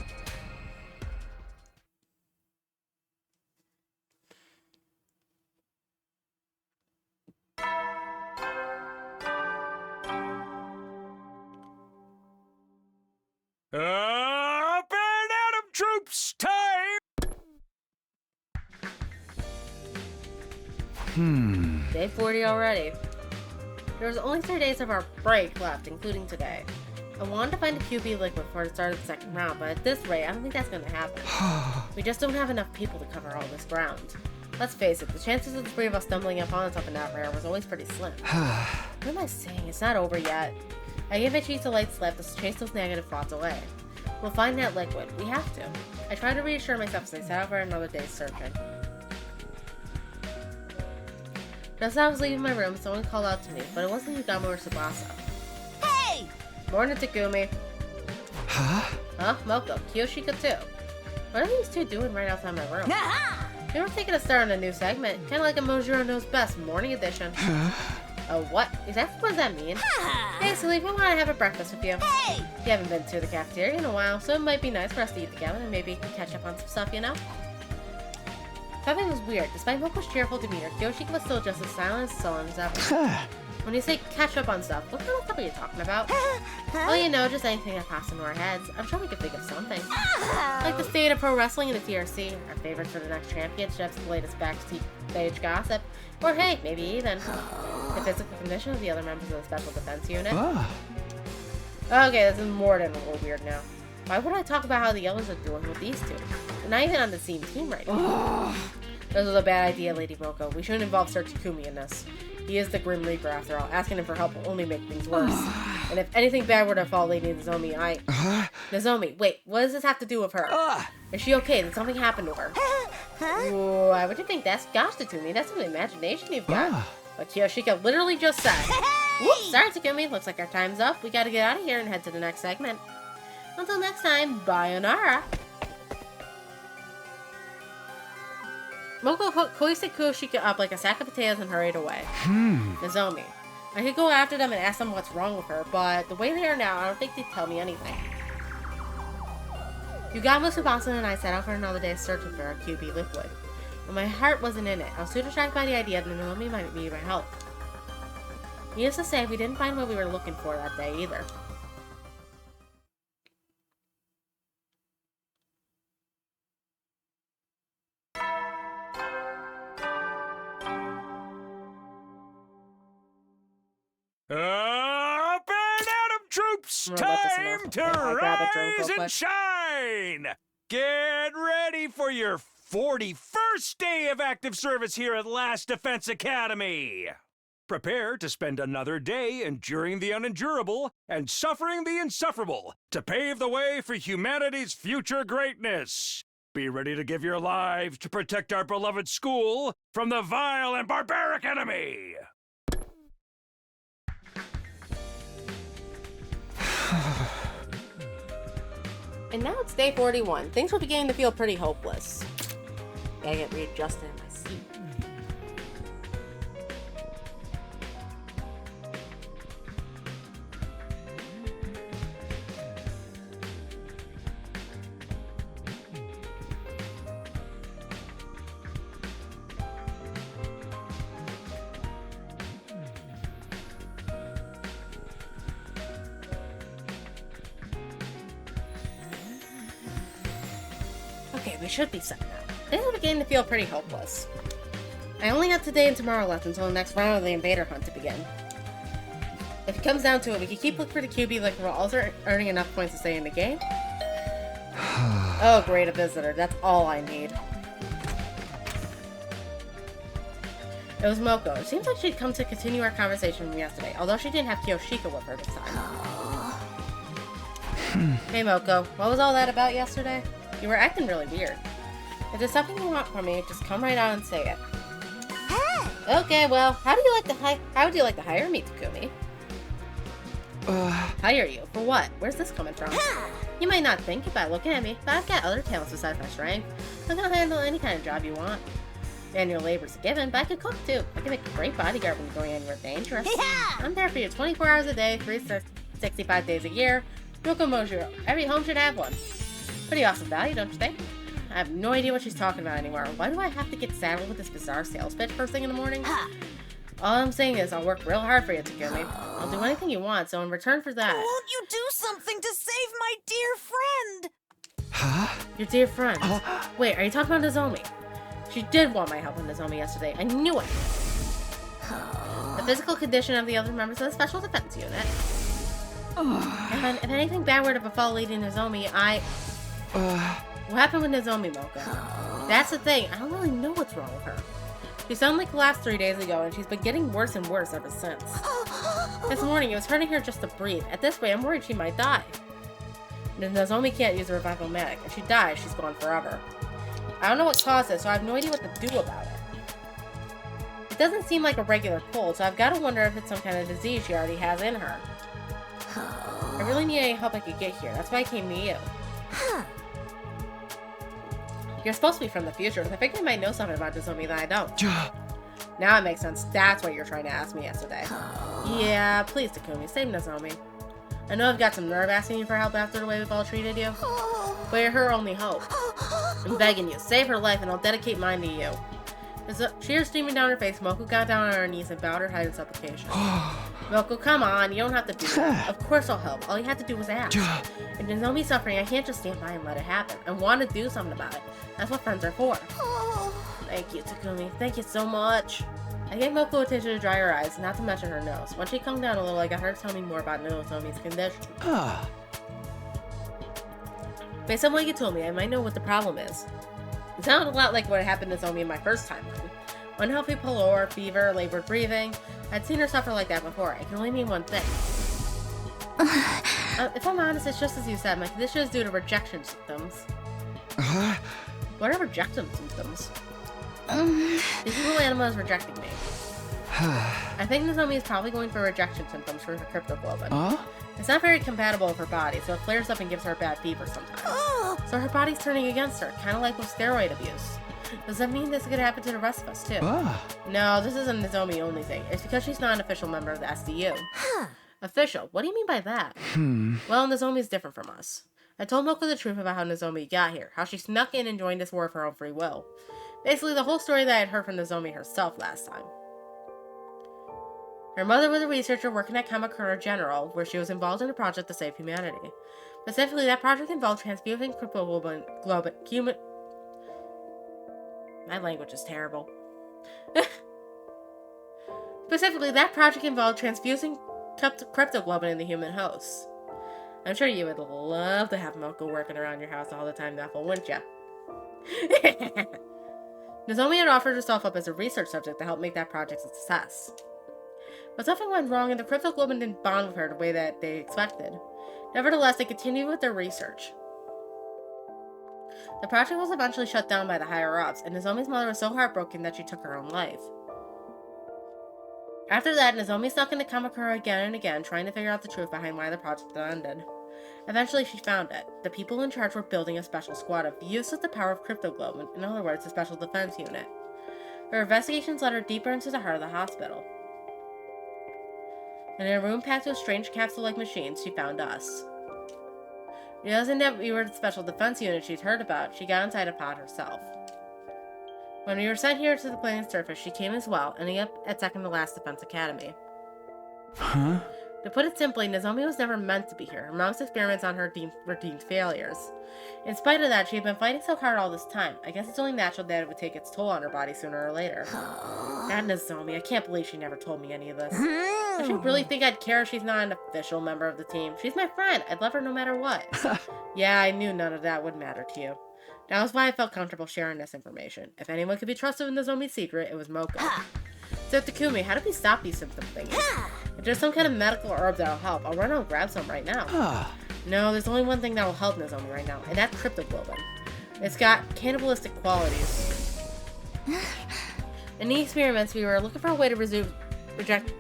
Up and Adam troops, time! Day 40 already. There was only 3 days of our break left, including today. I wanted to find a QB liquid before the start of the second round, but at this rate, I don't think that's going to happen. We just don't have enough people to cover all this ground. Let's face it, the chances of the three of us stumbling upon something that rare was always pretty slim. What am I saying? It's not over yet. I gave my cheeks a light slap to chase those negative thoughts away. We'll find that liquid. We have to. I tried to reassure myself as I set out for another day's searching. Just as I was leaving my room, someone called out to me, but it wasn't Yugamo or Tsubasa. Hey! Morning, Takumi. Huh? Huh? Moko. Kiyoshika too. What are these two doing right outside my room? Aha! We were taking a start on a new segment, kind of like a Mojiro Knows Best morning edition. Oh, what? Exactly what does that mean? Hey, Sleep, I want to have a breakfast with you. Hey! You haven't been to the cafeteria in a while, so it might be nice for us to eat together and maybe catch up on some stuff, you know? Something was weird. Despite Moko's cheerful demeanor, Kiyoshika was still just as silent and sullen as ever. When you say catch up on stuff, what kind of stuff are you talking about? Well, you know, just anything that pops into our heads. I'm sure we could think of something. Like the state of pro wrestling and the TRC, our favorites for the next championships, the latest backstage gossip, or hey, maybe even the physical condition of the other members of the Special Defense Unit. Okay, this is more than a little weird now. Why would I talk about how the others are doing with these two? They're not even on the same team right now. This was a bad idea, Lady Moko. We shouldn't involve Sir Takumi in this. He is the Grim Reaper, after all. Asking him for help will only make things worse. And if anything bad were to fall Lady Nozomi, Nozomi, wait, what does this have to do with her? Is she okay? Did something happen to her? Ooh, why would you think that's gosh to me? That's some imagination you've got. But Kiyoshika literally just said. Whoops, sorry Takumi, looks like our time's up. We gotta get out of here and head to the next sayonara. Until next time, bayonara. Moko hoisted Kiyoshika up like a sack of potatoes and hurried away. Nozomi. I could go after them and ask them what's wrong with her, but the way they are now, I don't think they'd tell me anything. Yugamo, Tsubasa, and I set out for another day searching for a QB liquid. But my heart wasn't in it. I was too distracted by the idea that Nozomi might need my help. Needless to say, we didn't find what we were looking for that day either. Up and Adam troops, time to rise and shine! Get ready for your 41st day of active service here at Last Defense Academy! Prepare to spend another day enduring the unendurable and suffering the insufferable to pave the way for humanity's future greatness. Be ready to give your lives to protect our beloved school from the vile and barbaric enemy! And now it's day 41. Things were beginning to feel pretty hopeless. Gotta get readjusted in my seat. Okay, we should be set now. Things are beginning to feel pretty hopeless. I only have today and tomorrow left until the next round of the invader hunt to begin. If it comes down to it, we can keep looking for the QB like we're also earning enough points to stay in the game. Oh great, a visitor. That's all I need. It was Moko. It seems like she'd come to continue our conversation from yesterday, although she didn't have Kiyoshika with her this time. Hey Moko, what was all that about yesterday? You were acting really weird. If there's something you want from me, just come right out and say it. Okay, well, how would you like to hire me, Takumi? Hire you? For what? Where's this coming from? You might not think it by looking at me, but I've got other talents besides my strength. I can handle any kind of job you want. Manual labor's a given, but I could cook too. I can make a great bodyguard when you're going anywhere dangerous. I'm there for you 24 hours a day, 365 days a year. Yokomojo, every home should have one. Pretty awesome value, don't you think? I have no idea what she's talking about anymore. Why do I have to get saddled with this bizarre sales pitch first thing in the morning? All I'm saying is I'll work real hard for you, Takumi. I'll do anything you want, so in return for that... Won't you do something to save my dear friend? Huh? Your dear friend? Wait, are you talking about Nozomi? She did want my help with Nozomi yesterday. I knew it! The physical condition of the other members of the Special Defense Unit. And if anything bad were to befall Lady Nozomi, What happened with Nozomi, Mocha? That's the thing, I don't really know what's wrong with her. She suddenly collapsed 3 days ago, and she's been getting worse and worse ever since. This morning, it was hurting her just to breathe. At this rate, I'm worried she might die. Nozomi can't use the revival-matic. If she dies, she's gone forever. I don't know what caused it, so I have no idea what to do about it. It doesn't seem like a regular cold, so I've got to wonder if it's some kind of disease she already has in her. I really need any help I could get here. That's why I came to you. You're supposed to be from the future, so I think you might know something about Nozomi that I don't. Now it makes sense. That's what you were trying to ask me yesterday. Yeah, please, Takumi, save Nozomi. I know I've got some nerve asking you for help after the way we've all treated you, but you're her only hope. I'm begging you, save her life and I'll dedicate mine to you. As tears streaming down her face, Moko got down on her knees and bowed her head in supplication. Moko, come on, you don't have to do that. Of course I'll help. All you have to do was ask. If Nozomi's suffering, I can't just stand by and let it happen. I want to do something about it. That's what friends are for. Thank you, Takumi. Thank you so much. I gave Moko a tissue to dry her eyes, not to mention her nose. Once she calmed down a little, I got her to tell me more about Nozomi's condition. Based on what you told me, I might know what the problem is. It sounded a lot like what happened to Nozomi in my first time. Unhealthy pallor, fever, labored breathing. I'd seen her suffer like that before. I can only mean one thing. If I'm honest, it's just as you said. My condition is due to rejection symptoms. What are rejection symptoms? This little animal is rejecting me. I think Nozomi is probably going for rejection symptoms for her cryptoglobin. It's not very compatible with her body, so it flares up and gives her a bad fever sometimes. So her body's turning against her, kind of like with steroid abuse. Does that mean this could happen to the rest of us too? No, this isn't a Nozomi only thing. It's because she's not an official member of the SDU. Official? What do you mean by that? Well, Nozomi's different from us. I told Moko the truth about how Nozomi got here, how she snuck in and joined this war of her own free will. Basically, the whole story that I had heard from Nozomi herself last time. Her mother was a researcher working at Kamakura General, where she was involved in a project to save humanity. Specifically, that project involved transfusing cryptoglobin human... My language is terrible. Specifically, that project involved transfusing cryptoglobin in the human host. I'm sure you would love to have Moko working around your house all the time, Nuffle, wouldn't ya? Nozomi had offered herself up as a research subject to help make that project a success. But something went wrong and the cryptoglobin didn't bond with her the way that they expected. Nevertheless, they continued with their research. The project was eventually shut down by the higher-ups, and Nozomi's mother was so heartbroken that she took her own life. After that, Nozomi stuck into Kamakura again and again, trying to figure out the truth behind why the project had ended. Eventually, she found it. The people in charge were building a special squad of use with the power of cryptoglobin, in other words, a special defense unit. Her investigations led her deeper into the heart of the hospital. In a room packed with strange capsule-like machines, she found us. Realizing that we were the special defense unit she'd heard about, she got inside a pod herself. When we were sent here to the planet's surface, she came as well, ending up at second to last Defense Academy. To put it simply, Nozomi was never meant to be here. Her mom's experiments on her were deemed failures. In spite of that, she had been fighting so hard all this time. I guess it's only natural that it would take its toll on her body sooner or later. That Nozomi, I can't believe she never told me any of this. Does she really think I'd care if she's not an official member of the team? She's my friend. I'd love her no matter what. Yeah, I knew none of that would matter to you. That was why I felt comfortable sharing this information. If anyone could be trusted with Nozomi's secret, it was Moko. So Takumi, how do we stop these symptom thingies? If there's some kind of medical herb that'll help, I'll run out and grab some right now. No, there's only one thing that will help Nozomi right now, and that's cryptoglobin. It's got cannibalistic qualities. In the experiments, we were looking for a way to reject...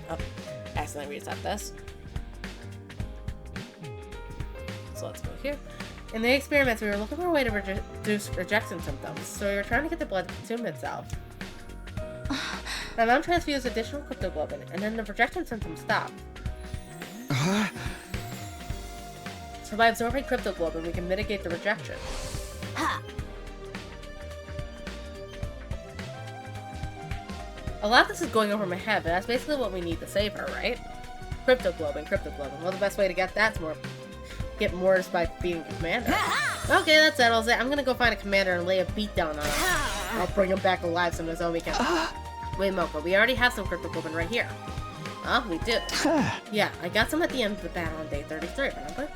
Oh, accidentally reset this. So let's go here. In the experiments, we were looking for a way to reduce rejection symptoms, so we were trying to get the blood to consume itself. My mom transfused additional cryptoglobin, and then the rejection symptoms stopped. So by absorbing cryptoglobin, we can mitigate the rejection. A lot of this is going over my head, but that's basically what we need to save her, right? Cryptoglobin. Well, the best way to get that's get more is by being a commander. Okay, that settles it. I'm gonna go find a commander and lay a beat down on him. I'll bring him back alive so Nozomi can... Wait, Moko, we already have some cryptoglobin right here. Oh, we do. Yeah, I got some at the end of the battle on day 33, remember?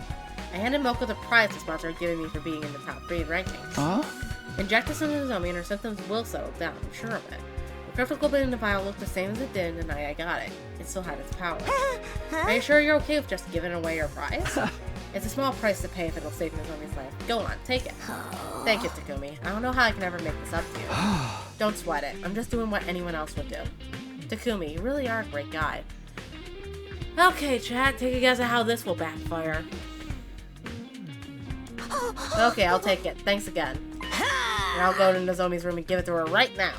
I handed Moko the prize the sponsor had given me for being in the top 3 rankings. Inject this into Nozomi and her symptoms will settle down, I'm sure of it. The cryptoglobin in the vial looked the same as it did the night I got it. It still had its power. Are you sure you're okay with just giving away your prize? It's a small price to pay if it'll save Nozomi's life. Go on, take it. Thank you, Takumi. I don't know how I can ever make this up to you. Don't sweat it. I'm just doing what anyone else would do. Takumi, you really are a great guy. Okay, chat, take a guess at how this will backfire. Okay, I'll take it. Thanks again. And I'll go to Nozomi's room and give it to her right now.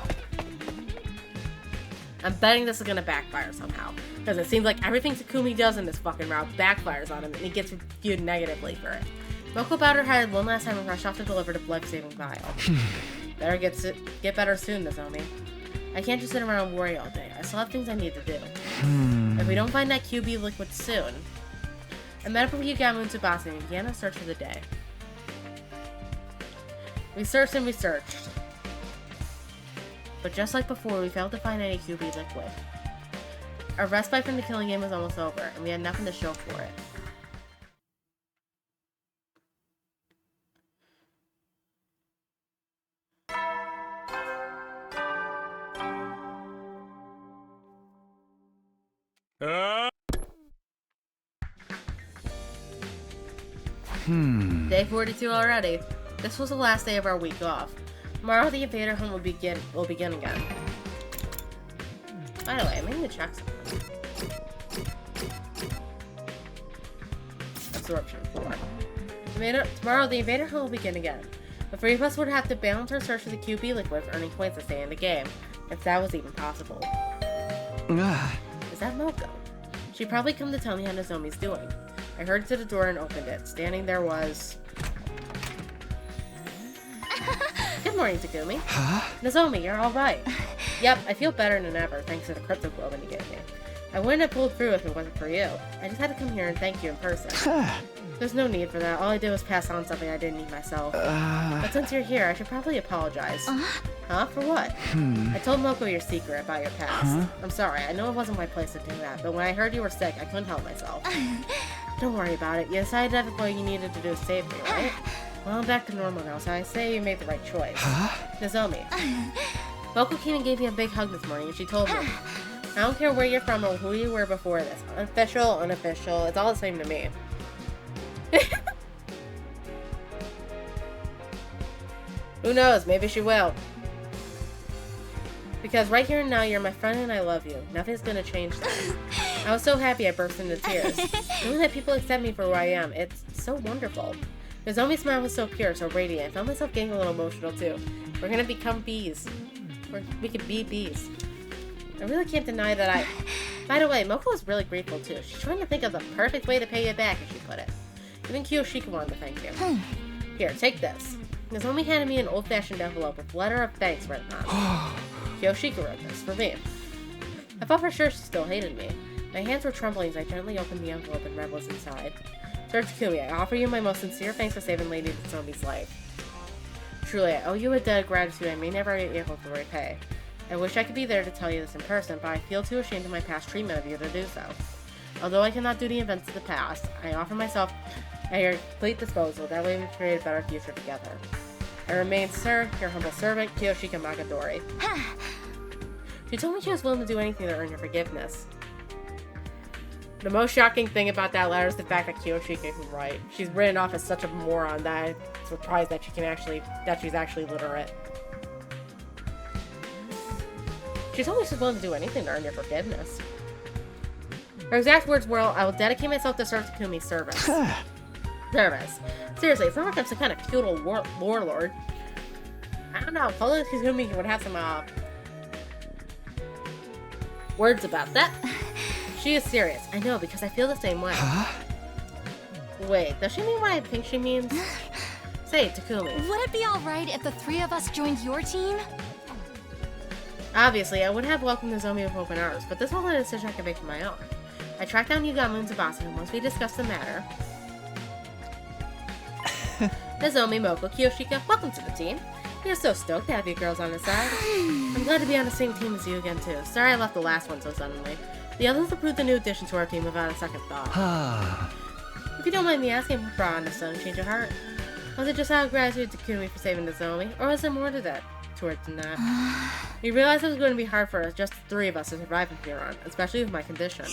I'm betting this is gonna backfire somehow. Because it seems like everything Takumi does in this fucking route backfires on him, and he gets viewed negatively for it. Moko bowed her head one last time and rushed off to deliver the blood-saving vial. Better get better soon, Nozomi. I can't just sit around and worry all day. I still have things I need to do. If we don't find that QB liquid soon... I met up with Yugamo and Tsubasa and began a search for the day. We searched and we searched. But just like before, we failed to find any QB liquid. Our respite from the killing game was almost over, and we had nothing to show for it. Day 42 already. This was the last day of our week off. Tomorrow the invader hunt will begin again. By the way, I need to check something. Absorption 4. Tomorrow the invader hunt will begin again. The 3 of us would have to balance our search for the QB liquid for earning points to stay in the game, if that was even possible. Is that Moko? She'd probably come to tell me how Nozomi's doing. I hurried to the door and opened it. Standing there was... Good morning, Takumi. Nozomi, you're alright. Yep, I feel better than ever, thanks to the cryptoglobin you gave me. I wouldn't have pulled through if it wasn't for you. I just had to come here and thank you in person. There's no need for that. All I did was pass on something I didn't eat myself. But since you're here, I should probably apologize. Huh? For what? I told Moko your secret about your past. I'm sorry, I know it wasn't my place to do that, but when I heard you were sick, I couldn't help myself. Don't worry about it. You decided that what you needed to do is save me, right? Well, I'm back to normal now, so I say you made the right choice. Nozomi. Moko came and gave me a big hug this morning, and she told me, I don't care where you're from or who you were before this. Unofficial, unofficial, it's all the same to me. Who knows, maybe she will. Because right here and now, you're my friend and I love you. Nothing's gonna change that. I was so happy I burst into tears. Knowing that people accept me for who I am, it's so wonderful. Nozomi's smile was so pure, so radiant. I found myself getting a little emotional too. We're gonna become bees. We could be bees. I really can't deny that I... By the way, Moko was really grateful too. She's trying to think of the perfect way to pay you back, as she put it. Even Kiyoshika wanted to thank you. Here, take this. Nozomi handed me an old-fashioned envelope with a letter of thanks written on it. Kiyoshika wrote this, for me. I thought for sure she still hated me. My hands were trembling as I gently opened the envelope and read what's inside. Sir Takumi, I offer you my most sincere thanks for saving Lady Nozomi's life. Truly, I owe you a debt of gratitude I may never be able to repay. I wish I could be there to tell you this in person, but I feel too ashamed of my past treatment of you to do so. Although I cannot do the events of the past, I offer myself at your complete disposal, that way we create a better future together. I remain, sir, your humble servant, Kiyoshika Makadori. She told me she was willing to do anything to earn your forgiveness. The most shocking thing about that letter is the fact that Kiyoshika can write. She's written off as such a moron that I'm surprised that she's actually literate. She told me she's willing to do anything to earn your forgiveness. Her exact words were, "I will dedicate myself to serve Takumi's service." Service. Seriously, it's not like I'm some kind of cute old warlord. I don't know, probably Takumi would have some, words about that. She is serious. I know, because I feel the same way. Wait, does she mean what I think she means? Say it, Takumi. Would it be alright if the three of us joined your team? Obviously, I would have welcomed Nozomi with open arms, but this wasn't a decision I could make on my own. I tracked down Yugamo and Tsubasa, and once we discussed the matter... Nozomi, Moko, Kiyoshika, welcome to the team. We are so stoked to have you girls on the side. I'm glad to be on the same team as you again, too. Sorry I left the last one so suddenly. The others approved the new addition to our team without a second thought. If you don't mind me asking, what brought on the sudden change of heart? Was it just out of gratitude to Takumi for saving Nozomi, or was there more to that? Than that. We realized it was going to be hard for us, just the three of us, to survive in Huron, especially with my condition.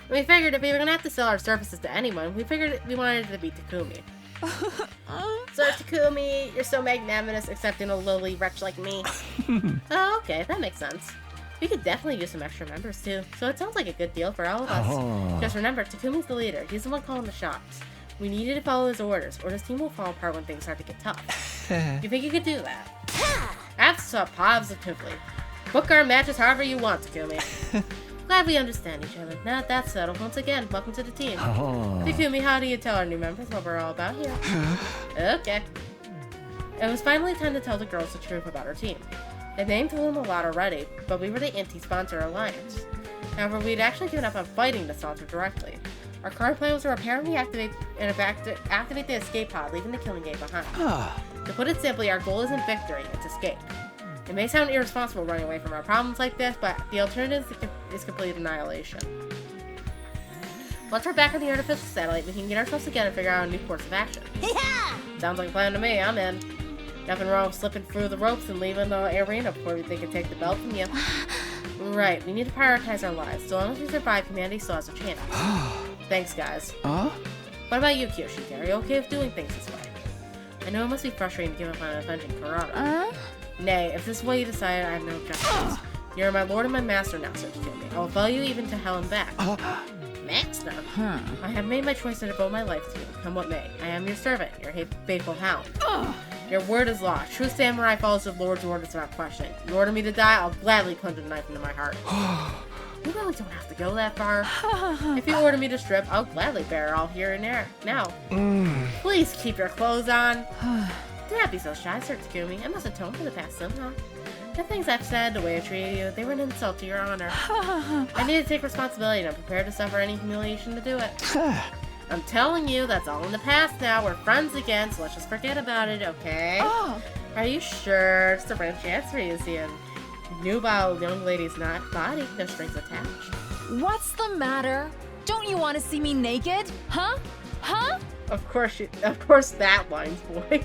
We figured if we were going to have to sell our services to anyone, we figured we wanted it to be Takumi. Sir Takumi, you're so magnanimous accepting a lowly wretch like me. Oh, okay, that makes sense. We could definitely use some extra members too, so it sounds like a good deal for all of us. Just remember, Takumi's the leader. He's the one calling the shots. We needed to follow his orders, or this team will fall apart when things start to get tough. You think you could do that? Positively. Book our matches however you want, Takumi. Glad we understand each other. Now that that's settled, once again, welcome to the team. Takumi, how do you tell our new members what we're all about here? Okay. It was finally time to tell the girls the truth about our team. The name told them a lot already, but we were the anti-sponsor alliance. However, we'd actually given up on fighting the sponsor directly. Our current plan was to apparently activate the escape pod, leaving the killing game behind. To put it simply, our goal isn't victory, it's escape. It may sound irresponsible running away from our problems like this, but the alternative is complete annihilation. Once we're back on the artificial satellite, we can get ourselves together and figure out a new course of action. Sounds like a plan to me, I'm in. Nothing wrong with slipping through the ropes and leaving the arena before they can take the belt from you. Right, we need to prioritize our lives. So long as we survive, humanity still has a chance. Thanks, guys. What about you, Kiyoshika? Are you okay with doing things this way? I know it must be frustrating to give up on avenging Kurata. Nay, if this is what you decided, I have no objections. You're my lord and my master now, Sir Takumi. I will follow you even to hell and back. Master? I have made my choice to devote my life to you, come what may. I am your servant, your faithful hound. Your word is law. True samurai follows the lord's orders without question. You order me to die, I'll gladly plunge a knife into my heart. You really don't have to go that far. If you order me to strip, I'll gladly bear all here and there. Now, please keep your clothes on. Do not be so shy, Sir Takumi. I must atone for the past somehow. The things I've said, the way I treated you, they were an insult to your honor. I need to take responsibility and I'm prepared to suffer any humiliation to do it. I'm telling you, that's all in the past now. We're friends again, so let's just forget about it, okay? Are you sure? It's the rare chance for you to see a nubile young lady's body, no strings attached. What's the matter? Don't you want to see me naked? Huh? Huh? Of course that line's boy.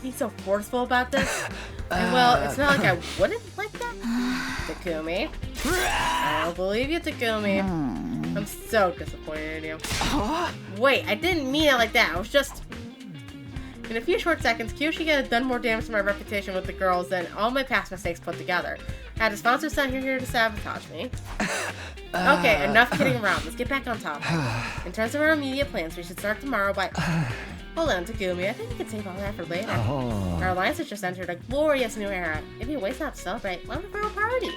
He's so forceful about this. And well, it's not like I wouldn't like that. Takumi. I don't believe you, Takumi. I'm so disappointed in you. Wait, I didn't mean it like that. I was just... In a few short seconds, Kiyoshika had done more damage to my reputation with the girls than all my past mistakes put together. I had a sponsor sent here to sabotage me. Okay, enough kidding around. Let's get back on topic. In terms of our immediate plans, we should start tomorrow by... Hold on, Takumi. I think we can save all that for later. Our alliance has just entered a glorious new era. It'd be a waste not to celebrate. Why don't we throw a party?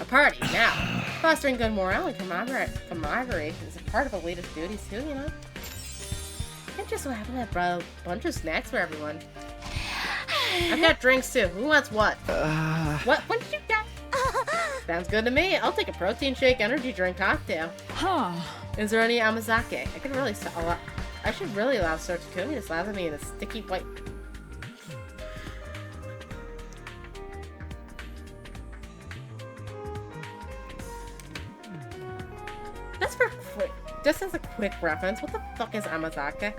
A party, now. Fostering good morale and camaraderie is a part of the latest duties too, you know? It just so happened to have brought a bunch of snacks for everyone. I've got drinks too. Who wants what? What did you get? Sounds good to me. I'll take a protein shake, energy drink, cocktail. Is there any amazake? I should really allow Sir Takumi to slather me in a sticky white... Just as a quick reference, what the fuck is amazake?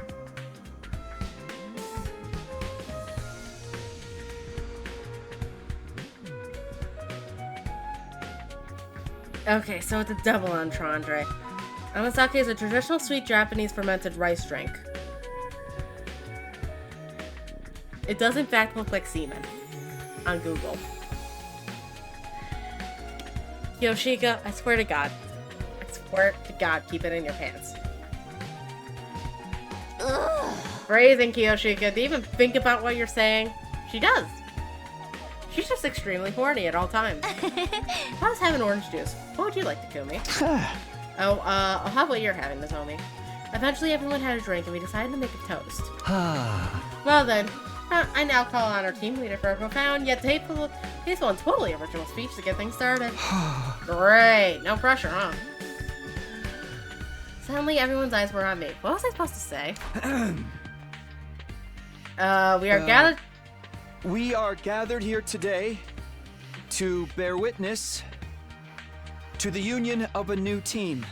Okay, so it's a double entendre. Amasake is a traditional sweet Japanese fermented rice drink. It does in fact look like semen on Google. Yoshika, I swear to God. I swear to God, keep it in your pants. Ugh. Phrasing, Kiyoshika. Do you even think about what you're saying? She does. She's just extremely horny at all times. If I was having orange juice, what would you like, Takumi? I'll have what you're having, Nozomi. Eventually, everyone had a drink, and we decided to make a toast. Well then, I now call on our team leader for a profound yet tasteful and totally original speech to get things started. Great. No pressure, huh? Suddenly, everyone's eyes were on me. What was I supposed to say? We are gathered... We are gathered here today to bear witness to the union of a new team.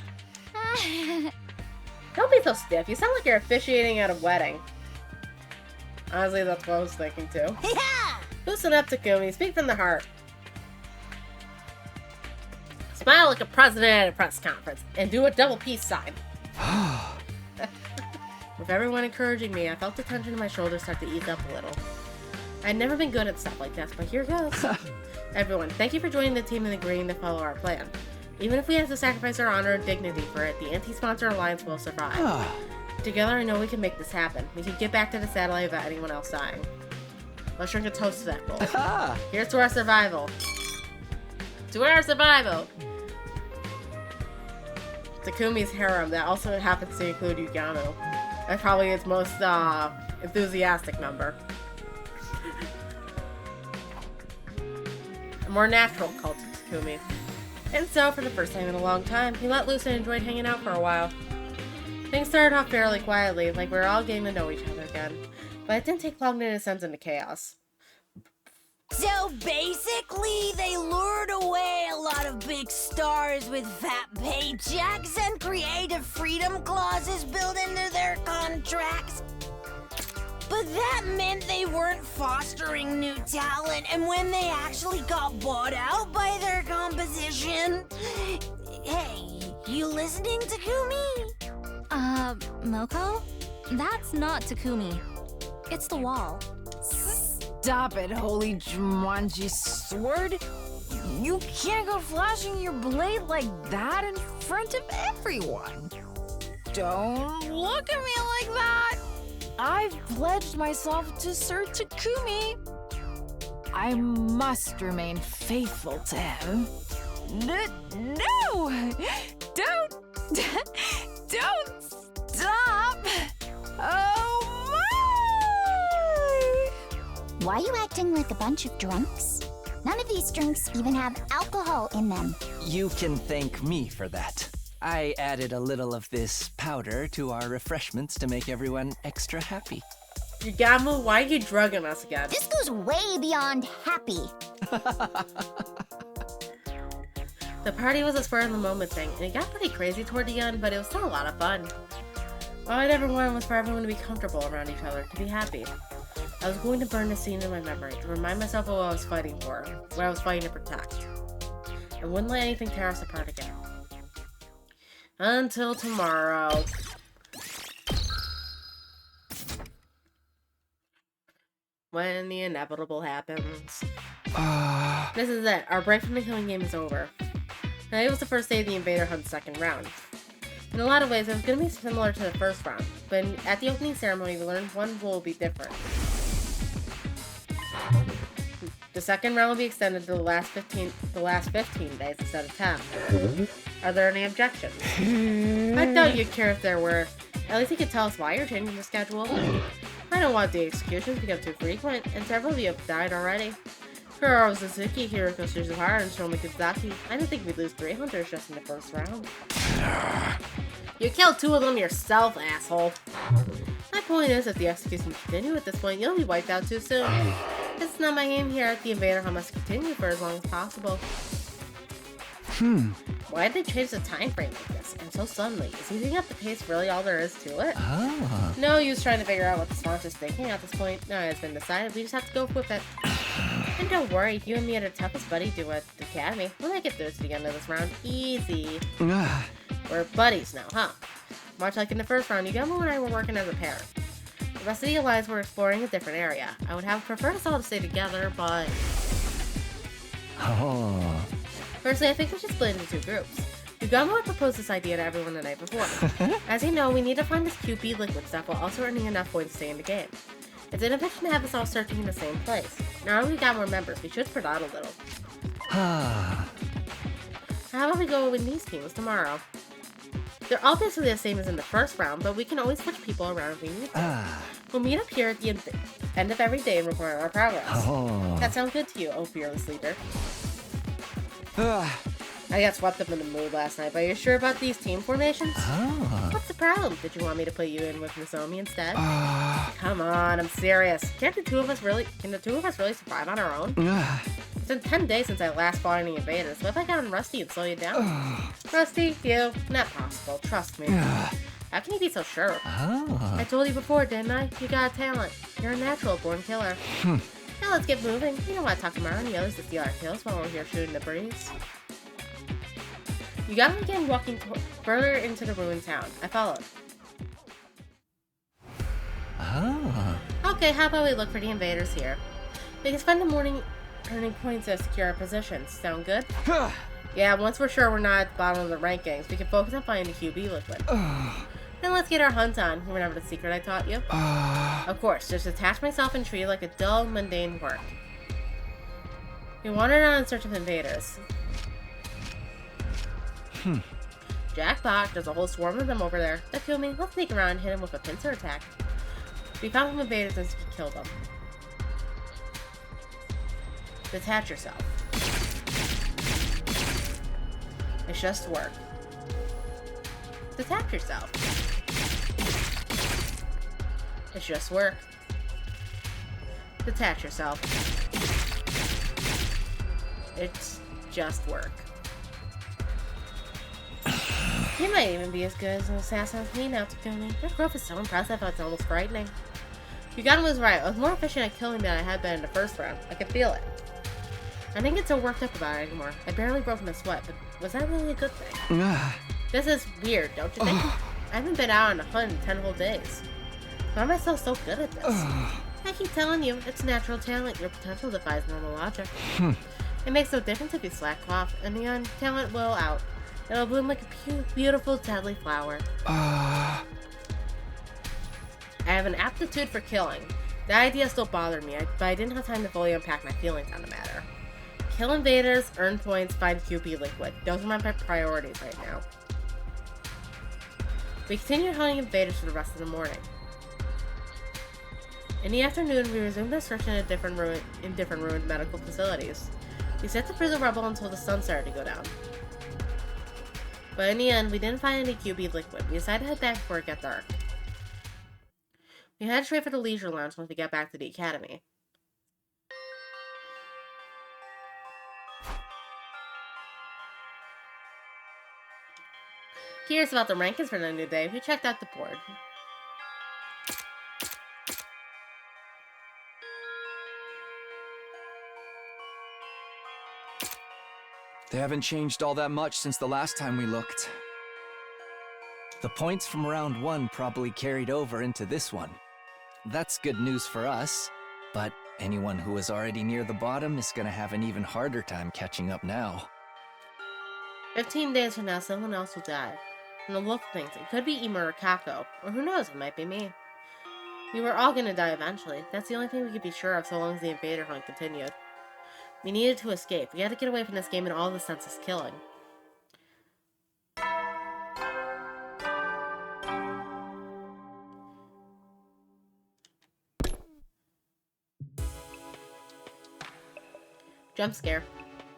Don't be so stiff. You sound like you're officiating at a wedding. Honestly, that's what I was thinking too. Yeah! Loosen up, Takumi. Speak from the heart. Smile like a president at a press conference, and do a double peace sign. With everyone encouraging me, I felt the tension in my shoulders start to ease up a little. I'd never been good at stuff like this, but here goes. Everyone, thank you for joining the team and agreeing to follow our plan. Even if we have to sacrifice our honor and dignity for it, the Anti-Sponsor Alliance will survive. Together, I know we can make this happen. We can get back to the satellite without anyone else dying. Let's drink a toast to that goal. Here's to our survival. To our survival! Takumi's harem, that also happens to include Yugano. That's probably its most enthusiastic member. A more natural cult to Takumi. And so, for the first time in a long time, he let loose and enjoyed hanging out for a while. Things started off fairly quietly, like we were all getting to know each other again. But it didn't take long to descend into chaos. So basically, they lured away a lot of big stars with fat paychecks and creative freedom clauses built into their contracts. But that meant they weren't fostering new talent, and when they actually got bought out by their competition... Hey, you listening, Takumi? Moko? That's not Takumi. It's the wall. Stop it, holy Jumanji sword! You can't go flashing your blade like that in front of everyone! Don't look at me like that! I've pledged myself to Sir Takumi. I must remain faithful to him. No! Don't stop! Oh my! Why are you acting like a bunch of drunks? None of these drinks even have alcohol in them. You can thank me for that. I added a little of this powder to our refreshments to make everyone extra happy. Yugamo, why are you drugging us again? This goes way beyond happy. The party was a spur-of-the-moment thing, and it got pretty crazy toward the end, but it was still a lot of fun. All I'd ever wanted was for everyone to be comfortable around each other, to be happy. I was going to burn the scene in my memory, to remind myself of what I was fighting for, what I was fighting to protect. I wouldn't let anything tear us apart again. Until tomorrow. When the inevitable happens. This is it. Our break from the killing game is over. Now, it was the first day of the Invader Hunt's second round. In a lot of ways, it was going to be similar to the first round, but at the opening ceremony, we learned one rule will be different. The second round will be extended to the last 15 days instead of 10. Are there any objections? I thought you'd care if there were. At least you could tell us why you're changing the schedule. I don't want the executions to become too frequent, and several of you have died already. Kuro Suzuki, Hiroko Shizuhara, and Shomi Kizaki. I didn't think we'd lose 3 hunters just in the first round. You killed 2 of them yourself, asshole. My point is, if the executions continue at this point, you'll be wiped out too soon. This is not my aim here at the Invader Hunt must continue for as long as possible. Why did they change the time frame like this, and so suddenly? Is easing up the pace really all there is to it? No use trying to figure out what the sponsor's thinking at this point. No, it's been decided. We just have to go with it. And don't worry, you and me are the toughest buddy duo at the academy. We'll make it through to the end of this round. Easy. We're buddies now, huh? Much like in the first round, Yugamo and I were working as a pair. The rest of the allies were exploring a different area. I would have preferred us all to stay together, but... Oh. Personally, I think we should split into two groups. Yugamo had proposed this idea to everyone the night before. As you know, we need to find this QP liquid stuff while also earning enough points to stay in the game. It's inefficient to have us all searching in the same place. Now that we got more members, we should spread out a little. How about we go with these teams tomorrow? They're all basically the same as in the first round, but we can always switch people around if we need to. We'll meet up here at the end of every day and report our progress. That sounds good to you, oh fearless leader. I got swept up in the mood last night, but are you sure about these team formations? What's the problem? Did you want me to put you in with Nozomi instead? Come on, I'm serious. Can the two of us really survive on our own? It's been 10 days since I last fought any invaders. What if I got on Rusty and slow you down? Rusty, you? Not possible, trust me. How can you be so sure? I told you before, didn't I? You got a talent. You're a natural born killer. Now let's get moving. You don't want to talk to Mara and the others to steal our kills while we're here shooting the breeze. You got me again walking further into the ruined town. I followed. Okay, how about we look for the invaders here? We can spend the morning earning points to secure our positions. Sound good? Yeah, once we're sure we're not at the bottom of the rankings, we can focus on finding the QB liquid. Then let's get our hunt on. Remember the secret I taught you? Of course, just attach myself and treat it like a dull, mundane work. We wandered on in search of invaders. Jackpot, there's a whole swarm of them over there. That killed me. Let's sneak around and hit them with a pincer attack. We found some invaders and killed them. Detach yourself. It's just work. Detach yourself. It's just work. Detach yourself. It's just work. You might even be as good as an assassin as me now, Takumi. Your growth is so impressive, it's almost frightening. Yugano was right. I was more efficient at killing than I had been in the first round. I could feel it. I didn't get so worked up about it anymore. I barely broke in a sweat, but was that really a good thing? This is weird, don't you think? I haven't been out on a hunt in 10 whole days. Why am I so good at this? I keep telling you, it's natural talent. Your potential defies normal logic. It makes no difference if you slack off. In the end, talent will out. It'll bloom like a beautiful, deadly flower. I have an aptitude for killing. The idea still bothered me, but I didn't have time to fully unpack my feelings on the matter. Kill invaders, earn points, find QP liquid. Those are my priorities right now. We continued hunting invaders for the rest of the morning. In the afternoon, we resumed our search in different ruined medical facilities. We set to free the rubble until the sun started to go down. But in the end, we didn't find any QB liquid. We decided to head back before it got dark. We headed straight for the leisure lounge once we got back to the academy. Curious about the rankings for the new day, we checked out the board. They haven't changed all that much since the last time we looked. The points from round 1 probably carried over into this one. That's good news for us, but anyone who was already near the bottom is gonna have an even harder time catching up now. 15 days from now, someone else will die. From the look of things, it could be Ima or Kako, or who knows, it might be me. We were all gonna die eventually. That's the only thing we could be sure of so long as the invader hunt continued. We needed to escape. We had to get away from this game in all the senses killing. Jump scare.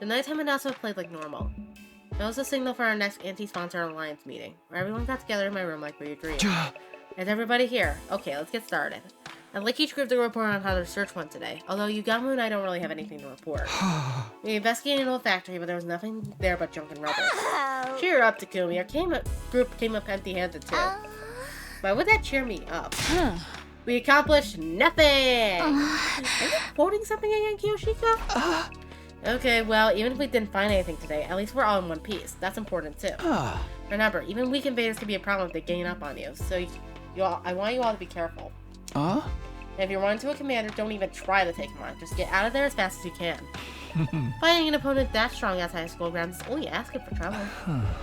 The nighttime announcement played like normal. That was a signal for our next anti-sponsor alliance meeting, where everyone got together in my room like we agreed. Is everybody here? Okay, let's get started. I'd like each group to report on how their search went today, although Yugamo and I don't really have anything to report. We investigated an old factory, but there was nothing there but junk and rubble. Cheer up, Takumi. Our group came up empty-handed too. Why would that cheer me up? We accomplished nothing! Are you quoting something again, Kiyoshika? Okay, well, even if we didn't find anything today, at least we're all in one piece. That's important, too. Remember, even weak invaders can be a problem if they gang up on you, so I want you all to be careful. And if you run into a commander, don't even try to take him on. Just get out of there as fast as you can. Fighting an opponent that strong outside school grounds is only asking for trouble.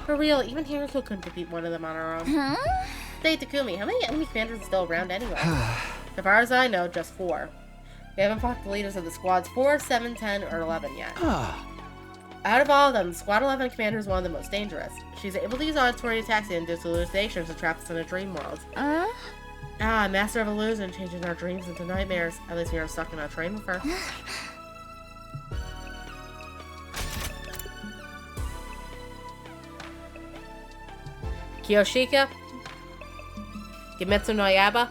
For real, even Hiriko couldn't defeat one of them on our own. Say, Takumi, how many enemy commanders are still around anyway? As far as I know, just 4. We haven't fought the leaders of the squads 4, 7, 10, or 11 yet. Out of all of them, Squad 11 commander is one of the most dangerous. She's able to use auditory attacks and induce hallucinations to trap us in a dream world. Master of illusion, changing our dreams into nightmares. At least we are stuck in a train with her. Kiyoshika? Gemetsu no Yaiba?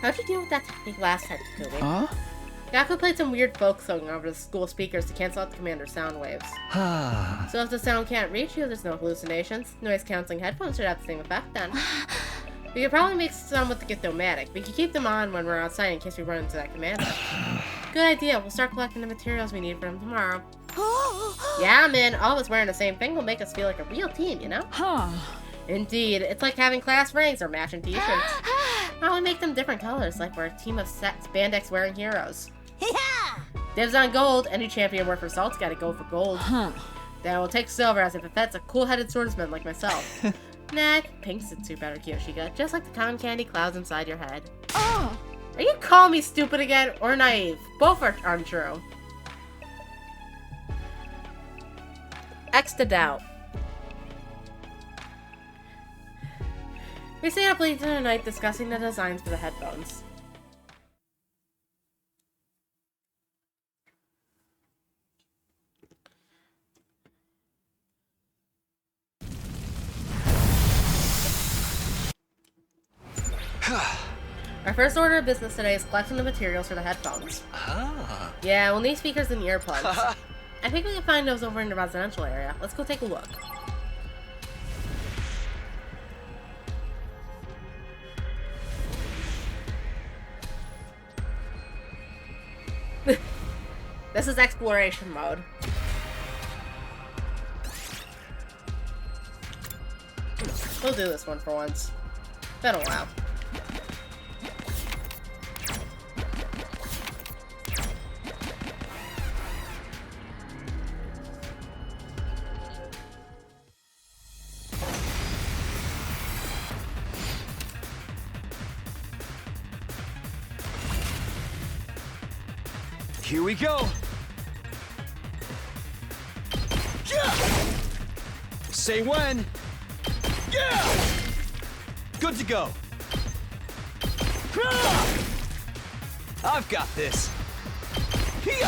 How'd you deal with that technique last time, Takumi? Yaku played some weird folk song over the school speakers to cancel out the commander's sound waves. So if the sound can't reach you, there's no hallucinations. Noise-canceling headphones should have the same effect then. We could probably make some with the Githomatic. We could keep them on when we're outside in case we run into that commander. Good idea. We'll start collecting the materials we need for him tomorrow. Yeah, man. All of us wearing the same thing will make us feel like a real team, you know? Indeed. It's like having class ranks or matching t-shirts. How we make them different colors, like we're a team of spandex-wearing heroes. Dibs on gold. Any champion worth her salt's gotta go for gold. Then we'll take silver as if it befits a cool-headed swordsman like myself. Nah, pink suits you better, Kiyoshika. Just like the cotton candy clouds inside your head. Are you calling me stupid again or naive? Both are untrue. X to doubt. We stayed up late into the night discussing the designs for the headphones. Our first order of business today is collecting the materials for the headphones. Yeah, we'll need speakers and earplugs. I think we can find those over in the residential area. Let's go take a look. This is exploration mode. We'll do this one for once. Been a while. Here we go! Yeah! Say when! Yeah! Good to go! I've got this! Here!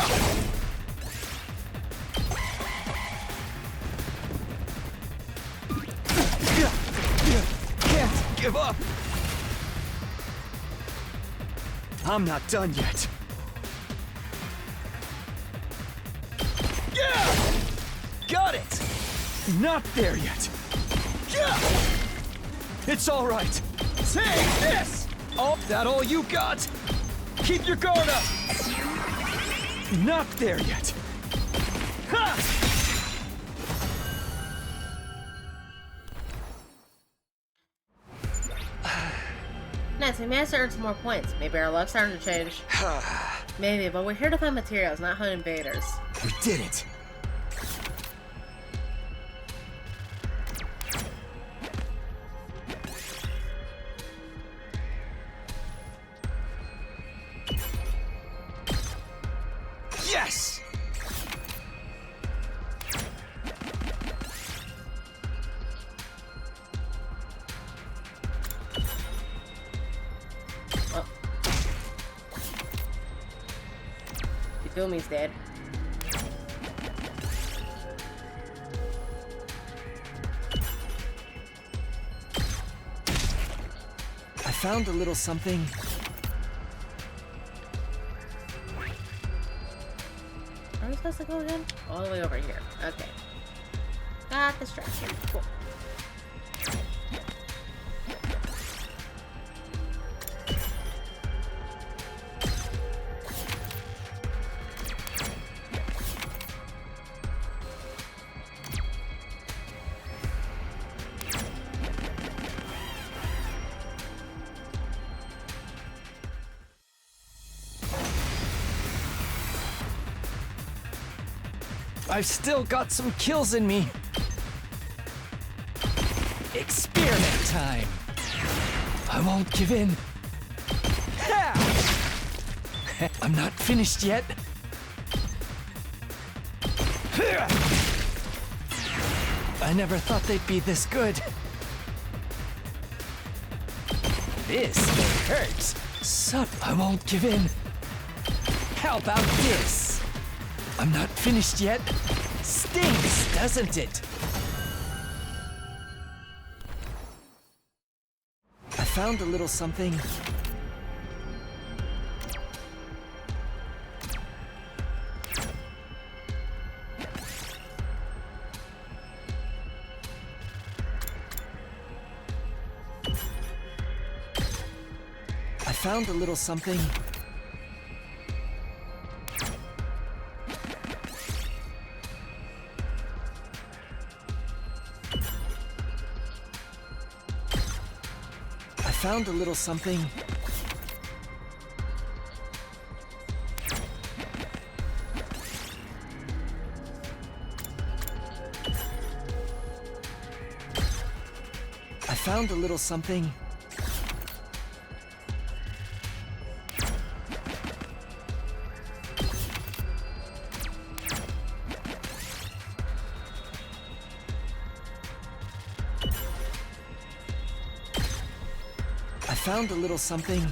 Can't give up! I'm not done yet. Got it! Not there yet. It's all right. Take this! Oh, that all you got? Keep your guard up! Not there yet. Ha! Nice, we managed to earn some more points. Maybe our luck's starting to change. Maybe, but we're here to find materials, not hunt invaders. We did it! Yes! Oh. Igumi's dead. I found a little something. Where are we supposed to go again? All the way over here. Okay. Got distracted. Cool. I've still got some kills in me. Experiment time. I won't give in. Ha! I'm not finished yet. I never thought they'd be this good. This hurts. So I won't give in. How about this? I'm not finished yet. Stings, doesn't it? I found a little something. I found a little something. I found a little something. I found a little something. I found a little something.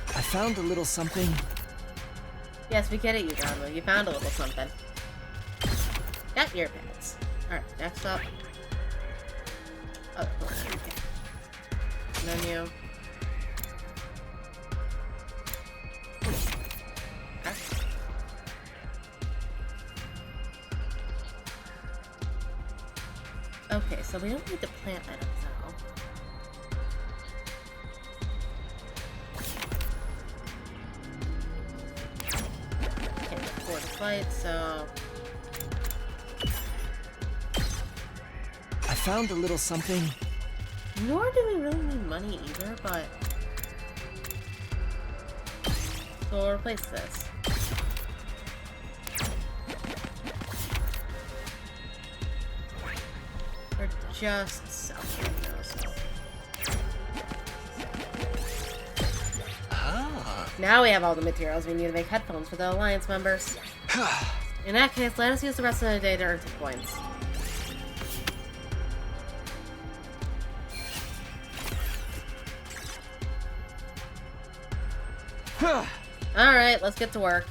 I found a little something. Yes, we get it, Uganda. You found a little something. Got ear pads. Alright, next up. Oh, okay. Menu. Okay. Okay, so we don't need the plant items now. Can't afford to fight, so... I found a little something. Nor do we really need money either, but... So we'll replace this. Or just something else. Now we have all the materials we need to make headphones for the Alliance members. In that case, let us use the rest of the day to earn some points. Alright, let's get to work.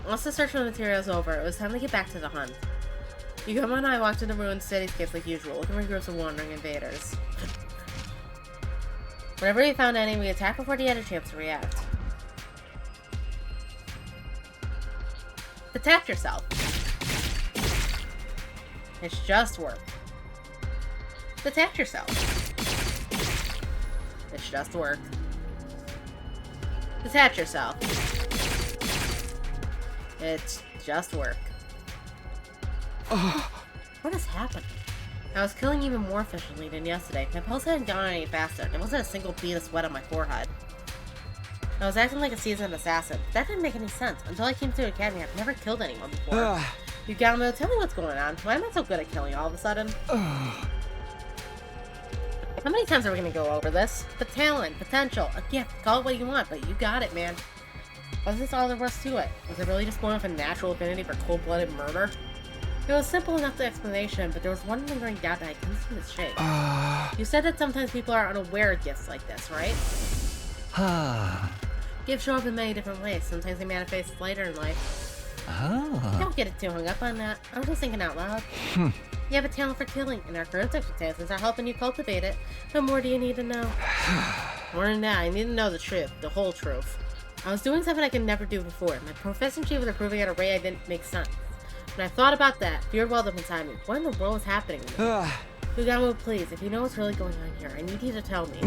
Once the search for the materials over, it was time to get back to the hunt. Yukama and I walked into ruined cityscapes like usual, looking for groups of wandering invaders. Whenever we found any, we attacked before they had a chance to react. Detach yourself. It's just work. Detach yourself. It's just work. Detach yourself. It's just work. What is happening? I was killing even more efficiently than yesterday. My pulse hadn't gone any faster. There wasn't a single bead of sweat on my forehead. I was acting like a seasoned assassin. That didn't make any sense. Until I came to the academy, I've never killed anyone before. Yugamo, tell me what's going on. Why am I so good at killing all of a sudden? How many times are we going to go over this? The talent, potential, a gift, call it what you want, but you got it, man. Was this all there was to it? Was it really just born with a natural affinity for cold-blooded murder? It was simple enough the explanation, but there was one lingering doubt that I couldn't seem to shake. You said that sometimes people are unaware of gifts like this, right? Gifts show up in many different ways. Sometimes they manifest later in life. Don't get it too hung up on that. I was just thinking out loud. You have a talent for killing, and our current circumstances are helping you cultivate it. What more do you need to know? More than that, I need to know the truth, the whole truth. I was doing something I could never do before. My proficiency was improving at a rate I didn't make sense. When I thought about that, fear welled up inside me. What in the world was happening to me? Yugamo, please, if you know what's really going on here, I need you to tell me.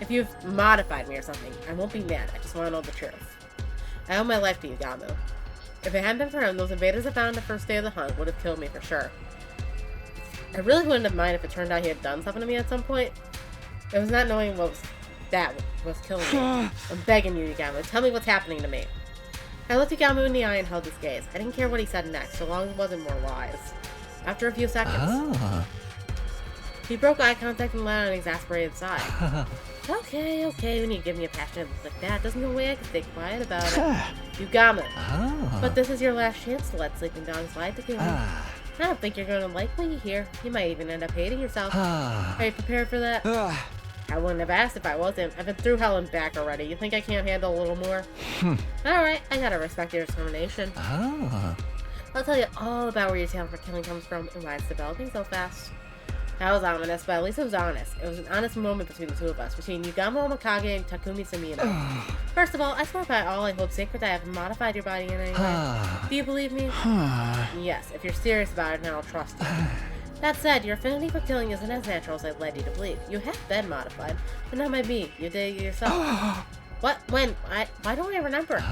If you've modified me or something, I won't be mad. I just want to know the truth. I owe my life to Yugamo. If it hadn't been for him, those invaders I found on the first day of the hunt would have killed me for sure. I really wouldn't have minded if it turned out he had done something to me at some point. It was not knowing what was killing me. I'm begging you, Yugamo. Tell me what's happening to me. I looked Yugamo in the eye and held his gaze. I didn't care what he said next, so long as it wasn't more lies. After a few seconds, he broke eye contact and let out an exasperated sigh. Okay, when you give me a passionate look like that, there's no way I can stay quiet about it. Yugamo. But this is your last chance to let sleeping dogs lie to you. I don't think you're going to like what you hear. You might even end up hating yourself. Are you prepared for that? I wouldn't have asked if I wasn't. I've been through hell and back already. You think I can't handle a little more? Alright, I gotta respect your determination. I'll tell you all about where your talent for killing comes from and why it's developing so fast. That was ominous, but at least it was honest. It was an honest moment between the two of us, between Yugamo Omikage and Takumi Sumino. First of all, I swear by all I hold sacred that I haven't modified your body in any way. Do you believe me? Yes, if you're serious about it, then I'll trust you. That said, your affinity for killing isn't as natural as I'd led you to believe. You have been modified, but not by me. You did it yourself. What? When? Why don't I remember?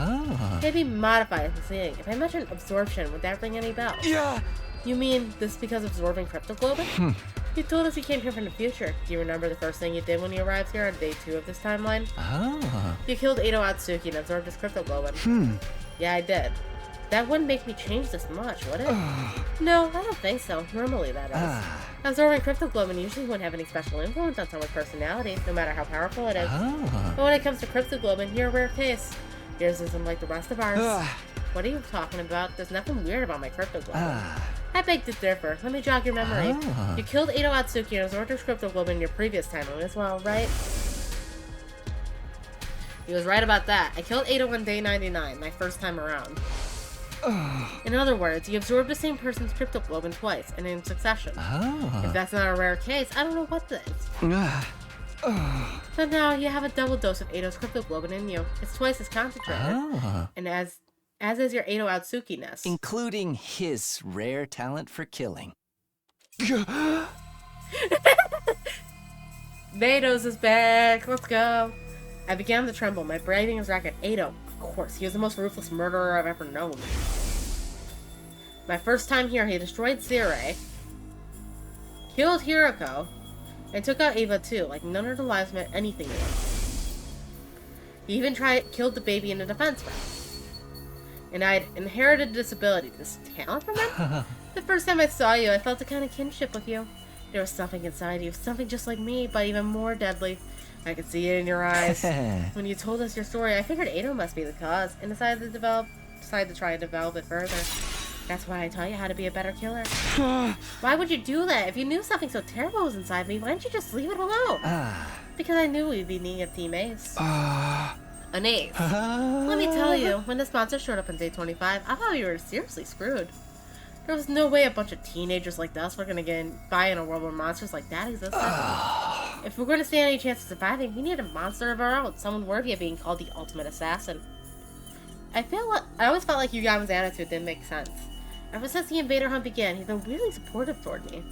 Maybe modified is misleading. If I mentioned absorption, would that ring any bells? Yeah. You mean this because of absorbing cryptoglobin? You told us you came here from the future. Do you remember the first thing you did when you arrived here on day 2 of this timeline? You killed Edo Atsuki and absorbed his cryptoglobin. Yeah, I did. That wouldn't make me change this much, would it? No, I don't think so. Normally, that is. Absorbing cryptoglobin usually wouldn't have any special influence on someone's personality, no matter how powerful it is. But when it comes to cryptoglobin, you're a rare case. Yours isn't like the rest of ours. What are you talking about? There's nothing weird about my cryptoglobin. I beg to differ. Let me jog your memory. You killed Edo Atsuki and absorbed his cryptoglobin in your previous timeline as well, right? He was right about that. I killed Edo on day 99, my first time around. In other words, you absorbed the same person's cryptoglobin twice, and in succession. If that's not a rare case, I don't know what is. So now you have a double dose of Edo's cryptoglobin in you. It's twice as concentrated. And as is your Edo Atsuki-ness. Including his rare talent for killing. Eido's is back. Let's go. I began to tremble. My breathing was racked. Edo. Of course, he was the most ruthless murderer I've ever known. My first time here, he destroyed Sire, killed Hiroko, and took out Eva too, like none of the lives meant anything to him. He even killed the baby in the defense round. And I'd inherited this ability, this talent from him? The first time I saw you, I felt a kind of kinship with you. There was something inside you, something just like me, but even more deadly. I could see it in your eyes. When you told us your story, I figured Edo must be the cause, and decided to try and develop it further. That's why I taught you how to be a better killer. Why would you do that? If you knew something so terrible was inside me, why didn't you just leave it alone? Because I knew we'd be needing a team ace. An ace. Let me tell you, when the sponsor showed up on day 25, I thought we were seriously screwed. There was no way a bunch of teenagers like us were gonna get by in a world where monsters like that existed. If we're gonna stand any chance of surviving, we need a monster of our own, someone worthy of being called the ultimate assassin. I always felt like Yugamo's attitude didn't make sense. Ever since the invader hunt began, he's been really supportive toward me.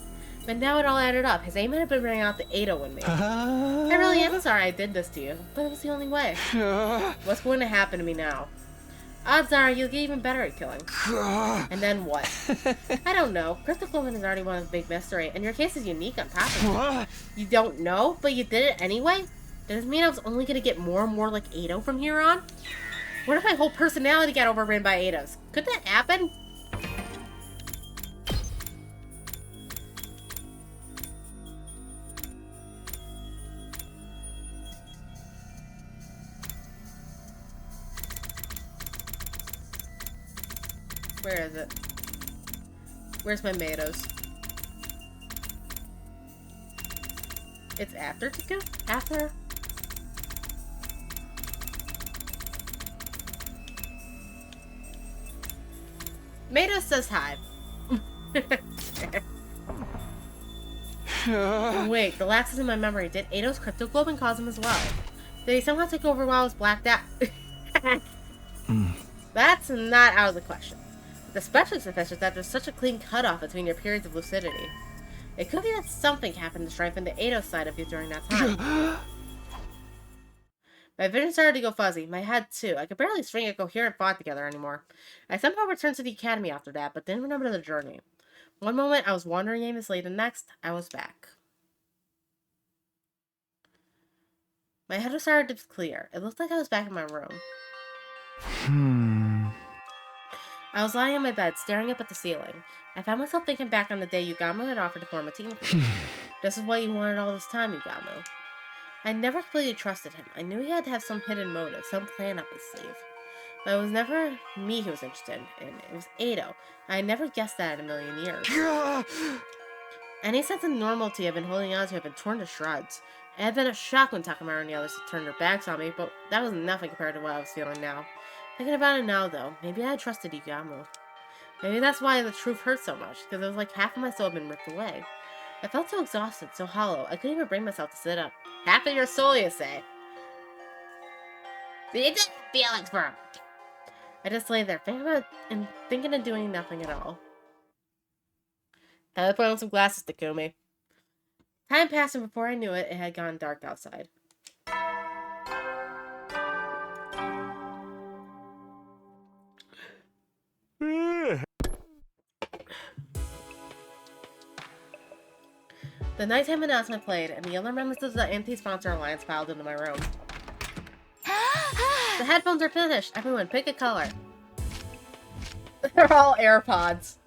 But now it all added up. His aim had been bringing out the Edo in me. I really am sorry I did this to you, but it was the only way. What's going to happen to me now? Odds are you'll get even better at killing. And then what? I don't know. Cryptoglobin is already one of the big mystery, and your case is unique on top of it. You don't know, but you did it anyway? Does it mean I was only going to get more and more like Edo from here on? What if my whole personality got overridden by Edo's? Could that happen? Where is it? Where's my Matos? It's after Tiku? After? Matos says hi. Wait, the lapses in my memory. Did Edo's cryptoglobin cause him as well? Did he somehow take over while I was blacked out? That's not out of the question. It's especially suspicious that there's such a clean cutoff between your periods of lucidity. It could be that something happened to strengthen the Edo side of you during that time. My vision started to go fuzzy. My head, too. I could barely string a coherent thought together anymore. I somehow returned to the academy after that, but didn't remember the journey. One moment, I was wandering aimlessly, the next, I was back. My head was started to clear. It looked like I was back in my room. I was lying on my bed, staring up at the ceiling. I found myself thinking back on the day Yugamo had offered to form a team with me. This is what you wanted all this time, Yugamo. I never completely trusted him. I knew he had to have some hidden motive, some plan up his sleeve. But it was never me he was interested in. It was Edo. I had never guessed that in a million years. Any sense of normality I've been holding on to had been torn to shreds. It had been a shock when Takamaru and the others had turned their backs on me, but that was nothing compared to what I was feeling now. Thinking about it now, though, maybe I had trusted Yugamo. Maybe that's why the truth hurt so much, because it was like half of my soul had been ripped away. I felt so exhausted, so hollow, I couldn't even bring myself to sit up. Half of your soul, you say? The exact feelings for him. I just lay there, thinking of doing nothing at all. I put on some glasses, Takumi. Time passed, and before I knew it, it had gone dark outside. The nighttime announcement played, and the other members of the anti-sponsor alliance piled into my room. The headphones are finished! Everyone, pick a color. They're all AirPods.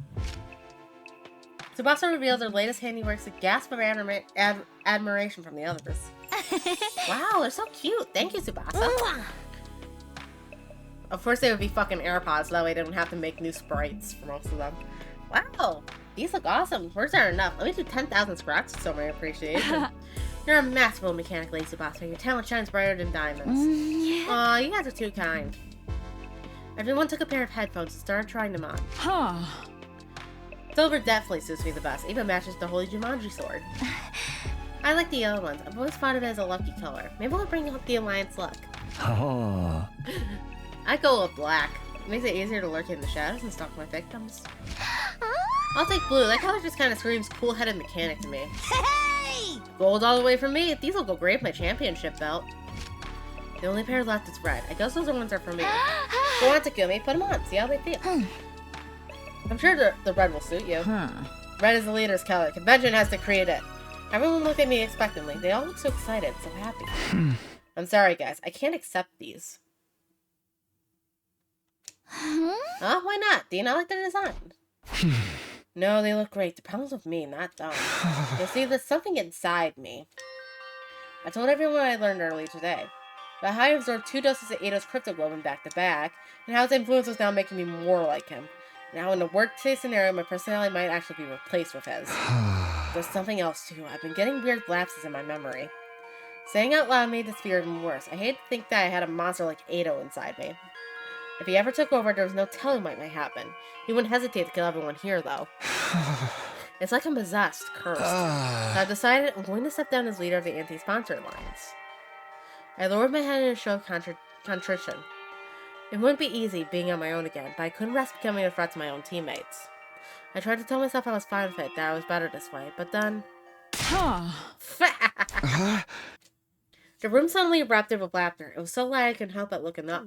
Tsubasa revealed their latest handiworks, a gasp of admiration from the others. Wow, they're so cute! Thank you, Tsubasa. Of course they would be fucking AirPods, so that way they don't have to make new sprites for most of them. Wow! These look awesome. Words aren't enough. Let me do 10,000 scratches to show my appreciation. You're a masterful mechanic, Lady Tsubasa. Your talent shines brighter than diamonds. Aw, you guys are too kind. Everyone took a pair of headphones and started trying them on. Silver definitely suits me the best. Even matches the Holy Jumanji sword. I like the yellow ones. I've always thought of it as a lucky color. Maybe I'll bring up the Alliance luck. I go with black. It makes it easier to lurk in the shadows and stalk my victims. I'll take blue. That color just kind of screams cool-headed mechanic to me. Hey! Gold all the way for me. These will go great with my championship belt. The only pair left is red. I guess those ones are for me. Go on, Takumi. Put them on. See how they feel. I'm sure the red will suit you. Red is the leader's color. Convention has to create it. Everyone looked at me expectantly. They all look so excited, so happy. I'm sorry, guys. I can't accept these. Oh, why not? Do you not like the design? No, they look great. The problem's with me, not them. You see, there's something inside me. I told everyone what I learned earlier today. About how I absorbed 2 doses of Edo's cryptoglobin back to back, and how his influence was now making me more like him. Now, in a worst-case scenario, my personality might actually be replaced with his. There's something else, too. I've been getting weird lapses in my memory. Saying out loud made this fear even worse. I hate to think that I had a monster like Edo inside me. If he ever took over, there was no telling what might happen. He wouldn't hesitate to kill everyone here, though. It's like I'm possessed, cursed. So I've decided I'm going to step down as leader of the anti-sponsor alliance. I lowered my head in a show of contrition. It wouldn't be easy being on my own again, but I couldn't risk becoming a threat to my own teammates. I tried to tell myself I was fine with it, that I was better this way, but then... The room suddenly erupted with laughter. It was so loud I couldn't help but looking up.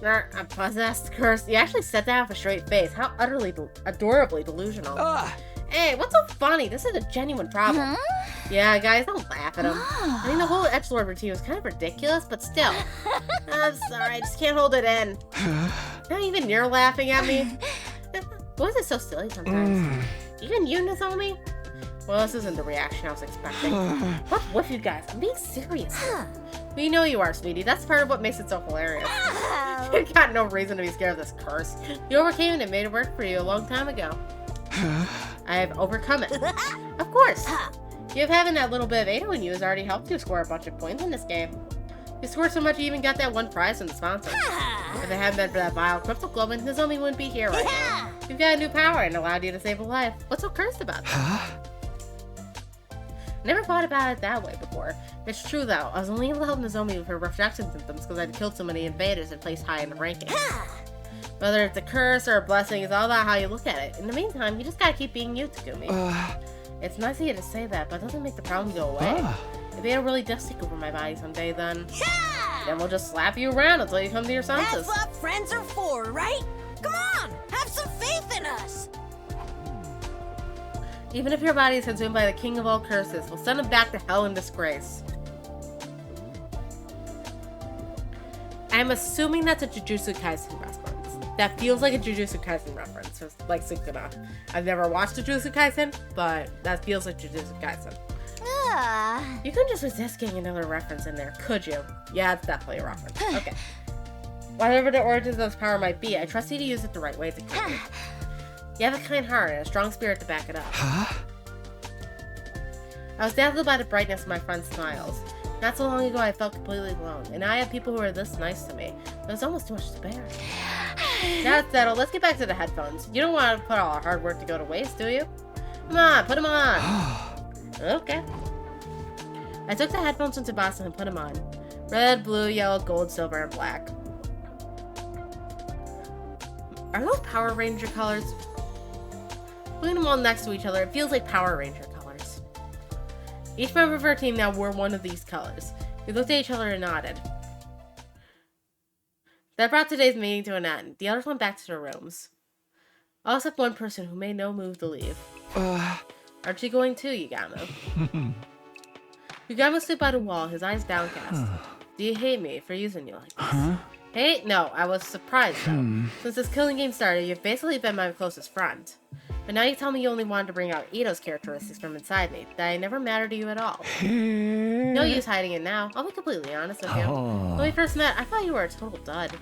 I'm possessed, cursed. You actually said that with a straight face. How utterly, adorably delusional. Hey, what's so funny? This is a genuine problem. Yeah, guys, don't laugh at him. I mean, the whole Edgelord routine was kind of ridiculous, but still. I'm sorry, I just can't hold it in. Not even you're laughing at me. Why is it so silly sometimes? Even you, Nozomi? Well, this isn't the reaction I was expecting. What's with you guys? I'm being serious. We know you are, sweetie. That's part of what makes it so hilarious. You've got no reason to be scared of this curse. You overcame it and made it work for you a long time ago. I have overcome it. Of course. You having that little bit of Edo in you has already helped you score a bunch of points in this game. You scored so much you even got that one prize from the sponsor. If it hadn't been for that vile cryptoglobin, Nozomi wouldn't be here right now. You've got a new power and allowed you to save a life. What's so cursed about that? Never thought about it that way before. It's true though, I was only able to help Nozomi with her rejection symptoms because I'd killed so many invaders and placed high in the ranking. Whether it's a curse or a blessing, it's all about how you look at it. In the meantime, you just gotta keep being you, Takumi. It's nice of you to say that, but it doesn't make the problem go away. If Edo really does take over my body someday, then... Then we'll just slap you around until you come to your senses. That's what friends are for, right? Come on, have some faith in us. Even if your body is consumed by the king of all curses, we'll send him back to hell in disgrace. I'm assuming that's a Jujutsu Kaisen reference. That feels like a Jujutsu Kaisen reference, just like Sukuna. I've never watched Jujutsu Kaisen, but that feels like Jujutsu Kaisen. You couldn't just resist getting another reference in there, could you? Yeah, it's definitely a reference. Okay. Whatever the origins of this power might be, I trust you to use it the right way to kill me. You have a kind heart and a strong spirit to back it up. Huh? I was dazzled by the brightness of my friend's smiles. Not so long ago, I felt completely alone, and now I have people who are this nice to me. It was almost too much to bear. Now it's settled. Let's get back to the headphones. You don't want to put all our hard work to go to waste, do you? Come on, put them on. Okay. I took the headphones from Tsubasa and put them on. Red, blue, yellow, gold, silver, and black. Are those Power Ranger colors? Putting them all next to each other, it feels like Power Ranger colors. Each member of our team now wore one of these colors. We looked at each other and nodded. That brought today's meeting to an end. The others went back to their rooms. All except one person who made no move to leave. Aren't you going too, Yugamo? Yugamo stood by the wall, his eyes downcast. Do you hate me for using you like this? Hate? No, I was surprised though. Since this killing game started, you've basically been my closest friend. But now you tell me you only wanted to bring out Ito's characteristics from inside me, that I never mattered to you at all. No use hiding it now. I'll be completely honest with you. When we first met, I thought you were a total dud.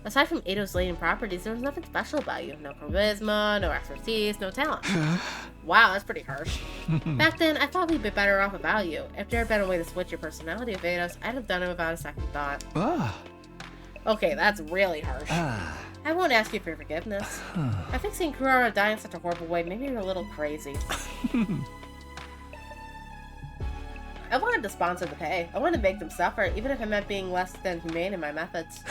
Aside from Ito's latent properties, there was nothing special about you. No charisma, no expertise, no talent. Wow, that's pretty harsh. Back then, I thought we'd be better off without you. If there had been a way to switch your personality with Ito's, I'd have done it without a second thought. Okay, that's really harsh. I won't ask you for forgiveness. I think seeing Kurara die in such a horrible way made me a little crazy. I wanted to sponsor the pay. I wanted to make them suffer, even if it meant being less than humane in my methods.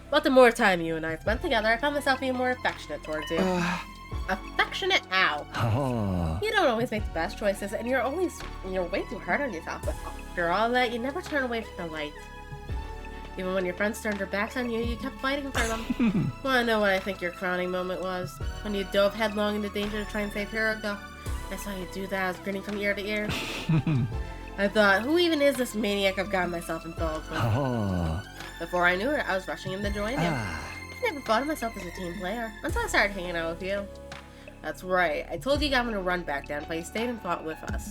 But the more time you and I spent together, I found myself being more affectionate towards you. Affectionate? Ow. You don't always make the best choices, and you're way too hard on yourself. But after all that, you never turn away from the light. Even when your friends turned their backs on you, you kept fighting for them. Wanna know what I think your crowning moment was? When you dove headlong into danger to try and save Hiroko. I saw you do that. I was grinning from ear to ear. I thought, who even is this maniac I've gotten myself involved with? Before I knew it, I was rushing him to join him. I never thought of myself as a team player until I started hanging out with you. That's right. I told you I'm gonna run back then, but he stayed and fought with us.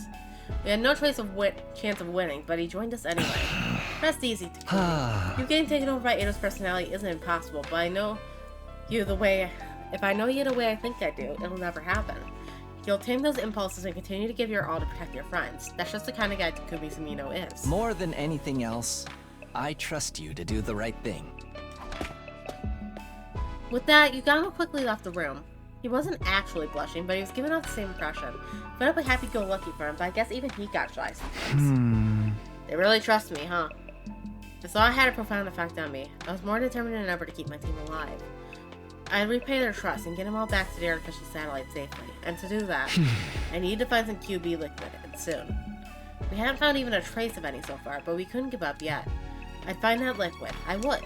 We had no chance of winning, but he joined us anyway. That's easy to kill. You getting taken over by Ito's personality isn't impossible, but I know you the way. If I know you the way I think I do, it'll never happen. You'll tame those impulses and continue to give your all to protect your friends. That's just the kind of guy Takumi Sumino is. More than anything else, I trust you to do the right thing. With that, Yugamo quickly left the room. He wasn't actually blushing, but he was giving off the same impression. Fed up with happy-go-lucky for him, but I guess even he got shy sometimes. They really trust me, huh? I saw it had a profound effect on me. I was more determined than ever to keep my team alive. I'd repay their trust and get them all back to the artificial satellite safely. And to do that, I needed to find some QB liquid, and soon. We haven't found even a trace of any so far, but we couldn't give up yet. I'd find that liquid. I would.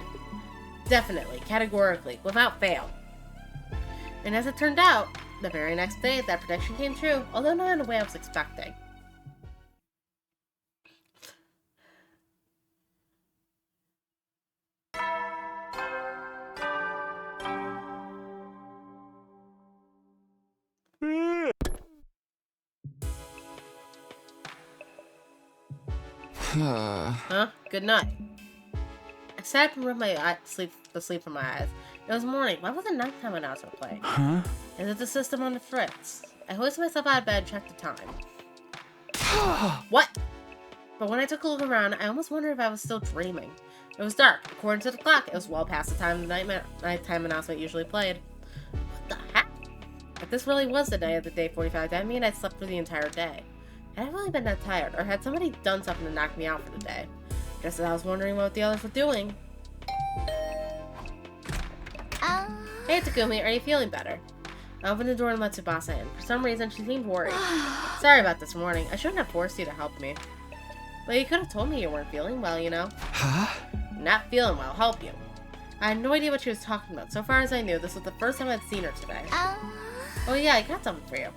Definitely, categorically, without fail. And as it turned out, the very next day, that prediction came true, although not in the way I was expecting. Huh? Good night. I sat up and rubbed the sleep from my eyes. It was morning. Why wasn't nighttime announcement playing? Is it the system on the fritz? I hoisted myself out of bed and checked the time. What? But when I took a look around, I almost wondered if I was still dreaming. It was dark. According to the clock, it was well past the time the nighttime announcement usually played. What the heck? If this really was the day of the day 45, that mean I'd slept for the entire day. Had I really been that tired, or had somebody done something to knock me out for the day? Just as I was wondering what the others were doing. Hey Takumi, are you feeling better? I opened the door and let Tsubasa in. For some reason, she seemed worried. Sorry about this morning. I shouldn't have forced you to help me. Well, you could have told me you weren't feeling well, you know. Huh? Not feeling well, help you. I had no idea what she was talking about. So far as I knew, this was the first time I'd seen her today. Oh yeah, I got something for you.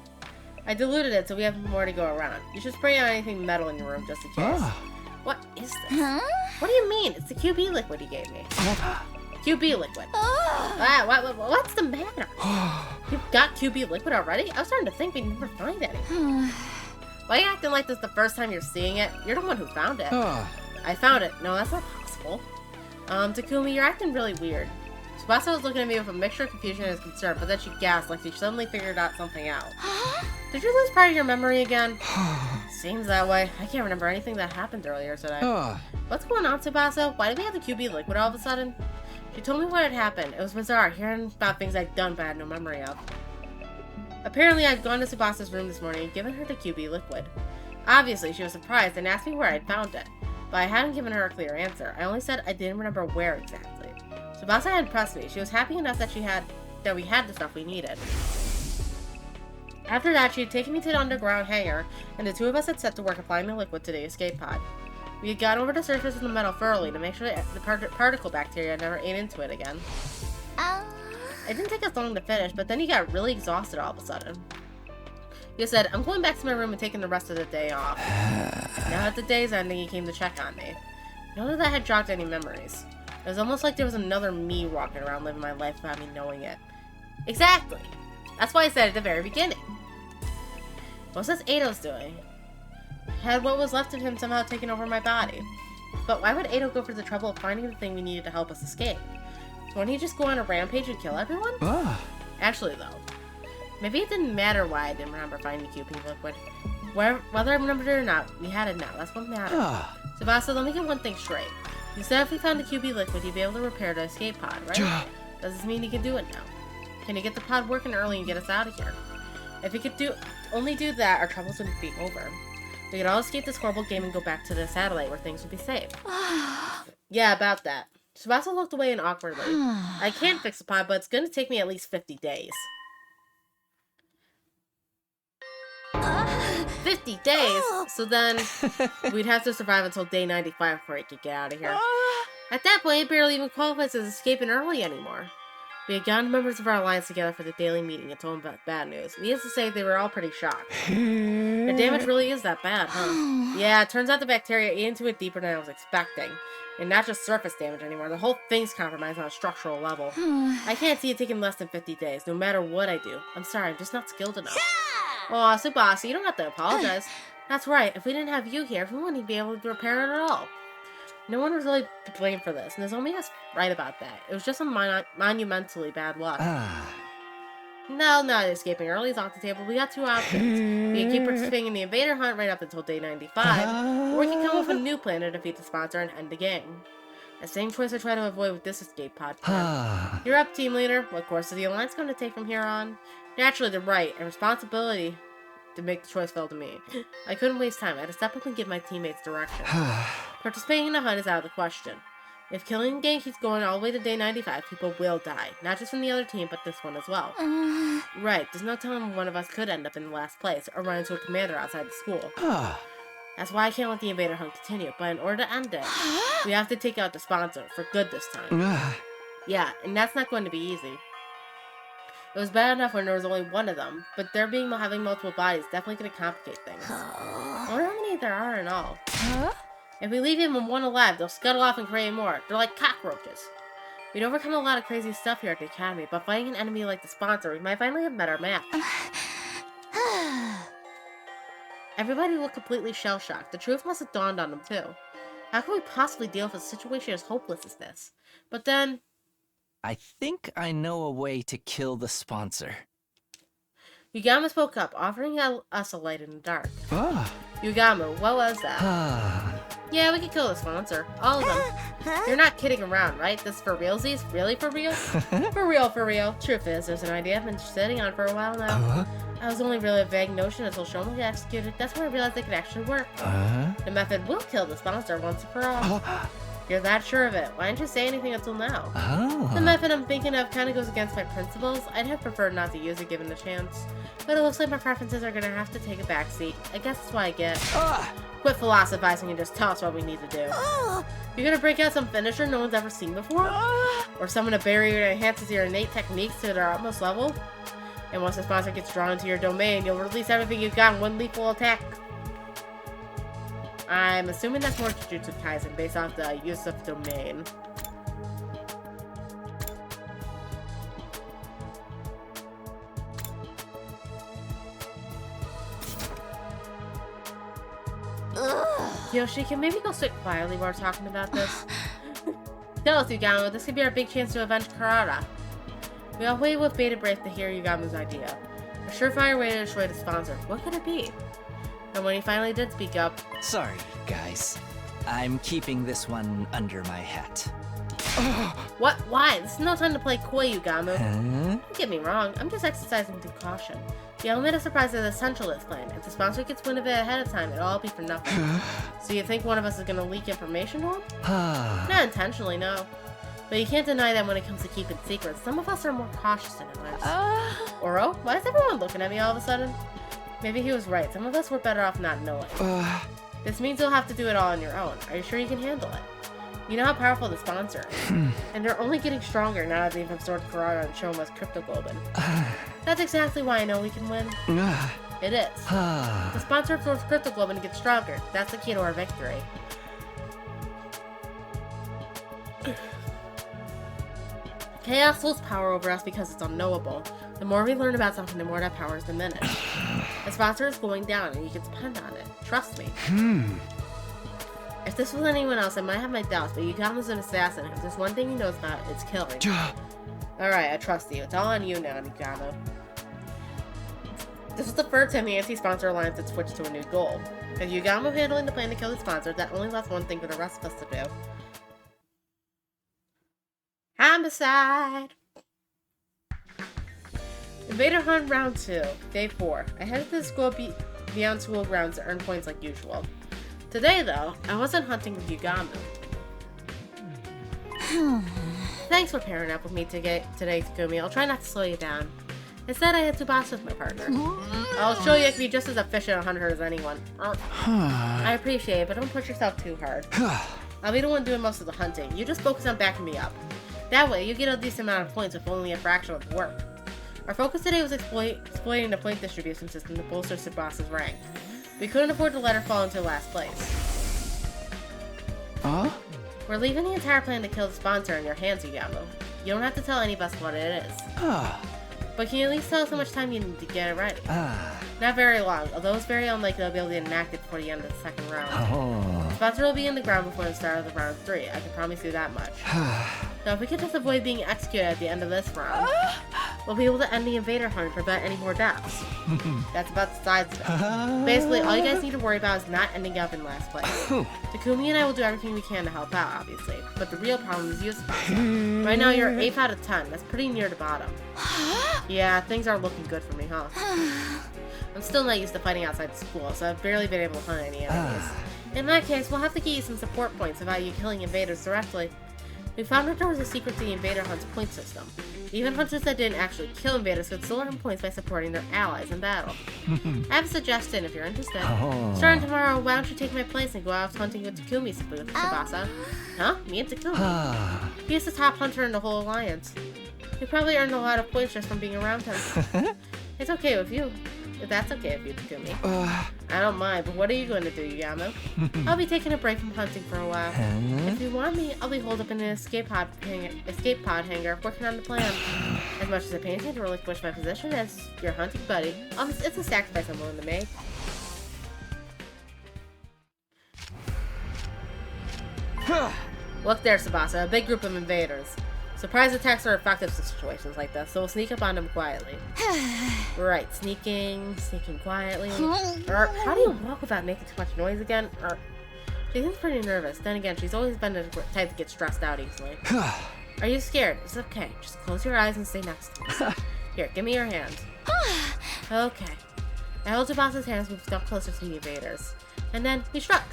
I diluted it so we have more to go around. You should spray on anything metal in your room just in case. What is this? What do you mean? It's the QB liquid you gave me. QB liquid. What's the matter? You've got QB liquid already? I was starting to think we'd never find any. Why are you acting like this the first time you're seeing it? You're the one who found it. I found it. No, that's not possible. Takumi, you're acting really weird. Tsubasa was looking at me with a mixture of confusion and concern, but then she gasped like she suddenly figured out something out. Did you lose part of your memory again? Seems that way. I can't remember anything that happened earlier today. What's going on, Tsubasa? Why did we have the QB liquid all of a sudden? She told me what had happened. It was bizarre, hearing about things I'd done but I had no memory of. Apparently, I'd gone to Tsubasa's room this morning and given her the QB liquid. Obviously, she was surprised and asked me where I'd found it, but I hadn't given her a clear answer. I only said I didn't remember where exactly. Tsubasa had impressed me. She was happy enough that we had the stuff we needed. After that, she had taken me to the underground hangar, and the two of us had set to work applying the liquid to the escape pod. We had gone over the surface of the metal thoroughly to make sure that the particle bacteria never ate into it again. It didn't take us long to finish, but then he got really exhausted all of a sudden. He said, I'm going back to my room and taking the rest of the day off. Now that the day's ending, he came to check on me. None of that had jogged any memories. It was almost like there was another me walking around living my life without me knowing it. Exactly! That's why I said at the very beginning. What's this Eido's doing? Had what was left of him somehow taken over my body. But why would Eido go for the trouble of finding the thing we needed to help us escape? Wouldn't he just go on a rampage and kill everyone? Actually, though, maybe it didn't matter why I didn't remember finding the QB liquid. Whether I remembered it or not, we had it now. That's what matters. Tsubasa, let me get one thing straight. You said if we found the QB liquid, you'd be able to repair the escape pod, right? Does this mean you can do it now? Can you get the pod working early and get us out of here? If we could only do that, our troubles would be over. We could all escape this horrible game and go back to the satellite where things would be safe. Yeah, about that. Tsubasa looked away and awkwardly. I can fix the pod, but it's going to take me at least 50 days. 50 days? So then, we'd have to survive until day 95 before he could get out of here. At that point, it barely even qualifies as escaping early anymore. We had gotten members of our alliance together for the daily meeting and told them about bad news. Needless to say, they were all pretty shocked. The damage really is that bad, huh? Yeah, it turns out the bacteria ate into it deeper than I was expecting. And not just surface damage anymore, the whole thing's compromised on a structural level. I can't see it taking less than 50 days, no matter what I do. I'm sorry, I'm just not skilled enough. Aw, Tsubasa, you don't have to apologize. That's right, if we didn't have you here, we wouldn't be able to repair it at all. No one was really to blame for this, and there's only us right about that. It was just some monumentally bad luck. No, not escaping early is off the table. We got two options. We can keep participating in the invader hunt right up until day 95, or we can come up with a new plan to defeat the sponsor and end the game. The same choice I try to avoid with this escape pod plan. You're up, team leader. What course is the alliance going to take from here on? Naturally, the right and responsibility to make the choice fell to me. I couldn't waste time. I had to step up and give my teammates direction. Participating in the hunt is out of the question. If killing the gang keeps going all the way to day 95, people will die. Not just from the other team, but this one as well. Right, there's no telling one of us could end up in the last place, or run into a commander outside the school. That's why I can't let the invader hunt continue, but in order to end it, we have to take out the sponsor, for good this time. Yeah, and that's not going to be easy. It was bad enough when there was only one of them, but having multiple bodies is definitely going to complicate things. I wonder how many there are in all. If we leave even one alive, they'll scuttle off and create more. They're like cockroaches. We'd overcome a lot of crazy stuff here at the Academy, but fighting an enemy like the sponsor, we might finally have met our match. Everybody looked completely shell-shocked. The truth must have dawned on them, too. How could we possibly deal with a situation as hopeless as this? But then... I think I know a way to kill the sponsor. Yugama spoke up, offering us a light in the dark. Yugama, what was that? Yeah, we could kill the sponsor. All of them. You're not kidding around, right? This for realsies? Really for real? For real, for real. Truth is, there's an idea I've been sitting on for a while now. I was only really a vague notion until Shoma executed. That's when I realized it could actually work. The method will kill the sponsor once and for all. You're that sure of it. Why didn't you say anything until now? Oh. The method I'm thinking of kind of goes against my principles. I'd have preferred not to use it given the chance. But it looks like my preferences are gonna have to take a backseat. I guess that's what I get. Quit philosophizing and just tell us what we need to do. You're gonna break out some finisher no one's ever seen before? Or summon a barrier that enhances your innate techniques to their utmost level? And once the sponsor gets drawn into your domain, you'll release everything you've got in one lethal attack. I'm assuming that's more Jujutsu Kaisen based off the use of domain. Yoshi, can maybe go sit quietly while we're talking about this? Tell us, Yugamo, this could be our big chance to avenge Karada. We all wait with bated breath to hear Yugamo's idea. A surefire way to destroy the sponsor. What could it be? And when he finally did speak up... Sorry, guys. I'm keeping this one under my hat. What? Why? This is no time to play coy, Yugamo. Huh? Don't get me wrong, I'm just exercising due caution. The element of surprise is essential to this plan. If the sponsor gets wind of it ahead of time, it'll all be for nothing. So you think one of us is gonna leak information to him? Not intentionally, no. But you can't deny that when it comes to keeping secrets, some of us are more cautious than others. Oro? Why is everyone looking at me all of a sudden? Maybe he was right. Some of us were better off not knowing. This means you'll have to do it all on your own. Are you sure you can handle it? You know how powerful the sponsor is. And they're only getting stronger now that they've absorbed Karada and shown us Cryptoglobin. That's exactly why I know we can win. It is. The sponsor absorbs Cryptoglobin and gets stronger. That's the key to our victory. Chaos holds power over us because it's unknowable. The more we learn about something, the more that power is diminished. The sponsor is going down, and you can depend on it. Trust me. If this was anyone else, I might have my doubts, but Yugamo's an assassin. If there's one thing he knows about, it's killing. Alright, I trust you. It's all on you now, Yugamo. This was the first time the anti-sponsor alliance had switched to a new goal. With Yugamo handling the plan to kill the sponsor, that only left one thing for the rest of us to do. Homicide! Invader Hunt Round 2, Day 4. I headed to the school beyond school grounds to earn points like usual. Today, though, I wasn't hunting with Yugamo. Thanks for pairing up with me today, Takumi. I'll try not to slow you down. Instead, I had Tsubasa as my partner. I'll show you I can be just as efficient a hunter as anyone. I appreciate it, but don't push yourself too hard. I'll be the one doing most of the hunting. You just focus on backing me up. That way, you get a decent amount of points with only a fraction of the work. Our focus today was exploiting the point distribution system to bolster Tsubasa's rank. We couldn't afford to let her fall into last place. We're leaving the entire plan to kill the sponsor in your hands, Yugamo. You don't have to tell any of us what it is. But can you at least tell us how much time you need to get it ready? Not very long, although it's very unlikely I'll be able to enact it before the end of the second round. The sponsor will be in the ground before the start of the round 3. I can promise you that much. Now, if we could just avoid being executed at the end of this round, we'll be able to end the invader hunt and prevent any more deaths. That's about the sides of it. Basically, all you guys need to worry about is not ending up in last place. Takumi and I will do everything we can to help out, obviously, but the real problem is you, Tsubasa. Right now, you're 8 out of 10. That's pretty near the bottom. Yeah, things aren't looking good for me, huh? I'm still not used to fighting outside school, so I've barely been able to hunt any enemies. In that case, we'll have to get you some support points about you killing invaders directly. We found that there was a secret to the Invader Hunt's point system. Even hunters that didn't actually kill invaders could still earn points by supporting their allies in battle. I have a suggestion if you're interested. Starting tomorrow, why don't you take my place and go out hunting with Takumi, Tsubasa? Huh? Me and Takumi? He's the top hunter in the whole alliance. You probably earned a lot of points just from being around him. It's okay with you. If that's okay with you, Takumi. I don't mind, but what are you going to do, Yugamo? I'll be taking a break from hunting for a while. If you want me, I'll be holed up in an escape pod hangar working on the plan. As much as I pain to relinquish my position as your hunting buddy, it's a sacrifice I'm willing to make. Look there, Tsubasa, a big group of invaders. Surprise attacks are effective in situations like this, so we'll sneak up on them quietly. Right, sneaking quietly. How do you walk without making too much noise again? She seems pretty nervous. Then again, she's always been the type to get stressed out easily. Are you scared? It's okay. Just close your eyes and stay next to me. Here, give me your hand. Okay. I held Tsubasa's hands and moved up closer to the invaders. And then we struck.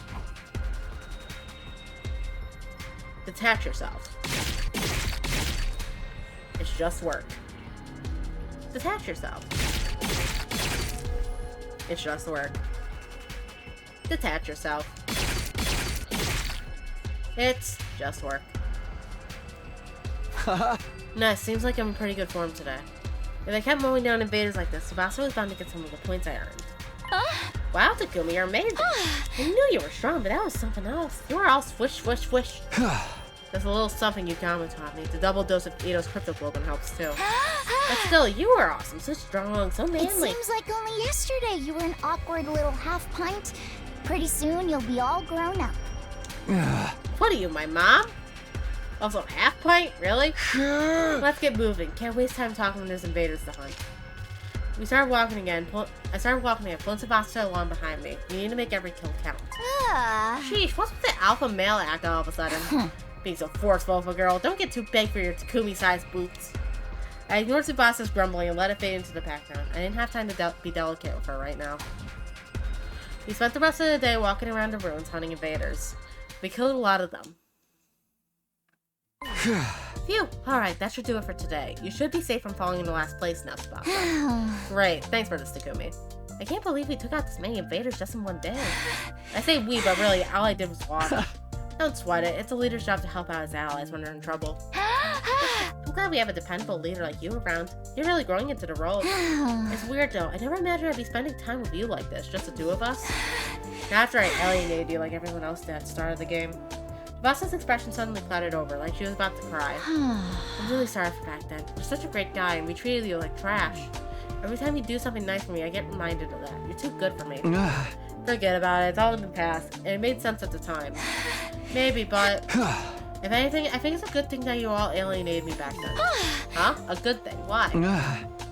Detach yourself. It's just work. Detach yourself. It's just work. Detach yourself. It's just work. Nice, seems like I'm in pretty good form today. If I kept mowing down invaders like this, Tsubasa was bound to get some of the points I earned. Wow, Takumi, you're amazing. I knew you were strong, but that was something else. You were all swish, swish, swish. There's a little something Yukama taught me. The double dose of Ito's cryptoglobin helps too. But still, you were awesome, so strong, so manly. It seems like only yesterday you were an awkward little half pint. Pretty soon you'll be all grown up. What are you, my mom? Also, half pint? Really? Let's get moving. Can't waste time talking when there's invaders to hunt. We started walking again. I started walking again, pulling Tsubasa along behind me. We need to make every kill count. Sheesh, what's with the alpha male act all of a sudden? Being so forceful of a girl. Don't get too big for your Takumi-sized boots. I ignored Tsubasa's grumbling and let it fade into the background. I didn't have time to be delicate with her right now. We spent the rest of the day walking around the ruins hunting invaders. We killed a lot of them. Phew! Alright, that should do it for today. You should be safe from falling into last place now, Tsubasa. Great, thanks for this, Takumi. I can't believe we took out this many invaders just in one day. I say we, but really, all I did was watch. Don't sweat it. It's a leader's job to help out his allies when they're in trouble. I'm glad we have a dependable leader like you around. You're really growing into the role. It's weird though. I never imagined I'd be spending time with you like this, just the two of us. After I alienated you like everyone else did at the start of the game. Tsubasa's expression suddenly clouded over, like she was about to cry. I'm really sorry for back then. You're such a great guy, and we treated you like trash. Every time you do something nice for me, I get reminded of that. You're too good for me. Forget about it. It's all in the past, and it made sense at the time. Maybe, but if anything, I think it's a good thing that you all alienated me back then. Huh? A good thing? Why?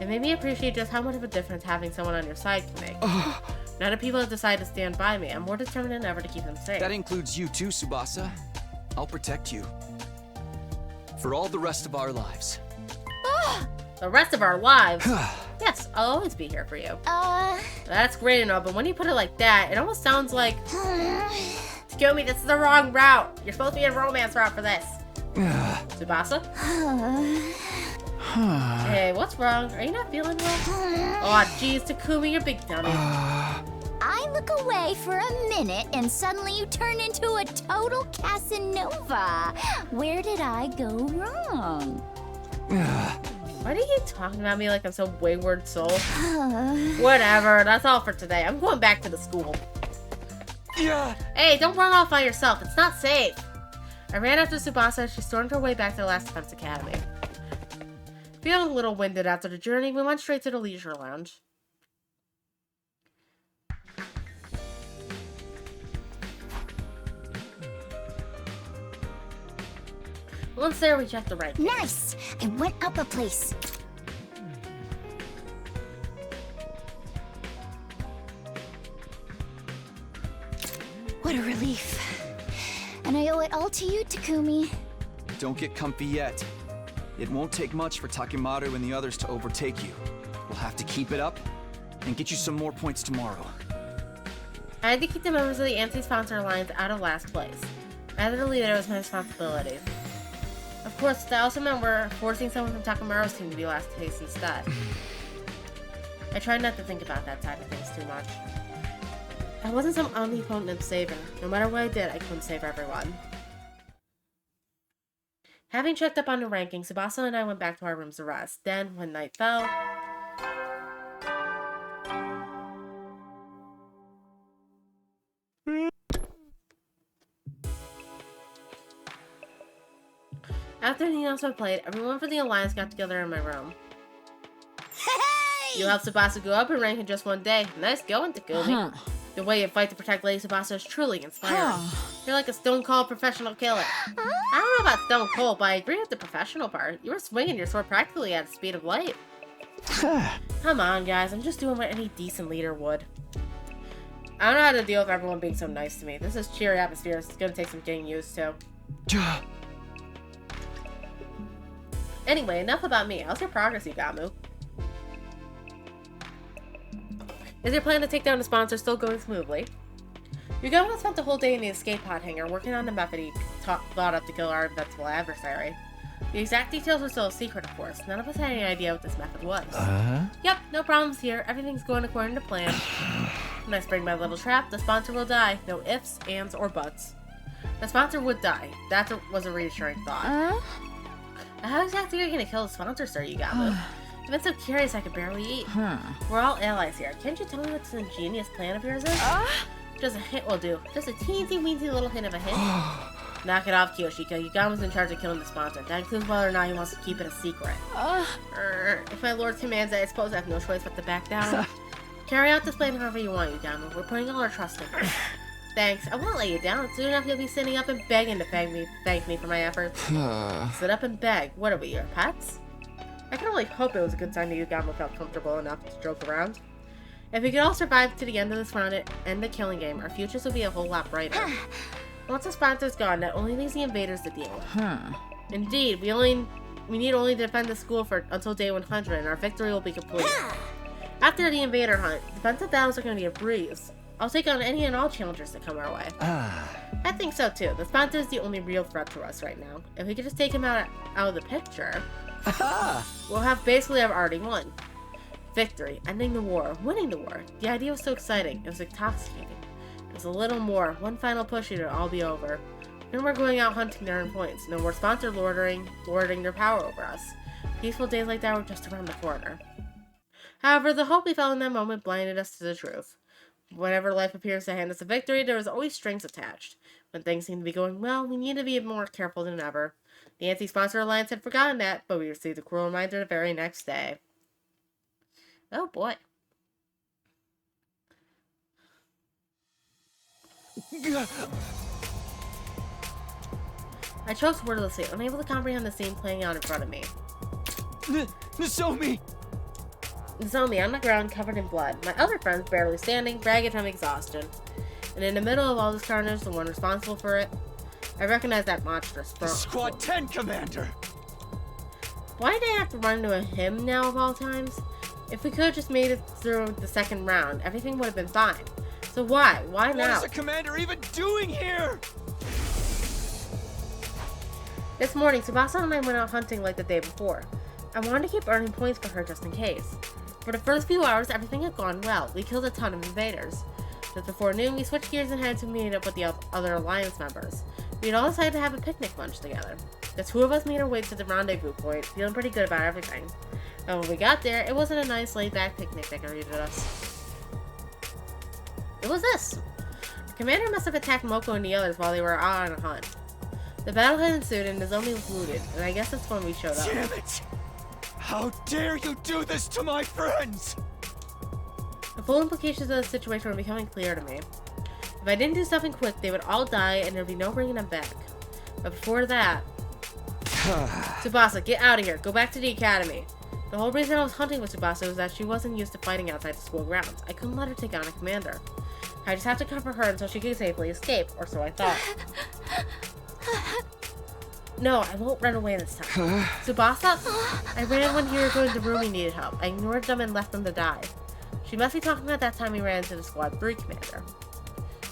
It made me appreciate just how much of a difference having someone on your side can make. Now that people have decided to stand by me, I'm more determined than ever to keep them safe. That includes you too, Tsubasa. I'll protect you. For all the rest of our lives. The rest of our lives? Yes, I'll always be here for you. That's great and all, but when you put it like that, it almost sounds like... Takumi, this is the wrong route. You're supposed to be a romance route for this. Tsubasa? Hey, what's wrong? Are you not feeling well? Oh, jeez, Takumi, you're big dummy. I look away for a minute and suddenly you turn into a total Casanova. Where did I go wrong? Why do you keep talking about me like I'm some wayward soul? Whatever, that's all for today. I'm going back to the school. Hey, don't run off by yourself. It's not safe. I ran after Tsubasa as she stormed her way back to the Last Defense Academy. Feeling a little winded after the journey, we went straight to the leisure lounge. Once there, we checked the rank. Nice! I went up a place. What a relief. And I owe it all to you, Takumi. Don't get comfy yet. It won't take much for Takemaru and the others to overtake you. We'll have to keep it up and get you some more points tomorrow. I had to keep the members of the anti-sponsor alliance out of last place. As the leader, it was my responsibility. Of course, that also meant we're forcing someone from Takemaru's team to be last place instead. I tried not to think about that side of things too much. I wasn't some omnipotent saver. No matter what I did, I couldn't save everyone. Having checked up on the rankings, Tsubasa and I went back to our rooms to rest. Then, when night fell... After Ninaso played, everyone from the Alliance got together in my room. Hey! You helped Tsubasa go up in rank in just one day. Nice going, Takumi. The way you fight to protect Lady Tsubasa is truly inspiring. You're like a stone-cold professional killer. I don't know about stone cold, but I agree with the professional part. You were swinging your sword practically at the speed of light. Come on, guys. I'm just doing what any decent leader would. I don't know how to deal with everyone being so nice to me. This is cheery atmosphere. It's gonna take some getting used to. Anyway, enough about me. How's your progress, Igamu? Is your plan to take down the sponsor still going smoothly? Yugawa spent the whole day in the escape pod hangar working on the method he thought up to kill our invincible adversary. The exact details are still a secret, of course. None of us had any idea what this method was. Yep, no problems here. Everything's going according to plan. When I spring my little trap, the sponsor will die. No ifs, ands, or buts. The sponsor would die. That was a reassuring thought. How exactly are you going to kill the sponsor, sir, Yugamu? I've been so curious I could barely eat. We're all allies here. Can't you tell me what this ingenious plan of yours is? Just a hint will do. Just a teensy-weensy little hint of a hint. Knock it off, Kiyoshika. Yugamu's in charge of killing the sponsor. That includes whether or not he wants to keep it a secret. If my lord commands it, I suppose I have no choice but to back down. Carry out this plan however you want, Yugamu. We're putting all our trust in you. Thanks. I won't let you down. Soon enough you'll be sitting up and begging to thank me for my efforts. Sit up and beg. What are we, your pets? I can only hope it was a good sign that Yugamu felt comfortable enough to joke around. If we could all survive to the end of this round and end the killing game, our futures will be a whole lot brighter. Once the sponsor's gone, that only leaves the invaders to deal with. Indeed, we need only to defend the school until day 100, and our victory will be complete. After the invader hunt, defensive battles are going to be a breeze. I'll take on any and all challengers that come our way. I think so too. The sponsor is the only real threat to us right now. If we could just take him out of the picture, we'll basically have already won. Victory, ending the war, winning the war. The idea was so exciting. It was intoxicating. Just a little more, one final push and it'll all be over. No more going out hunting to earn points. No more sponsor lording their power over us. Peaceful days like that were just around the corner. However, the hope we felt in that moment blinded us to the truth. Whenever life appears to hand us a victory, there is always strings attached. When things seem to be going well, we need to be more careful than ever. The Anti-Sponsor Alliance had forgotten that, but we received a cruel reminder the very next day. Oh boy. I choked wordlessly, unable to comprehend the scene playing out in front of me. Nozomi! Nozomi on the ground, covered in blood. My other friends barely standing, bragging from exhaustion. And in the middle of all this carnage, the one responsible for it, I recognized that monstrous Squad 10 Commander! Why did I have to run into him now of all times? If we could have just made it through the second round, everything would have been fine. So why? Why now? What is the commander even doing here? This morning, Tsubasa and I went out hunting like the day before. I wanted to keep earning points for her just in case. For the first few hours, everything had gone well. We killed a ton of invaders. Just before noon, we switched gears and headed to meet up with the other Alliance members. We had all decided to have a picnic lunch together. The two of us made our way to the rendezvous point, feeling pretty good about everything. And when we got there, it wasn't a nice laid-back picnic that greeted us. It was this. The commander must have attacked Moko and the others while they were out on a hunt. The battle had ensued and Nozomi was wounded, and I guess that's when we showed up. Damn it! How dare you do this to my friends! The full implications of the situation were becoming clear to me. If I didn't do something quick, they would all die and there'd be no bringing them back. But before that... Tsubasa, get out of here. Go back to the academy. The whole reason I was hunting with Tsubasa was that she wasn't used to fighting outside the school grounds. I couldn't let her take on a commander. I just have to cover her until she could safely escape, or so I thought. No, I won't run away this time. Tsubasa? I ran when Hiroko and needed help. I ignored them and left them to die. She must be talking about that time we ran into the Squad 3 commander.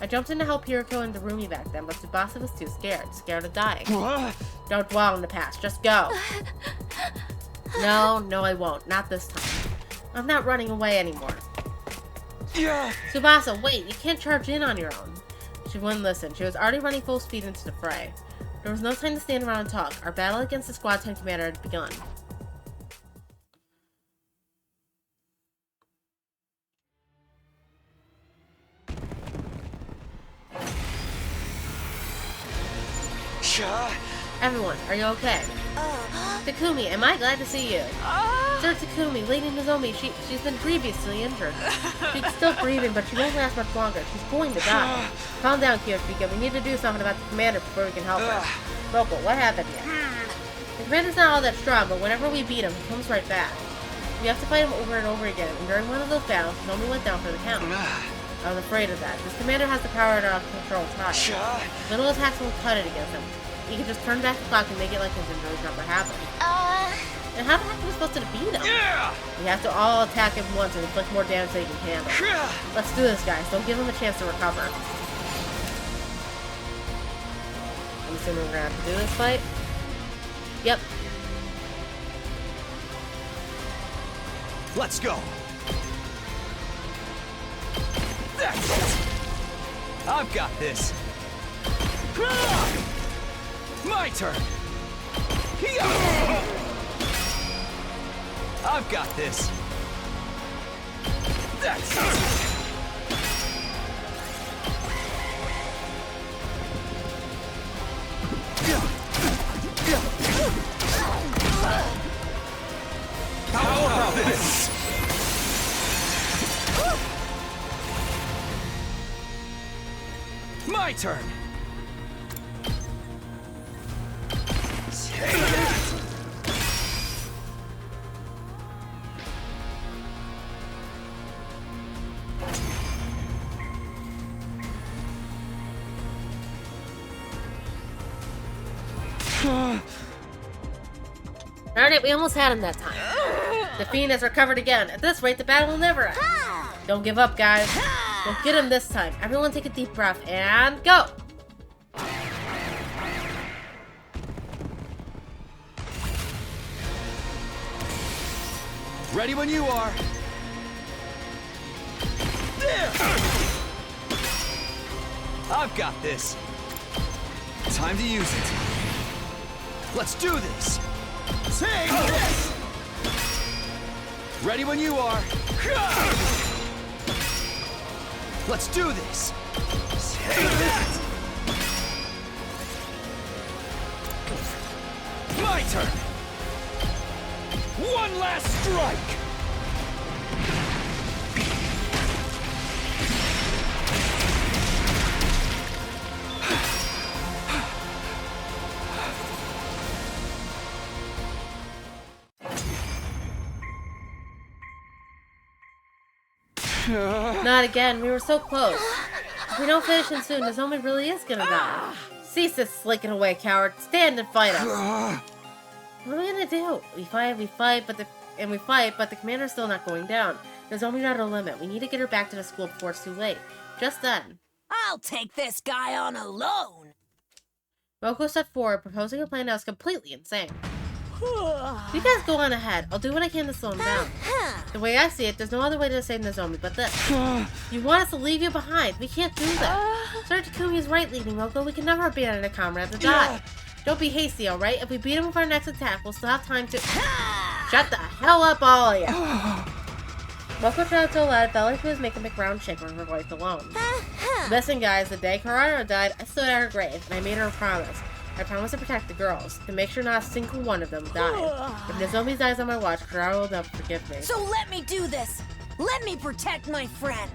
I jumped in to help Hiroko and Darumi back then, but Tsubasa was too scared of dying. Don't dwell on the past, just go. No, I won't. Not this time. I'm not running away anymore. Tsubasa, wait, you can't charge in on your own. She wouldn't listen. She was already running full speed into the fray. There was no time to stand around and talk. Our battle against the Squad 10 commander had begun. Everyone, are you okay? Takumi, am I glad to see you? Sir Takumi, Lady Nozomi, she's been previously injured. She's still breathing, but she won't last much longer. She's going to die. Calm down, Kiyoshika. We need to do something about the commander before we can help her. Moko, what happened here? The commander's not all that strong, but whenever we beat him, he comes right back. We have to fight him over and over again, and during one of those battles, Nozomi went down for the count. I was afraid of that. This commander has the power to control time. Little attacks will cut it against him. He can just turn back the clock and make it like his injuries never happened. And how the heck are we supposed to defeat him? We have to all attack him once and inflict more damage than he can handle. Let's do this, guys. Don't give him a chance to recover. I'm assuming we're gonna have to do this fight. Yep. Let's go. That's it. I've got this. My turn. I've got this. That's it. How about this? My turn. Take that. Darn it, we almost had him that time. The Fiend has recovered again. At this rate, the battle will never end. Don't give up, guys. We'll get him this time. Everyone take a deep breath and go! Ready when you are. There! I've got this. Time to use it. Let's do this. Take this! Ready when you are. Let's do this. Take that! My turn! One last strike! Not again. We were so close. If we don't finish him soon, Nozomi really is gonna die. Cease this slinking away, coward. Stand and fight us. What are we gonna do? We fight, but the commander's still not going down. Nozomi's at her limit. We need to get her back to the school before it's too late. Just then. I'll take this guy on alone. Moko stepped forward, proposing a plan that was completely insane. You guys go on ahead. I'll do what I can to slow him down. The way I see it, there's no other way to save Nozomi but this. You want us to leave you behind. We can't do that. Sir Takumi is right, Lady Moko. We can never abandon a comrade to die. Don't be hasty, alright? If we beat him with our next attack, we'll still have time to... Shut the hell up, all of you! Moko tried so loud, it felt like he was making the ground shake with her voice alone. Listen, guys, the day Karara died, I stood at her grave, and I made her a promise. I promised to protect the girls, to make sure not a single one of them died. If Nozomi dies on my watch, Karara will never forgive me. So let me do this! Let me protect my friend!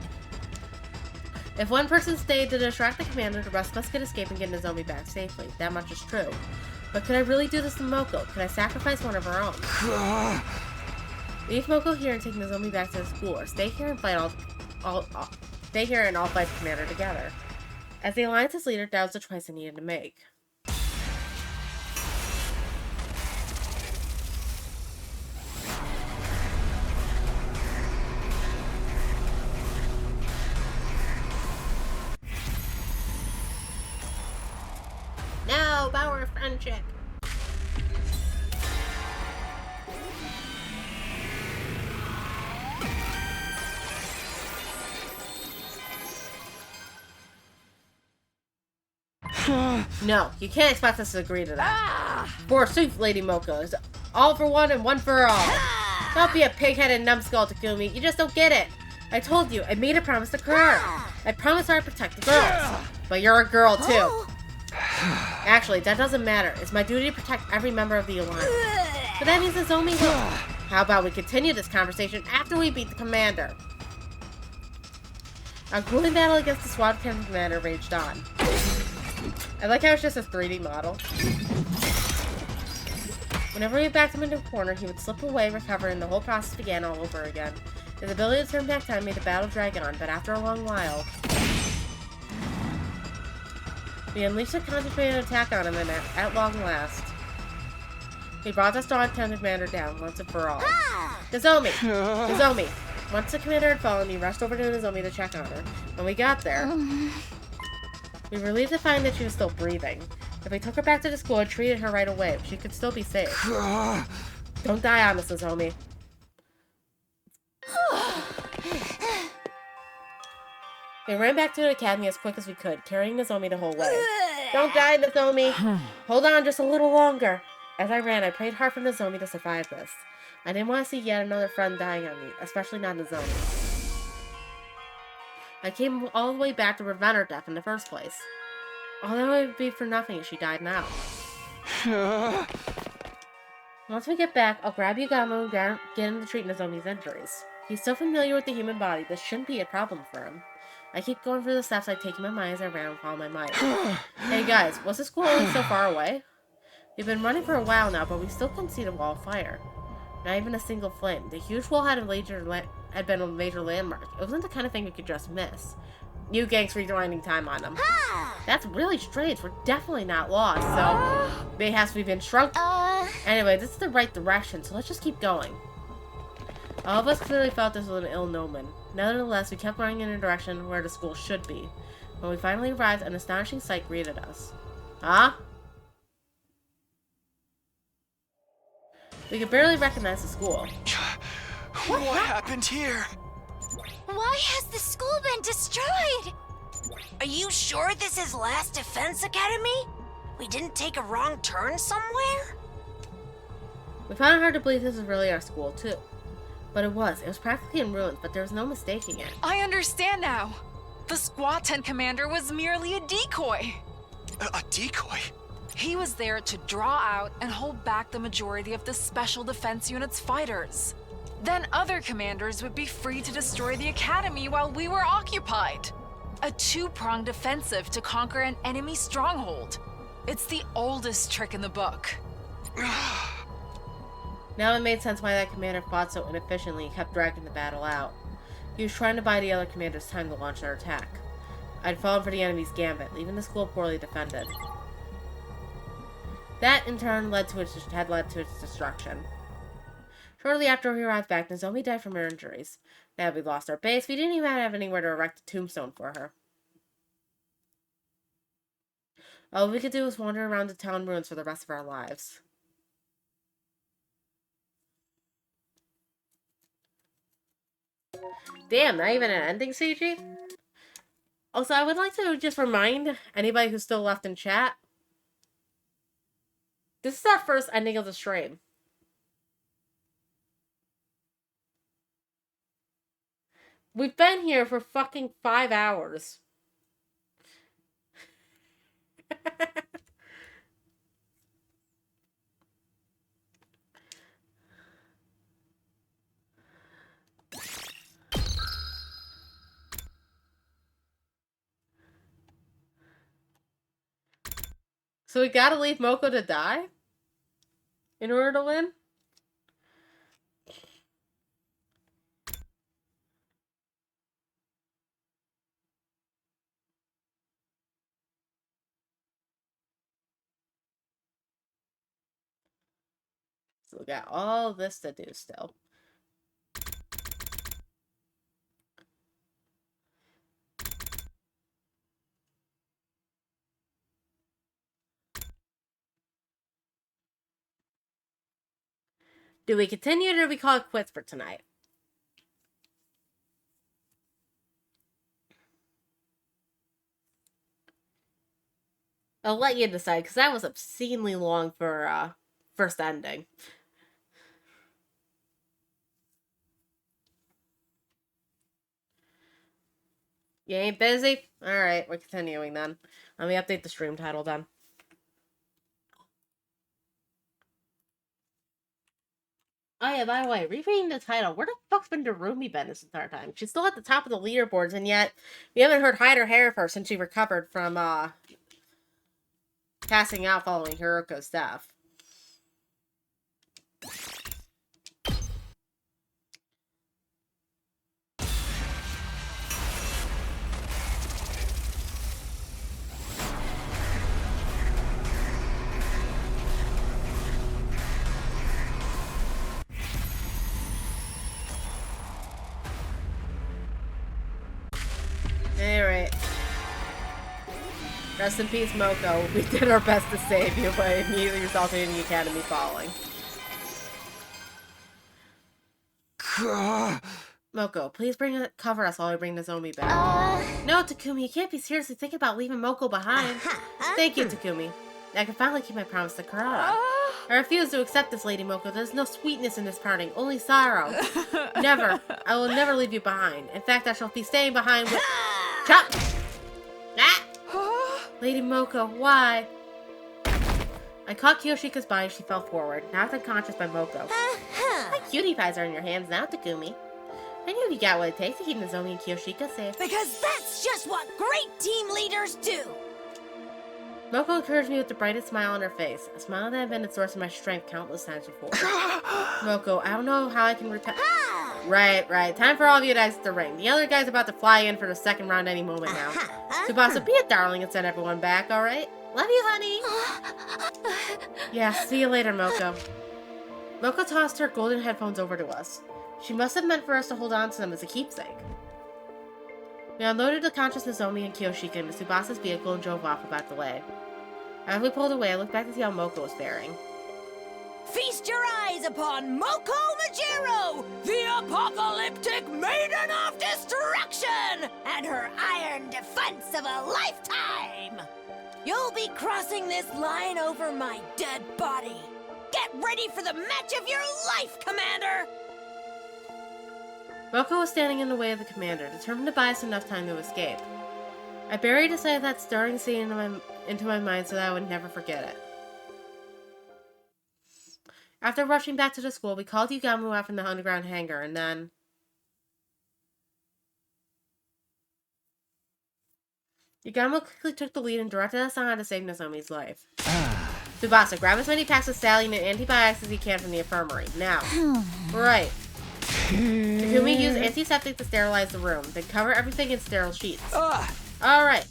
If one person stayed to distract the commander, the rest of us could escape and get Nozomi back safely. That much is true. But could I really do this to Moko? Could I sacrifice one of our own? Leave Moko here and take Nozomi back to the school, or stay here and fight stay here and I'll fight the commander together. As the Alliance's leader, that was the choice I needed to make. No, power of friendship. No, you can't expect us to agree to that. Forsooth, Lady Moko, is all for one and one for all. Don't be a pig-headed numbskull, Takumi. You just don't get it. I told you, I made a promise to Karara. I promised her I'd protect the girls. But you're a girl, too. Actually, that doesn't matter. It's my duty to protect every member of the Alliance. But that means Nozomi will. How about we continue this conversation after we beat the commander? A grueling battle against the SWAT commander raged on. I like how it's just a 3D model. Whenever we backed him into a corner, he would slip away, recover, and the whole process began all over again. His ability to turn back time made the battle drag on, but after a long while, we unleashed a concentrated attack on him, and at long last, he brought the strong commander down once and for all. Nozomi! Nozomi! Once the commander had fallen, he rushed over to Nozomi to check on her. When we got there, we were relieved to find that she was still breathing. If we took her back to the school and treated her right away, she could still be safe. Don't die on us, Nozomi. We ran back to the academy as quick as we could, carrying Nozomi the whole way. Don't die, Nozomi! Hold on just a little longer. As I ran, I prayed hard for Nozomi to survive this. I didn't want to see yet another friend dying on me, especially not Nozomi. I came all the way back to prevent her death in the first place. All that would be for nothing if she died now. Once we get back, I'll grab Yugamo and get him to treat Nozomi's injuries. He's so familiar with the human body, this shouldn't be a problem for him. I keep going through the steps I take in my mind as I ran with all my might. Hey guys, was the school only so far away? We've been running for a while now, but we still couldn't see the wall of fire. Not even a single flame. The huge wall had been a major landmark. It wasn't the kind of thing we could just miss. New gang's rewinding time on them. That's really strange. We're definitely not lost, so mayhaps we've been shrunk. Anyway, this is the right direction, so let's just keep going. All of us clearly felt this was an ill omen. Nevertheless, we kept running in a direction where the school should be. When we finally arrived, an astonishing sight greeted us. Huh? We could barely recognize the school. What happened here? Why has the school been destroyed? Are you sure this is Last Defense Academy? We didn't take a wrong turn somewhere? We found it hard to believe this was really our school, too. But it was. It was practically in ruins, but there was no mistaking it. I understand now. The Squad 10 commander was merely a decoy. A decoy? He was there to draw out and hold back the majority of the Special Defense Unit's fighters. Then other commanders would be free to destroy the academy while we were occupied. A two-pronged offensive to conquer an enemy stronghold. It's the oldest trick in the book. Now it made sense why that commander fought so inefficiently and kept dragging the battle out. He was trying to buy the other commanders time to launch their attack. I'd fallen for the enemy's gambit, leaving the school poorly defended. That, in turn, had led to its destruction. Shortly after we arrived back, Nozomi died from her injuries. Now that we lost our base, we didn't even have anywhere to erect a tombstone for her. All we could do was wander around the town ruins for the rest of our lives. Damn, not even an ending, CG? Also, I would like to just remind anybody who's still left in chat, this is our first ending of the stream. We've been here for fucking 5 hours. So we gotta leave Moko to die? In order to win? So we got all this to do still. Do we continue or do we call it quits for tonight? I'll let you decide, because that was obscenely long for first ending. You ain't busy? Alright, we're continuing then. Let me update the stream title then. Oh yeah, by the way, rereading the title, where the fuck's been Darumi been this entire time? She's still at the top of the leaderboards, and yet we haven't heard hide or hair of her since she recovered from, passing out following Hiroko's death. Alright. Rest in peace, Moko. We did our best to save you, but immediately resulted in the Academy falling. Moko, please cover us while we bring Nozomi back. No, Takumi, you can't be seriously thinking about leaving Moko behind. Thank you, Takumi. I can finally keep my promise to Kurata. I refuse to accept this, Lady Moko. There's no sweetness in this parting, only sorrow. Never. I will never leave you behind. In fact, I shall be staying behind with... Chop! Ah! Lady Moko, why? I caught Kiyoshika's body as she fell forward, knocked unconscious by Moko. My cutie pies are in your hands now, Takumi. I knew you got what it takes to keep Nozomi and Kiyoshika safe. Because that's just what great team leaders do! Moko encouraged me with the brightest smile on her face, a smile that had been the source of my strength countless times before. Moko, I don't know how I can Right. Time for all of you to exit the ring. The other guy's about to fly in for the second round any moment now. Tsubasa, be a darling and send everyone back, alright? Love you, honey! Yeah, see you later, Moko. Moko tossed her golden headphones over to us. She must have meant for us to hold on to them as a keepsake. We unloaded the conscious Nozomi and Kiyoshika into Tsubasa's vehicle and drove off without delay. As we pulled away, I looked back to see how Moko was faring. Feast your eyes upon Moko Majiro, the apocalyptic maiden of destruction, and her iron defense of a lifetime! You'll be crossing this line over my dead body. Get ready for the match of your life, Commander! Moko was standing in the way of the commander, determined to buy us enough time to escape. I buried a sight of that stirring scene into my mind so that I would never forget it. After rushing back to the school, we called Yugamu out from the underground hangar, and then... Yugamu quickly took the lead and directed us on how to save Nozomi's life. Tsubasa, grab as many packs of saline and antibiotics as you can from the infirmary. Now. Right. Takumi use antiseptic to sterilize the room, then cover everything in sterile sheets. Alright.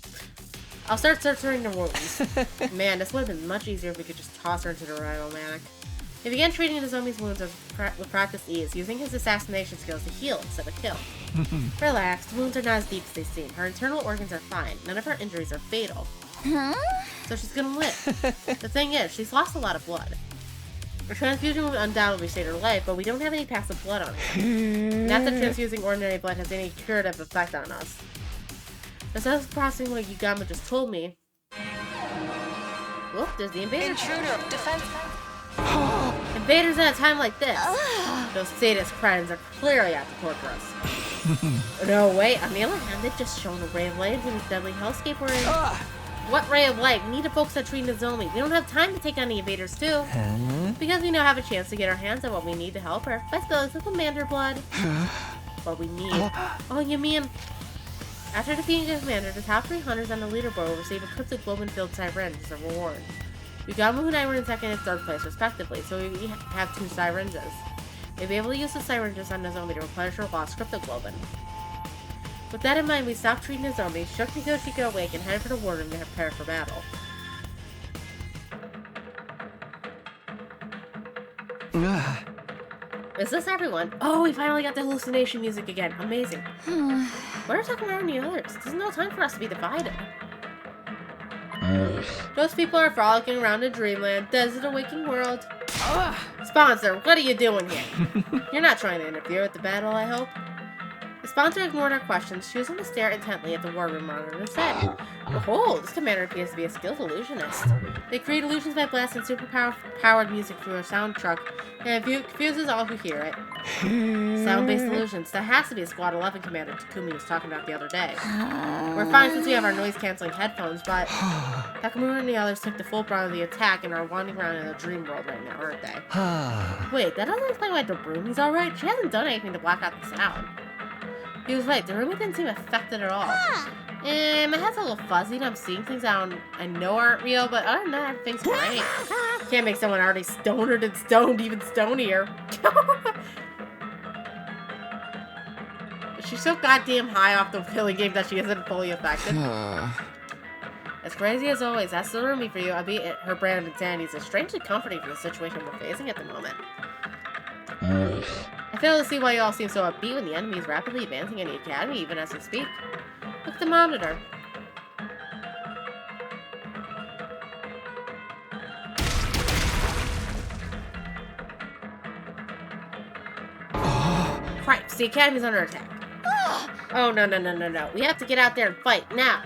I'll start suturing the wounds. Man, this would have been much easier if we could just toss her into the Rhinomatic. He began treating Nozomi's wounds with practiced ease, using his assassination skills to heal instead of kill. Relax, the wounds are not as deep as they seem. Her internal organs are fine. None of her injuries are fatal. So she's gonna live. The thing is, she's lost a lot of blood. A transfusion would undoubtedly save her life, but we don't have any packs of blood on her. Not that transfusing ordinary blood has any curative effect on us. Instead of processing what Yugamu just told me... Whoop, there's the invader. Intruder, defense... Invaders at a time like this. Those sadist crimes are clearly out to torture us. No, wait, on the other hand, they've just shown a ray of light into this deadly hellscape we're in. What ray of light? We need to focus on treating Nozomi. We don't have time to take on the invaders, too. Because we now have a chance to get our hands on what we need to help her. By spilling some commander blood. What we need. Oh, you mean... After defeating the commander, the top 3 hunters on the leaderboard will receive a cryptic globin-filled syringe as a reward. Yugamu and I were in second and third place, respectively, so we have 2 syringes. We'll be able to use the syringes on Nozomi to replenish her lost cryptoglobin. With that in mind, we stopped treating Nozomi, shook Kiyoshika awake, and headed for the war room to prepare for battle. Is this everyone? Oh, we finally got the hallucination music again. Amazing. What are talking around the others? There's no time for us to be divided. Those people are frolicking around in dreamland. Desert a waking world. Sponsor, what are you doing here? You're not trying to interfere with the battle, I hope? The sponsor ignored our questions, choosing to stare intently at the war room monitor and said, "Behold, this commander appears to be a skilled illusionist. They create illusions by blasting super-powered music through a sound truck, and it confuses all who hear it. Sound-based illusions. That has to be a Squad 11 commander Takumi was talking about the other day. We're fine since we have our noise-canceling headphones, but Takamura and the others took the full brunt of the attack and are wandering around in a dream world right now, aren't they? Wait, that doesn't explain why Daruni's alright. She hasn't done anything to block out the sound." He was right, Darumi didn't seem affected at all. My head's a little fuzzy and I'm seeing things I know aren't real, but other than that, everything's great. Can't make someone already stoner than stoned even stonier. She's so goddamn high off the killing game that she isn't fully affected. As crazy as always, that's Darumi for you. I mean, her brand of insanity is strangely comforting for the situation we're facing at the moment. I fail to see why you all seem so upbeat when the enemy is rapidly advancing in the academy, even as we speak. Look at the monitor. the Academy's under attack. Oh, no. We have to get out there and fight, now.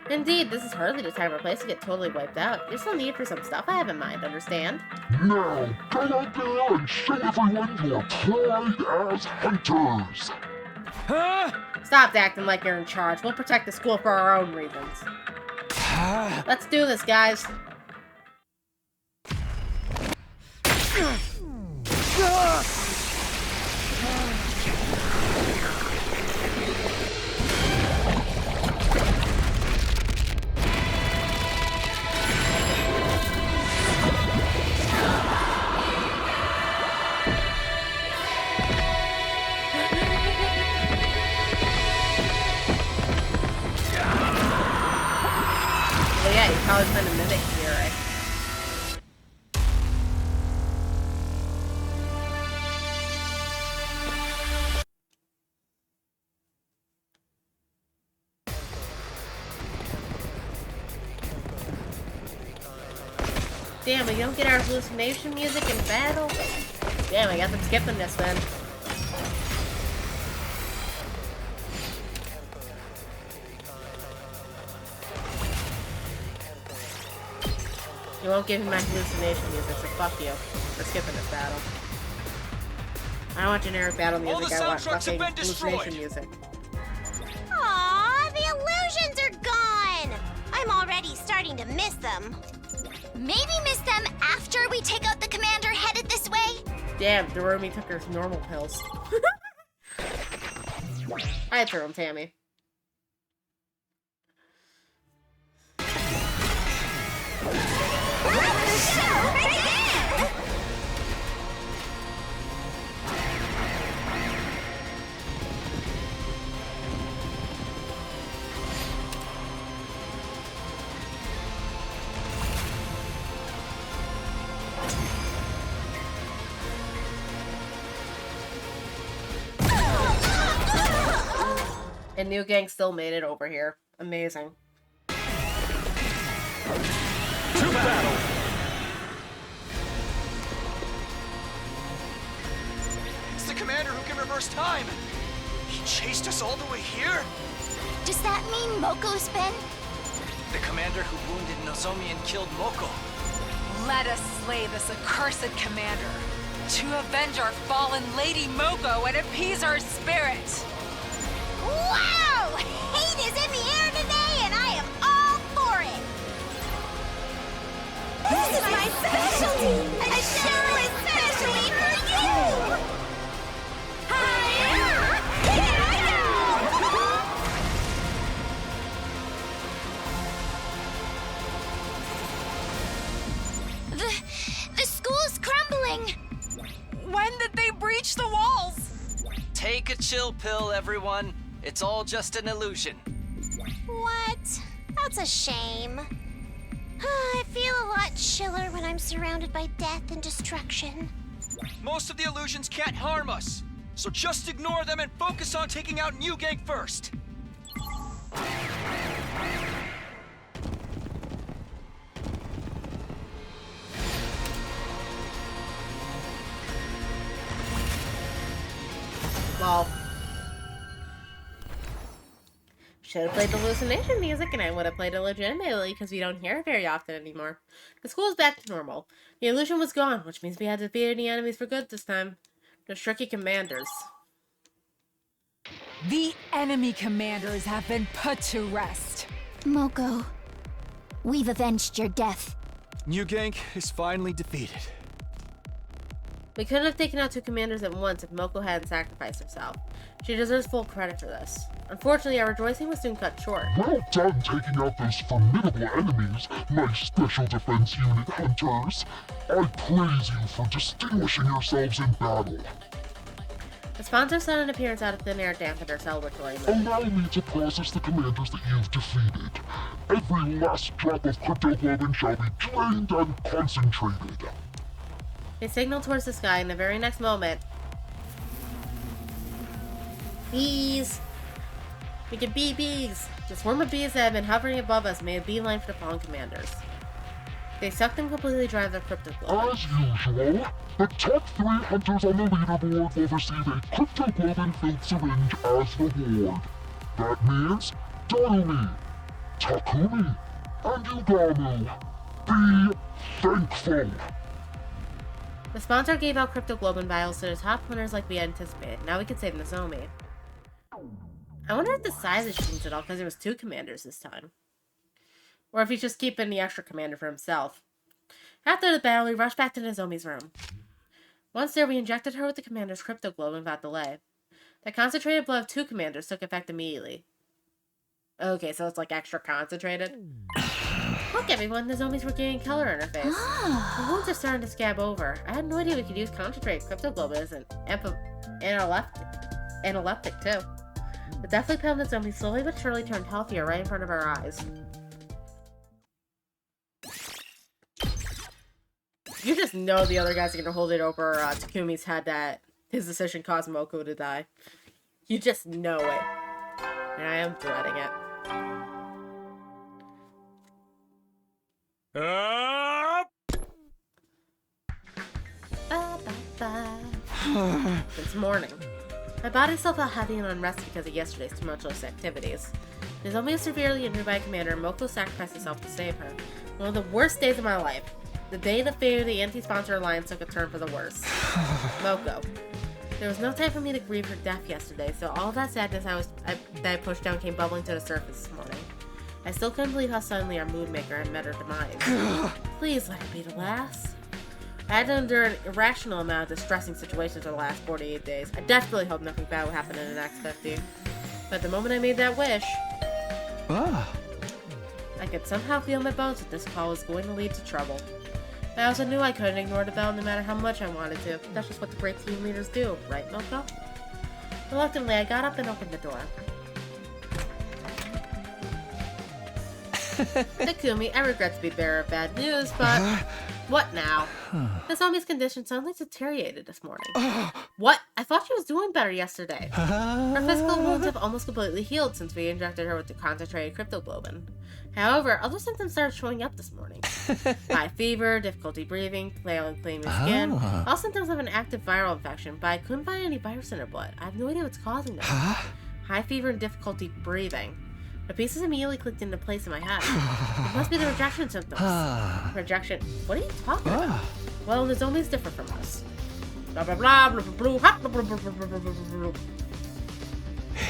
Indeed, this is hardly the time or place to get totally wiped out. There's still need for some stuff I have in mind, understand? Now, go out there and show everyone your pride as hunters! Huh? Stop acting like you're in charge. We'll protect the school for our own reasons. Let's do this, guys. Well, yeah, you're probably trying to mimic here, right? Damn, we don't get our hallucination music in battle? Damn, I guess I'm skipping this then. You won't give me my hallucination music, so fuck you. We're skipping this battle. I don't want generic battle music, I want fucking hallucination music. Aww, the illusions are gone! I'm already starting to miss them. Maybe miss them after we take out the commander headed this way? Damn, Doremi took her normal pills. I threw him, Tammy. And New Gang still made it over here. Amazing. To battle! It's the commander who can reverse time! He chased us all the way here? Does that mean Moko's been? The commander who wounded Nozomi and killed Moko. Let us slay this accursed commander to avenge our fallen Lady Moko and appease our spirit. Wow! Hate is in the air today, and I am all for it! This is my specialty! A show especially for you! Hi-ya! Here I go! The school's crumbling! When did they breach the walls? Take a chill pill, everyone. It's all just an illusion. What? That's a shame. I feel a lot chiller when I'm surrounded by death and destruction. Most of the illusions can't harm us, so just ignore them and focus on taking out New Gang first. Well, should have played the hallucination music, and I would have played it legitimately because we don't hear it very often anymore. The school is back to normal. The illusion was gone, which means we had defeated the enemies for good this time. The tricky commanders. The enemy commanders have been put to rest. Moko, we've avenged your death. New Gang is finally defeated. We couldn't have taken out two commanders at once if Moko hadn't sacrificed herself. She deserves full credit for this. Unfortunately, our rejoicing was soon cut short. Well done taking out those formidable enemies, my Special Defense Unit hunters. I praise you for distinguishing yourselves in battle. The sponsor's sudden appearance out of thin air dampened our celebratory mood. Allow me to process the commanders that you've defeated. Every last drop of cryptoglobin shall be drained and concentrated. They signaled towards the sky, and the very next moment... Bees! We can be bees! The swarm of bees that had been hovering above us made a beeline for the fallen commanders. They sucked them completely dry of their crypto globin. As usual, the top 3 hunters on the leaderboard will receive a crypto globin-filled syringe as reward. That means Dorumi, Takumi, and Ugamu. Be thankful! The sponsor gave out crypto globin vials to the top hunters like we had anticipated. Now we can save Nozomi. I wonder if the size has changed at all because there was 2 commanders this time. Or if he's just keeping the extra commander for himself. After the battle, we rushed back to Nozomi's room. Once there, we injected her with the commander's crypto globin without delay. The concentrated blood of 2 commanders took effect immediately. Okay, so it's like extra concentrated. Look everyone, Nozomi's regaining color in her face. Her wounds are starting to scab over. I had no idea we could use concentrated crypto globin as an analeptic too. The deathly pale Nozomi slowly but surely turned healthier right in front of our eyes. You just know the other guys are gonna hold it over Takumi's head that his decision caused Moko to die. You just know it. And I am dreading it. It's morning. My body still felt heavy and unrested because of yesterday's tumultuous activities. Nozomi was severely injured by a commander and Moko sacrificed herself to save her. One of the worst days of my life. The day the fate of the anti-sponsor alliance took a turn for the worse. Moko. There was no time for me to grieve her death yesterday, so all that sadness that I pushed down came bubbling to the surface this morning. I still couldn't believe how suddenly our mood maker had met her demise. Please let it be the last. I had to endure an irrational amount of distressing situations for the last 48 days. I desperately hope nothing bad will happen in the next 50. But the moment I made that wish, I could somehow feel in my bones that this call was going to lead to trouble. I also knew I couldn't ignore the bell no matter how much I wanted to. That's just what the great team leaders do, right, Moko? Reluctantly, I got up and opened the door. Takumi, I regret to be bearer of bad news, but... What now? Nozomi's condition suddenly deteriorated this morning. What? I thought she was doing better yesterday. Her physical wounds have almost completely healed since we injected her with the concentrated crypto globin. However, other symptoms started showing up this morning. High fever, difficulty breathing, pale and clean skin, all symptoms of an active viral infection, but I couldn't find any virus in her blood. I have no idea what's causing them. High fever and difficulty breathing. The pieces immediately clicked into place in my head. It must be the rejection symptoms. Rejection? What are you talking about? Well, Nozomi's different from us. Blah blah blah blah blah blah blah blah blah blah.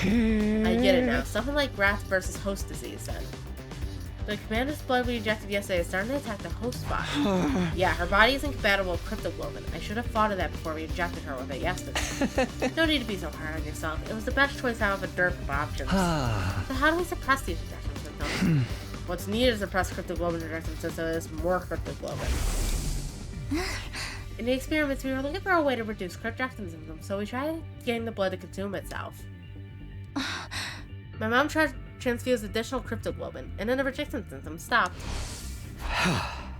I get it now. Something like graft versus host disease then. The commander's blood we injected yesterday is starting to attack the host body. Yeah, her body is incompatible with crypto globin. I should have thought of that before we injected her with it yesterday. No need to be so hard on yourself. It was the best choice out of a dearth of options. So how do we suppress these rejection symptoms? What's needed to suppress crypto globin rejection symptoms is more crypto globin. In the experiments, we were looking for a way to reduce rejection symptoms, so we tried getting the blood to consume itself. My mom tried transfuse additional crypto globin, and then the rejection symptoms stopped.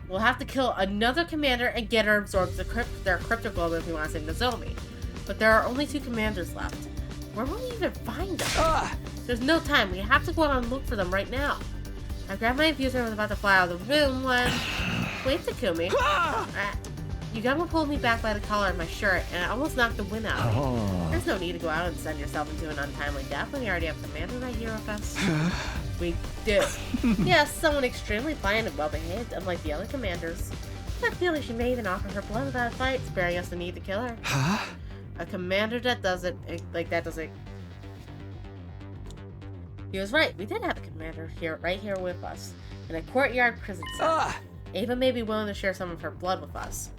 We'll have to kill another commander and get her absorbed their crypto globin if we want to save Nozomi. But there are only 2 commanders left. Where will we even find them? There's no time. We have to go out and look for them right now. I grabbed my infuser and was about to fly out of the room when... Wait, Takumi. Yugama pulled me back by the collar of my shirt, and I almost knocked the wind out of me. There's no need to go out and send yourself into an untimely death when you already have a commander right here with us. We do. Yes, someone extremely pliant and well-behaved, unlike the other commanders. I feel like she may even offer her blood without a fight, sparing us the need to kill her. A commander that does it, like that doesn't... He was right, we did have a commander right here with us. In a courtyard prison cell. Ava may be willing to share some of her blood with us.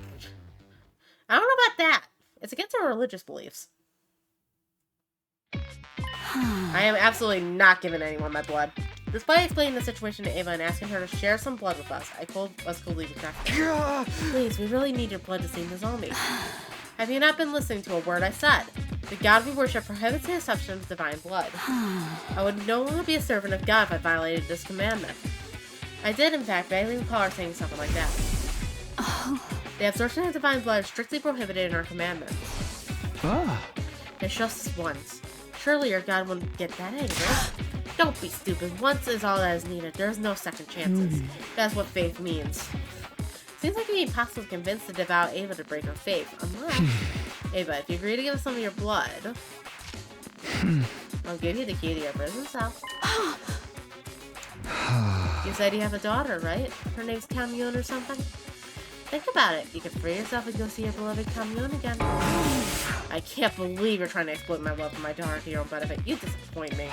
I don't know about that. It's against her religious beliefs. I am absolutely not giving anyone my blood. Despite explaining the situation to Ava and asking her to share some blood with us, I was coldly rejected. Please, we really need your blood to save Nozomi. Have you not been listening to a word I said? The God we worship prohibits the assumption of divine blood. I would no longer be a servant of God if I violated this commandment. I did, in fact, vaguely recall her saying something like that. The absorption of divine blood is strictly prohibited in our commandments. It's just this once. Surely your God wouldn't get that angry. Don't be stupid. Once is all that is needed. There's no second chances. That's what faith means. Seems like it'd be impossible to convince the devout Ava to break her faith, unless... Ava, if you agree to give us some of your blood, I'll give you the key to your prison cell. You said you have a daughter, right? Her name's Commune or something? Think about it. You can free yourself and go see your beloved Commune again. I can't believe you're trying to exploit my love for my daughter to your own benefit. You disappoint me.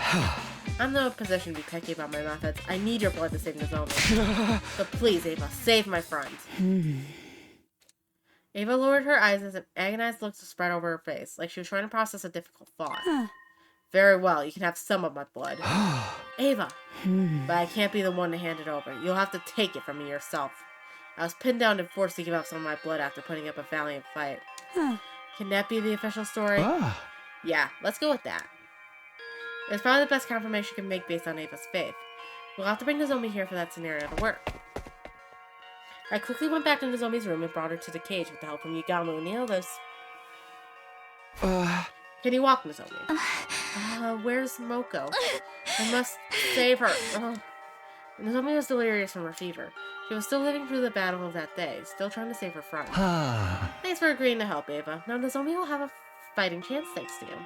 I'm in no position to be picky about my methods. I need your blood to save Nozomi. So please, Ava, save my friend. Ava lowered her eyes as an agonized look spread over her face, like she was trying to process a difficult thought. Very well, you can have some of my blood. Ava, but I can't be the one to hand it over. You'll have to take it from me yourself. I was pinned down and forced to give up some of my blood after putting up a valiant fight. Can that be the official story? Yeah, let's go with that. It's probably the best confirmation you can make based on Ava's faith. We'll have to bring Nozomi here for that scenario to work. I quickly went back to Nozomi's room and brought her to the cage with the help from Yugamu and the others. Can you walk, Nozomi? Where's Moko? I must save her. Nozomi was delirious from her fever. She was still living through the battle of that day, still trying to save her friend. Thanks for agreeing to help, Ava. Now Nozomi will have a fighting chance thanks to you.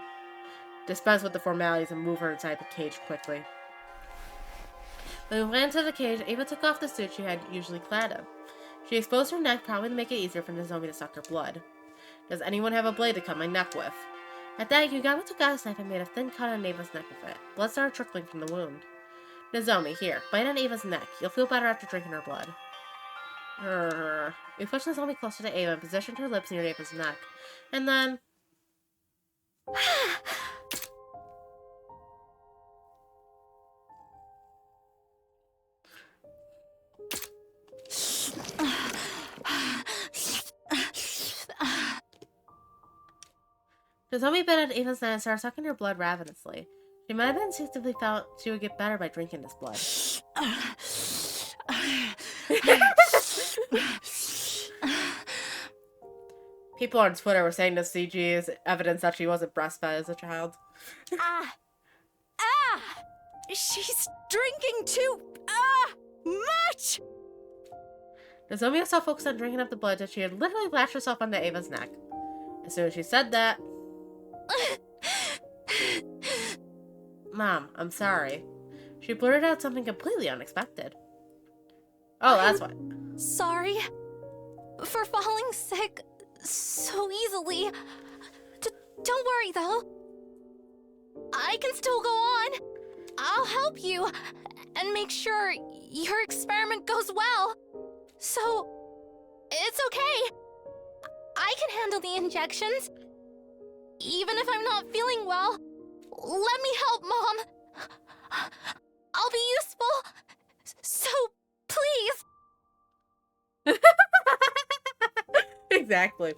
Dispense with the formalities and move her inside the cage quickly. When we ran to the cage, Ava took off the suit she had usually clad in. She exposed her neck, probably to make it easier for Nozomi to suck her blood. Does anyone have a blade to cut my neck with? At that, Yugamu took out his knife and made a thin cut on Ava's neck with it. Blood started trickling from the wound. Nozomi, here, bite on Ava's neck. You'll feel better after drinking her blood. We pushed Nozomi closer to Ava and positioned her lips near Ava's neck. And then... Nozomi bit on Ava's neck and started sucking her blood ravenously. She might have instinctively felt she would get better by drinking this blood. People on Twitter were saying this CG is evidence that she wasn't breastfed as a child. She's drinking too much! Nozomi was so focused on drinking up the blood that she had literally lashed herself onto Ava's neck. As soon as she said that... Mom, I'm sorry. She blurted out something completely unexpected. Oh, that's what. Sorry for falling sick so easily. Don't worry, though. I can still go on. I'll help you and make sure your experiment goes well. So, it's okay. I can handle the injections. Even if I'm not feeling well. Let me help, Mom. I'll be useful. So, please. Exactly.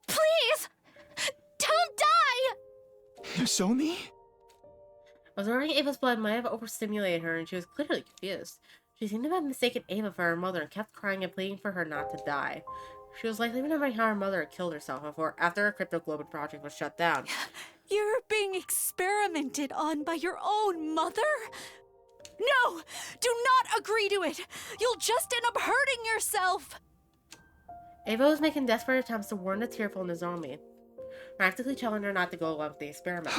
Please! Don't die! Nozomi? I was wondering Ava's blood might have overstimulated her, and she was clearly confused. She seemed to have mistaken Ava for her mother and kept crying and pleading for her not to die. She was likely remembering how her mother had killed herself after her cryptoglobin project was shut down. You're being experimented on by your own mother? No! Do not agree to it! You'll just end up hurting yourself! Ava was making desperate attempts to warn the tearful Nozomi, practically telling her not to go along with the experiments.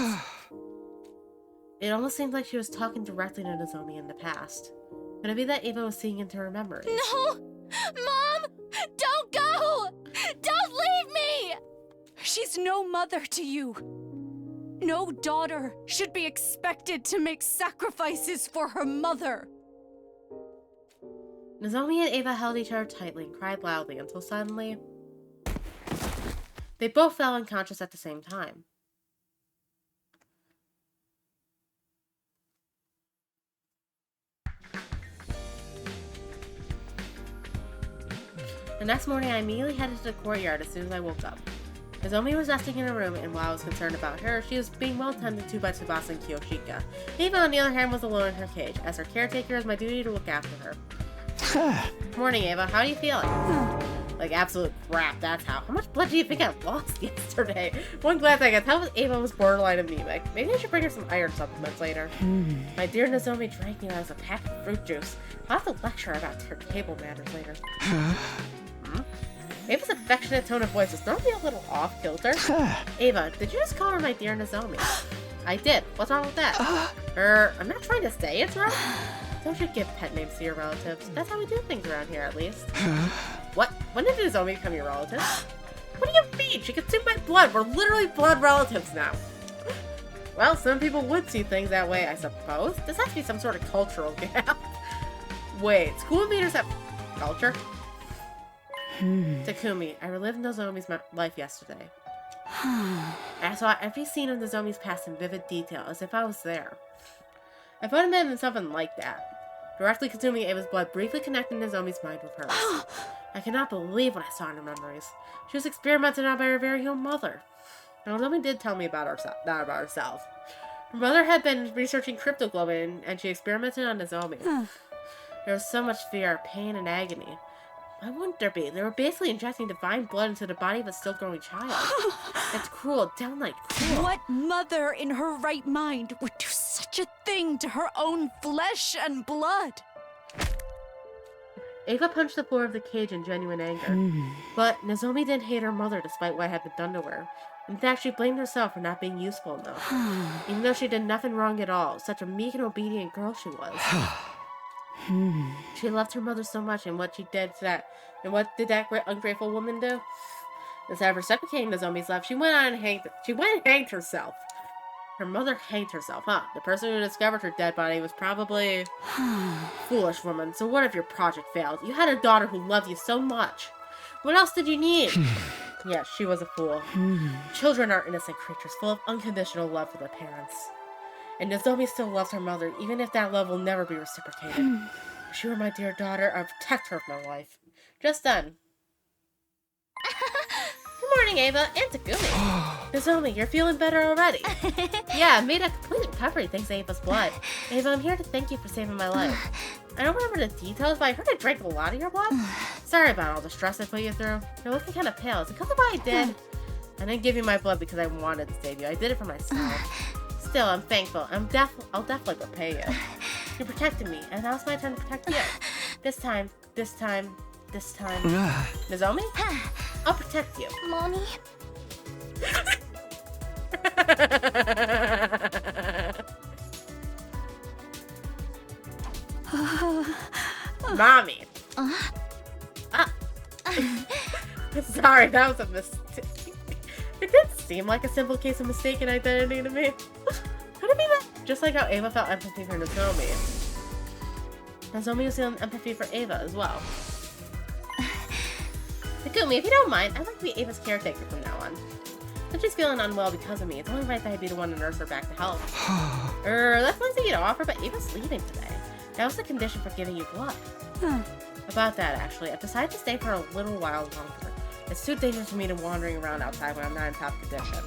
It almost seemed like she was talking directly to Nozomi in the past. Could it be that Ava was seeing into her memories? No! Mom! Don't go! Don't leave me! She's no mother to you. No daughter should be expected to make sacrifices for her mother. Nozomi and Ava held each other tightly and cried loudly until suddenly... they both fell unconscious at the same time. The next morning, I immediately headed to the courtyard as soon as I woke up. Nozomi was resting in her room, and while I was concerned about her, she was being well tended to by Tsubasa and Kiyoshika. Eva, on the other hand, was alone in her cage. As her caretaker, it was my duty to look after her. Morning, Ava. How are you feeling? Like absolute crap, that's how. How much blood do you think I lost yesterday? One glance I guess. How was Ava was borderline anemic? Maybe I should bring her some iron supplements later. My dear Nozomi drank me as a pack of fruit juice. I'll have to lecture her about her table manners later. Ava's affectionate tone of voice is normally a little off-kilter. Ava, did you just call her my dear Nozomi? I did. What's wrong with that? I'm not trying to say it's wrong. Don't you give pet names to your relatives? That's how we do things around here, at least. What? When did Nozomi become your relative? What do you mean? She consumed my blood. We're literally blood relatives now. Well, some people would see things that way, I suppose. This has to be some sort of cultural gap. Wait, school leaders have culture? Takumi, I relived Nozomi's life yesterday. I saw every scene of Nozomi's past in vivid detail, as if I was there. I thought it meant in something like that. Directly consuming Ava's blood briefly connected Nozomi's mind with hers. I cannot believe what I saw in her memories. She was experimented on by her very own mother. Nozomi did tell me about that about herself. Her mother had been researching cryptoglobin, and she experimented on Nozomi. There was so much fear, pain, and agony. Why wouldn't there be? They were basically injecting divine blood into the body of a still growing child. It's cruel, downright cruel. What mother in her right mind would do such a thing to her own flesh and blood? Ava punched the floor of the cage in genuine anger. But Nozomi didn't hate her mother despite what had been done to her. In fact, she blamed herself for not being useful enough. Even though she did nothing wrong at all, such a meek and obedient girl she was. She loved her mother so much, and what she did to that, and what did that ungrateful woman do? Instead of reciprocating Nozomi's love, she went and hanged herself. Her mother hanged herself, huh? The person who discovered her dead body was probably foolish woman. So what if your project failed? You had a daughter who loved you so much. What else did you need? Yes, she was a fool. Children are innocent creatures full of unconditional love for their parents. And Nozomi still loves her mother, even if that love will never be reciprocated. If she were my dear daughter, I'd protect her with my life. Just done. Good morning, Ava and Takumi. Nozomi, you're feeling better already. Yeah, I made a complete recovery thanks to Ava's blood. Ava, I'm here to thank you for saving my life. I don't remember the details, but I heard I drank a lot of your blood. Sorry about all the stress I put you through. You're looking kind of pale. Is it because of what I did? I didn't give you my blood because I wanted to save you. I did it for myself. Still, I'm thankful. I'll definitely repay you. You protected me, and now it's my turn to protect you. This time. Nozomi? I'll protect you. Mommy? Mommy. Sorry, that was a mistake. It didn't seem like a simple case of mistaken identity to me. Could it be that just like how Ava felt empathy for Nozomi, Nozomi was feeling empathy for Ava as well? Takumi, if you don't mind, I'd like to be Ava's caretaker from now on. Since she's feeling unwell because of me, it's only right that I be the one to nurse her back to health. That's nice of you to offer, but Ava's leaving today. That was the condition for giving you blood. About that, actually, I've decided to stay for a little while longer. It's too dangerous for me to wandering around outside when I'm not in top condition.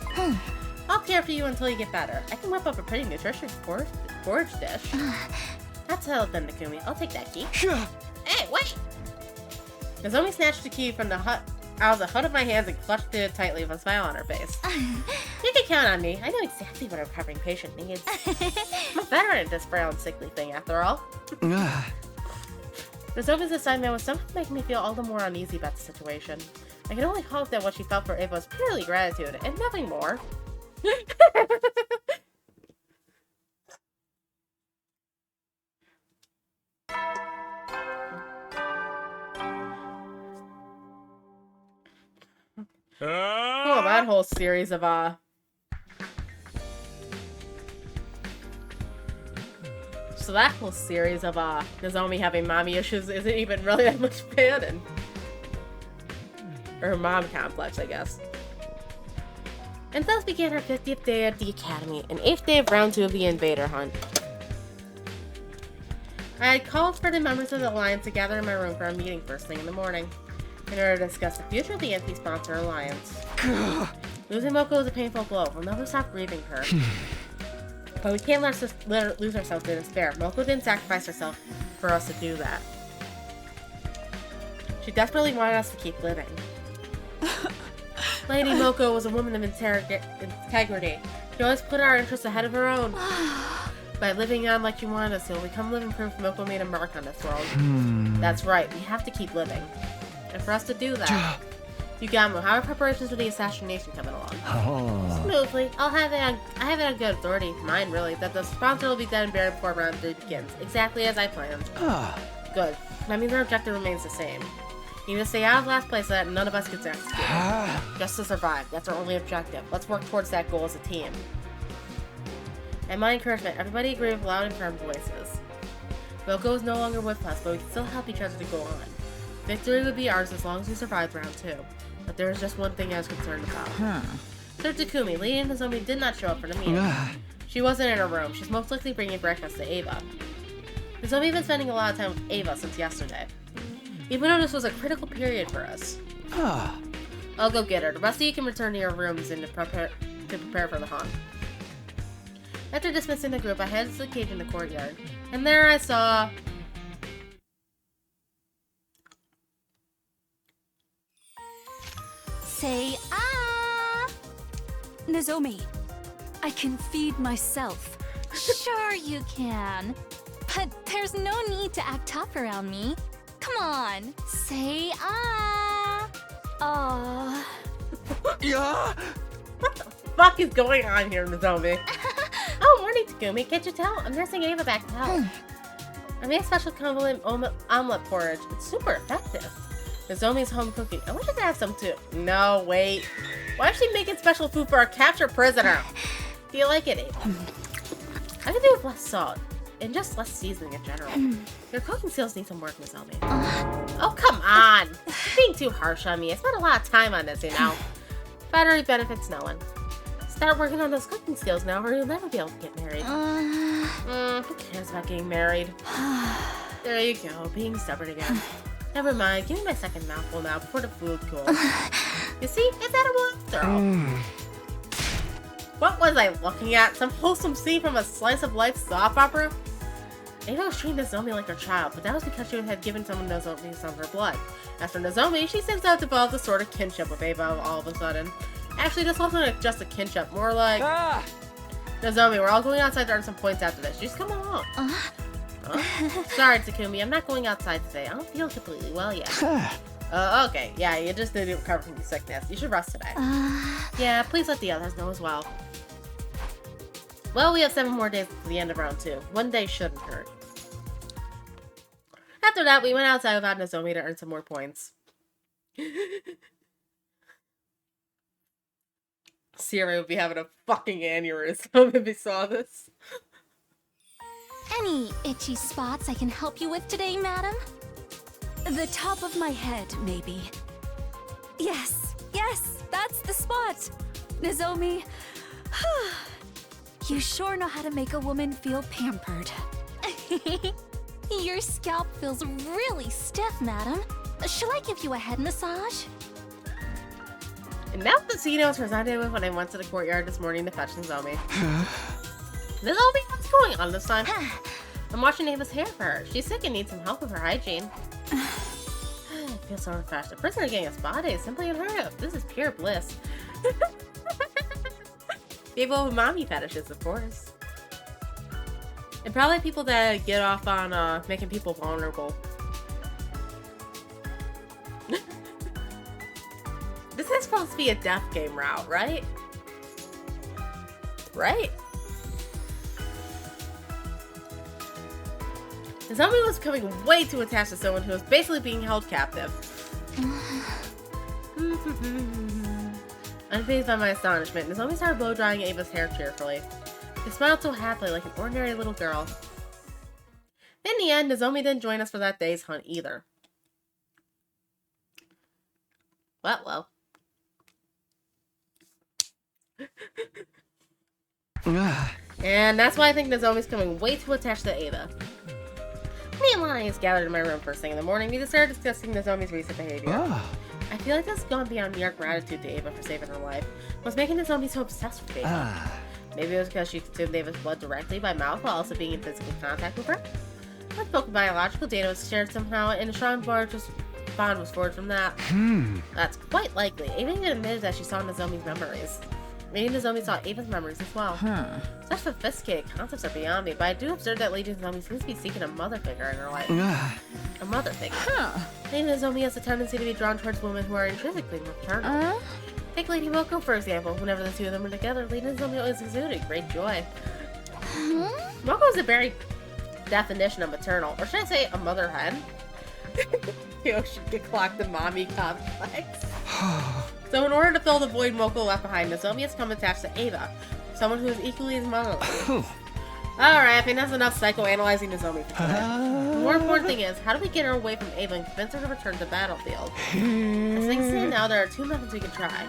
I'll care for you until you get better. I can whip up a pretty nutritious porridge dish. That's settled then, Takumi. I'll take that key. Hey, wait! Nozomi snatched the key from the hut out of the hood of my hands and clutched it tightly with a smile on her face. You can count on me. I know exactly what a recovering patient needs. I'm a veteran at this frail and sickly thing, after all. Nozomi's assignment was somehow making me feel all the more uneasy about the situation. I can only hope that what she felt for Ava was purely gratitude, and nothing more. Oh, that whole series of, So that whole series of, Nozomi having mommy issues isn't even really that much canon. Or mom complex, I guess. And thus began her 50th day at the academy, and 8th day of round 2 of the invader hunt. I had called for the members of the Alliance to gather in my room for a meeting first thing in the morning, in order to discuss the future of the anti-sponsor alliance. Losing Moko was a painful blow. We'll never stop grieving her. But we can't let her lose ourselves to despair. Moko didn't sacrifice herself for us to do that. She desperately wanted us to keep living. Lady Moko was a woman of integrity. She always put our interests ahead of her own. By living on like you wanted us to, we come living proof Moko made a mark on this world. That's right, we have to keep living. And for us to do that, Yugamo, how are preparations for the assassination coming along? Smoothly. I have it on good authority, mine really, that the sponsor will be dead and buried before round 3 begins. Exactly as I planned. Good. That means our objective remains the same. You need to stay out of last place so that none of us gets executed. Just to survive. That's our only objective. Let's work towards that goal as a team. And my encouragement, everybody agree with loud and firm voices. Moko is no longer with us, but we can still help each other to go on. Victory would be ours as long as we survived round 2. But there is just one thing I was concerned about. Sir Takumi, Lady Nozomi did not show up for the meeting. She wasn't in her room. She's most likely bringing breakfast to Ava. Nozomi's been spending a lot of time with Ava since yesterday. Even though this was a critical period for us. I'll go get her. The rest of you can return to your rooms and to prepare for the hunt. After dismissing the group, I headed to the cave in the courtyard. And there I saw... Say ah! Nozomi, I can feed myself. Sure you can. But there's no need to act tough around me. Come on, say ah! Oh. Yeah. What the fuck is going on here, Nozomi? Oh, morning, Takumi. Can't you tell? I'm nursing Ava back to health. I made a special convolute omelet porridge. It's super effective. Nozomi's home cooking. I wish I could have some too. No, wait. Why is she making special food for our captured prisoner? Do you like it, Ava? I could do with less salt. And just less seasoning in general. Your cooking skills need some work, Nozomi. Oh, come on! You're being too harsh on me. I spent a lot of time on this, you know. Battery benefits no one. Start working on those cooking skills now or you'll never be able to get married. Who cares about getting married? There you go, being stubborn again. Never mind, give me my second mouthful now before the food cools. You see, it's edible after all. What was I looking at? Some wholesome scene from a slice of life soap opera? Ava was treating Nozomi like her child, but that was because she had given someone Nozomi some of her blood. As for Nozomi, she seems to have developed a sort of kinship with Ava all of a sudden. Actually, this wasn't just a kinship, more like... Nozomi, we're all going outside to earn some points after this. Just come along. Sorry, Takumi, I'm not going outside today. I don't feel completely well yet. Okay. Yeah, you just need to recover from your sickness. You should rest today. Yeah, please let the others know as well. Well, we have 7 more days to the end of round 2. One day shouldn't hurt. After that, we went outside without Nozomi to earn some more points. Siri would be having a fucking aneurysm if he saw this. Any itchy spots I can help you with today, madam? The top of my head, maybe. Yes, that's the spot. Nozomi, you sure know how to make a woman feel pampered. Your scalp feels really stiff, madam. Shall I give you a head massage? And that's the scene I was presented with when I went to the courtyard this morning to fetch Nozomi. Nozomi, what's going on this time? I'm washing Ava's hair for her. She's sick and needs some help with her hygiene. I feel so refreshed. A prisoner getting a spa day is simply unheard of. This is pure bliss. People with mommy fetishes, of course. And probably people that get off on making people vulnerable. This is supposed to be a death game route, right? Right? Nozomi was becoming way too attached to someone who was basically being held captive. Unfazed by my astonishment, Nozomi started blow-drying Ava's hair cheerfully. She smiled so happily like an ordinary little girl. In the end, Nozomi didn't join us for that day's hunt either. Well. And that's why I think Nozomi's becoming way too attached to Ava. Me and Lonnie gathered in my room first thing in the morning. We started discussing Nozomi's recent behavior. I feel like this has gone beyond mere gratitude to Ava for saving her life. What's making Nozomi so obsessed with Ava? Maybe it was because she consumed Ava's blood directly by mouth while also being in physical contact with her? Unspoken biological data was shared somehow, and the Shrine Bar just bond was forged from that. That's quite likely. Ava even admitted that she saw Nozomi's memories. Maybe Nozomi saw Ava's memories as well. Such sophisticated concepts are beyond me, but I do observe that Lady Nozomi seems to be seeking a mother figure in her life. A mother figure. Lady Nozomi has a tendency to be drawn towards women who are intrinsically maternal. Take Lady Moko, for example. Whenever the two of them were together, Lady Nozomi always exuded great joy. Moko is a very definition of maternal, or should I say a mother hen? She could clock the mommy complex. So in order to fill the void Moko left behind, Nozomi has come attached to Ava, someone who is equally as motherly. Alright, I think that's enough psychoanalyzing Nozomi for today. The more important thing is, how do we get her away from Ava and convince her to return to the battlefield? As things stand now, there are two methods we can try.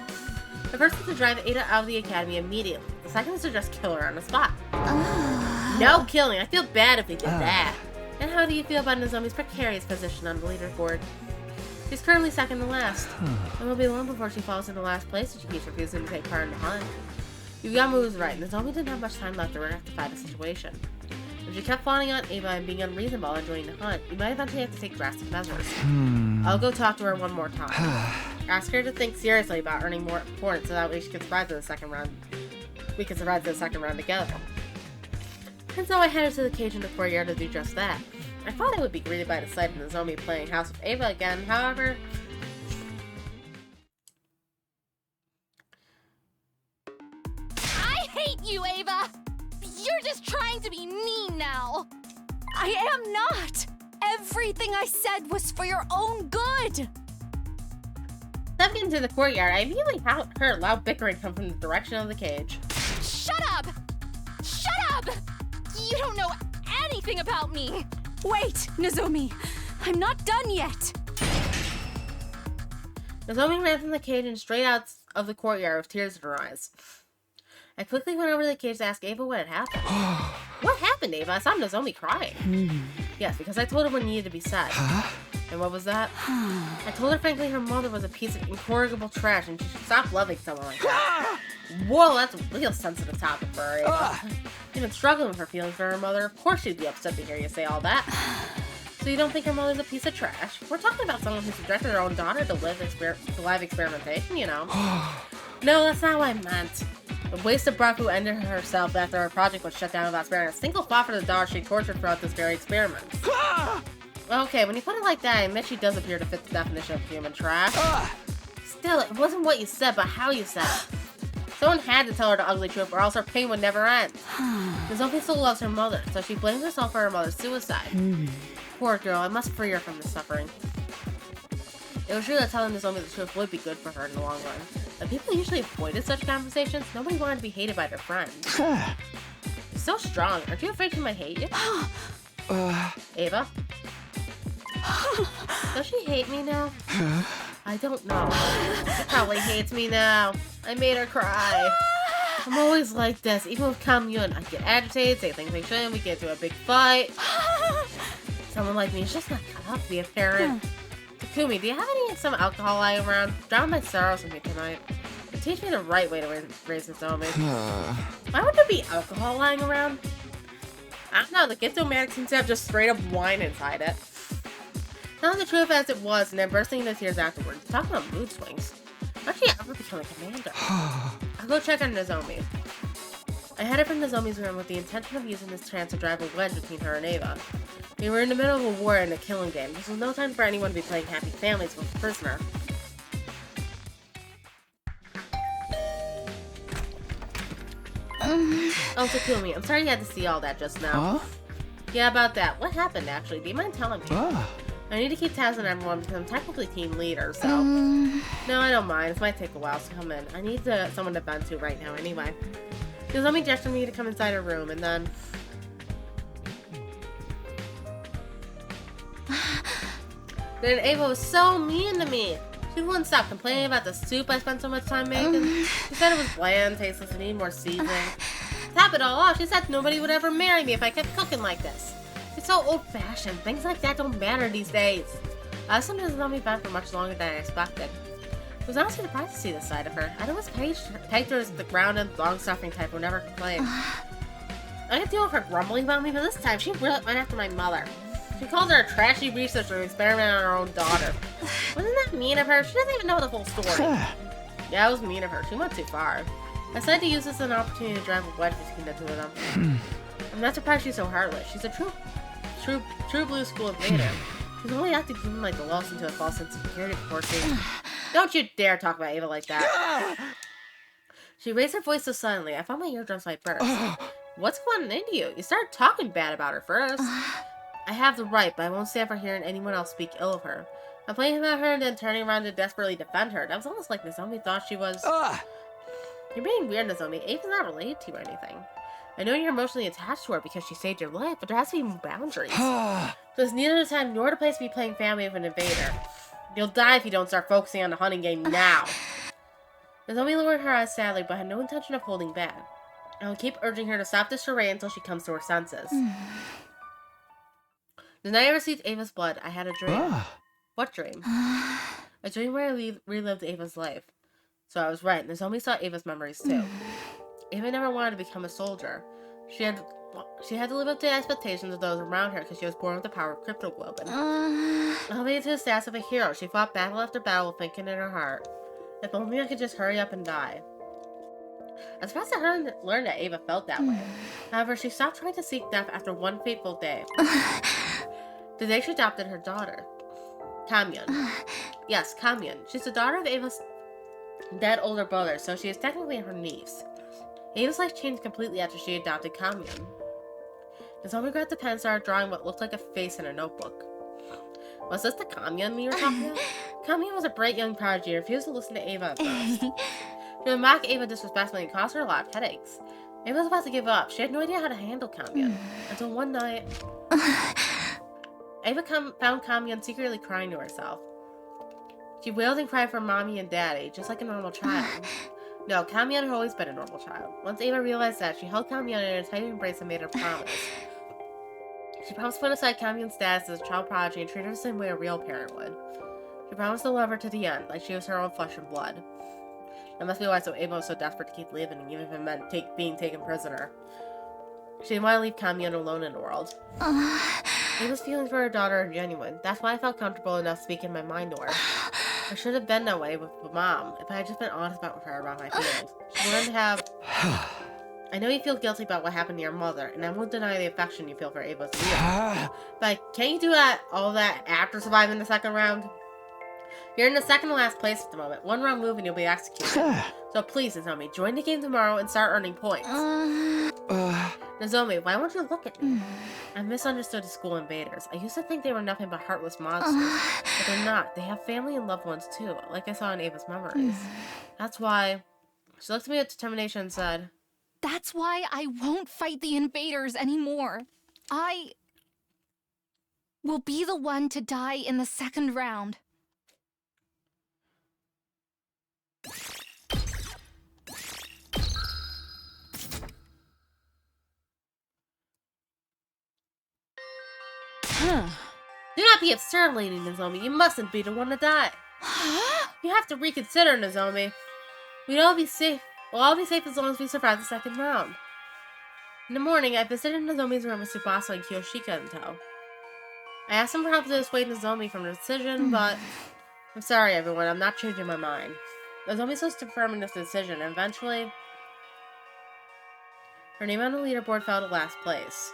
The first is to drive Ada out of the academy immediately. The second is to just kill her on the spot. No killing, I feel bad if we did that. And how do you feel about Nozomi's precarious position on the leaderboard? She's currently second to last. It will be long before she falls into last place if she keeps refusing to take part in the hunt. Yuyamu was right. Nozomi didn't have much time left to rectify the situation. If she kept fawning on Ava and being unreasonable and joining the hunt, you might eventually have to take drastic measures. I'll go talk to her one more time. Ask her to think seriously about earning more points so that way she can survive to the second round. We can survive to the second round together. And so I headed to the cage in the courtyard to do just that. I thought I would be greeted by the sight of Nozomi playing House with Ava again, however... I hate you, Ava! You're just trying to be mean now! I am not! Everything I said was for your own good! Stepping into the courtyard, I immediately heard loud bickering come from the direction of the cage. Shut up! Shut up! You don't know anything about me! Wait, Nozomi! I'm not done yet! Nozomi ran from the cage and straight out of the courtyard with tears in her eyes. I quickly went over to the cage to ask Ava what had happened. What happened, Ava? I saw Nozomi crying. Yes, because I told her what needed to be said. And what was that? I told her frankly her mother was a piece of incorrigible trash and she should stop loving someone like that. Whoa, that's a real sensitive topic for her, Ava. You've been struggling with her feelings for her mother. Of course she'd be upset to hear you say all that. So you don't think her mother's a piece of trash? We're talking about someone who subjected her own daughter to live experimentation, you know. No, that's not what I meant. A waste of breath who ended herself after her project was shut down without sparing a single thought for the daughter she tortured throughout this very experiment. Okay, when you put it like that, I admit she does appear to fit the definition of human trash. Still, it wasn't what you said, but how you said it. Someone had to tell her the ugly truth, or else her pain would never end. Nozomi still loves her mother, so she blames herself for her mother's suicide. Poor girl, I must free her from this suffering. It was true that telling Nozomi the truth would be good for her in the long run. But people usually avoided such conversations. Nobody wanted to be hated by their friends. She's so strong. Aren't you afraid she might hate you? Ava? Does she hate me now? I don't know. She probably hates me now. I made her cry. I'm always like this, even with Kamyun. I get agitated, say things I shouldn't, we get into a big fight. Someone like me is just not cut out to be a parent. Takumi, do you have some alcohol lying around? Drown my sorrows with me tonight. And teach me the right way to raise Nozomi. Why would there be alcohol lying around? I don't know, the Gitto-matic seems to have just straight up wine inside it. Telling the truth as it was, and then bursting into tears afterwards. Talking about mood swings. How'd she ever become a commander? I'll go check on Nozomi. I headed from Nozomi's room with the intention of using this chance to drive a wedge between her and Ava. We were in the middle of a war and a killing game. This was no time for anyone to be playing happy families with a prisoner. Oh, Takumi, I'm sorry you had to see all that just now. Yeah, about that. What happened, actually? Do you mind telling me? I need to keep tabs on everyone because I'm technically team leader, so... No, I don't mind. This might take a while to come in. I need someone to vent to right now anyway. Nozomi gestured me to come inside her room, and then... Then Ava was so mean to me. She wouldn't stop complaining about the soup I spent so much time making. She said it was bland, tasteless, and needed more seasoning. To top it all off, she said nobody would ever marry me if I kept cooking like this. She's so old-fashioned. Things like that don't matter these days. I was sometimes Nozomi vent for much longer than I expected. I was honestly surprised to see this side of her. I'd always pegged her as the grounded, long-suffering type who never complained. I could deal with her grumbling about me, but this time she really went after my mother. She calls her a trashy researcher who experimented on her own daughter. Wasn't that mean of her? She doesn't even know the full story. Yeah, it was mean of her. She went too far. I decided to use this as an opportunity to drive a wedge between the two of them. I'm not surprised she's so heartless. She's a true blue school invader. She's only acting like the lost into a false sense of security before she... Don't you dare talk about Ava like that. She raised her voice so suddenly, I felt my eardrums might burst. What's going into you? You started talking bad about her first. I have the right, but I won't stand for hearing anyone else speak ill of her. Complaining about her and then turning around to desperately defend her. That was almost like Nozomi thought she was... You're being weird, Nozomi. Ava's not related to you or anything. I know you're emotionally attached to her because she saved your life, but there has to be boundaries. There's neither the time nor the place to be playing family with an invader. You'll die if you don't start focusing on the hunting game now. Nozomi lowered her eyes sadly, but had no intention of holding back. I will keep urging her to stop this charade until she comes to her senses. The night I received Ava's blood, I had a dream. What dream? A dream where I relived Ava's life. So I was right, Nozomi saw Ava's memories too. Ava never wanted to become a soldier. She had to live up to the expectations of those around her because she was born with the power of cryptoglobin. Elevated to the status of a hero, she fought battle after battle thinking in her heart, if only I could just hurry up and die. I was surprised to learn that Ava felt that way. However, she stopped trying to seek death after one fateful day. The day she adopted her daughter, Kamyon. Yes, Kamyon. She's the daughter of Ava's dead older brother, so she is technically her niece. Ava's life changed completely after she adopted Kamyon. Nozomi grabbed the pen and started drawing what looked like a face in a notebook. Was this the Kamyon we were talking about? Kamyon was a bright young prodigy and refused to listen to Ava at first. She would mock Ava disrespectfully and caused her a lot of headaches. Ava was about to give up. She had no idea how to handle Kamyon. Until one night... Ava found Kamyon secretly crying to herself. She wailed and cried for mommy and daddy, just like a normal child. No, Kamyon had always been a normal child. Once Ava realized that, she held Kamyon in a tight embrace and made her promise. She promised to put aside Kamyon's status as a child prodigy and treat her the same way a real parent would. She promised to love her to the end, like she was her own flesh and blood. That must be why Ava was so desperate to keep living, even if it meant being taken prisoner. She didn't want to leave Kamyon alone in the world. Ava's feelings for her daughter are genuine. That's why I felt comfortable enough speaking my mind to her. I should have been that way with Mom, if I had just been honest about her about my feelings. She wouldn't have... I know you feel guilty about what happened to your mother, and I won't deny the affection you feel for Ava's real. But can't you do all that after surviving the second round? You're in the second to last place at the moment. One wrong move and you'll be executed. So please, Nozomi, join the game tomorrow and start earning points. Nozomi, why won't you look at me? I've misunderstood the school invaders. I used to think they were nothing but heartless monsters. But they're not. They have family and loved ones too, like I saw in Ava's memories. That's why... She looked at me with determination and said... That's why I won't fight the invaders anymore. I... will be the one to die in the second round. Do not be absurd, Lady Nozomi. You mustn't be the one to die. You have to reconsider, Nozomi. We'll all be safe as long as we survive the second round. In the morning, I visited Nozomi's room with Tsubasa and Kiyoshika in tow. I asked them for help to dissuade Nozomi from the decision, but... I'm sorry, everyone. I'm not changing my mind. Nozomi was firm in this decision, and eventually... her name on the leaderboard fell to last place.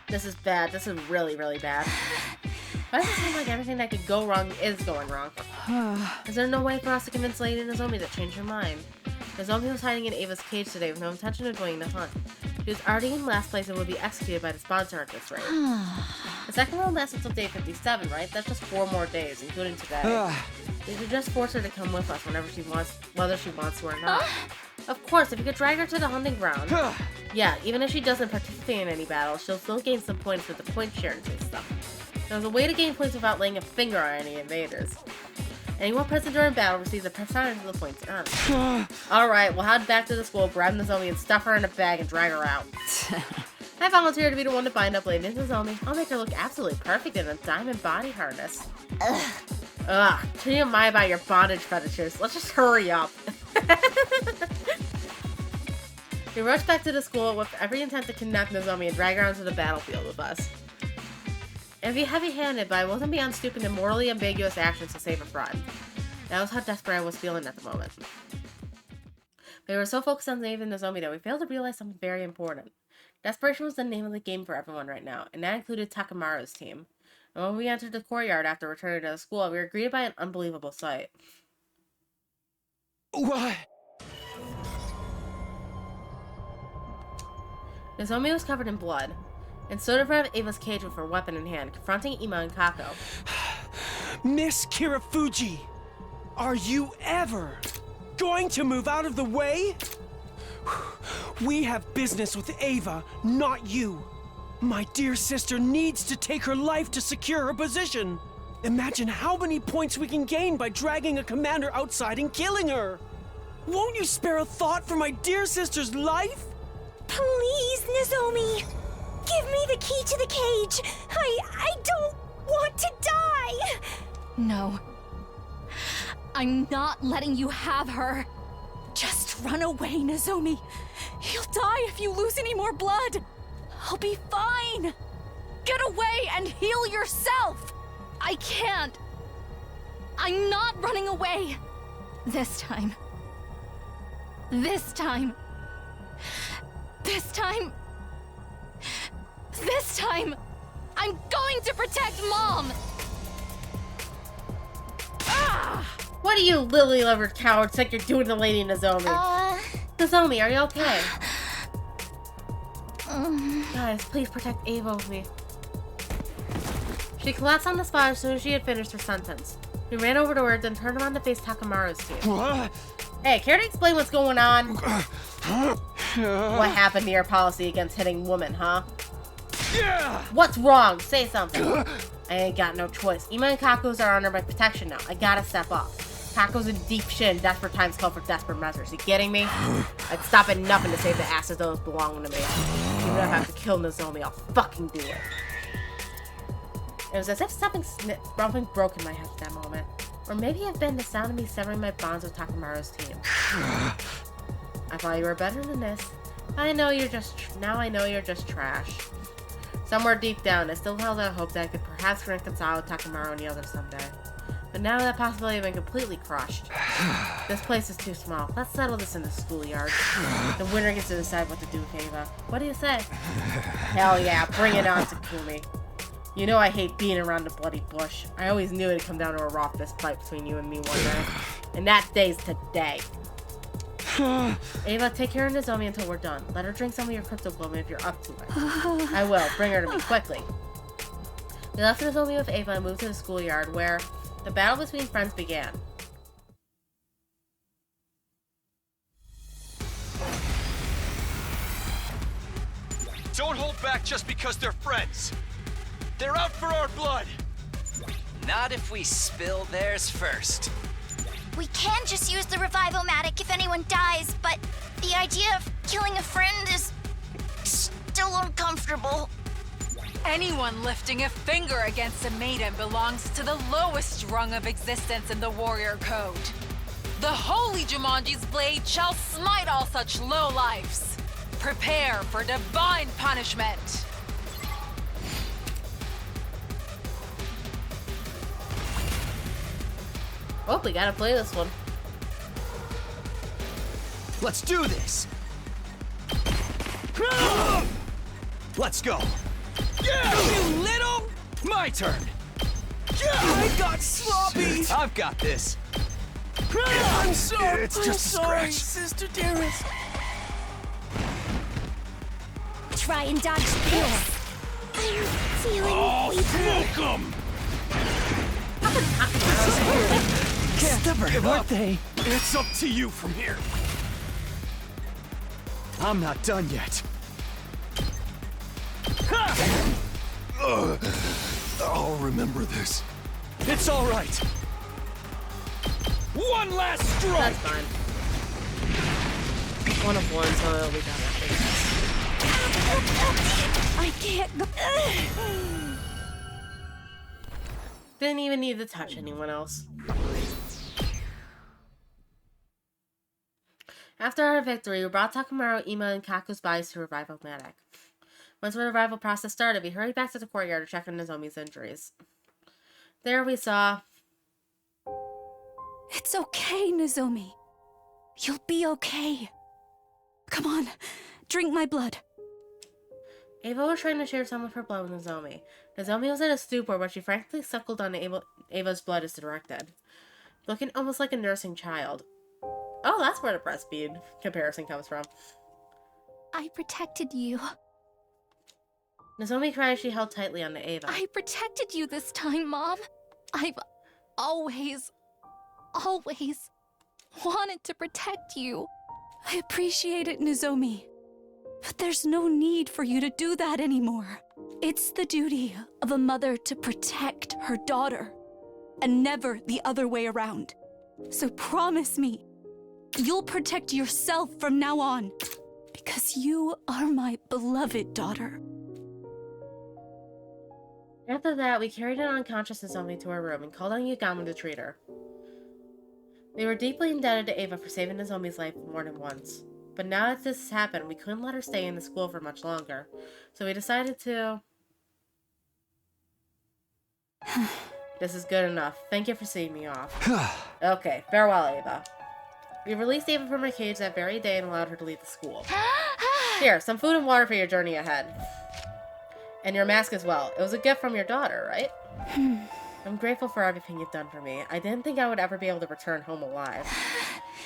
This is bad. This is really, really bad. Why does it seem like everything that could go wrong is going wrong? Is there no way for us to convince Lady Nozomi to change her mind? Nozomi was hiding in Ava's cage today with no intention of joining the hunt. She was already in last place and would be executed by the sponsor at this rate. The second round lasts until day 57, right? That's just 4 more days, including today. We should just force her to come with us whenever she wants, whether she wants to or not. Of course, if you could drag her to the hunting ground. Yeah, even if she doesn't participate in any battle, she'll still gain some points with the point sharing system. There's a way to gain points without laying a finger on any invaders. Anyone present during battle receives a percentage of the points earned. Alright, we'll head back to the school, grab Nozomi, and stuff her in a bag and drag her out. I volunteer to be the one to bind up Lady Nozomi. I'll make her look absolutely perfect in a diamond body harness. Ugh. TMI about your bondage fetishes. Let's just hurry up. We rush back to the school with every intent to kidnap Nozomi and drag her onto the battlefield with us. And be heavy-handed, but I wasn't beyond stooping to morally ambiguous actions to save a friend. That was how desperate I was feeling at the moment. We were so focused on saving Nozomi that we failed to realize something very important. Desperation was the name of the game for everyone right now, and that included Takamaru's team. And when we entered the courtyard after returning to the school, we were greeted by an unbelievable sight. What? Nozomi was covered in blood, and stood in front of Ava's cage with her weapon in hand, confronting Ima and Kako. Miss Kirafuji, are you ever going to move out of the way? We have business with Ava, not you. My dear sister needs to take her life to secure her position. Imagine how many points we can gain by dragging a commander outside and killing her. Won't you spare a thought for my dear sister's life? Please, Nozomi. Give me the key to the cage. I don't want to die. No. I'm not letting you have her. Just run away, Nozomi. You'll die if you lose any more blood. I'll be fine. Get away and heal yourself. I can't. I'm not running away. This time. This time. This time. This time. I'm going to protect Mom. Ah! What are you lily-livered cowards think you're doing to Lady Nozomi? Nozomi, are you okay? Guys, please protect Ava with me. She collapsed on the spot as soon as she had finished her sentence. We ran over to her, then turned around to face Takamaru's team. What? Hey, care to explain what's going on? What happened to your policy against hitting women, huh? What's wrong? Say something. I ain't got no choice. Ima and Kaku's are under my protection now. I gotta step up. Kaku's in deep shit and desperate times call for desperate measures. You getting me? I'd stop at nothing to save the asses those belonging to me. Even if I have to kill Nozomi, I'll fucking do it. It was as if something broke in my head at that moment. Or maybe it had been the sound of me severing my bonds with Takamaru's team. I thought you were better than this. Now I know you're just trash. Somewhere deep down, I still held out hope that I could perhaps reconcile with Takamaru and the others someday. But now that possibility has been completely crushed. This place is too small. Let's settle this in the schoolyard. The winner gets to decide what to do with Ava. What do you say? Hell yeah, bring it on, Takumi. You know I hate being around the bloody bush. I always knew it'd come down to a raw fist fight between you and me one day. And that day's today. Ava, take care of Nozomi until we're done. Let her drink some of your crypto bloom if you're up to it. I will. Bring her to me, quickly. We left Nozomi with Ava and moved to the schoolyard where the battle between friends began. Don't hold back just because they're friends. They're out for our blood. Not if we spill theirs first. We can just use the revival-matic if anyone dies, but the idea of killing a friend is still uncomfortable. Anyone lifting a finger against a maiden belongs to the lowest rung of existence in the warrior code. The holy Jumanji's blade shall smite all such lowlifes. Prepare for divine punishment. Oh, we gotta play this one. Let's do this. Let's go. You little... My turn. I got sloppy. I've got this. I'm sorry. It's just a sorry, scratch. Sister Dearest. Try and dodge this. I'm feeling weak. Smoke 'em! Stubborn birthday. It's up to you from here. I'm not done yet. I'll remember this. It's all right. One last strike. That's fine. One of one, so it'll be done after this. I can't go. Didn't even need to touch anyone else. After our victory, we brought Takamaru, Ima, and Kaku's bodies to Revival Medic. Once the revival process started, we hurried back to the courtyard to check on Nozomi's injuries. There we saw... It's okay, Nozomi. You'll be okay. Come on, drink my blood. Ava was trying to share some of her blood with Nozomi. Nozomi was in a stupor, but she frankly suckled on Ava's blood as directed, looking almost like a nursing child. Oh, that's where the breastfeed comparison comes from. I protected you. Nozomi cried as she held tightly onto Ava. I protected you this time, Mom. I've always wanted to protect you. I appreciate it, Nozomi. But there's no need for you to do that anymore. It's the duty of a mother to protect her daughter, and never the other way around. So promise me, you'll protect yourself from now on, because you are my beloved daughter. After that, we carried an unconscious Nozomi to her room and called on Yagami to treat her. We were deeply indebted to Ava for saving Nozomi's life more than once. But now that this has happened, we couldn't let her stay in the school for much longer. So we decided to... This is good enough. Thank you for seeing me off. Okay, farewell, Ava. We released Ava from her cage that very day and allowed her to leave the school. Here, some food and water for your journey ahead. And your mask as well. It was a gift from your daughter, right? I'm grateful for everything you've done for me. I didn't think I would ever be able to return home alive.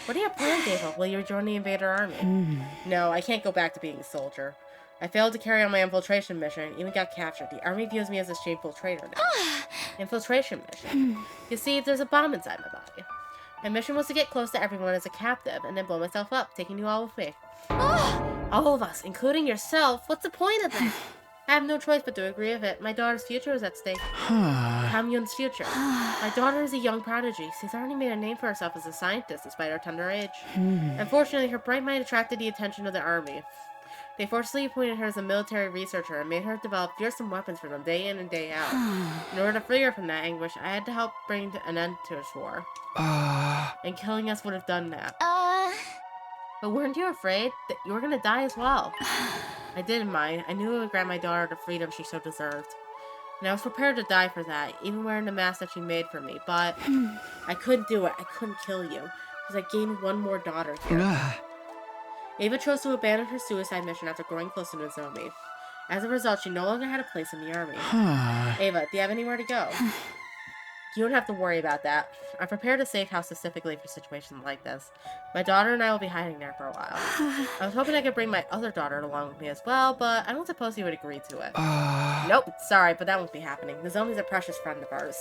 What are your plans, Ava? Will you join the Invader Army? No, I can't go back to being a soldier. I failed to carry on my infiltration mission and even got captured. The army views me as a shameful traitor now. Infiltration mission. You see, there's a bomb inside my body. My mission was to get close to everyone as a captive and then blow myself up, taking you all with me. All of us, including yourself. What's the point of that? I have no choice but to agree with it. My daughter's future is at stake. Kamyun's future. My daughter is a young prodigy. She's already made a name for herself as a scientist despite her tender age. Unfortunately, her bright mind attracted the attention of the army. They forcibly appointed her as a military researcher and made her develop fearsome weapons for them day in and day out. In order to free her from that anguish, I had to help bring an end to this war. And killing us would have done that. But weren't you afraid that you were going to die as well? I didn't mind. I knew it would grant my daughter the freedom she so deserved. And I was prepared to die for that, even wearing the mask that she made for me. But I couldn't do it. I couldn't kill you, because I gained one more daughter here. Ava chose to abandon her suicide mission after growing close to Nozomi. As a result, she no longer had a place in the army. Ava, do you have anywhere to go? You don't have to worry about that. I prepared a safe house specifically for situations like this. My daughter and I will be hiding there for a while. I was hoping I could bring my other daughter along with me as well, but I don't suppose you would agree to it. Nope, sorry, but that won't be happening. Nozomi's a precious friend of ours.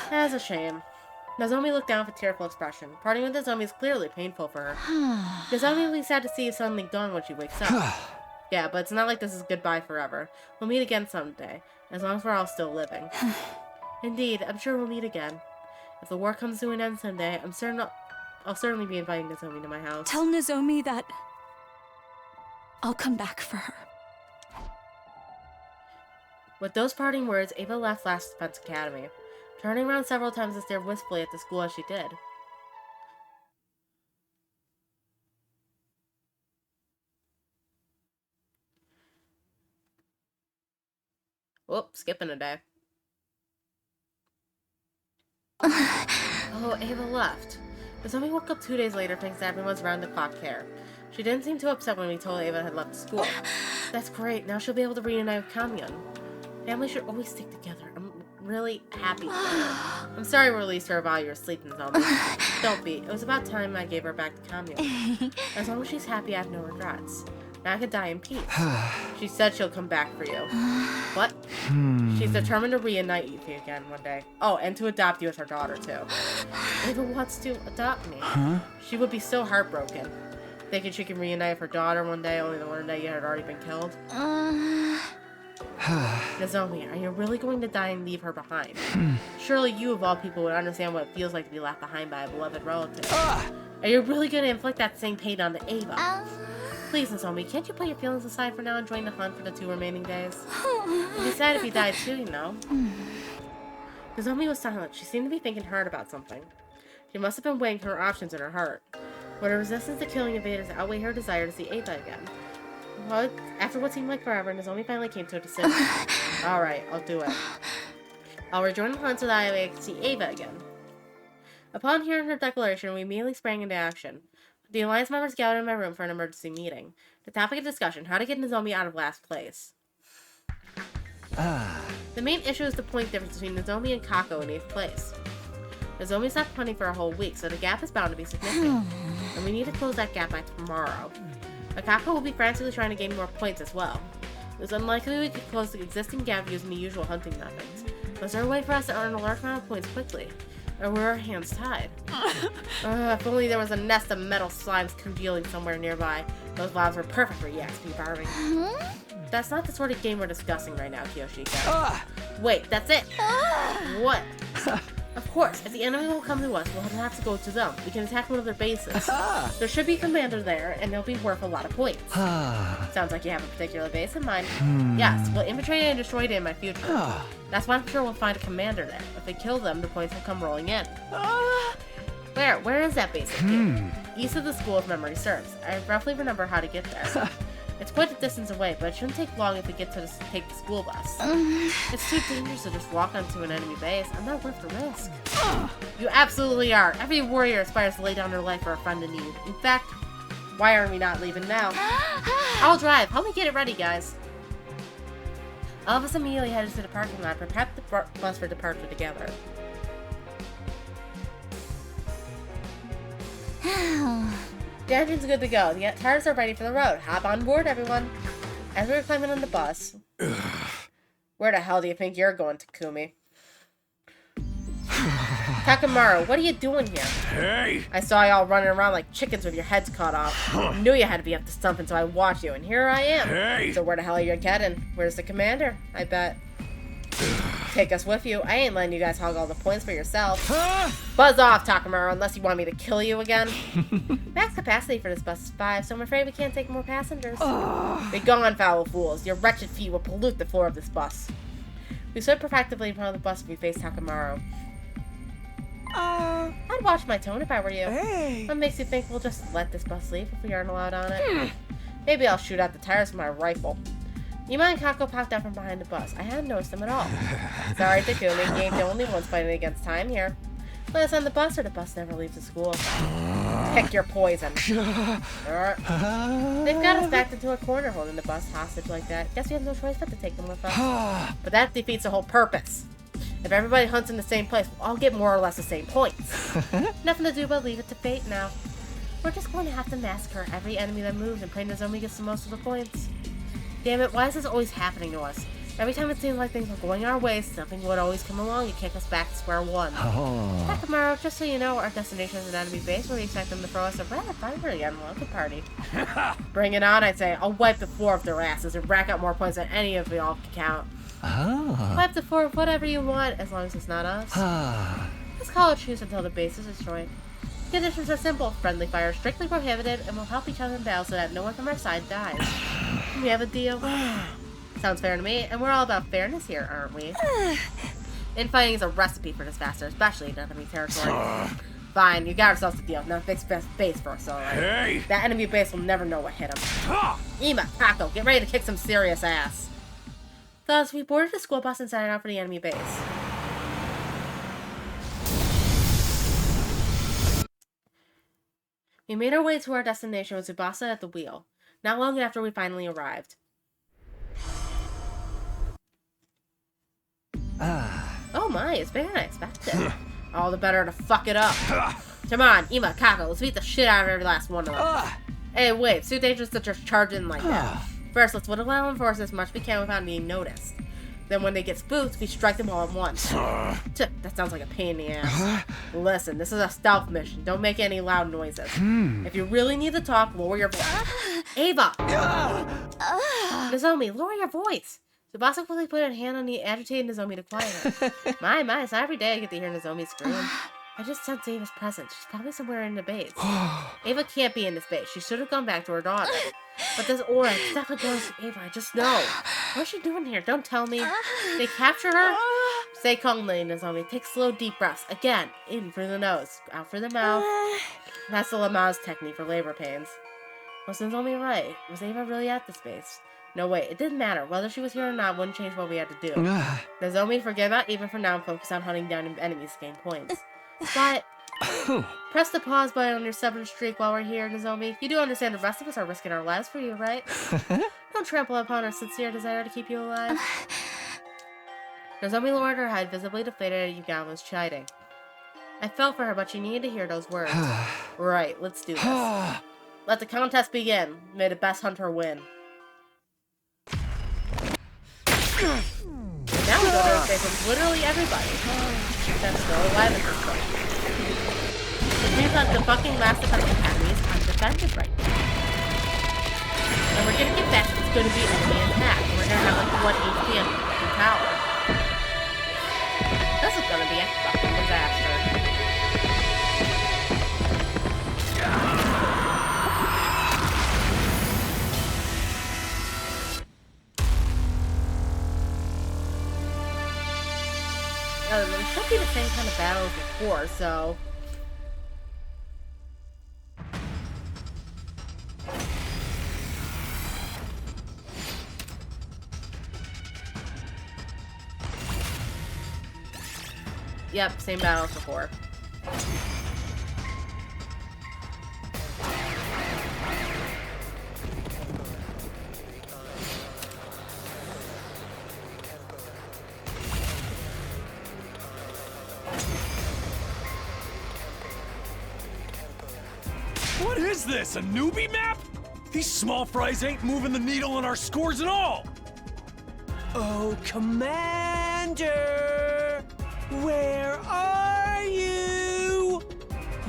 That's a shame. Nozomi looked down with a tearful expression. Parting with Nozomi is clearly painful for her. Nozomi will be sad to see you suddenly gone when she wakes up. Yeah, but it's not like this is goodbye forever. We'll meet again someday, as long as we're all still living. Indeed, I'm sure we'll meet again. If the war comes to an end someday, I'll certainly be inviting Nozomi to my house. Tell Nozomi that I'll come back for her. With those parting words, Ava left Last Defense Academy, turning around several times and stared wistfully at the school as she did. Whoop, skipping a day. Oh, Ava left. Nozomi woke up 2 days later thanks to everyone's round-the-clock care. She didn't seem too upset when we told Ava had left school. That's great, now she'll be able to reunite with Kamyun. Family should always stick together. I'm really happy for her. I'm sorry we released her while you were sleeping, Nozomi. Don't be. It was about time I gave her back to Kamyun. As long as she's happy, I have no regrets. Now I can die in peace. She said she'll come back for you. What? She's determined to reunite you again one day. Oh, and to adopt you as her daughter, too. Ava wants to adopt me. She would be so heartbroken, thinking she can reunite with her daughter one day, only the one day you had already been killed. Nozomi, are you really going to die and leave her behind? Surely you, of all people, would understand what it feels like to be left behind by a beloved relative. Are you really going to inflict that same pain on Ava? Please, Nozomi, can't you put your feelings aside for now and join the hunt for the 2 remaining days? You'd be sad if you died too, you know. Nozomi was silent. She seemed to be thinking hard about something. She must have been weighing her options in her heart. Would her resistance to killing invaders outweigh her desire to see Ava again? Well, after what seemed like forever, Nozomi finally came to a decision. Alright, I'll do it. I'll rejoin the hunt so that I can see Ava again. Upon hearing her declaration, we immediately sprang into action. The Alliance members gathered in my room for an emergency meeting. The topic of discussion, how to get Nozomi out of last place. The main issue is the point difference between Nozomi and Kako in 8th place. Nozomi stopped hunting for a whole week, so the gap is bound to be significant. And we need to close that gap by tomorrow. Kako will be frantically trying to gain more points as well. It is unlikely we could close the existing gap using the usual hunting methods. Was there a way for us to earn a large amount of points quickly? Or were our hands tied? If only there was a nest of metal slimes congealing somewhere nearby. Those labs were perfect for EXP farming. That's not the sort of game we're discussing right now, Kiyoshika. Wait, that's it! What? Of course, if the enemy will come to us, we'll have to go to them. We can attack one of their bases. There should be a commander there, and they'll be worth a lot of points. Sounds like you have a particular base in mind. Yes, we'll infiltrate and destroy it in my future. That's why I'm sure we'll find a commander there. If they kill them, the points will come rolling in. Where is that base? East of the school, if memory serves. I roughly remember how to get there. It's quite a distance away, but it shouldn't take long if we get to take the school bus. It's too dangerous to just walk onto an enemy base. I'm not worth the risk. You absolutely are. Every warrior aspires to lay down their life for a friend in need. In fact, why are we not leaving now? I'll drive. Help me get it ready, guys. All of us immediately headed to the parking lot to prep the bus for departure together. The engine's good to go. The tires are ready for the road. Hop on board, everyone. As we were climbing on the bus... Where the hell do you think you're going, Takumi? Takamaru, what are you doing here? Hey! I saw y'all running around like chickens with your heads cut off. I knew you had to be up to something, so I watched you, and here I am. Hey! So where the hell are you heading? Where's the commander? I bet. Take us with you. I ain't letting you guys hog all the points for yourself. Buzz off, Takamaru, unless you want me to kill you again. Max capacity for this bus is 5, so I'm afraid we can't take more passengers. Be gone, foul fools. Your wretched feet will pollute the floor of this bus. We stood perfectively in front of the bus and we faced Takamaru. I'd watch my tone if I were you. Hey! What makes you think we'll just let this bus leave if we aren't allowed on it? Maybe I'll shoot out the tires with my rifle. Yuma and Kako popped out from behind the bus. I hadn't noticed them at all. Sorry, Takumi, you ain't the only ones fighting against time here. Let us on the bus or the bus never leaves the school. Pick your poison. They've got us backed into a corner holding the bus hostage like that. Guess we have no choice but to take them with us. But that defeats the whole purpose. If everybody hunts in the same place, we'll all get more or less the same points. Nothing to do but leave it to fate now. We're just going to have to massacre every enemy that moves and pray Nozomi gets the most of the points. Damn it, why is this always happening to us? Every time it seems like things were going our way, something would always come along and kick us back to square one. Takamaru, just so you know, our destination is an enemy base where we expect them to throw us a rather fiery and welcome party. Bring it on, I'd say. I'll wipe the floor of their asses and rack up more points than any of y'all can count. Wipe the floor of whatever you want, as long as it's not us. Let's call a truce until the base is destroyed. Conditions are simple. Friendly fire is strictly prohibited, and we'll help each other in battle so that no one from our side dies. We have a deal. Sounds fair to me, and we're all about fairness here, aren't we? Infighting is a recipe for disaster, especially in enemy territory. Fine, you got ourselves a deal. Now fix base for us, alright? Hey! That enemy base will never know what hit him. Ima, Kako, get ready to kick some serious ass. Thus, we boarded the school bus and set out for the enemy base. We made our way to our destination with Tsubasa at the wheel, not long after we finally arrived. Oh my, it's bigger than I expected. All the better to fuck it up. Come on, Ima, Kako, let's beat the shit out of every last one of them. Hey, wait, it's too dangerous to just charge in like that. First, let's whittle down and force as much as we can without being noticed. Then when they get spooked, we strike them all at once. That sounds like a pain in the ass. Listen, this is a stealth mission. Don't make any loud noises. If you really need to talk, lower your voice. Ava! Nozomi, lower your voice. Tsubasa quickly put a hand on the agitated Nozomi to quiet her. My, it's not every day I get to hear Nozomi scream. I just sensed Ava's presence. She's probably somewhere in the base. Ava can't be in this base. She should have gone back to her daughter. But this aura, it definitely goes to Ava. I just know. What's she doing here? Don't tell me. They capture her? Stay calm, Nozomi. Take slow, deep breaths. Again, in through the nose, out through the mouth. That's the Lamaze technique for labor pains. Was Nozomi right? Was Ava really at this base? No, wait, it didn't matter. Whether she was here or not wouldn't change what we had to do. Nozomi, forget about Ava for now and focus on hunting down enemies to gain points. But press the pause button on your 7th streak while we're here, Nozomi. You do understand the rest of us are risking our lives for you, right? Don't trample upon our sincere desire to keep you alive. Nozomi lowered her head, visibly deflated at Yugama's chiding. I felt for her, but she needed to hear those words. Right, let's do this. Let the contest begin. May the best hunter win. Now we go to a space with literally everybody. That's still alive at this point. Which means that the fucking last defense academy is undefended right now. And we're gonna get back, it's gonna be enemy attack. We're gonna have like 1 HP on the tower. This is gonna be a fucking disaster. It should be the same kind of battle as before, so... Yep, same battle as before. What is this, a newbie map? These small fries ain't moving the needle on our scores at all! Oh, Commander! Where are you?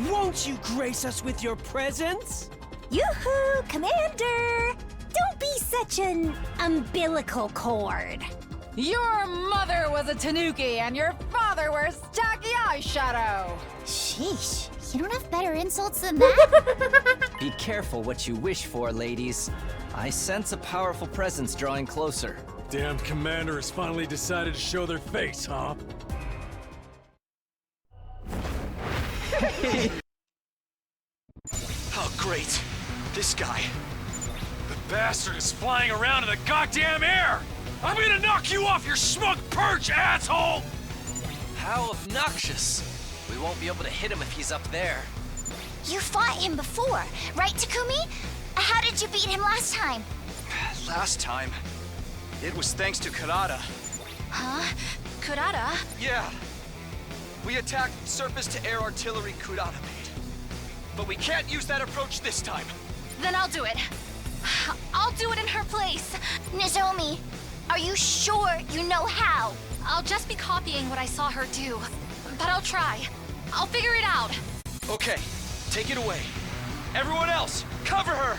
Won't you grace us with your presence? Yoo-hoo, Commander! Don't be such an umbilical cord. Your mother was a tanuki and your father wears tacky eyeshadow. Sheesh, you don't have better insults than that? Be careful what you wish for, ladies. I sense a powerful presence drawing closer. Damned commander has finally decided to show their face, huh? Oh, great. This guy. The bastard is flying around in the goddamn air! I'm gonna knock you off your smug perch, asshole! How obnoxious. We won't be able to hit him if he's up there. You fought him before, right, Takumi? How did you beat him last time? Last time, it was thanks to Karada. Huh? Kurata? Yeah. We attacked surface-to-air artillery Kurata made. But we can't use that approach this time. Then I'll do it. I'll do it in her place. Nozomi, are you sure you know how? I'll just be copying what I saw her do. But I'll try. I'll figure it out. Okay, take it away. Everyone else, cover her!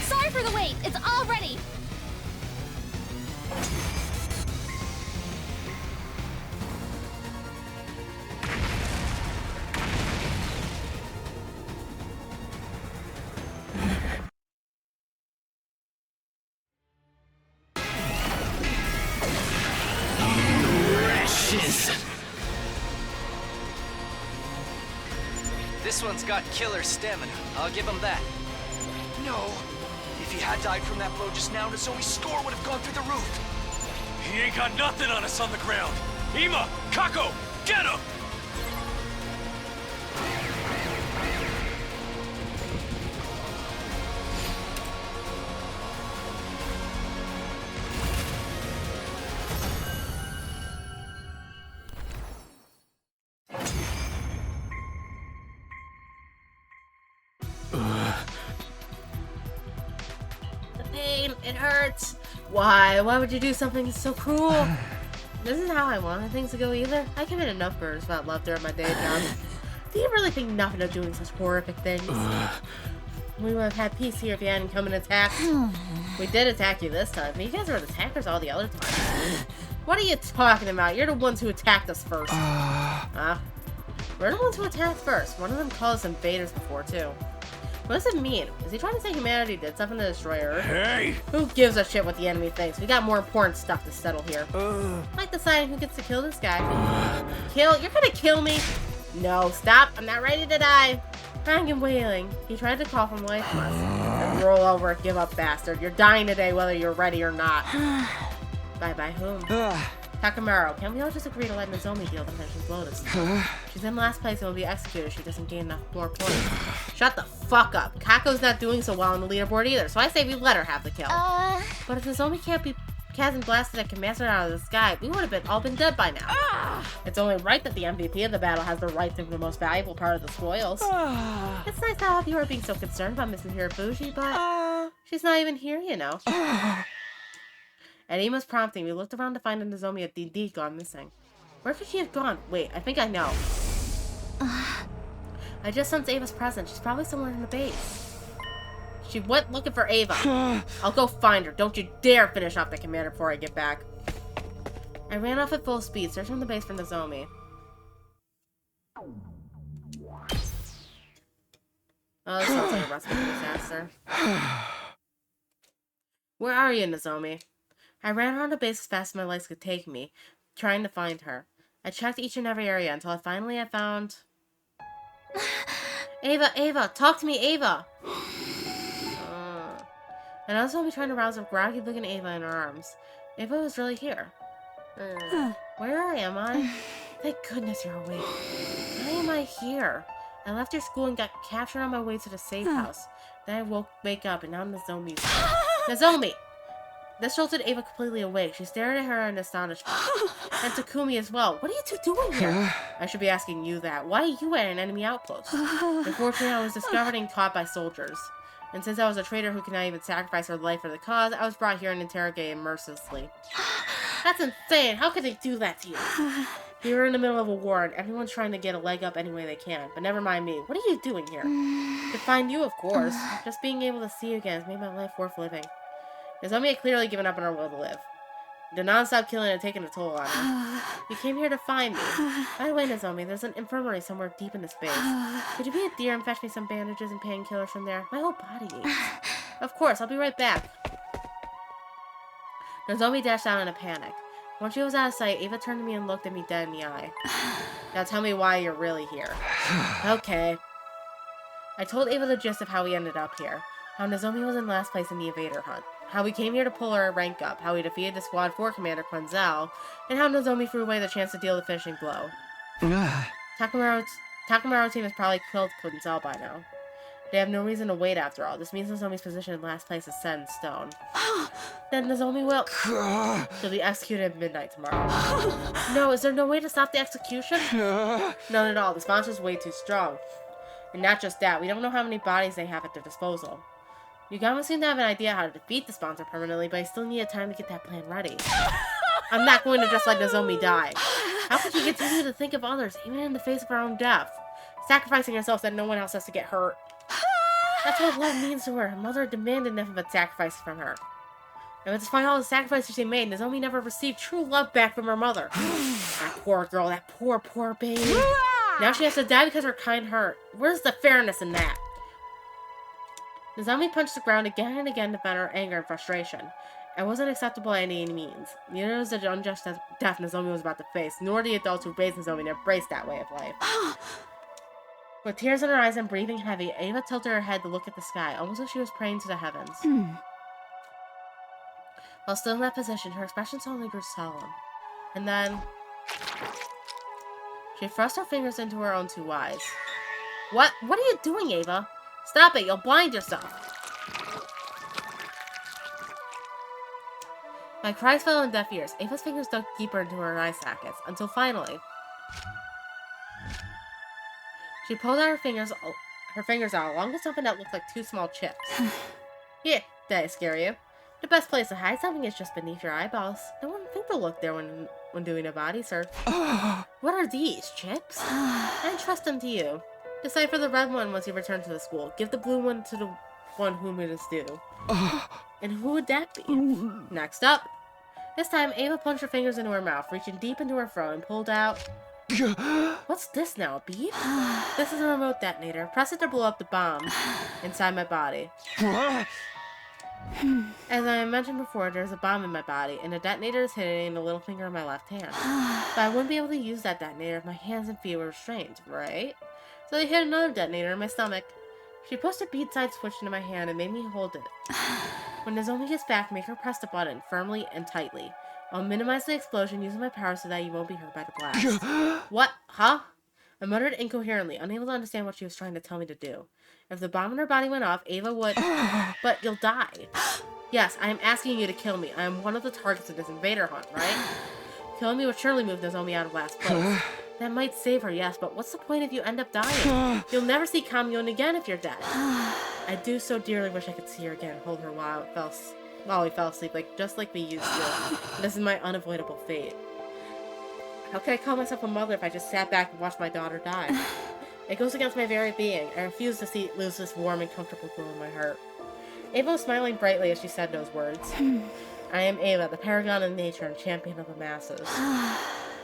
Sorry for the wait. It's all ready. This one's got killer stamina. I'll give him that. No. If he had died from that blow just now, Nozomi's score would have gone through the roof. He ain't got nothing on us on the ground. Ima, Kako, get him! It hurts. Why? Why would you do something so cruel? This isn't how I wanted things to go either. I committed enough murders without love during my day job. Do you really think nothing of doing such horrific things? We would have had peace here if you hadn't come and attacked. We did attack you this time, but you guys were the attackers all the other times. What are you talking about? You're the ones who attacked us first. We're the ones who attacked first. One of them called us invaders before, too. What does it mean? Is he trying to say humanity did something to destroy Earth? Hey! Who gives a shit what the enemy thinks? We got more important stuff to settle here. Like deciding who gets to kill this guy. Kill? You're gonna kill me? No, stop. I'm not ready to die. Crying and wailing. He tried to call from life from us. And roll over, give up, bastard. You're dying today whether you're ready or not. Bye-bye whom? Takamaru, can't we all just agree to let Nozomi deal the Pension's Lotus? She's in last place and will be executed if she doesn't gain enough more points. Shut the fuck up. Kako's not doing so well on the leaderboard either, so I say we let her have the kill. But if Nozomi hasn't blasted a Master out of the sky, we would have all been dead by now. It's only right that the MVP of the battle has the right to the most valuable part of the spoils. It's nice how all of you are being so concerned about Miss Hirafuji, but she's not even here, you know. At Ima's prompting, we looked around to find that Nozomi had indeed gone missing. Where could she have gone? Wait, I think I know. I just sensed Ava's presence. She's probably somewhere in the base. She went looking for Ava. I'll go find her. Don't you dare finish off the commander before I get back. I ran off at full speed, searching the base for Nozomi. Oh, this sounds like a recipe for disaster. Where are you, Nozomi? I ran around the base as fast as my legs could take me, trying to find her. I checked each and every area until finally I found... Ava, talk to me, Ava! And I was only trying to rouse a groggy-looking Ava in her arms. Ava was really here. Where am I? Thank goodness you're awake. Why am I here? I left your school and got captured on my way to the safe house. Then I wake up and now Nozomi's Nozomi! This jolted Ava completely awake. She stared at her in astonishment. And Takumi as well. What are you two doing here? I should be asking you that. Why are you at an enemy outpost? Unfortunately, I was discovered and caught by soldiers. And since I was a traitor who could not even sacrifice her life for the cause, I was brought here and interrogated mercilessly. That's insane! How could they do that to you? We were in the middle of a war and everyone's trying to get a leg up any way they can. But never mind me. What are you doing here? To find you, of course. Just being able to see you again has made my life worth living. Nozomi had clearly given up on her will to live. The non-stop killing had taken a toll on her. You came here to find me. By the way, Nozomi, there's an infirmary somewhere deep in this base. Could you be a dear and fetch me some bandages and painkillers from there? My whole body aches. Of course, I'll be right back. Nozomi dashed out in a panic. Once she was out of sight, Ava turned to me and looked at me dead in the eye. Now tell me why you're really here. Okay. I told Ava the gist of how we ended up here. How Nozomi was in last place in the invader hunt. How we came here to pull her rank up, how we defeated the Squad 4 Commander Quenzel, and how Nozomi threw away the chance to deal the finishing blow. Takamaru's team has probably killed Quenzel by now. They have no reason to wait after all. This means Nozomi's position in last place is set in stone. Then Nozomi will... She'll be executed at midnight tomorrow. No, is there no way to stop the execution? None at all. The sponsor's way too strong. And not just that, we don't know how many bodies they have at their disposal. Yugama seemed to have an idea how to defeat the sponsor permanently, but I still needed time to get that plan ready. I'm not going to just let Nozomi die. How could you continue to think of others, even in the face of her own death? Sacrificing herself so that no one else has to get hurt. That's what love means to her. Her mother demanded nothing but sacrifices from her. And despite all the sacrifices she made, Nozomi never received true love back from her mother. That poor girl, that poor baby. Now she has to die because her kind heart. Where's the fairness in that? Nozomi punched the ground again and again to vent her anger and frustration. It wasn't acceptable by any means. Neither was the unjust death Nozomi was about to face, nor the adults who raised Nozomi to embrace that way of life. With tears in her eyes and breathing heavy, Ava tilted her head to look at the sky, almost as if she was praying to the heavens. While still in that position, her expression suddenly grew solemn. And then... she thrust her fingers into her own two eyes. What are you doing, Ava? Stop it, you'll blind yourself. My cries fell on deaf ears. Ava's fingers dug deeper into her eye sockets, until finally... she pulled out her fingers out, along with something that looked like two small chips. Yeah, did I scare you? The best place to hide something is just beneath your eyeballs. No one think they'll look there when doing a body search. What are these, chips? I entrust them to you. Decipher the red one once you return to the school. Give the blue one to the one whom it is due. And who would that be? Next up. This time, Ava plunged her fingers into her mouth, reaching deep into her throat and pulled out... What's this now, a bead? This is a remote detonator. Press it to blow up the bomb inside my body. As I mentioned before, there's a bomb in my body, and the detonator is hidden in the little finger of my left hand. But I wouldn't be able to use that detonator if my hands and feet were restrained, right? So they hid another detonator in my stomach. She pushed a bead-side switch into my hand and made me hold it. When Nozomi gets back, make her press the button firmly and tightly. I'll minimize the explosion using my power so that you won't be hurt by the blast. What? Huh? I muttered incoherently, unable to understand what she was trying to tell me to do. If the bomb in her body went off, Ava would... But you'll die. Yes, I am asking you to kill me. I am one of the targets of this invader hunt, right? Killing me would surely move Nozomi out of last place. That might save her, yes, but what's the point if you end up dying? You'll never see Kamyon again if you're dead. I do so dearly wish I could see her again, hold her while we fell asleep, just like we used to. This is my unavoidable fate. How can I call myself a mother if I just sat back and watched my daughter die? It goes against my very being. I refuse to lose this warm and comfortable glow in my heart. Ava was smiling brightly as she said those words. I am Ava, the paragon of nature and champion of the masses.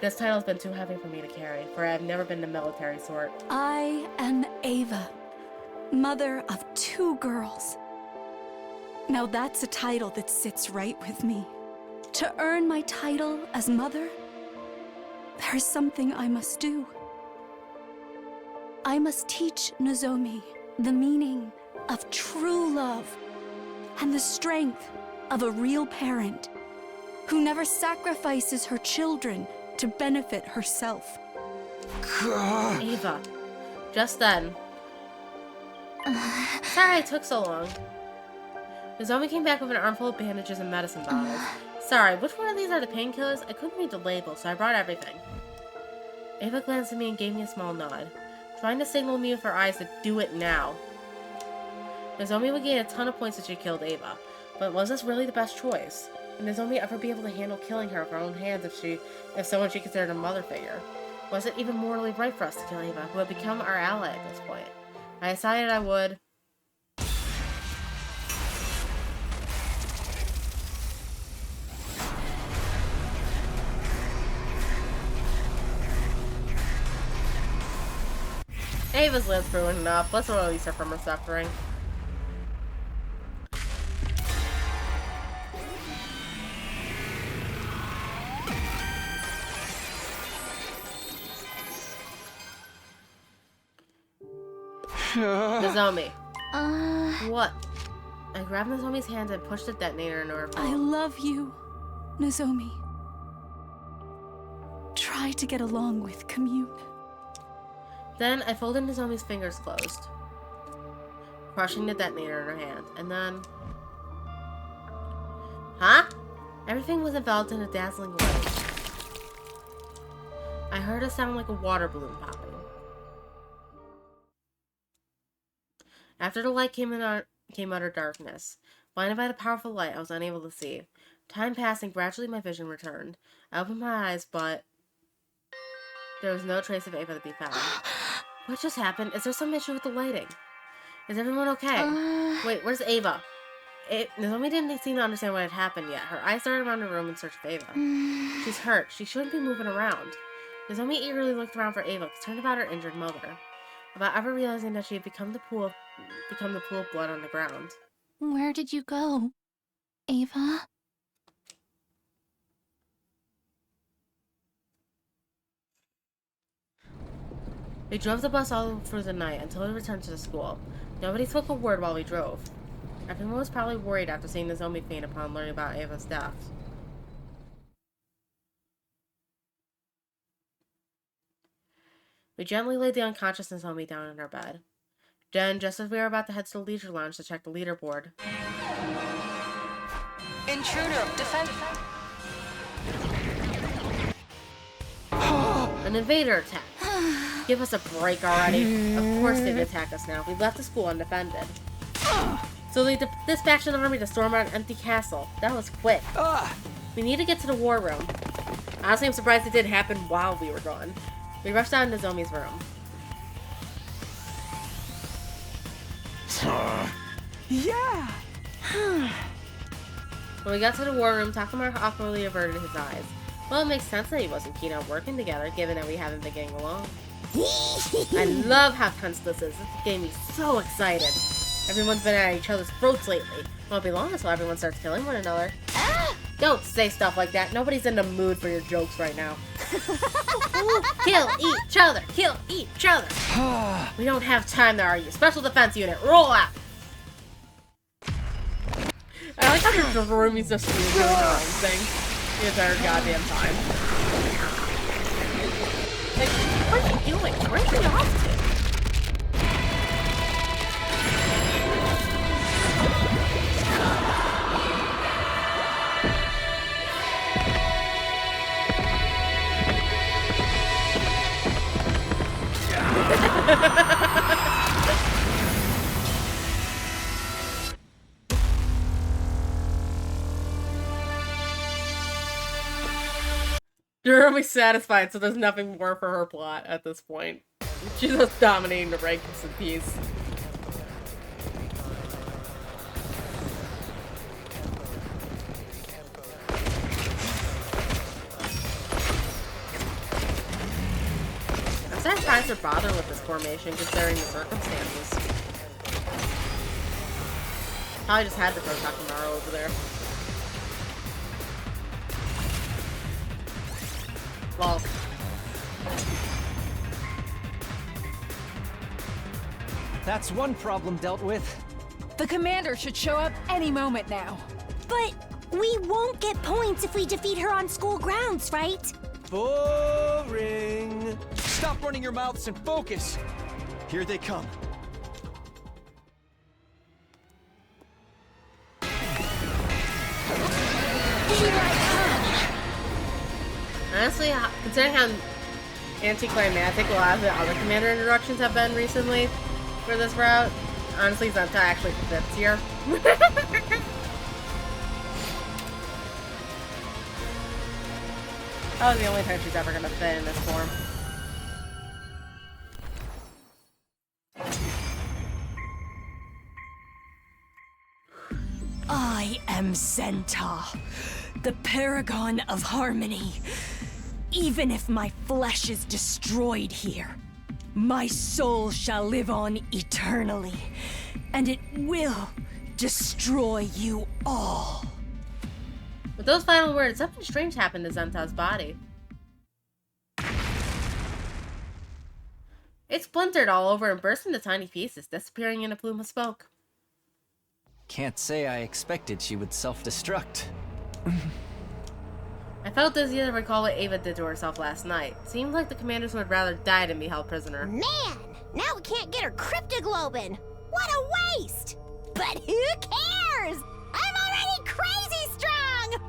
This title has been too heavy for me to carry, for I have never been the military sort. I am Ava, mother of 2 girls. Now that's a title that sits right with me. To earn my title as mother, there's something I must do. I must teach Nozomi the meaning of true love and the strength of a real parent who never sacrifices her children to benefit herself. Ava. Just then. Sorry it took so long. Nozomi came back with an armful of bandages and medicine bottles. Sorry, which one of these are the painkillers? I couldn't read the label, so I brought everything. Ava glanced at me and gave me a small nod, trying to signal me with her eyes to do it now. Nozomi would gain a ton of points if she killed Ava, but was this really the best choice? Would Nozomi ever be able to handle killing her with her own hands if someone she considered a mother figure? Was it even morally right for us to kill Ava, who had become our ally at this point? I decided I would. Ava's lived through enough. Let's release her from her suffering. Nozomi. What? I grabbed Nozomi's hand and pushed the detonator into her phone. I love you, Nozomi. Try to get along with Commune. Then I folded Nozomi's fingers closed, crushing the detonator in her hand, and then... Huh? Everything was enveloped in a dazzling light. I heard a sound like a water balloon popping. After the light came utter darkness. Blinded by the powerful light, I was unable to see. Time passed and gradually my vision returned. I opened my eyes, but there was no trace of Ava to be found. What just happened? Is there some issue with the lighting? Is everyone okay? Wait, where's Ava? Nozomi didn't seem to understand what had happened yet. Her eyes darted around the room in search of Ava. She's hurt. She shouldn't be moving around. Nozomi eagerly looked around for Ava, concerned about her injured mother. Without ever realizing that she had become the pool of blood on the ground. Where did you go, Ava? We drove the bus all through the night until we returned to the school. Nobody spoke a word while we drove. Everyone was probably worried after seeing Nozomi faint upon learning about Ava's death. We gently laid the unconscious Nozomi down in her bed. Then, just as we were about to head to the leisure lounge to check the leaderboard... Intruder, defend... An invader attack. Give us a break already. Of course they'd attack us now. We left the school undefended. So they dispatched an army to storm out an empty castle. That was quick. We need to get to the war room. Honestly, I'm surprised it didn't happen while we were gone. We rushed out in Nozomi's room. Yeah! When we got to the war room, Takamaru awkwardly averted his eyes. Well, it makes sense that he wasn't keen on working together, given that we haven't been getting along. I love how tense this is. This game me so excited. Everyone's been at each other's throats lately. Won't be long until everyone starts killing one another. Don't say stuff like that. Nobody's in the mood for your jokes right now. Kill each other! Kill each other! We don't have time to argue. Special defense unit, roll out! I like how the roomies just doing their own thing the entire goddamn time. Like, what are you doing? Where's he off to? You're only satisfied, so there's nothing more for her plot at this point. She's just dominating the rankings in peace. I'm surprised they're bothering with this formation, considering the circumstances. Probably just had to throw Takamaru over there. Lol. That's one problem dealt with. The commander should show up any moment now. But we won't get points if we defeat her on school grounds, right? Boring. Stop running your mouths and focus. Here they come. Honestly, considering how anticlimactic a lot of the other commander introductions have been recently for this route, honestly, Zenta actually fits here. That was the only time she's ever gonna fit in this form. I am Zenta, the paragon of harmony. Even if my flesh is destroyed here, my soul shall live on eternally, and it will destroy you all. With those final words, something strange happened to Zenta's body. It splintered all over and burst into tiny pieces, disappearing in a plume of smoke. Can't say I expected she would self-destruct. I felt dizzy to recall what Ava did to herself last night. Seemed like the commanders would rather die than be held prisoner. Man! Now we can't get her cryptoglobin! What a waste! But who cares? I'm already crazy strong!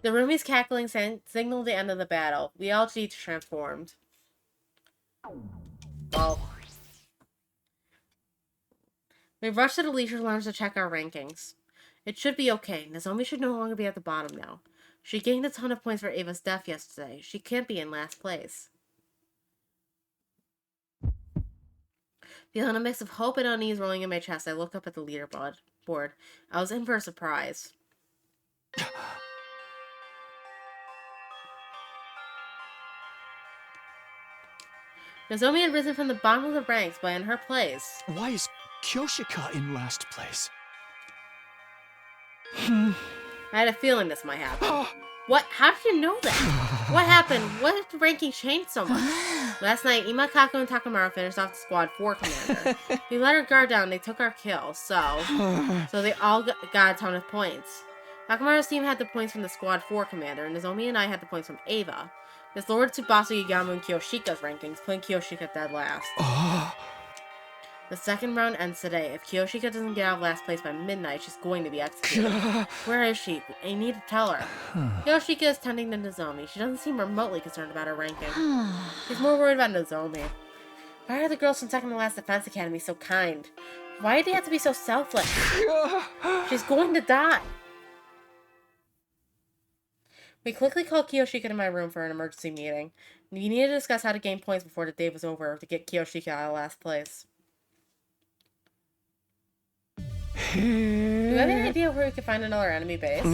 The roomies cackling signaled the end of the battle. We all each transformed. Well, we rushed to the leisure lounge to check our rankings. It should be okay. Nozomi should no longer be at the bottom now. She gained a ton of points for Ava's death yesterday. She can't be in last place. Feeling a mix of hope and unease rolling in my chest, I looked up at the leaderboard. I was in for a surprise. Nozomi had risen from the bottom of the ranks, but in her place. Why is Kyoshika in last place? I had a feeling this might happen. What? How did you know that? What happened? What did the ranking change so much? Last night, Imakako and Takamaru finished off the Squad 4 commander. We let our guard down and they took our kill, so they all got a ton of points. Takamaru's team had the points from the Squad 4 commander, and Nozomi and I had the points from Ava. This lowered Tsubasa Yagamu and Kiyoshika's rankings, putting Kiyoshika dead last. The second round ends today. If Kiyoshika doesn't get out of last place by midnight, she's going to be executed. Where is she? I need to tell her. Kiyoshika is tending to Nozomi. She doesn't seem remotely concerned about her ranking. She's more worried about Nozomi. Why are the girls from second to last defense academy so kind? Why did he have to be so selfless? She's going to die. We quickly called Kiyoshika to my room for an emergency meeting. We needed to discuss how to gain points before the day was over to get Kiyoshika out of last place. Do you have any idea where we could find another enemy base?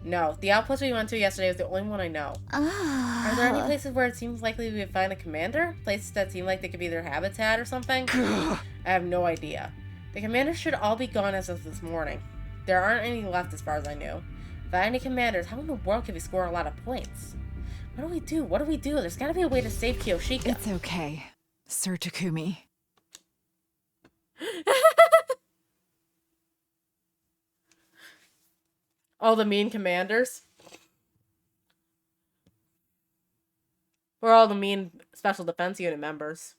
No, the outpost we went to yesterday was the only one I know. Are there any places where it seems likely we would find a commander? Places that seem like they could be their habitat or something? I have no idea. The commanders should all be gone as of this morning. There aren't any left as far as I know. Without any commanders, how in the world can we score a lot of points? What do we do? What do we do? There's gotta be a way to save Kiyoshika. It's okay, Sir Takumi. All the mean commanders? Or all the mean Special Defense Unit members?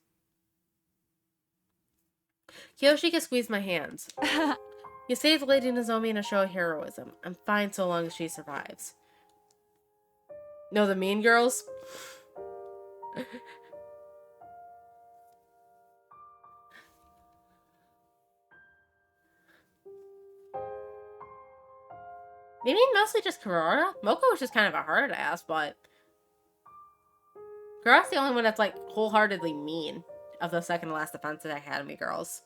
Kiyoshika squeezed my hands. You saved Lady Nozomi in a show of heroism. I'm fine so long as she survives. No, the mean girls? Maybe mostly just Kurara? Moko was just kind of a hard ass, but Kurara's the only one that's like wholeheartedly mean of the second to last Defense Academy girls.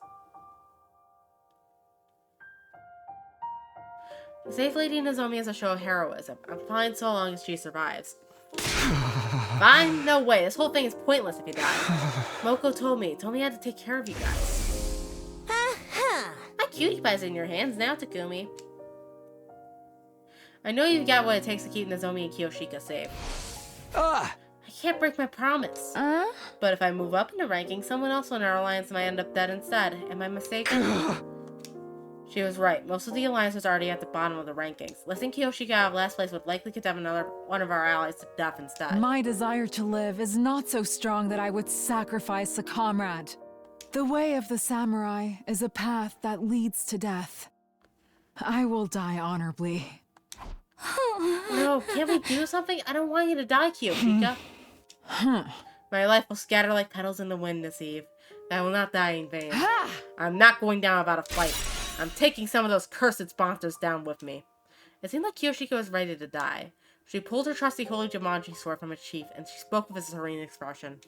Save Lady Nozomi as a show of heroism. I'm fine so long as she survives. Fine? No way. This whole thing is pointless if you die. Moko told me I had to take care of you guys. My cutie pie's in your hands now, Takumi. I know you've got what it takes to keep Nozomi and Kiyoshika safe. I can't break my promise. But if I move up in the ranking, someone else on our alliance might end up dead instead. Am I mistaken? She was right. Most of the alliance was already at the bottom of the rankings. Lifting Kiyoshika out of last place would likely condemn another one of our allies to death instead. My desire to live is not so strong that I would sacrifice a comrade. The way of the samurai is a path that leads to death. I will die honorably. No, can't we do something? I don't want you to die, Kiyoshika. My life will scatter like petals in the wind this eve. I will not die in vain. I'm not going down without a fight. I'm taking some of those cursed sponsors down with me. It seemed like Kiyoshika was ready to die. She pulled her trusty Holy Jumanji sword from its sheath, and she spoke with a serene expression.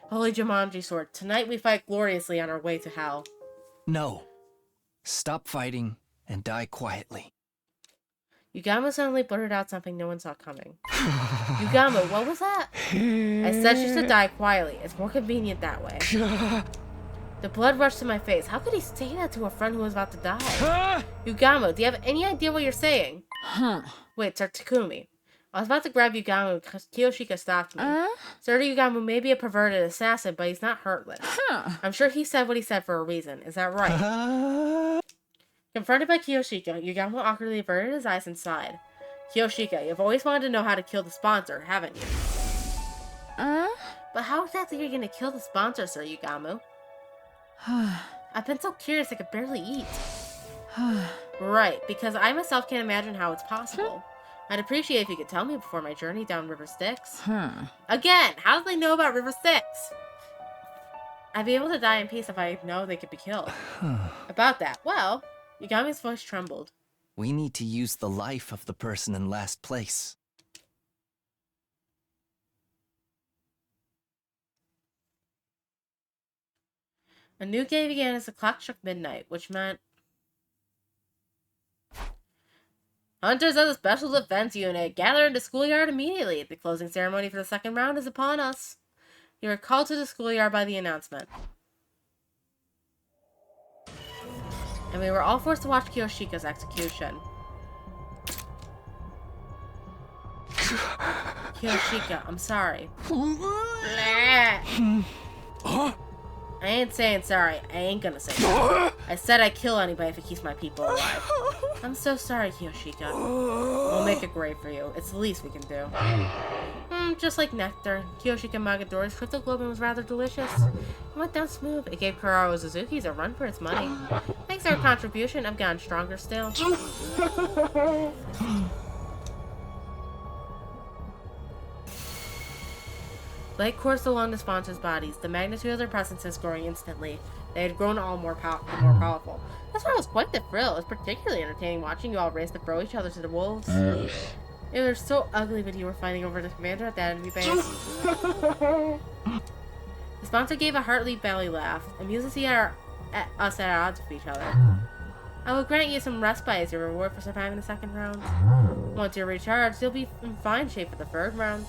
Holy Jumanji sword, tonight we fight gloriously on our way to hell. No. Stop fighting and die quietly. Yugamo suddenly blurted out something no one saw coming. Yugamo, what was that? I said she should die quietly. It's more convenient that way. The blood rushed to my face. How could he say that to a friend who was about to die? Yugamo, do you have any idea what you're saying? Wait, Sir Takumi. I was about to grab Yugamo because Kiyoshika stopped me. Sir Yugamo may be a perverted assassin, but he's not heartless. I'm sure he said what he said for a reason. Is that right? Confronted by Kiyoshika, Yugamo awkwardly averted his eyes and sighed. Kiyoshika, you've always wanted to know how to kill the sponsor, haven't you? But how exactly are you going to kill the sponsor, Sir Yugamo? I've been so curious I could barely eat. Right, because I myself can't imagine how it's possible. I'd appreciate if you could tell me before my journey down River Styx. Again, how do they know about River Styx? I'd be able to die in peace if I know they could be killed. About that, well, Yugami's voice trembled. We need to use the life of the person in last place. A new day began as the clock struck midnight, which meant... Hunters of the Special Defense Unit, gather in the schoolyard immediately. The closing ceremony for the second round is upon us. You are called to the schoolyard by the announcement. And we were all forced to watch Kiyoshika's execution. Kiyoshika, I'm sorry. I ain't saying sorry. I ain't gonna say sorry. I said I'd kill anybody if it keeps my people alive. I'm so sorry, Kiyoshika. We'll make a grave for you. It's the least we can do. Just like nectar, Kiyoshika Magadori's cryptoglobin was rather delicious. It went down smooth. It gave Kurara Suzuki's a run for its money. Thanks to her contribution, I've gotten stronger still. Light coursed along the sponsors' bodies, the magnitude of their presences growing instantly. They had grown all more powerful. This one was quite the thrill. It was particularly entertaining watching you all race to throw each other to the wolves. It was so ugly when you were fighting over the commander at the enemy base. The sponsor gave a hearty belly laugh, amused to see us at odds with each other. I will grant you some respite as your reward for surviving the second round. Once you're recharged, you'll be in fine shape for the third round.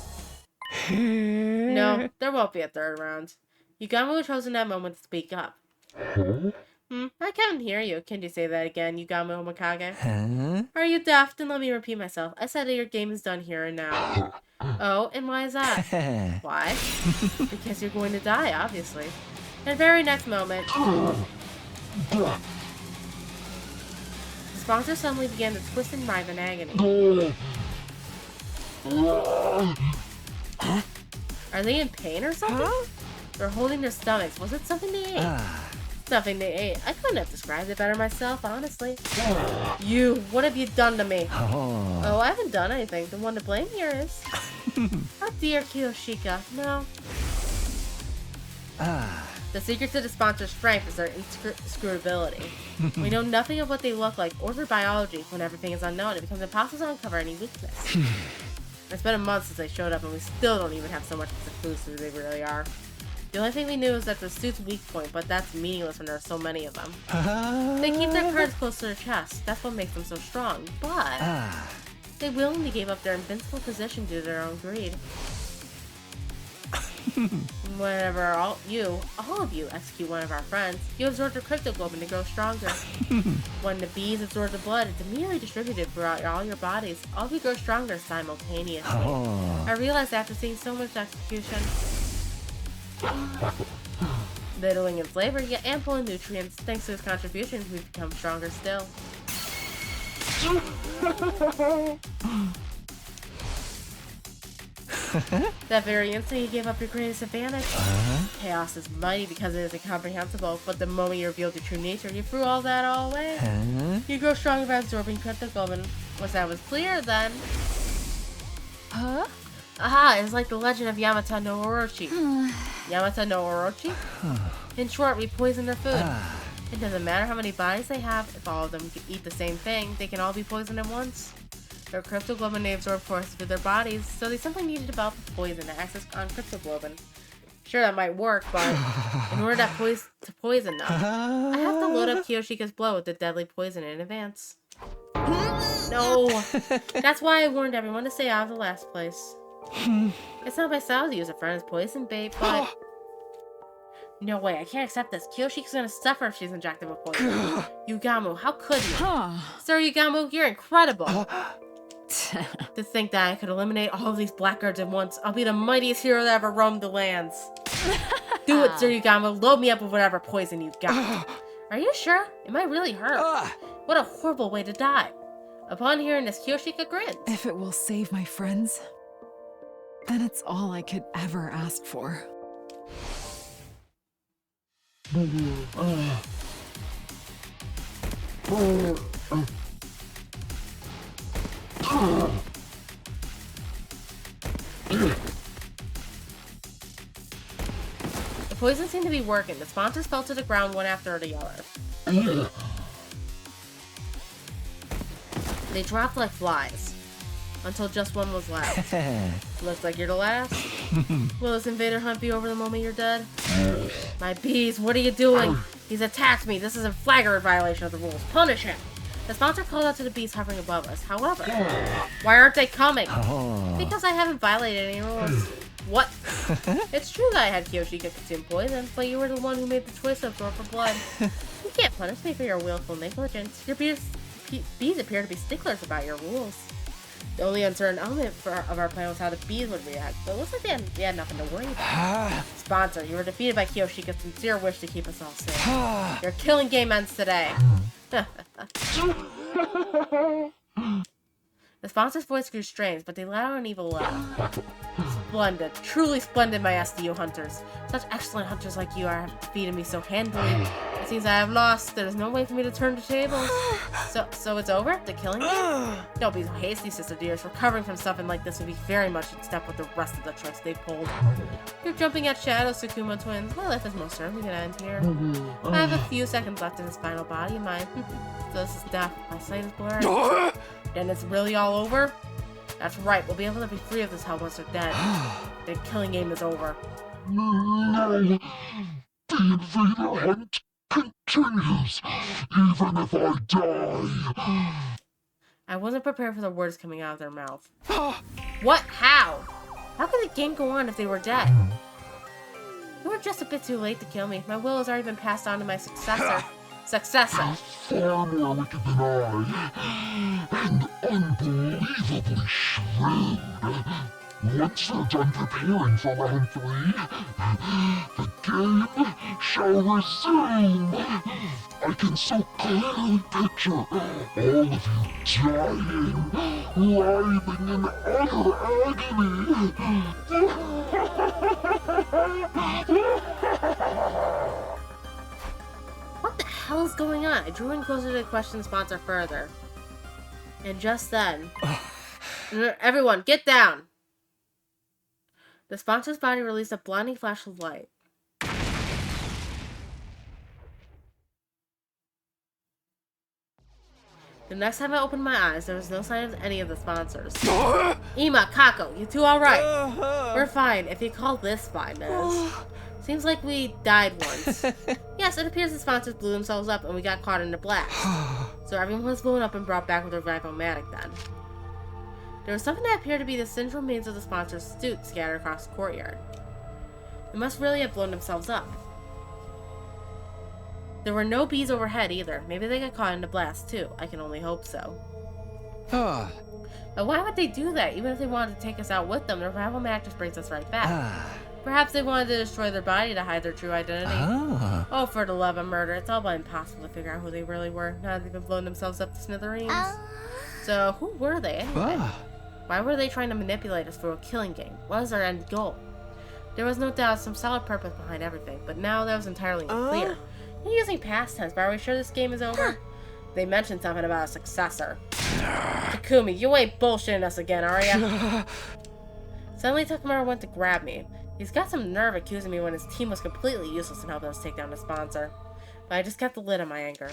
No, there won't be a third round. Yugamo chose in that moment to speak up. I can't hear you. Can you say that again, Yugamo Mikage? Huh? Are you deaf? Then let me repeat myself. I said that your game is done here and now. Oh, and why is that? Why? Because you're going to die, obviously. And the very next moment... The sponsor suddenly began to twist and writhe in agony. Are they in pain or something? They're holding their stomachs. Was it something they ate? Something they ate. I couldn't have described it better myself, honestly. You, what have you done to me? Oh, I haven't done anything. The one to blame here is. Oh dear, Kiyoshika. No. The secret to the sponsor's strength is their inscrutability. We know nothing of what they look like or their biology. When everything is unknown, it becomes impossible to uncover any weakness. It's been a month since they showed up and we still don't even have so much as a clue as who they really are. The only thing we knew is that the suit's weak point, but that's meaningless when there are so many of them. They keep their cards close to their chest. That's what makes them so strong. But they willingly gave up their invincible position due to their own greed. Whenever all of you execute one of our friends, you absorb the cryptoglobin to grow stronger. When the bees absorb the blood, it's immediately distributed throughout all your bodies. All of you grow stronger simultaneously. I realized after seeing so much execution. Littling in flavor, yet ample in nutrients. Thanks to his contribution, we've become stronger still. That very instant, you gave up your greatest advantage. Chaos is mighty because it is incomprehensible, but the moment you revealed your true nature, you threw all that away. You grow stronger by absorbing cryptoglobin. Once that was clear, then... Aha, it's like the legend of Yamata no Orochi. Yamata no Orochi? In short, we poison their food. It doesn't matter how many bodies they have, if all of them eat the same thing, they can all be poisoned at once. Their cryptoglobin they absorb forces through their bodies, so they simply need to develop a poison to access on cryptoglobin. Sure, that might work, but in order to poison them, I have to load up Kiyoshika's blood with the deadly poison in advance. No! That's why I warned everyone to stay out of the last place. It's not my style to use a friend as poison bait, but... No way, I can't accept this. Kiyoshika's gonna suffer if she's injected with poison. Yugamo, how could you? Sir Yugamo, you're incredible! To think that I could eliminate all of these blackguards at once. I'll be the mightiest hero that ever roamed the lands. Do it, Sir Yugamo. Load me up with whatever poison you've got. Are you sure? It might really hurt. What a horrible way to die. Upon hearing this, Kiyoshika grins. If it will save my friends, then it's all I could ever ask for. The poison seemed to be working. The sponsors fell to the ground one after the other. They dropped like flies, until just one was left. Looks like you're the last. Will this invader hunt be over the moment you're dead? My bees, what are you doing? He's attacked me. This is a flagrant violation of the rules. Punish him. The sponsor called out to the bees hovering above us. However, why aren't they coming? Because I haven't violated any rules. What? It's true that I had Kiyoshika consume poison, but you were the one who made the choice to absorb her blood. You can't punish me for your willful negligence. Your bees appear to be sticklers about your rules. The only uncertain element of our plan was how the bees would react, but it looks like they had nothing to worry about. Sponsor, you were defeated by Kiyoshika's sincere wish to keep us all safe. Your killing game ends today. The sponsor's voice grew strange, but they let out an evil laugh. Splendid. Truly splendid, my SDU hunters. Such excellent hunters like you are defeated me so handily. It seems I have lost. There's no way for me to turn the tables. So it's over? The killing game? Don't be so hasty, Sister Dears. Recovering from something like this would be very much in step with the rest of the tricks they pulled. You're jumping at shadows, Tsukuma twins. My life is most certainly gonna end here. I have a few seconds left in this final body of mine. So this is death. My sight is blurred. Then it's really all over? That's right, we'll be able to be free of this hell once they're dead. The killing game is over. No! The invader hunt continues, even if I die. I wasn't prepared for the words coming out of their mouth. What? How? How could the game go on if they were dead? You were just a bit too late to kill me. My will has already been passed on to my successor. Far more wicked than I, and unbelievably shrewd. Once they're done preparing for round 3, the game shall resume. I can so clearly picture all of you dying, writhing in utter agony. What the hell is going on? I drew in closer to the question sponsor further. And just then... Everyone, get down! The sponsor's body released a blinding flash of light. The next time I opened my eyes, there was no sign of any of the sponsors. Ima, Kako, you two alright? We're fine, if you call this fine, Seems like we died once. Yes, it appears the sponsors blew themselves up and we got caught in the blast. So everyone was blown up and brought back with a Revival-matic then. There was something that appeared to be the central remains of the sponsors' suit scattered across the courtyard. They must really have blown themselves up. There were no bees overhead either. Maybe they got caught in the blast too. I can only hope so. But why would they do that? Even if they wanted to take us out with them, the Revival-matic just brings us right back. Perhaps they wanted to destroy their body to hide their true identity. Oh, for the love of murder. It's all but impossible to figure out who they really were. Now they've been blown themselves up to smithereens. So, who were they anyway? Why were they trying to manipulate us for a killing game? What was their end goal? There was no doubt some solid purpose behind everything, but now that was entirely unclear. You're using past tense, but are we sure this game is over? They mentioned something about a successor. Takumi, you ain't bullshitting us again, are ya? Suddenly Takamaru went to grab me. He's got some nerve accusing me when his team was completely useless in helping us take down the sponsor. But I just kept the lid on my anger.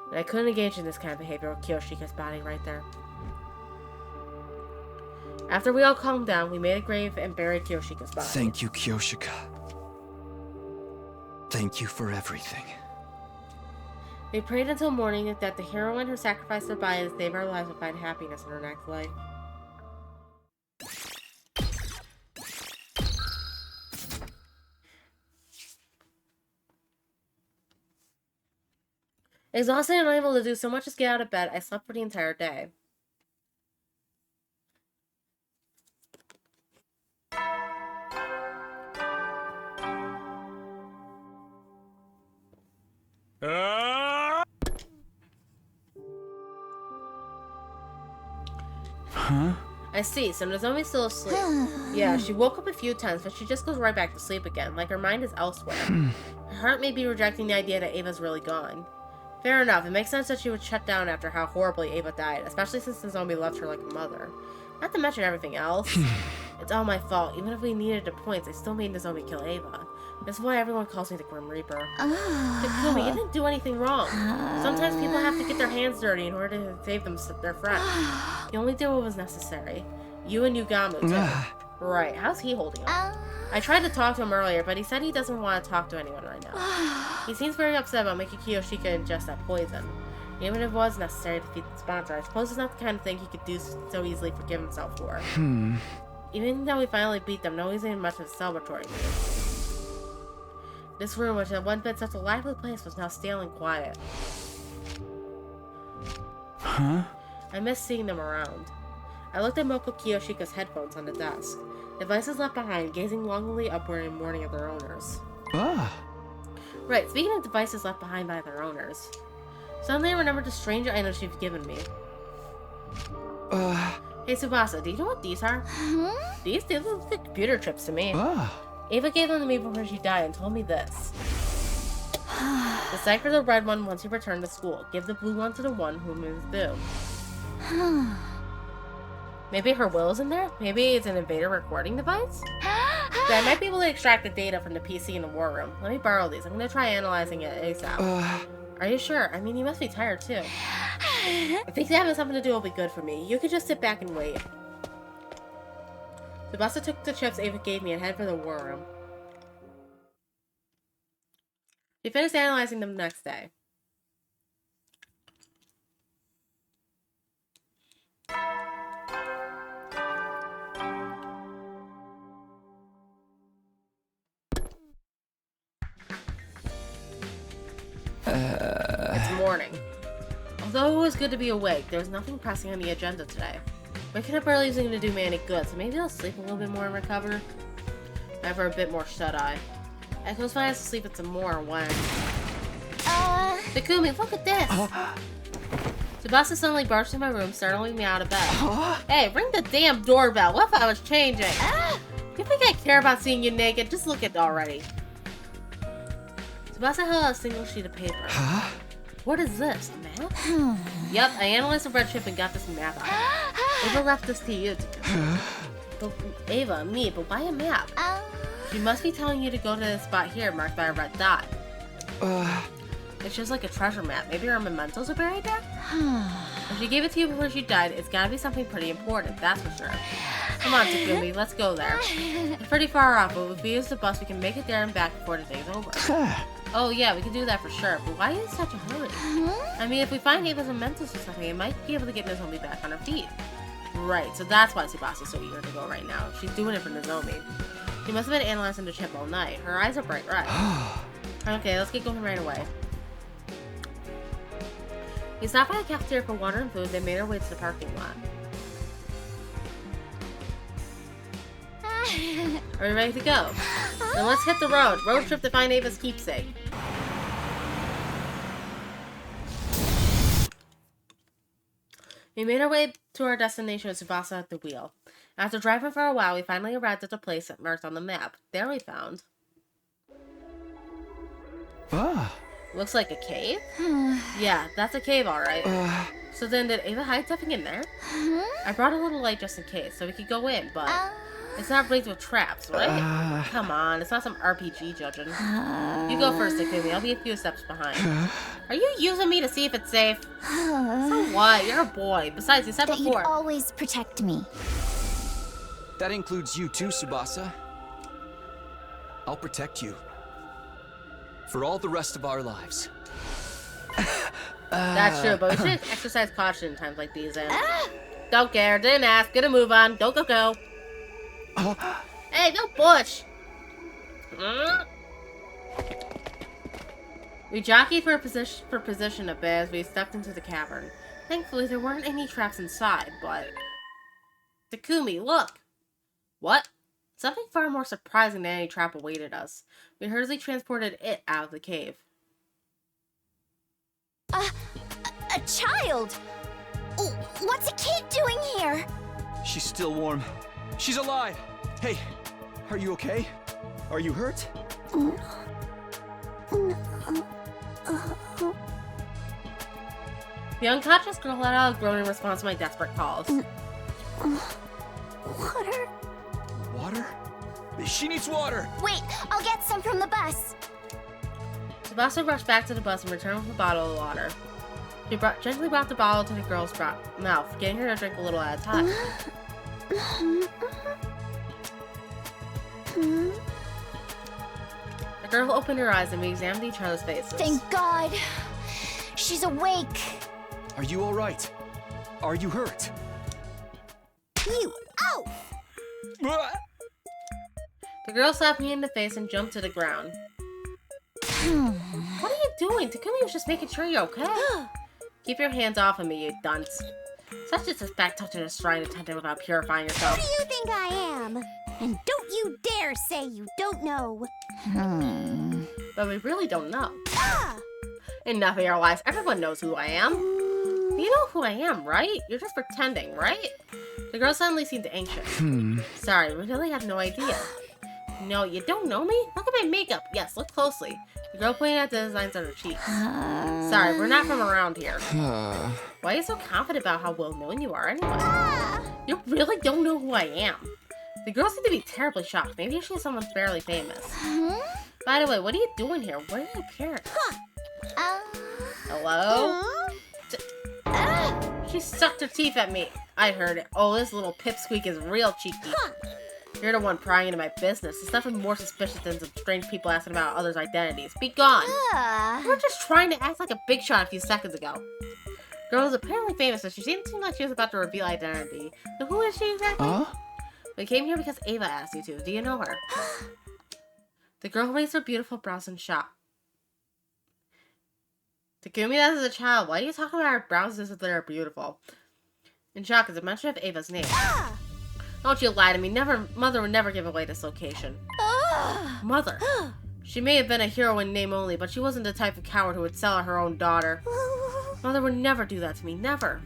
And I couldn't engage in this kind of behavior with Kiyoshika's body right there. After we all calmed down, we made a grave and buried Kiyoshika's body. Thank you, Kiyoshika. Thank you for everything. We prayed until morning that the heroine who sacrificed her body to save our lives would find happiness in her next life. Exhausted and unable to do so much as get out of bed, I slept for the entire day. I see, so Nozomi's still asleep. Yeah, she woke up a few times, but she just goes right back to sleep again, like her mind is elsewhere. Her heart may be rejecting the idea that Ava's really gone. Fair enough, it makes sense that she would shut down after how horribly Ava died, especially since Nozomi loved her like a mother. Not to mention everything else. It's all my fault. Even if we needed the points, I still made Nozomi kill Ava. That's why everyone calls me the Grim Reaper. Takumi, you didn't do anything wrong. Sometimes people have to get their hands dirty in order to save their friends. You only did what was necessary. You and Yugamu, too. Right, how's he holding up? I tried to talk to him earlier, but he said he doesn't want to talk to anyone right now. He seems very upset about making Kiyoshika ingest that poison. Even if it was necessary to defeat the sponsor, I suppose it's not the kind of thing he could do so easily forgive himself for. Even though we finally beat them, no one's in much of a celebratory mood. This room, which had once been such a lively place, was now stale and quiet. I missed seeing them around. I looked at Moko Kiyoshika's headphones on the desk. Devices left behind, gazing longingly upward in mourning of their owners. Right, speaking of devices left behind by their owners. Suddenly I remembered the strange items she'd given me. Hey Tsubasa, do you know what these are? These look like computer chips to me. Ava gave them to me before she died and told me this. Decipher the red one once you return to school. Give the blue one to the one who moves blue. Maybe her will is in there? Maybe it's an invader recording device? I might be able to extract the data from the PC in the war room. Let me borrow these. I'm gonna try analyzing it ASAP. Are you sure? I mean, you must be tired too. I think having something to do will be good for me. You could just sit back and wait. Tsubasa took the chips Ava gave me and headed for the war room. She finished analyzing them the next day. It's morning. Although it was good to be awake, there was nothing pressing on the agenda today. Waking up early isn't going to do me any good, so maybe I'll sleep a little bit more and recover. Have a bit more shut-eye. I close my eyes to sleep it some more when... Takumi, look at this! Tsubasa suddenly burst into my room, startling me out of bed. Hey, ring the damn doorbell! What if I was changing? You think I care about seeing you naked? Just look at it already. Tsubasa held out a single sheet of paper. What is this? A map? Yep, I analyzed the red chip and got this map out. Ava left this to you. Ava, me, but why a map? She must be telling you to go to this spot here marked by a red dot. It's just like a treasure map. Maybe her mementos are buried there? If she gave it to you before she died, it's gotta be something pretty important, that's for sure. Come on, Takumi, let's go there. It's pretty far off, but if we use the bus, we can make it there and back before the day's over. Oh yeah, we can do that for sure, but why in such a hurry? I mean, if we find Ava's mementos or something, it might be able to get Nozomi back on her feet. Right, so that's why Tsubasa's so eager to go right now. She's doing it for Nozomi. She must have been analyzing the chip all night. Her eyes are bright red. Okay, let's get going right away. We stopped by the cafeteria for water and food, then made our way to the parking lot. Are we ready to go? Then let's hit the road. Road trip to find Ava's keepsake. We made our way to our destination with Tsubasa at the wheel. After driving for a while, we finally arrived at the place marked on the map. There we found... Looks like a cave? Yeah, that's a cave, alright. So then, did Ava hide something in there? I brought a little light just in case, so we could go in, but... It's not rigged with traps, right? Come on, it's not some RPG judging. You go first, Takumi. I'll be a few steps behind. Are you using me to see if it's safe? So what? You're a boy. Besides, you said before. You'd always protect me. That includes you too, Tsubasa. I'll protect you. For all the rest of our lives. That's true, but we should exercise caution in times like these, and... Don't care, didn't ask, gonna move on. Go, go, go. Hey, no push! We jockeyed for position a bit as we stepped into the cavern. Thankfully, there weren't any traps inside, but... Takumi, look! What? Something far more surprising than any trap awaited us. We hurriedly transported it out of the cave. A child? What's a kid doing here? She's still warm. She's alive! Hey, are you okay? Are you hurt? The unconscious girl let out a groan in response to my desperate calls. Water? Water? She needs water! Wait, I'll get some from the bus. Tsubasa rushed back to the bus and returned with a bottle of water. She gently brought the bottle to the girl's mouth, getting her to drink a little at a time. The girl opened her eyes and we examined each other's faces. Thank God. She's awake. Are you alright? Are you hurt? You! Ow! The girl slapped me in the face and jumped to the ground. What are you doing? Takumi was just making sure you're okay. Keep your hands off of me, you dunce. Such disrespect touching a shrine attendant without purifying yourself. Who do you think I am? And don't you dare say you don't know. But we really don't know. Enough of your lies. Everyone knows who I am. You know who I am, right? You're just pretending, right? The girl suddenly seemed anxious. Sorry, we really had no idea. No, you don't know me? Look at my makeup. Yes, look closely. The girl pointed at the designs on her cheeks. Sorry, we're not from around here. Why are you so confident about how well known you are anyway? You really don't know who I am. The girl seemed to be terribly shocked. Maybe she's someone fairly famous. By the way, what are you doing here? Where are your parents? Hello? She sucked her teeth at me. I heard it. Oh, this little pipsqueak is real cheeky. You're the one prying into my business. It's nothing more suspicious than some strange people asking about others' identities. Be gone. You were just trying to act like a big shot a few seconds ago. Girl is apparently famous, so she didn't seem like she was about to reveal identity. So who is she exactly? We came here because Ava asked you to. Do you know her? The girl raised her beautiful brows in shock. Takumi, that is a child. Why are you talking about her brows as if they're beautiful? In shock is a mention of Ava's name. Don't you lie to me. Mother would never give away this location. Mother. She may have been a hero in name only, but she wasn't the type of coward who would sell her own daughter. Mother would never do that to me. Never.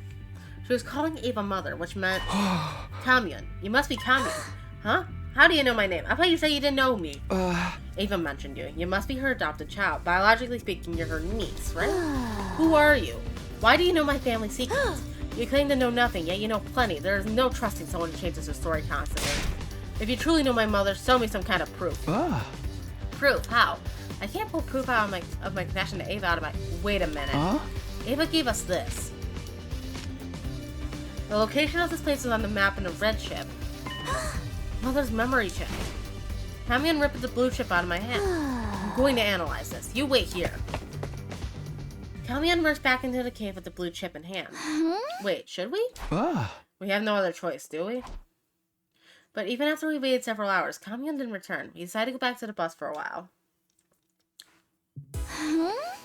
She was calling Ava mother, which meant Kamyun. You must be Kamyun. Huh? How do you know my name? I thought you said you didn't know me. Ava mentioned you. You must be her adopted child. Biologically speaking, you're her niece, right? Who are you? Why do you know my family secrets? You claim to know nothing, yet you know plenty. There is no trusting someone who changes their story constantly. If you truly know my mother, show me some kind of proof. Proof? How? I can't pull proof out of my connection to Ava out of my... Wait a minute. Ava gave us this. The location of this place is on the map in a red chip. Mother's memory chip. Kamyun ripped the blue chip out of my hand. I'm going to analyze this. You wait here. Kamyun rushed back into the cave with the blue chip in hand. Wait, should we? We have no other choice, do we? But even after we waited several hours, Kamyun didn't return. We decided to go back to the bus for a while.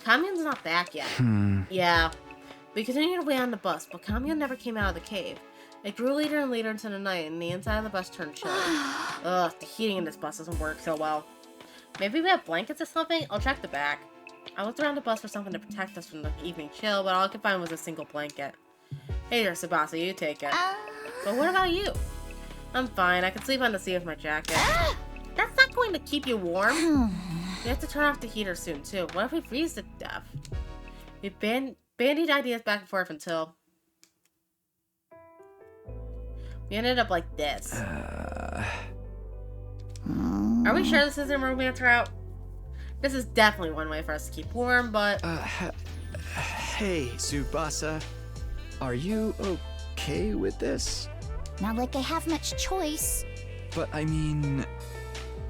Kamyun's not back yet. Yeah. We continued to wait on the bus, but Kamyun never came out of the cave. It grew later and later into the night, and the inside of the bus turned chilly. Ugh, the heating in this bus doesn't work so well. Maybe we have blankets or something? I'll check the back. I looked around the bus for something to protect us from the evening chill, but all I could find was a single blanket. Hey there, Tsubasa, you take it. But what about you? I'm fine. I can sleep on the seat of my jacket. That's not going to keep you warm. We have to turn off the heater soon, too. What if we freeze to death? We bandied ideas back and forth until... we ended up like this. Are we sure this isn't a romance route? This is definitely one way for us to keep warm, but... Hey, Tsubasa. Are you okay with this? Not like I have much choice. But I mean,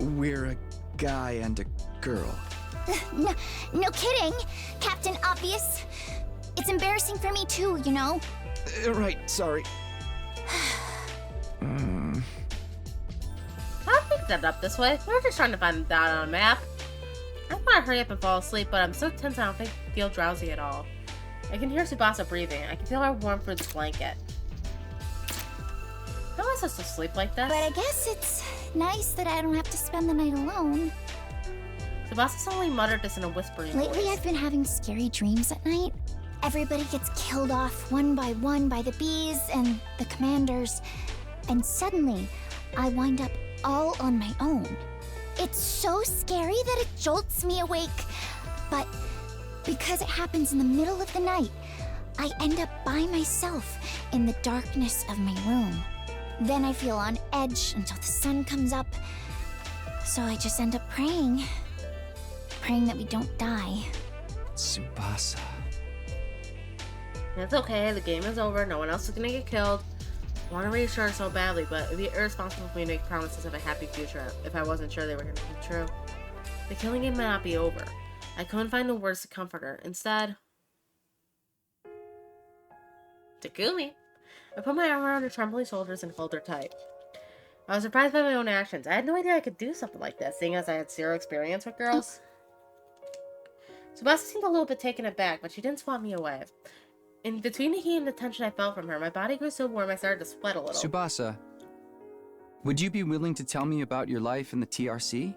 we're a guy and a girl. No kidding, Captain Obvious. It's embarrassing for me too, you know? Right, sorry. I don't think that up this way. We were just trying to find the dot on a map. I want to hurry up and fall asleep, but I'm so tense I don't feel drowsy at all. I can hear Tsubasa breathing. I can feel her warmth through this blanket. How am I supposed to sleep like this? But I guess it's nice that I don't have to spend the night alone. Tsubasa suddenly muttered this in a whispering voice. Lately I've been having scary dreams at night. Everybody gets killed off one by one by the bees and the commanders. And suddenly, I wind up all on my own. It's so scary that it jolts me awake. But because it happens in the middle of the night, I end up by myself in the darkness of my room. Then I feel on edge until the sun comes up. So I just end up praying. Praying that we don't die. Tsubasa. It's okay, the game is over, no one else is gonna get killed. I want to reassure her so badly, but it would be irresponsible for me to make promises of a happy future if I wasn't sure they were gonna be true. The killing game might not be over. I couldn't find the words to comfort her. Instead... Takumi! I put my arm around her trembling shoulders and held her tight. I was surprised by my own actions. I had no idea I could do something like this, seeing as I had zero experience with girls. Tsubasa seemed a little bit taken aback, but she didn't swat me away. In between the heat and the tension I felt from her, my body grew so warm I started to sweat a little. Tsubasa, would you be willing to tell me about your life in the TRC?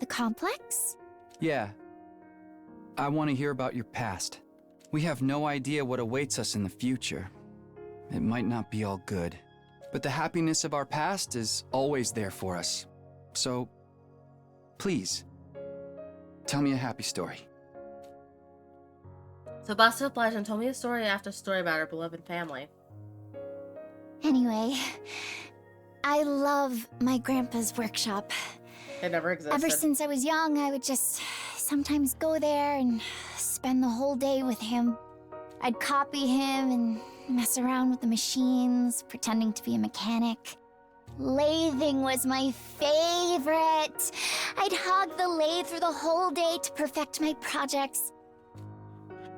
The complex? Yeah. I want to hear about your past. We have no idea what awaits us in the future. It might not be all good, but the happiness of our past is always there for us. So, please, tell me a happy story. So Basta obliged and told me a story after story about her beloved family. Anyway, I love my grandpa's workshop. It never existed. Ever since I was young, I would just sometimes go there and spend the whole day with him. I'd copy him and mess around with the machines, pretending to be a mechanic. Lathing was my favorite. I'd hog the lathe through the whole day to perfect my projects.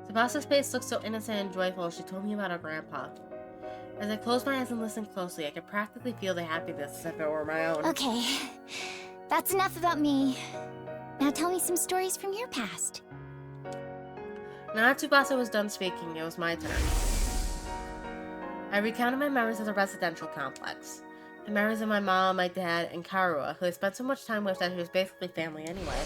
Sebastia's face looked so innocent and joyful as she told me about her grandpa. As I closed my eyes and listened closely, I could practically feel the happiness as if it were my own. Okay, that's enough about me. Now tell me some stories from your past. Now that Tsubasa was done speaking, it was my turn. I recounted my memories of the residential complex. The memories of my mom, my dad, and Karua, who I spent so much time with that he was basically family anyway.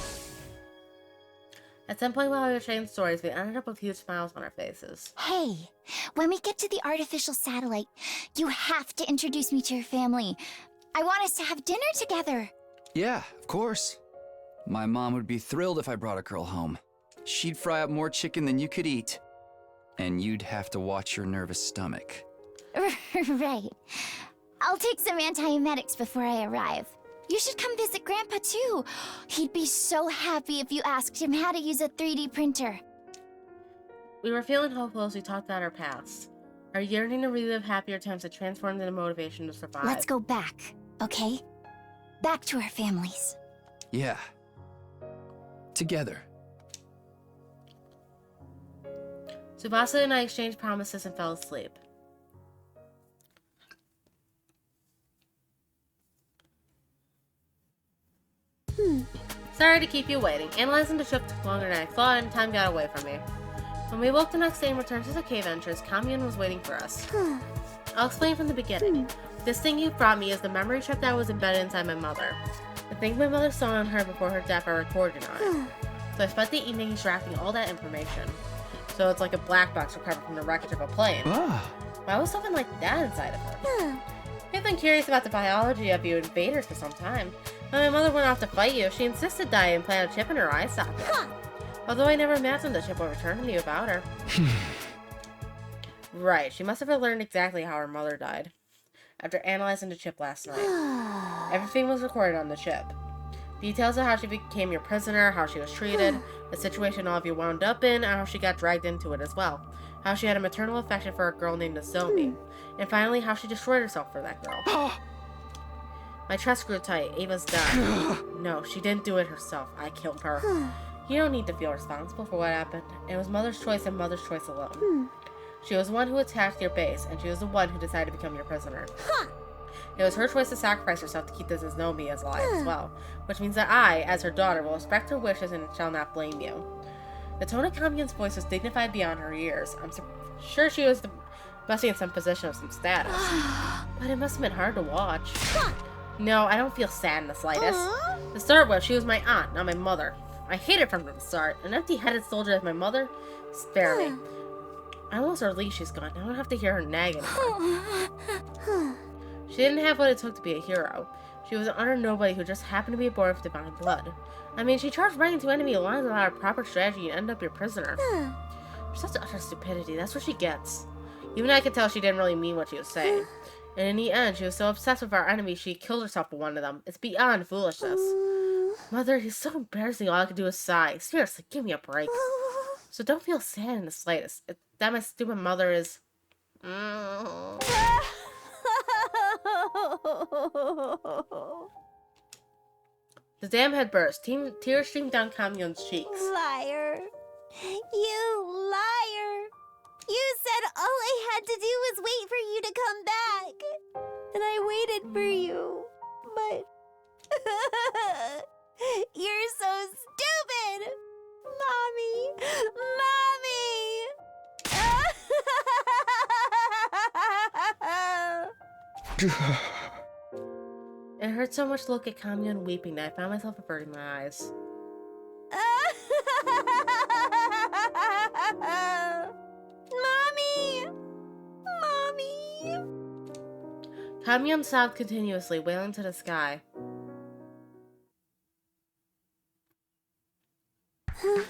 At some point while we were sharing stories, we ended up with huge smiles on our faces. Hey, when we get to the artificial satellite, you have to introduce me to your family. I want us to have dinner together. Yeah, of course. My mom would be thrilled if I brought a girl home. She'd fry up more chicken than you could eat. And you'd have to watch your nervous stomach. Right. I'll take some antiemetics before I arrive. You should come visit Grandpa too. He'd be so happy if you asked him how to use a 3D printer. We were feeling hopeful as we talked about our past. Our yearning to relive happier times had transformed into motivation to survive. Let's go back, okay? Back to our families. Yeah. Together. Tsubasa and I exchanged promises and fell asleep. Sorry to keep you waiting. Analyzing the ship took longer than I thought, and time got away from me. When we woke the next day and returned to the cave entrance, Kamyun was waiting for us. I'll explain from the beginning. This thing you brought me is the memory chip that was embedded inside my mother. The thing my mother saw on her before her death are recorded on it. So I spent the evening extracting all that information. So it's like a black box recovered from the wreckage of a plane. Why was something like that inside of her? I've been curious about the biology of you invaders for some time. When my mother went off to fight you, she insisted that I implant a chip in her eye socket. Although I never imagined the chip would return to me about her. Right, she must have learned exactly how her mother died. After analyzing the chip last night. Everything was recorded on the chip. Details of how she became your prisoner, how she was treated, the situation all of you wound up in, and how she got dragged into it as well. How she had a maternal affection for a girl named Nozomi. And finally, how she destroyed herself for that girl. My chest grew tight. Ava's done. No, she didn't do it herself. I killed her. You don't need to feel responsible for what happened. It was Mother's choice and Mother's choice alone. She was the one who attacked your base, and she was the one who decided to become your prisoner. It was her choice to sacrifice herself to keep this Nozomi alive as well, which means that I, as her daughter, will respect her wishes and shall not blame you. The tone of Kamyun's voice was dignified beyond her years. I'm sure she must be in some position of some status, but it must have been hard to watch. No, I don't feel sad in the slightest. To start with, she was my aunt, not my mother. I hated from the start. An empty-headed soldier as my mother? Spare me. I'm almost relieved she's gone. I don't have to hear her nag anymore. She didn't have what it took to be a hero. She was an utter nobody who just happened to be born with divine blood. I mean, she charged right into enemy lines without a proper strategy and ended up your prisoner. Such utter stupidity. That's what she gets. Even I could tell she didn't really mean what she was saying. And in the end, she was so obsessed with our enemy, she killed herself for one of them. It's beyond foolishness. Mother, he's so embarrassing, all I could do is sigh. Seriously, give me a break. So don't feel sad in the slightest. That my stupid mother is... The dam had burst. Tears streamed down Kamyun's cheeks. Liar. You liar. You said all I had to do was wait for you to come back. And I waited for you. But... You're so stupid! Mommy! Mommy! It hurt so much to look at Kamyun weeping that I found myself averting my eyes. Kamyon sobbed continuously, wailing to the sky. I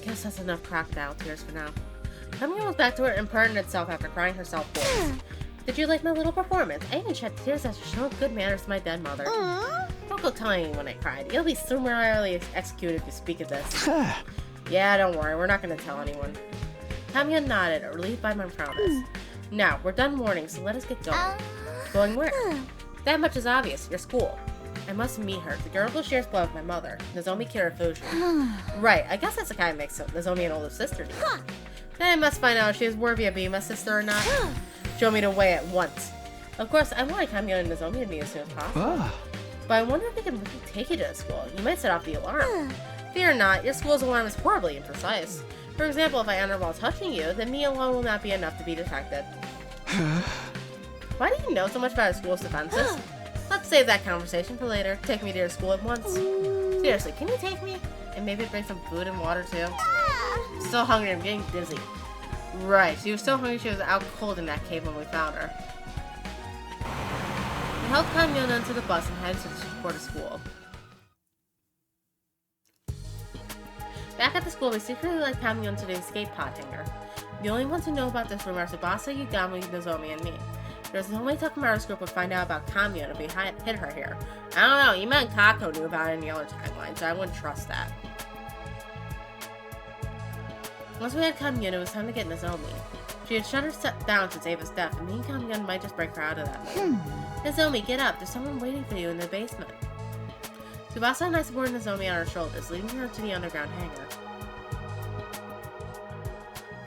guess that's enough crocodile tears for now. Kamyon was back to her impertinent self after crying herself hoarse. Did you like my little performance? I even shed tears after showing good manners to my dead mother. Don't go telling anyone I cried. You'll be summarily executed if you speak of this. Yeah, don't worry. We're not going to tell anyone. Kamyon nodded, relieved by my promise. Now, we're done mourning, so let us get going. Going where? That much is obvious. Your school. I must meet her. The girl who shares blood with my mother, Nozomi Kirafuji. Right, I guess that's the kind that makes Nozomi an older sister to you. Then I must find out if she is worthy of being my sister or not. Show me the way at once. Of course, I want Kamyon and Nozomi to meet as soon as possible. But I wonder if we can really take you to the school. You might set off the alarm. Fear not, your school's alarm is horribly imprecise. For example, if I enter while touching you, then me alone will not be enough to be detected. Why do you know so much about our school's defenses? Let's save that conversation for later. Take me to your school at once. Seriously, can you take me? And maybe bring some food and water too? I'm so hungry, I'm getting dizzy. Right, she was so hungry she was out cold in that cave when we found her. We helped Kamyon onto the bus and headed for the school. Back at the school, we secretly let Kamyon to the escape pod hangar. The only ones who know about this room are Tsubasa, Yugami, Nozomi, and me. There's no way Takamaru's group would find out about Kamyon if we hid her here. I don't know, Ima and Kako knew about it in the other timeline, so I wouldn't trust that. Once we had Kamyon, it was time to get Nozomi. She had shut her down since Ava's death, and me and Kamyon might just break her out of that mood. Nozomi, get up, there's someone waiting for you in the basement. Tsubasa and I supported Nozomi on our shoulders, leading her to the underground hangar.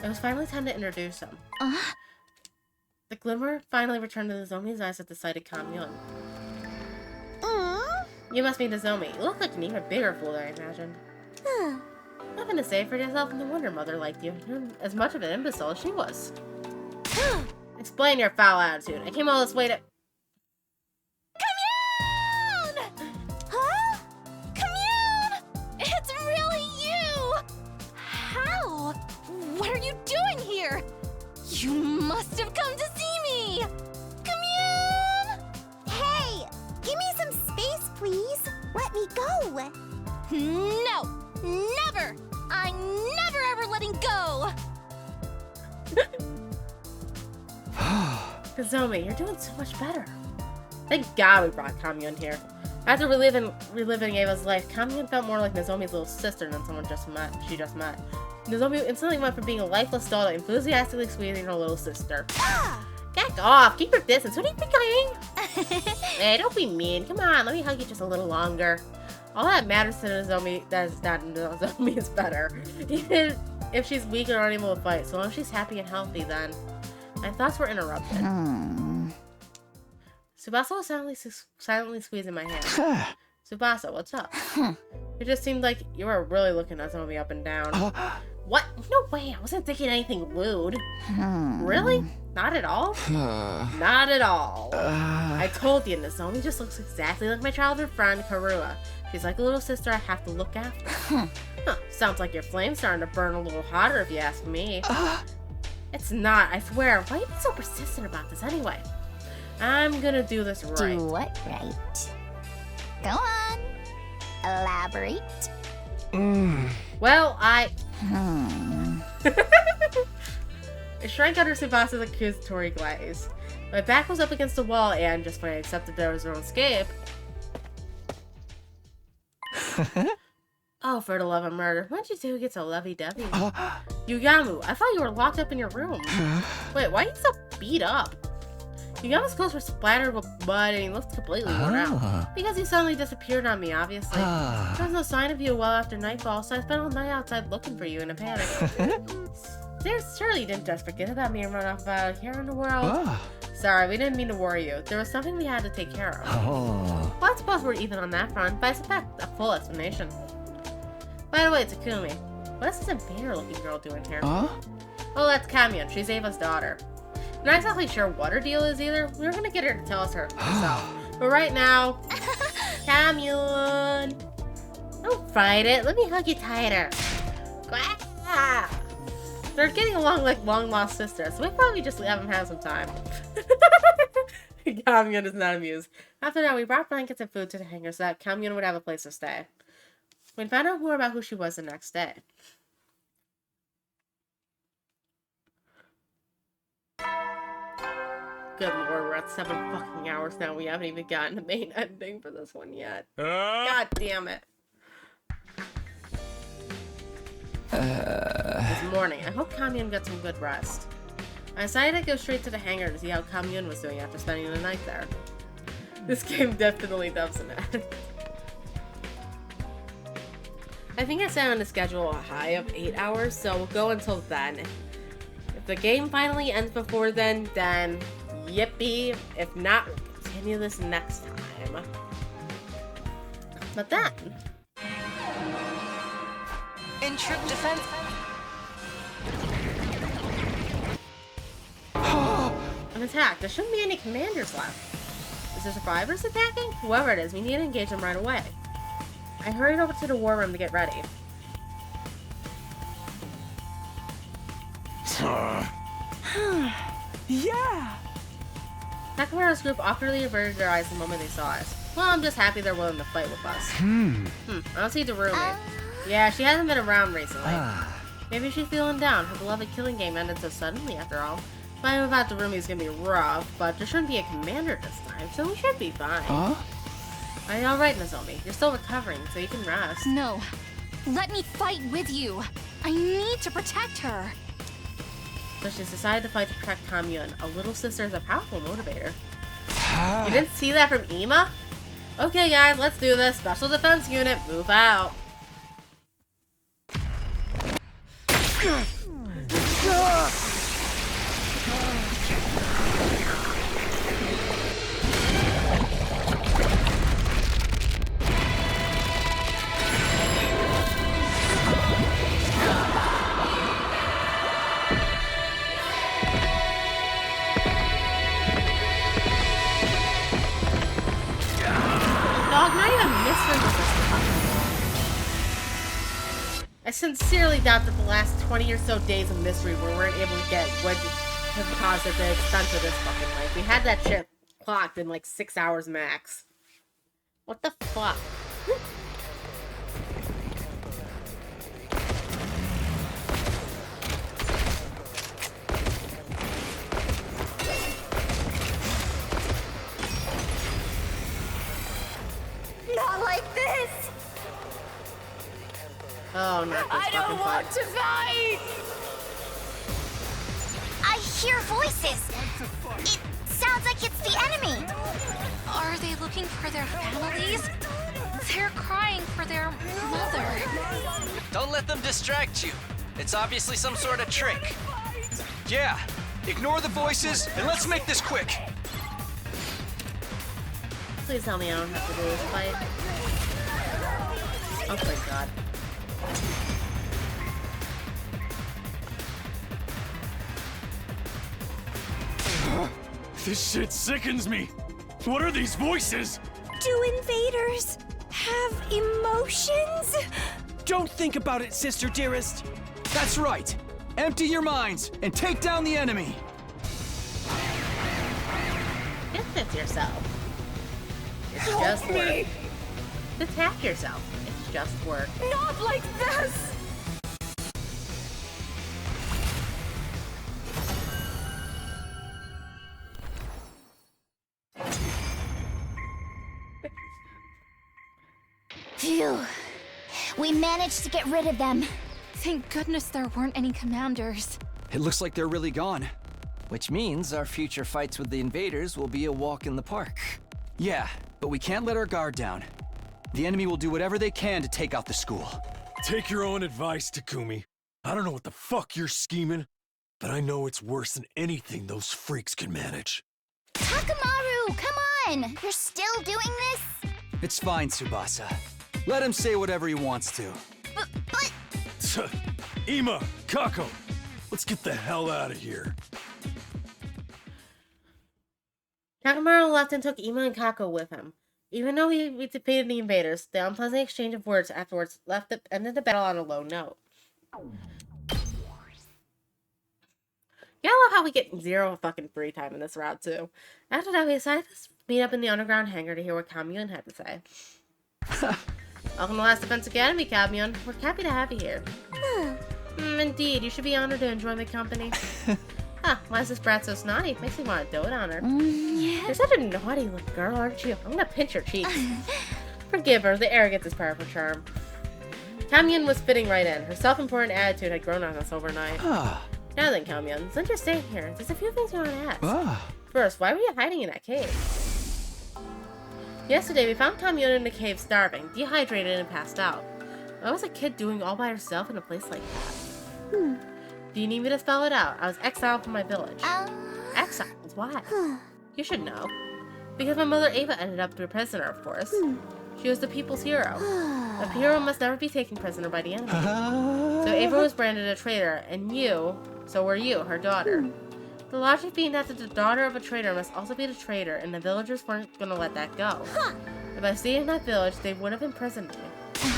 It was finally time to introduce him. The glimmer finally returned to Nozomi's eyes at the sight of Kamyon. You must be Nozomi. You look like an even bigger fool than I imagined. Nothing to say for yourself, and no wonder Mother liked you. You're as much of an imbecile as she was. Explain your foul attitude. I came all this way to... Kamyon! Huh? Kamyon! It's really you! How? What are you doing here? You must have come to see me! Kamyon! Hey! Give me some space, please! Let me go! No! Never! I'm never ever letting go! Nozomi, you're doing so much better. Thank God we brought Kamyon here. After reliving Ava's life, Kamyon felt more like Nozomi's little sister than someone she just met. Nozomi instantly went from being a lifeless doll to enthusiastically squeezing her little sister. Get off! Keep your distance! Who do you think I am? Hey, don't be mean. Come on, let me hug you just a little longer. All that matters to Nozomi is that Nozomi is better. Even if she's weak or unable to fight, so long as she's happy and healthy, then... My thoughts were interrupted. Tsubasa was silently squeezing my hand. Tsubasa, what's up? It just seemed like you were really looking at Nozomi up and down. What? No way, I wasn't thinking anything lewd. Really? Not at all? Not at all. I told you, Nozomi just looks exactly like my childhood friend, Karua. She's like a little sister I have to look after. Sounds like your flame's starting to burn a little hotter if you ask me. It's not, I swear. Why are you so persistent about this anyway? I'm gonna do this right. Do what right? Go on. Elaborate. Well, I shrank under Tsubasa's accusatory glaze. My back was up against the wall and, just when I accepted there was no escape... Oh, for the love of murder. What'd you do get so lovey-dovey? Yugamu, I thought you were locked up in your room. Wait, why are you so beat up? Yugamu's clothes were splattered with mud and he looked completely worn out. Because you suddenly disappeared on me, obviously. There was no sign of you well after nightfall, so I spent all night outside looking for you in a panic. Surely you didn't just forget about me and run off about a care in the world. Sorry, we didn't mean to worry you. There was something we had to take care of. Well, I suppose we're even on that front, but I suspect a full explanation. By the way, Takumi, what is this invader-looking girl doing here? Oh, that's Kamyon. She's Ava's daughter. I'm not exactly sure what her deal is either. We were gonna get her to tell us herself. But right now, Kamyon! Don't fight it. Let me hug you tighter. They're getting along like long-lost sisters, so we probably just let them have some time. Kamyun is not amused. After that, we brought blankets and food to the hangar so that Kamyun would have a place to stay. We found out more about who she was the next day. Good lord, we're at 7 fucking hours now. We haven't even gotten the main ending for this one yet. God damn it. It's morning. I hope Kamyun got some good rest. I decided to go straight to the hangar to see how Kamyun was doing after spending the night there. This game definitely dumps an ad. I think I set on the schedule a high of 8 hours, so we'll go until then. If the game finally ends before then yippee. If not, we'll continue this next time. But then... In troop defense... An attack. There shouldn't be any commanders left. Is there survivors attacking? Whoever it is, we need to engage them right away. I hurried over to the war room to get ready. Yeah! Nakamura's group awkwardly averted their eyes the moment they saw us. Well, I'm just happy they're willing to fight with us. I don't see Darumi. Yeah, she hasn't been around recently. Maybe she's feeling down. Her beloved killing game ended so suddenly after all. Fighting without Darumi's gonna be rough, but there shouldn't be a commander this time, so we should be fine. Are you alright, Nozomi? You're still recovering, so you can rest. No. Let me fight with you. I need to protect her. So she's decided to fight to protect Kamyun. A little sister is a powerful motivator. You didn't see that from Ima? Okay guys, let's do this. Special Defense Unit, move out. I sincerely doubt that the last 20 or so days of mystery we weren't able to get what caused at the expense of this fucking life. We had that shit clocked in like 6 hours max. What the fuck? Not like this! Oh, not this I don't want to fight! I hear voices! It sounds like it's the enemy! Are they looking for their families? They're crying for their mother. Don't let them distract you. It's obviously some sort of trick. Yeah, ignore the voices and let's make this quick. Please tell me I don't have to do this fight. Oh, thank God. This shit sickens me. What are these voices? Do invaders have emotions? Don't think about it, sister dearest. That's right. Empty your minds and take down the enemy. Distance yourself. It's just work. Detach yourself. It's just work. Not like this! Phew. We managed to get rid of them. Thank goodness there weren't any commanders. It looks like they're really gone. Which means our future fights with the invaders will be a walk in the park. Yeah, but we can't let our guard down. The enemy will do whatever they can to take out the school. Take your own advice, Takumi. I don't know what the fuck you're scheming, but I know it's worse than anything those freaks can manage. Takamaru, come on! You're still doing this? It's fine, Tsubasa. Let him say whatever he wants to. But... Ima, Kako, let's get the hell out of here. Takamaru left and took Ima and Kako with him. Even though we defeated the invaders, the unpleasant exchange of words afterwards ended the battle on a low note. Yeah, I love how we get 0 fucking free time in this route, too. After that, we decided to meet up in the underground hangar to hear what Kamyun had to say. Welcome to Last Defense Academy, Kamyun. We're happy to have you here. Indeed, you should be honored to enjoy my company. Why is this brat so snotty? Makes me want to dote on her. Yeah. You're such a naughty little girl, aren't you? I'm gonna pinch her cheeks. Forgive her, the arrogance is part of her charm. Kamyun was fitting right in. Her self-important attitude had grown on us overnight. Now then, Kamyun, since you're staying here, there's a few things I want to ask. First, why were you hiding in that cave? Yesterday, we found Kamyun in the cave starving, dehydrated, and passed out. What was a kid doing all by herself in a place like that? Do you need me to spell it out? I was exiled from my village. Exiled? Why? You should know. Because my mother Ava ended up a prisoner, of course. She was the people's hero. A hero must never be taken prisoner by the enemy. So Ava was branded a traitor, and so were you, her daughter. The logic being that the daughter of a traitor must also be the traitor, and the villagers weren't gonna let that go. If I stayed in that village, they would have imprisoned me.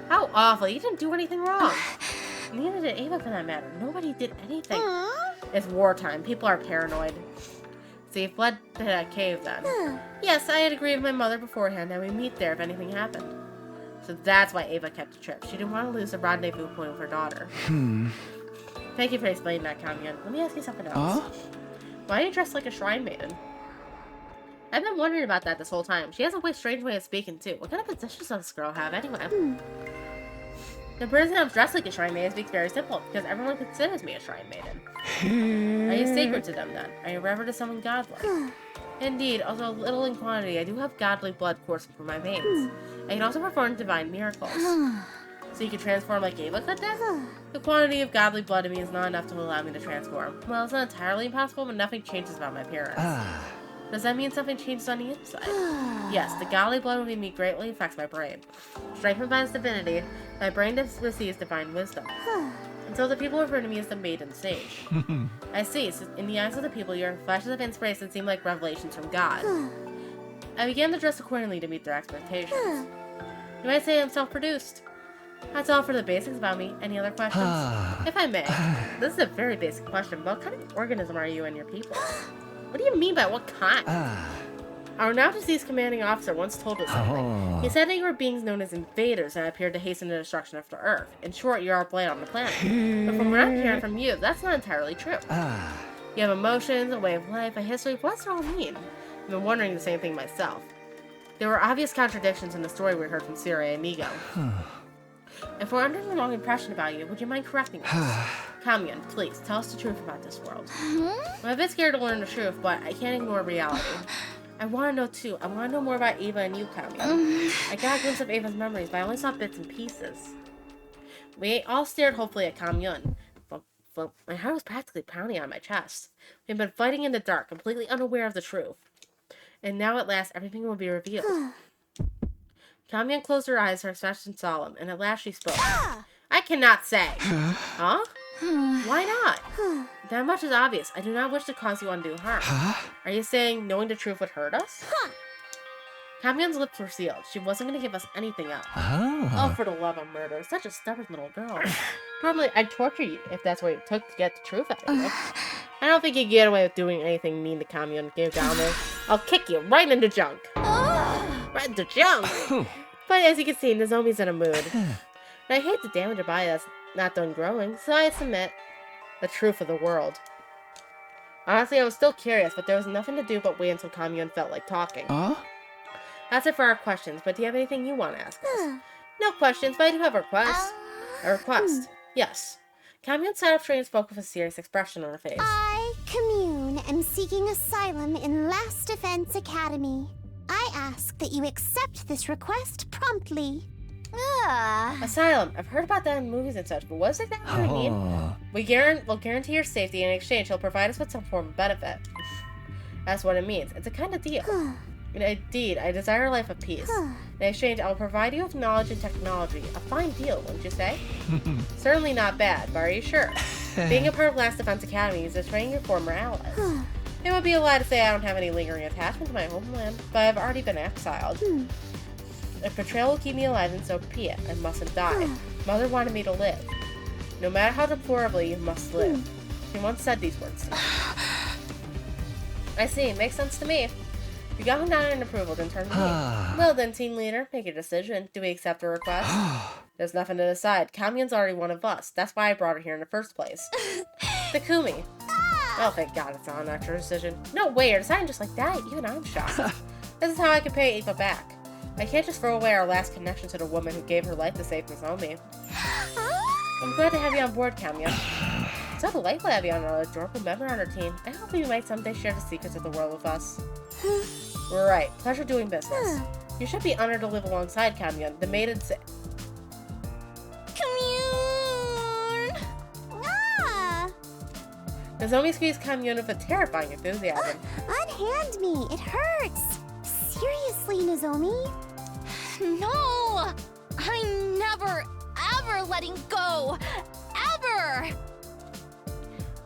How awful, you didn't do anything wrong. Neither did Ava for that matter. Nobody did anything. It's wartime, people are paranoid. So you fled to that cave then? Yes, I had agreed with my mother beforehand that we'd meet there if anything happened. So that's why Ava kept the trip. She didn't want to lose the rendezvous point with her daughter. Thank you for explaining that, Kamyun. Let me ask you something else. Why are you dressed like a shrine maiden? I've been wondering about that this whole time. She has a strange way of speaking too. What kind of positions does this girl have anyway? The reason I'm dressed like a shrine maiden speaks very simple, because everyone considers me a shrine maiden. Are you sacred to them then? Are you revered as someone godlike? Indeed, although little in quantity, I do have godly blood coursing through my veins. I can also perform divine miracles. So you can transform like Ava could then? The quantity of godly blood in me is not enough to allow me to transform. Well, it's not entirely impossible, but nothing changes about my appearance. Does that mean something changes on the inside? Yes, the godly blood within me greatly affects my brain. Strengthened by this divinity, my brain receives divine wisdom. And so the people refer to me as the Maiden Sage. I see, so in the eyes of the people, your flashes of inspiration seem like revelations from God. I began to dress accordingly to meet their expectations. You might say I'm self-produced. That's all for the basics about me. Any other questions? If I may, this is a very basic question, but what kind of organism are you and your people? What do you mean by what kind? Our now deceased commanding officer once told us something. He said that you were beings known as invaders that appeared to hasten the destruction of the Earth. In short, you're our blight on the planet. But from what I'm hearing from you, that's not entirely true. You have emotions, a way of life, a history. What's it all mean? I've been wondering the same thing myself. There were obvious contradictions in the story we heard from Siri and Nigo. If we're under the wrong impression about you, would you mind correcting us? Kamyun, please, tell us the truth about this world. I'm a bit scared to learn the truth, but I can't ignore reality. I want to know too. I want to know more about Ava and you, Kamyun. I got a glimpse of Ava's memories, but I only saw bits and pieces. We all stared hopefully at Kamyun. But my heart was practically pounding on my chest. We've been fighting in the dark, completely unaware of the truth. And now at last, everything will be revealed. Kamyun closed her eyes, her expression solemn, and at last she spoke. I cannot say. Huh? Why not? That much is obvious. I do not wish to cause you undue harm. Are you saying knowing the truth would hurt us? Kamyun's lips were sealed. She wasn't going to give us anything else. Oh, for the love of murder. Such a stubborn little girl. Normally, I'd torture you if that's what it took to get the truth out of you. I don't think you'd get away with doing anything mean to Kamyun. Get down there. I'll kick you right into junk. Right into junk. But as you can see, Nozomi's in a mood. And I hate to damage a body that's not done growing, so I submit the truth of the world. Honestly, I was still curious, but there was nothing to do but wait until Kamyun felt like talking. That's it for our questions, but do you have anything you want to ask us? No questions, but I do have a request. A request. Yes. Kamyun sat up straight and spoke with a serious expression on her face. I, Commune, am seeking asylum in Last Defense Academy. I ask that you accept this request promptly. Asylum. I've heard about that in movies and such, but what does exactly mean? We'll guarantee your safety, and in exchange, he'll provide us with some form of benefit. That's what it means. It's a kind of deal. Indeed, I desire a life of peace. In exchange, I will provide you with knowledge and technology. A fine deal, wouldn't you say? Certainly not bad, but are you sure? Being a part of Last Defense Academy is betraying your former allies. It would be a lie to say I don't have any lingering attachment to my homeland, but I've already been exiled. If betrayal will keep me alive, then so be it. I mustn't die. Mother wanted me to live. No matter how deplorably, you must live. He once said these words to me. I see. Makes sense to me. You got him down in approval, then turn to me. Well then, team leader, make a decision. Do we accept her request? There's nothing to decide. Kamyun's already one of us. That's why I brought her here in the first place. Takumi. Oh, thank God it's not an actual decision. No way, you're deciding just like that? Even I'm shocked. This is how I can pay Ava back. I can't just throw away our last connection to the woman who gave her life to save Nozomi. I'm glad to have you on board, Kamyun. It's so delightful to have you on an adorable member on our team. I hope you might someday share the secrets of the world with us. Right. Pleasure doing business. You should be honored to live alongside Kamyun, the maiden Kamyun! Ah! Nozomi squeezed Kamyun with a terrifying enthusiasm. Unhand me! It hurts! Seriously, Nozomi? No! I'm never, ever letting go! Ever!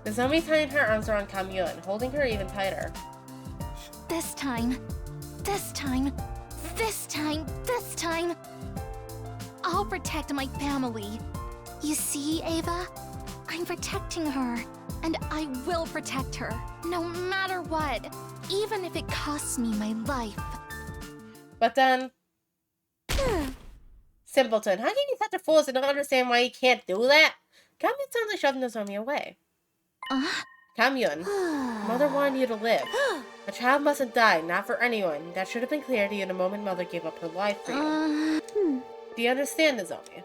Nozomi tied her arms around Kamyun, holding her even tighter. This time, this time, this time, this time, I'll protect my family. You see, Ava? I'm protecting her, and I will protect her, no matter what, even if it costs me my life. But then... Simpleton, how can you be such a fool as to not understand why you can't do that? Kamyun suddenly shoved Nozomi away. Kamyun, Mother wanted you to live. A child mustn't die, not for anyone. That should have been clear to you the moment Mother gave up her life for you. Do you understand, Nozomi?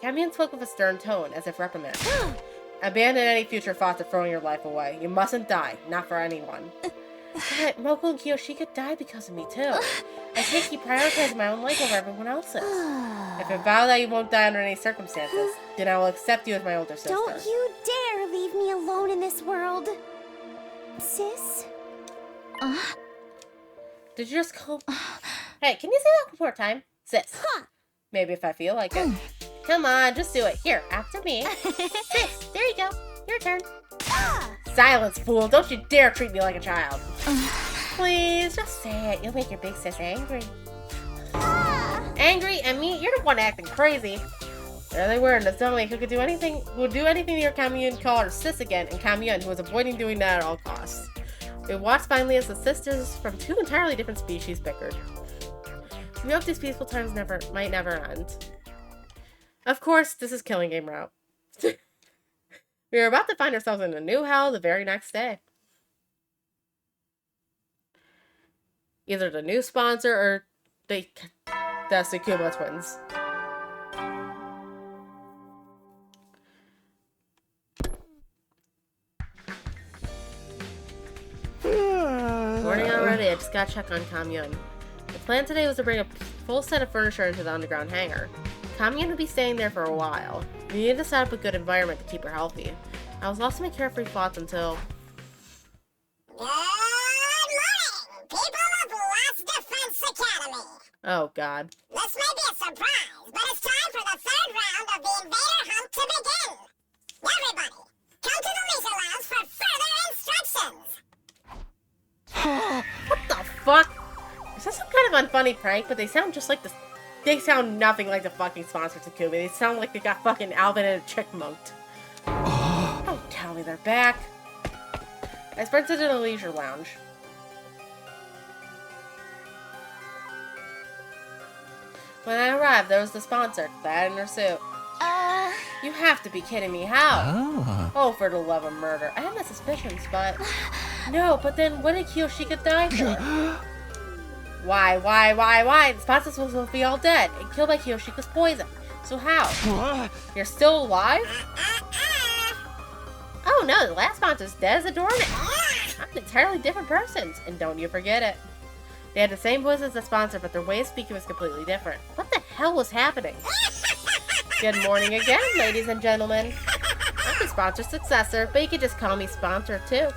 Kamyun spoke with a stern tone, as if reprimanding. Abandon any future thoughts of throwing your life away. You mustn't die, not for anyone. But Moko and Kiyoshika died because of me, too. I can't keep prioritizing my own life over everyone else's. If you vow that you won't die under any circumstances, then I will accept you as my older sister. Don't you dare leave me alone in this world. Sis? Did you just call... Hey, can you say that one more time? Sis. Maybe if I feel like it. Come on, just do it. Here, after me. Sis, there you go. Your turn. Silence, fool. Don't you dare treat me like a child. Please, just say it. You'll make your big sis angry. Angry at me? You're the one acting crazy. There they were, Nozomi, who could do anything near Kamyun, called her sis again, and Kamyun, who was avoiding doing that at all costs. We watched finally as the sisters from two entirely different species bickered. We hope these peaceful times might never end. Of course, this is Killing Game route. We were about to find ourselves in a new hell the very next day. Either the new sponsor or the Tsukuma twins. Morning already, I just gotta check on Kamyun. The plan today was to bring a full set of furniture into the underground hangar. Kamyun would be staying there for a while. We needed to set up a good environment to keep her healthy. I was lost in my carefree thoughts until... Good morning, people of Last Defense Academy. Oh, God. This may be a surprise, but it's time for the third round of the Invader Hunt to begin. Everybody, come to the Leisure Lounge for further instructions. What the fuck? Is this some kind of unfunny prank? But they sound just like the... They sound nothing like the fucking sponsor Takumi. They sound like they got fucking Alvin and a Chickmunked. Don't tell me they're back. I sprinted to the Leisure Lounge. When I arrived, there was the sponsor, clad in her suit. You have to be kidding me. How? Oh, for the love of murder. I had my suspicions, but... No, but then what did Kiyoshika die for? Why? The sponsors was supposed to be all dead and killed by Kiyoshika's poison. So how? What? You're still alive? Oh no, the last sponsor's dead as a doornail. I'm an entirely different person, and don't you forget it. They had the same voice as the sponsor, but their way of speaking was completely different. What the hell was happening? Good morning again, ladies and gentlemen. I'm the sponsor's successor, but you could just call me sponsor too.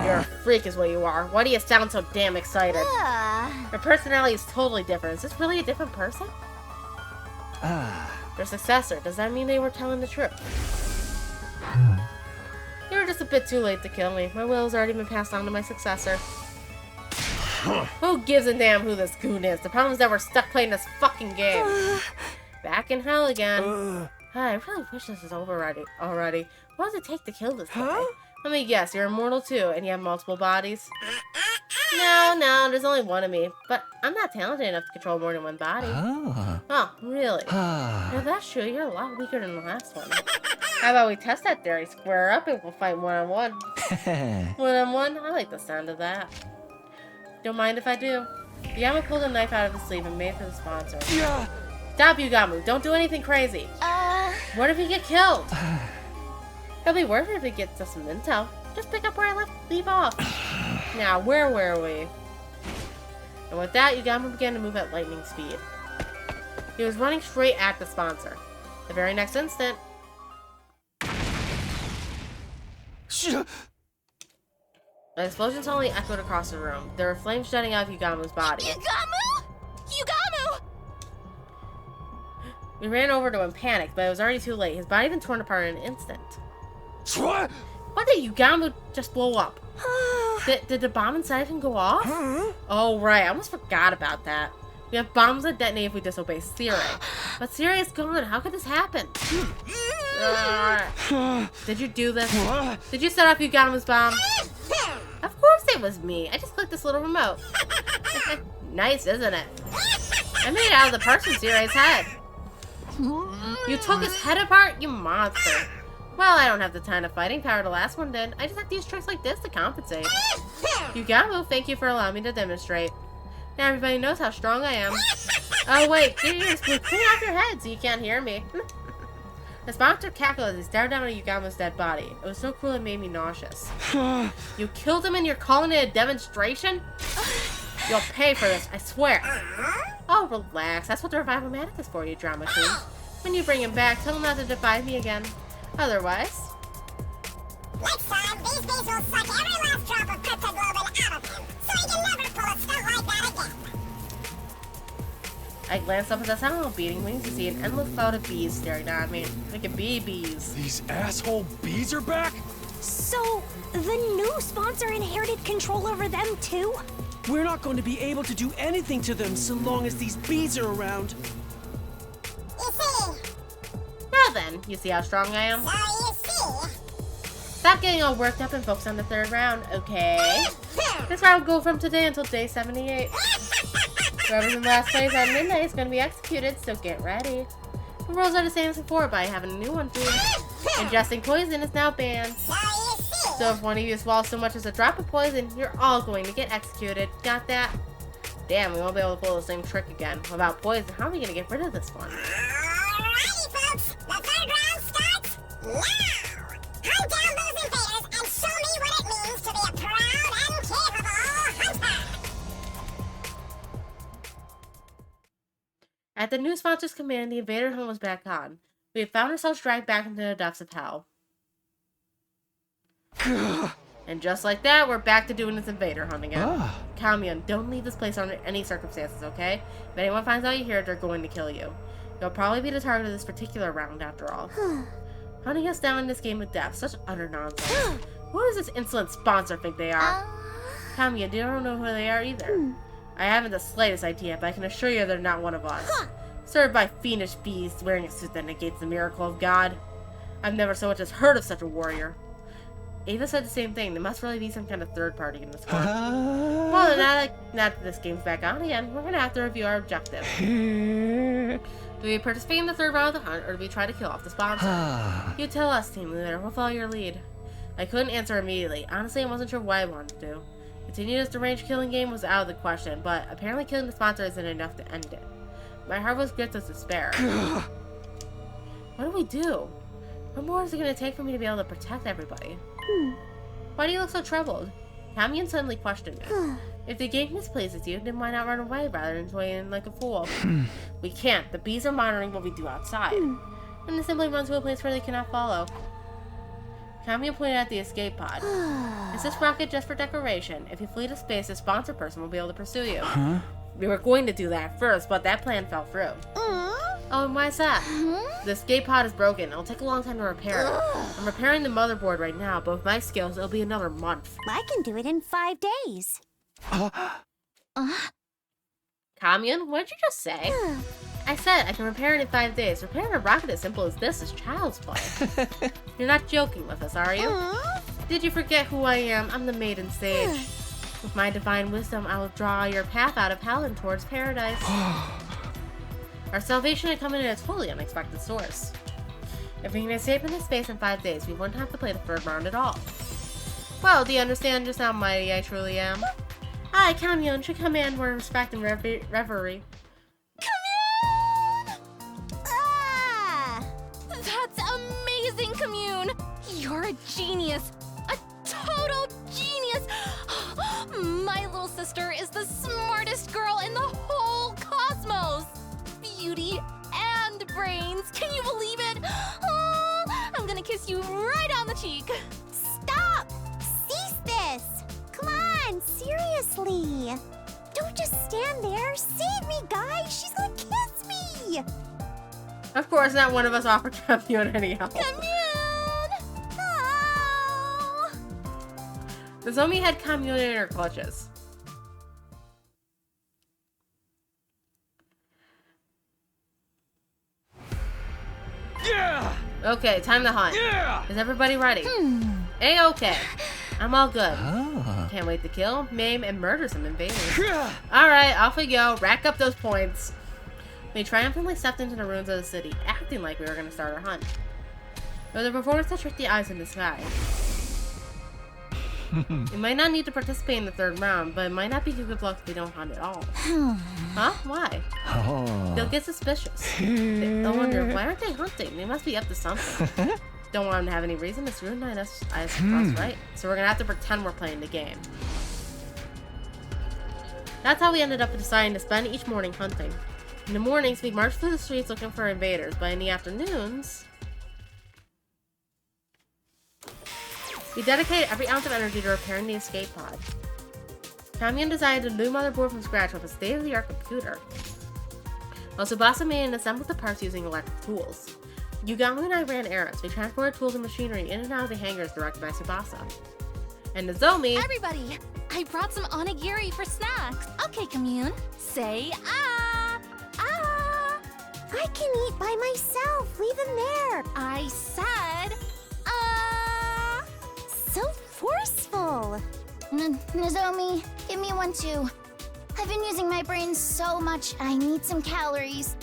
You're a freak is what you are. Why do you sound so damn excited? Your personality is totally different. Is this really a different person? Their successor. Does that mean they were telling the truth? You were just a bit too late to kill me. My will has already been passed on to my successor. Who gives a damn who this goon is? The problem is that we're stuck playing this fucking game. Back in hell again. I really wish this was over already. What does it take to kill this guy? Let me guess, you're immortal too, and you have multiple bodies? No, there's only one of me. But I'm not talented enough to control more than one body. Oh, really? If that's true, you're a lot weaker than the last one. How about we test that theory? Square up and we'll fight one-on-one. One-on-one? I like the sound of that. Don't mind if I do. Yama pulled a knife out of his sleeve and made for the sponsor. Yeah. Stop, Yugamu. Don't do anything crazy. What if he get killed? It'll be worth it if he gets us some intel. Just pick up where I leave off. Now, where were we? And with that, Yugamu began to move at lightning speed. He was running straight at the sponsor. The very next instant... An explosion suddenly echoed across the room. There were flames jutting out of Yugamu's body. Yugamu! Yugamu! We ran over to him panicked, but it was already too late. His body had been torn apart in an instant. What? What did Yugamu just blow up? Did the bomb inside him go off? Oh, right. I almost forgot about that. We have bombs that detonate if we disobey Siri. But Siri is gone. How could this happen? Did you do this? Did you set off Yugamu's bomb? Of course it was me. I just clicked this little remote. Nice, isn't it? I made it out of the person Siri's head. You took his head apart? You monster. Well, I don't have the kind of fighting power the last one did. I just have to use tricks like this to compensate. Yugamu, thank you for allowing me to demonstrate. Now everybody knows how strong I am. Oh wait, get your ears clean off your head so you can't hear me. The sponsor cackled as he stared down at Yugamu's dead body. It was so cruel it made me nauseous. You killed him and you're calling it a demonstration? You'll pay for this, I swear. Oh, relax. That's what the revival manic is for, you drama queen. When you bring him back, tell him not to defy me again. Otherwise... Next time, these bees will suck every last drop of cryptoglobin out of him, so he can never pull a stunt like that again. I glanced up at the sound of beating wings to see an endless cloud of bees staring at me. Like a bees. These asshole bees are back? So, the new sponsor inherited control over them too? We're not going to be able to do anything to them so long as these bees are around. You see? Now then, you see how strong I am? So you see? Stop getting all worked up and focus on the third round, okay? This round will go from today until day 78. Whoever's in last place at midnight is going to be executed, so get ready. The rules are the same as before, but I have a new one for you. Ingesting poison is now banned. So if one of you swallows so much as a drop of poison, you're all going to get executed. Got that? Damn, we won't be able to pull the same trick again. Without poison, how are we going to get rid of this one? Alrighty, folks. The third round starts now. Hunt down those invaders and show me what it means to be a proud and capable hunter. At the new sponsor's command, the invader hunt was back on. We had found ourselves dragged back into the depths of hell. And just like that, we're back to doing this invader hunt again. Kamion, don't leave this place under any circumstances, okay? If anyone finds out you're here, they're going to kill you. You'll probably be the target of this particular round after all. Hunting us down in this game of death, such utter nonsense. Who does this insolent sponsor think they are? Kamion, you don't know who they are either. I haven't the slightest idea, but I can assure you they're not one of us. Served by fiendish beasts wearing a suit that negates the miracle of God. I've never so much as heard of such a warrior. Ava said the same thing. There must really be some kind of third party in this war. Well, then now that this game's back on again, we're gonna have to review our objective. Do we participate in the third round of the hunt, or do we try to kill off the sponsor? You tell us, team leader. We'll follow your lead. I couldn't answer immediately. Honestly, I wasn't sure what I wanted to do. Continue this deranged killing game was out of the question, but apparently killing the sponsor isn't enough to end it. My heart was gripped with despair. What do we do? What more is it going to take for me to be able to protect everybody? Why do you look so troubled? Kamion suddenly questioned me. If the game displeases you, then why not run away rather than toying like a fool? We can't. The bees are monitoring what we do outside. And they simply run to a place where they cannot follow. Kamion pointed at the escape pod. Is this rocket just for decoration? If you flee to space, the sponsor person will be able to pursue you. We were going to do that first, but that plan fell through. Oh, and why is that? The escape pod is broken. It'll take a long time to repair it. I'm repairing the motherboard right now, but with my skills, it'll be another month. I can do it in 5 days. Kamion, what did you just say? I I said I can repair it in 5 days. Repairing a rocket as simple as this is child's play. You're not joking with us, are you? Did you forget who I am? I'm the Maiden Sage. With my divine wisdom, I will draw your path out of hell and towards paradise. Our salvation had come in a totally unexpected source. If we can escape into space in 5 days, we wouldn't have to play the third round at all. Well, do you understand just how mighty I truly am? I, Kamyon, should command more respect and reverie. That's amazing, Commune! You're a genius! A total genius! My little sister is the smartest girl in the whole cosmos! Beauty and brains! Can you believe it? I'm gonna kiss you right on the cheek! Stop! Cease this! Come on, seriously! Don't just stand there! Save me, guys! She's gonna kiss me! Of course, not one of us offered Kamyon any help. Commune! Oh! The Nozomi had Kamyon in her clutches. Yeah! Okay, time to hunt. Yeah! Is everybody ready? A-okay. I'm all good. Can't wait to kill, maim, and murder some invaders. Alright, off we go. Rack up those points. We triumphantly stepped into the ruins of the city, acting like we were going to start our hunt. It was a performance that tricked the eyes in the sky. You might not need to participate in the third round, but it might not be good luck if we don't hunt at all. Huh? Why? They'll get suspicious. They'll wonder, why aren't they hunting? They must be up to something. Don't want them to have any reason to scrutinize us, right? So we're gonna have to pretend we're playing the game. That's how we ended up deciding to spend each morning hunting. In the mornings, we marched through the streets looking for invaders, but in the afternoons, we dedicated every ounce of energy to repairing the escape pod. Kamyon designed a new motherboard from scratch with a state-of-the-art computer, while Tsubasa made and assembled the parts using electric tools. Yugami and I ran errands. We transported tools and machinery in and out of the hangars directed by Tsubasa. And Nozomi... Everybody, I brought some onigiri for snacks. Okay, Commune, say ah! Ah! I can eat by myself. Leave them there. I said ah! So forceful. Nozomi, give me one too. I've been using my brain so much, I need some calories.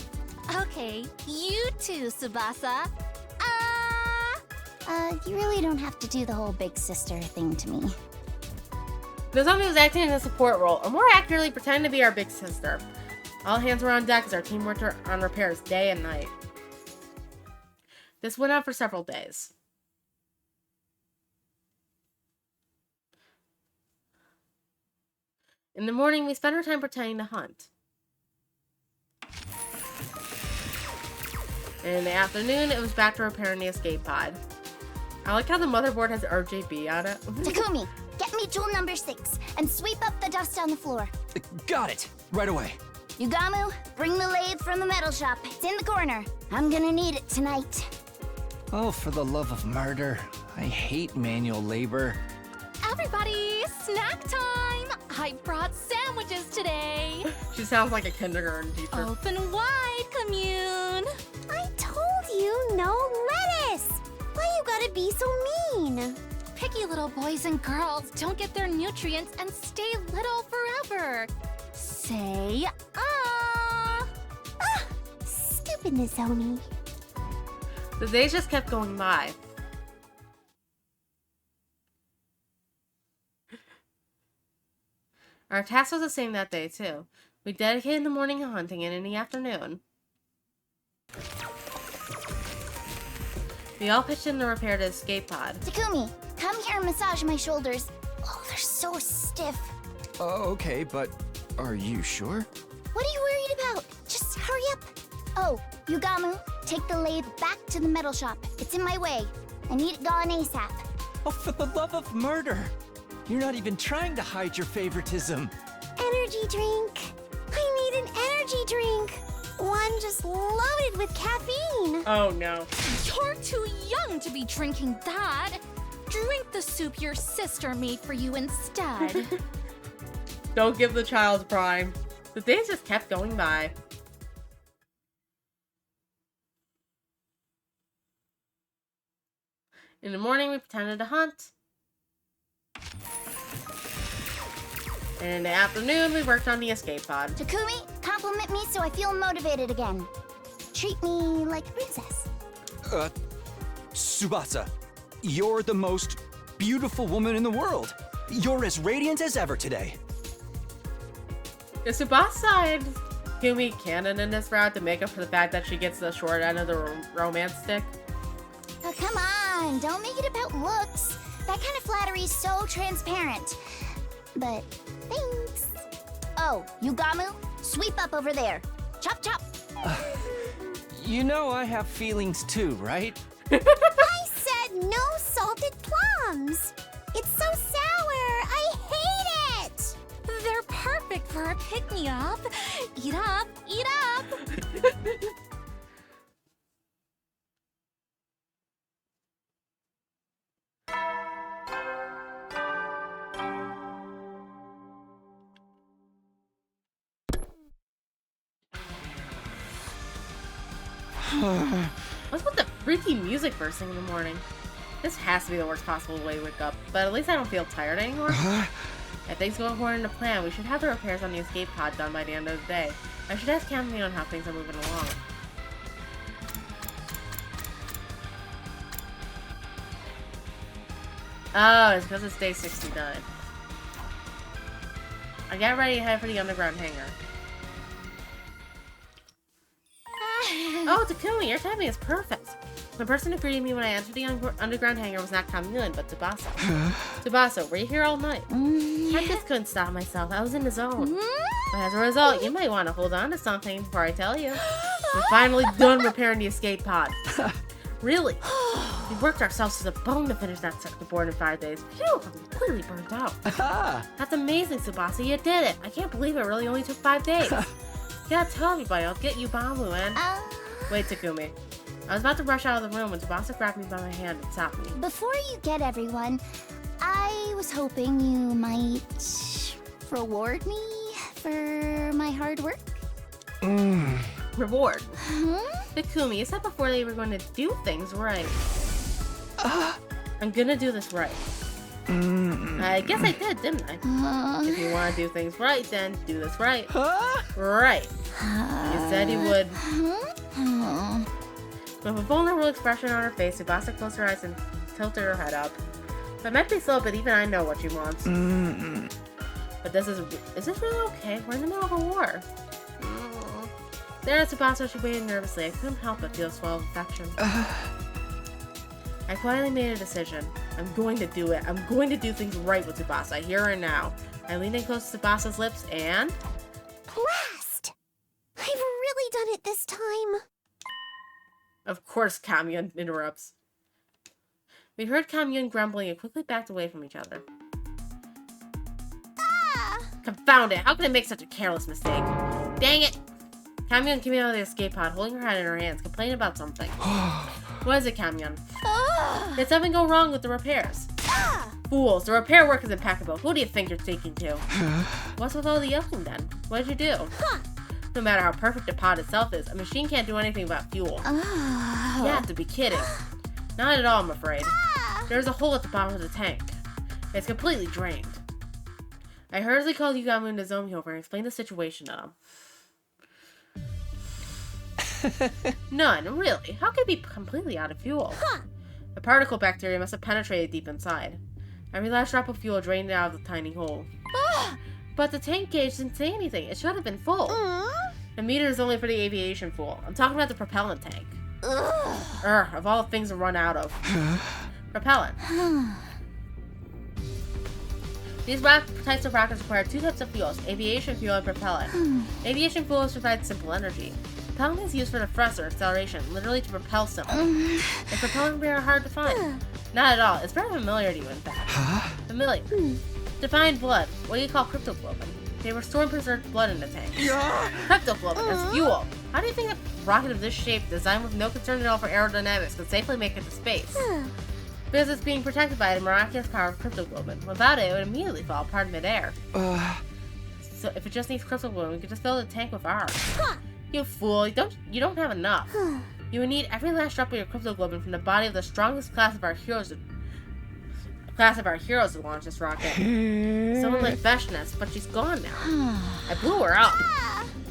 Okay, you too, Tsubasa. You really don't have to do the whole big sister thing to me. Nozomi was acting in a support role, or more accurately, pretending to be our big sister. All hands were on deck as our team worked on repairs day and night. This went on for several days. In the morning, we spent our time pretending to hunt. And in the afternoon, it was back to repairing the escape pod. I like how the motherboard has RGB on it. Takumi, get me tool number 6 and sweep up the dust on the floor. Got it. Right away. Yugamu, bring the lathe from the metal shop. It's in the corner. I'm gonna need it tonight. Oh, for the love of murder. I hate manual labor. Everybody, snack time! I brought sandwiches today. She sounds like a kindergarten teacher. Open wide, Commune. I told you, no lettuce. Why you gotta be so mean? Picky little boys and girls don't get their nutrients and stay little forever. Say ah! Ah! Stupid Nozomi. The days just kept going by. Our task was the same that day, too. We dedicated the morning to hunting, and in the afternoon, we all pitched in to repair the escape pod. Takumi, come here and massage my shoulders. Oh, they're so stiff. Okay, but are you sure? What are you worried about? Just hurry up. Oh, Yugamu, take the lathe back to the metal shop. It's in my way. I need it gone ASAP. Oh, for the love of murder! You're not even trying to hide your favoritism. Energy drink. I need an energy drink. One just loaded with caffeine. Oh no. You're too young to be drinking that. Drink the soup your sister made for you instead. Don't give the child prime. The days just kept going by. In the morning, we pretended to hunt. And in the afternoon, we worked on the escape pod. Takumi, compliment me so I feel motivated again. Treat me like a princess. Tsubasa, you're the most beautiful woman in the world. You're as radiant as ever today. Is Tsubasa Takumi canon in this route to make up for the fact that she gets the short end of the romance stick? Oh, come on, don't make it about looks. That kind of flattery is so transparent. But thanks. Oh, Yugamu, sweep up over there. Chop, chop. You know I have feelings too, right? I said no salted plums. It's so sour. I hate it. They're perfect for a pick-me-up. Eat up, eat up. What's with the freaky music first thing in the morning? This has to be the worst possible way to wake up, but at least I don't feel tired anymore. If things go according to plan, we should have the repairs on the escape pod done by the end of the day. I should ask Cammy on how things are moving along. Oh, it's because it's day 69. I get ready to head for the underground hangar. Oh, Takumi, your timing is perfect. The person who greeted me when I entered the underground hangar was not Kamilin, but Tsubasa. Tsubasa, were you here all night? I just couldn't stop myself. I was in the zone. But as a result, you might want to hold on to something before I tell you. We're finally done repairing the escape pod. Really? We worked ourselves to the bone to finish that sector board in 5 days. Phew, I'm completely burnt out. That's amazing, Tsubasa. You did it. I can't believe it really only took 5 days. Yeah, tell everybody. I'll get you Bamu and... Wait, Takumi. I was about to rush out of the room when Tsubasa grabbed me by my hand and stopped me. Before you get everyone, I was hoping you might reward me for my hard work. Reward? Takumi, you said before that you were going to do things right. I'm gonna do this right. I guess I did, didn't I? If you want to do things right, then do this right. Right. You said you would. With a vulnerable expression on her face, Tsubasa closed her eyes and tilted her head up. It might be slow, but even I know what she wants. But is this really okay? We're in the middle of a war. There at Tsubasa, she waited nervously. I couldn't help but feel a swell of affection. I quietly made a decision. I'm going to do it. I'm going to do things right with Tsubasa, here and now. I leaned in close to Tsubasa's lips and... Blast! I've really done it this time. Of course, Kamyun interrupts. We heard Kamyun grumbling and quickly backed away from each other. Confound it! How could I make such a careless mistake? Dang it! Kamyun came out of the escape pod, holding her head in her hands, complaining about something. What is it, Kamyun? Did something go wrong with the repairs? Fools! The repair work is impeccable. Who do you think you're taking to? What's with all the yelling then? What did you do? No matter how perfect the pod itself is, a machine can't do anything about fuel. You have to be kidding. Not at all, I'm afraid. There's a hole at the bottom of the tank. It's completely drained. I hurriedly called Yugamu and Nozomi over and explained the situation to them. None, really. How could it be completely out of fuel? The particle bacteria must have penetrated deep inside. Every last drop of fuel drained out of the tiny hole. But the tank gauge didn't say anything. It should have been full. The meter is only for the aviation fuel. I'm talking about the propellant tank. Of all the things to run out of. Propellant. These types of rockets require two types of fuels, aviation fuel and propellant. Aviation fuel provides simple energy. Propellant is used for the thrust or acceleration, literally to propel something. Is propellant very hard to find? Not at all. It's very familiar to you, in fact. Familiar. Define blood. What do you call cryptoglobin? They restore and preserve blood in the tank. Cryptoglobin as fuel. How do you think a rocket of this shape, designed with no concern at all for aerodynamics, could safely make it to space? Because it's being protected by the miraculous power of cryptoglobin. Without it, it would immediately fall apart in midair. So if it just needs cryptoglobin, we could just fill the tank with ours. You fool! You don't have enough. You would need every last drop of your cryptoglobin from the body of the strongest class of our heroes to launch this rocket. Someone like Veshness, but she's gone now. I blew her up.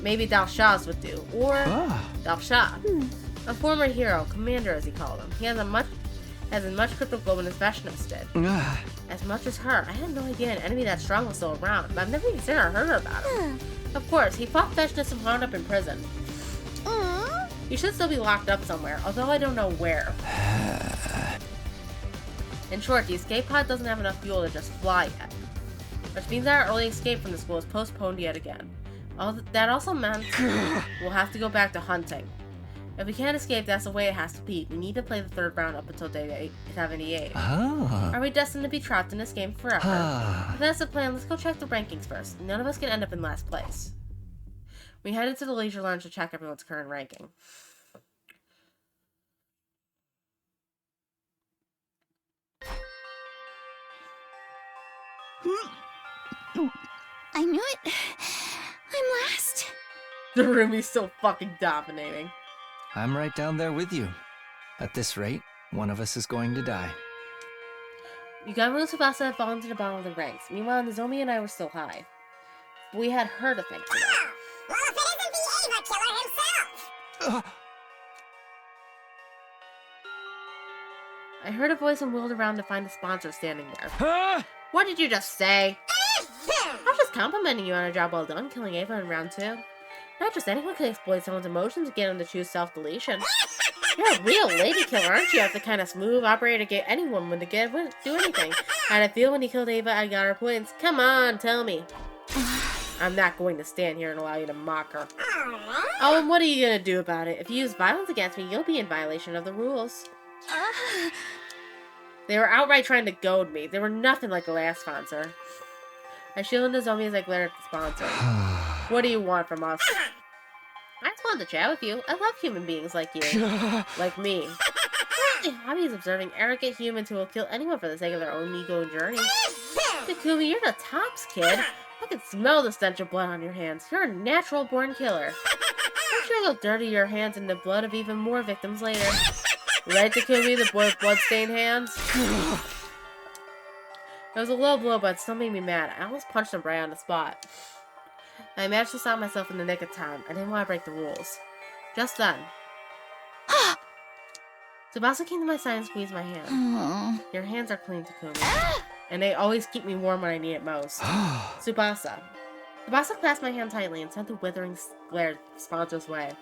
Maybe Dalshaz would do, or Dalshad. A former hero, commander as he called him. He has as much cryptoglobin as Veshness did. As much as her. I had no idea an enemy that strong was still around, but I've never even seen or heard about him. Of course, he fought Veshness and wound up in prison. He should still be locked up somewhere, although I don't know where. In short, the escape pod doesn't have enough fuel to just fly yet. Which means our early escape from the school is postponed yet again. That also meant we'll have to go back to hunting. If we can't escape, that's the way it has to be. We need to play the third round up until day 78. Are we destined to be trapped in this game forever? If that's the plan, let's go check the rankings first. None of us can end up in last place. We headed to the leisure lounge to check everyone's current ranking. I knew it. I'm last. The roomie's so fucking dominating. I'm right down there with you. At this rate, one of us is going to die. Yugaru and Tsubasa had fallen to the bottom of the ranks. Meanwhile, Nozomi and I were still high. But we had her to thank for that. Well, if it isn't the Ava killer himself! I heard a voice and wheeled around to find the sponsor standing there. What did you just say? I was just complimenting you on a job well done killing Ava in round 2. Not just anyone can exploit someone's emotions to get them to choose self-deletion. You're a real lady killer, aren't you? That's the kind of smooth operator to get any woman to do anything. How'd it feel when he killed Ava? I got her points. Come on, tell me. I'm not going to stand here and allow you to mock her. Oh, and what are you going to do about it? If you use violence against me, you'll be in violation of the rules. They were outright trying to goad me. They were nothing like the last sponsor. I shielded Nozomi as I glared at the sponsor. What do you want from us? I just wanted to chat with you. I love human beings like you. Like me. My hobby is observing arrogant humans who will kill anyone for the sake of their own ego and journey. Takumi, you're the tops, kid. I can smell the stench of blood on your hands. You're a natural-born killer. I'm sure you'll dirty your hands in the blood of even more victims later. Right, Takumi, the boy with blood-stained hands? It was a low blow, but it still made me mad. I almost punched him right on the spot. I managed to stop myself in the nick of time. I didn't want to break the rules. Just then, Tsubasa came to my side and squeezed my hand. Your hands are clean, Takumi. And they always keep me warm when I need it most. Tsubasa. Tsubasa clasped my hand tightly and sent a withering glare the sponsor's way.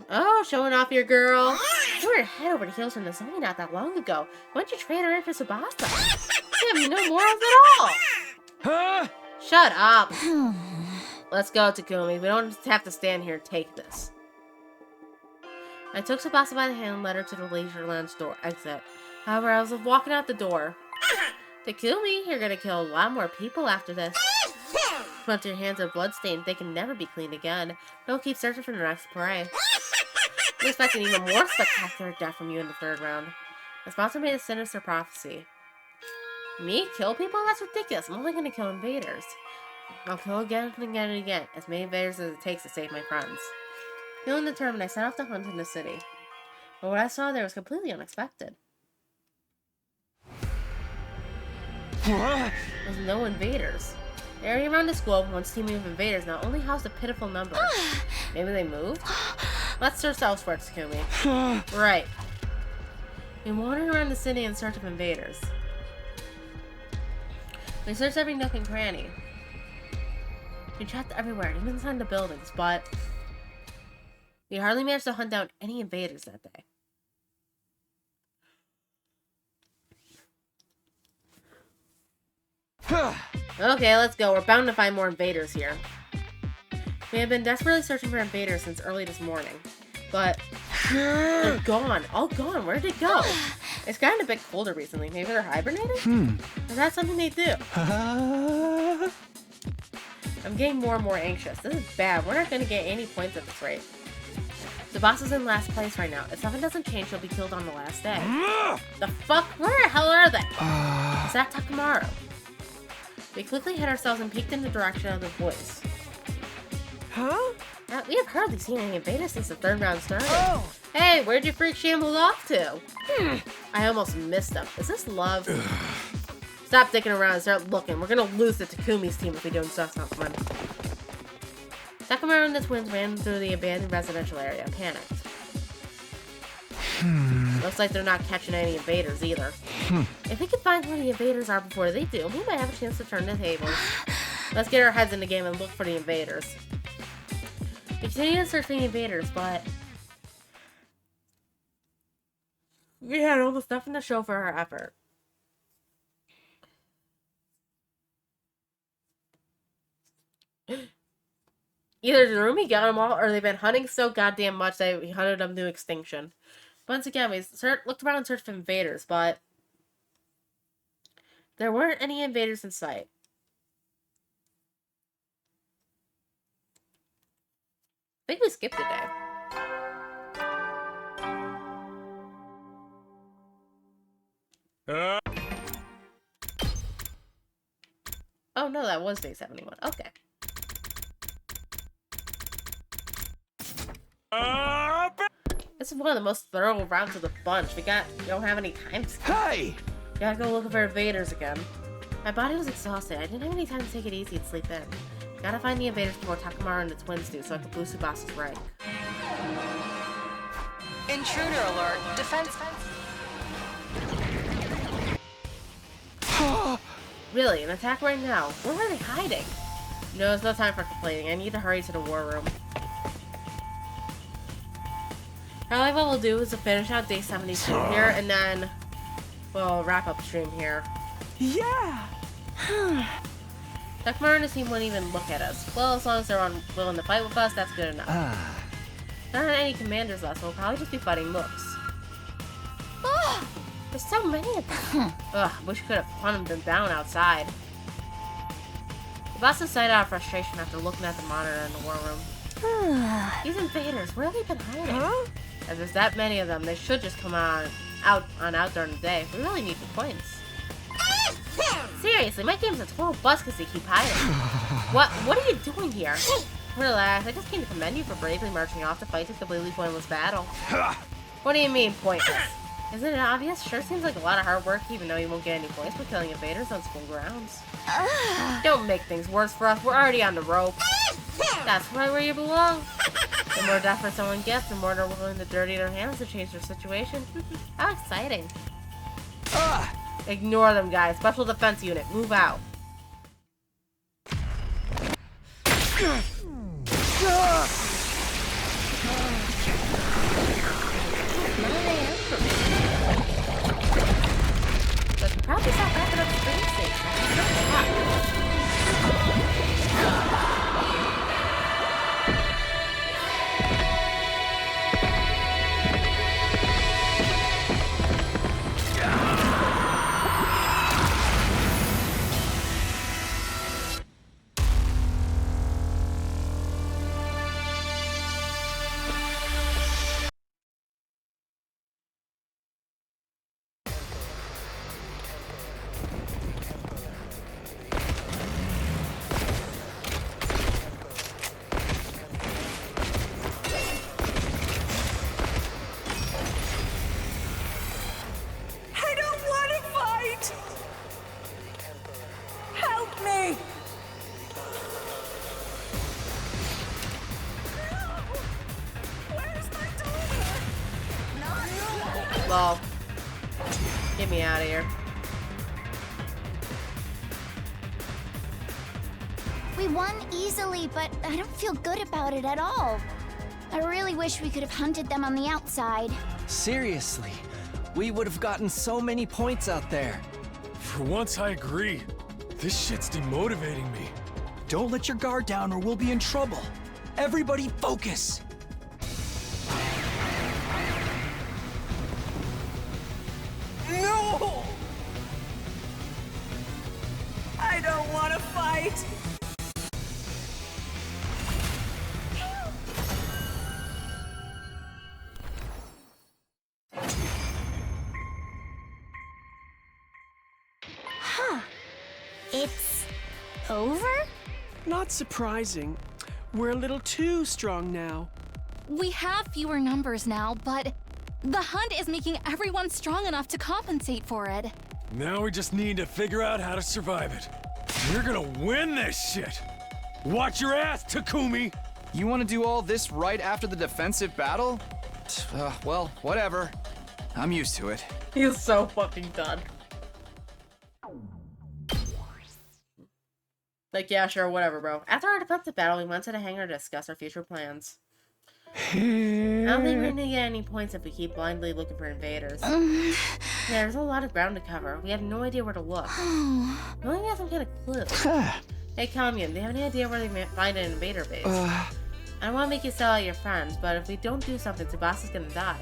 Oh, showing off your girl. You were head over heels from Nozomi not that long ago. Why'd you trade her in for Tsubasa? You have no morals at all. Shut up. Let's go, Takumi. We don't have to stand here and take this. I took Tsubasa by the hand and led her to the leisure lounge door exit. However, I was walking out the door. Takumi, you're gonna kill a lot more people after this. Once your hands are bloodstained, they can never be cleaned again. Don't keep searching for the next prey. We expect an even more spectacular death from you in the third round. The sponsor made a sinister prophecy. Me? Kill people? That's ridiculous. I'm only gonna kill invaders. I'll kill again and again and again, as many invaders as it takes to save my friends. Feeling determined, I set off to hunt in the city. But what I saw there was completely unexpected. There was no invaders. The area around the school, once teeming with invaders, now only housed a pitiful number. Maybe they moved? Let's search elsewhere, Takumi. Right. We wandered around the city in search of invaders. We searched every nook and cranny. We checked everywhere, even inside the buildings, but we hardly managed to hunt down any invaders that day. Okay, let's go. We're bound to find more invaders here. We have been desperately searching for invaders since early this morning, but they're gone. All gone. Where did it go? It's gotten a bit colder recently. Maybe they're hibernating? Is that something they do? I'm getting more and more anxious. This is bad. We're not going to get any points at this rate. The boss is in last place right now. If something doesn't change, she'll be killed on the last day. The fuck? Where the hell are they? Is that Takamaru? We quickly hid ourselves and peeked in the direction of the voice. We have hardly seen any invaders since the third round started. Hey, where'd you freak shambles off to? I almost missed him. Is this love? Stop dicking around and start looking. We're gonna lose to Takumi's team if we don't stop something. Takamaru and the twins ran through the abandoned residential area, panicked. Looks like they're not catching any invaders either. If we can find who the invaders are before they do, we might have a chance to turn the tables. Let's get our heads in the game and look for the invaders. We continue to search for the invaders, but we had almost nothing to show for our effort. Either Darumi got them all, or they've been hunting so goddamn much that we hunted them to extinction. Once again, we looked around and searched for invaders, but there weren't any invaders in sight. I think we skipped a day. Oh no, that was day 71. Okay. This is one of the most thorough routes of the bunch. We don't have any time. Hey! Gotta go looking for invaders again. My body was exhausted. I didn't have any time to take it easy and sleep in. Gotta find the invaders before Takamaru and the twins do, so I can boost Subasa's rank. Intruder alert. Defense. Really? An attack right now? Where are they hiding? No, there's no time for complaining. I need to hurry to the war room. Probably what we'll do is to finish out day 72 here, and then we'll wrap up stream here. Yeah! Takamaru and his team wouldn't even look at us. Well, as long as they're willing to fight with us, that's good enough. There aren't any commanders left, so we'll probably just be fighting mooks. There's so many of them. Ugh, wish we could have hunted them down outside. The boss sighed out of frustration after looking at the monitor in the war room. These invaders, where have they been hiding? If there's that many of them, they should just come out during the day. We really need the points. Seriously, my game's a total bust because they keep hiding. What are you doing here? Relax, I just came to commend you for bravely marching off to fight this completely pointless battle. What do you mean, pointless? Isn't it obvious? Sure seems like a lot of hard work, even though you won't get any points for killing invaders on school grounds. Don't make things worse for us. We're already on the rope. That's right where you belong. The more effort someone gets, the more they're willing to dirty their hands to change their situation. How exciting. Ignore them, guys. Special defense unit, move out. But probably stop wrapping up space station. Lol. Get me out of here. We won easily, but I don't feel good about it at all. I really wish we could have hunted them on the outside. Seriously, we would have gotten so many points out there. For once, I agree. This shit's demotivating me. Don't let your guard down or we'll be in trouble. Everybody focus! No! I don't want to fight! Huh. It's over? Not surprising. We're a little too strong now. We have fewer numbers now, but the hunt is making everyone strong enough to compensate for it. Now we just need to figure out how to survive it. We're gonna win this shit! Watch your ass, Takumi! You want to do all this right after the defensive battle? Well, whatever. I'm used to it. He's so fucking done. Like, yeah, sure, whatever, bro. After our defensive battle, we went to the hangar to discuss our future plans. I don't think we're gonna get any points if we keep blindly looking for invaders. Yeah, there's a lot of ground to cover. We have no idea where to look. We only have some kind of clue. Hey, Commune, do you have any idea where they might find an invader base? I don't want to make you sell out your friends, but if we don't do something, Tsubasa is gonna die.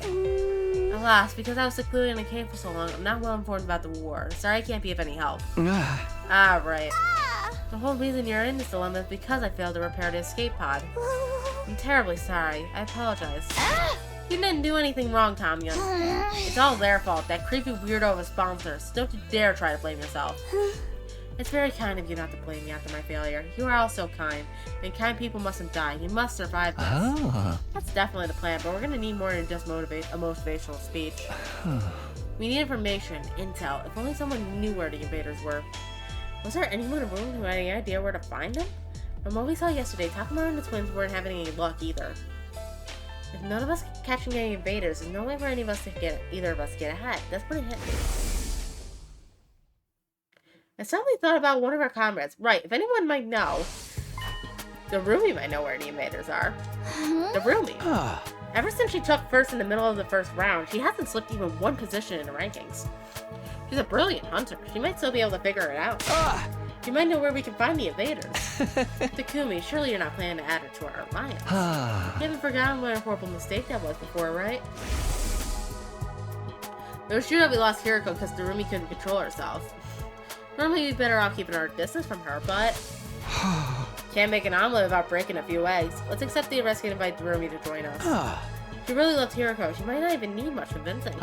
Alas, because I was secluded in a cave for so long, I'm not well informed about the war. Sorry I can't be of any help. Right. The whole reason you're in this dilemma is because I failed to repair the escape pod. I'm terribly sorry. I apologize. You didn't do anything wrong, Commune. It's all their fault, that creepy weirdo of a sponsor. So don't you dare try to blame yourself. It's very kind of you not to blame me after my failure. You are all so kind, and kind people mustn't die. You must survive this. That's definitely the plan, but we're gonna need more than just a motivational speech. We need information, intel. If only someone knew where the invaders were. Was there anyone in the room who had any idea where to find them? From what we saw yesterday, Takamaru and the twins weren't having any luck either. If none of us catching any invaders, there's no way for any of us to either of us get ahead. That's pretty hit me. I suddenly thought about one of our comrades. Right, if anyone might know, the Rumi might know where the invaders are. The Rumi. Ever since she took first in the middle of the first round, she hasn't slipped even one position in the rankings. She's a brilliant hunter. She might still be able to figure it out. She might know where we can find the invaders. Takumi, surely you're not planning to add her to our alliance. You haven't forgotten what a horrible mistake that was before, right? It was true that we lost Hiriko because Darumi couldn't control herself. Normally we'd be better off keeping our distance from her, but can't make an omelet without breaking a few eggs. Let's accept the risk and invite Darumi to join us. She really loved Hiriko. She might not even need much convincing.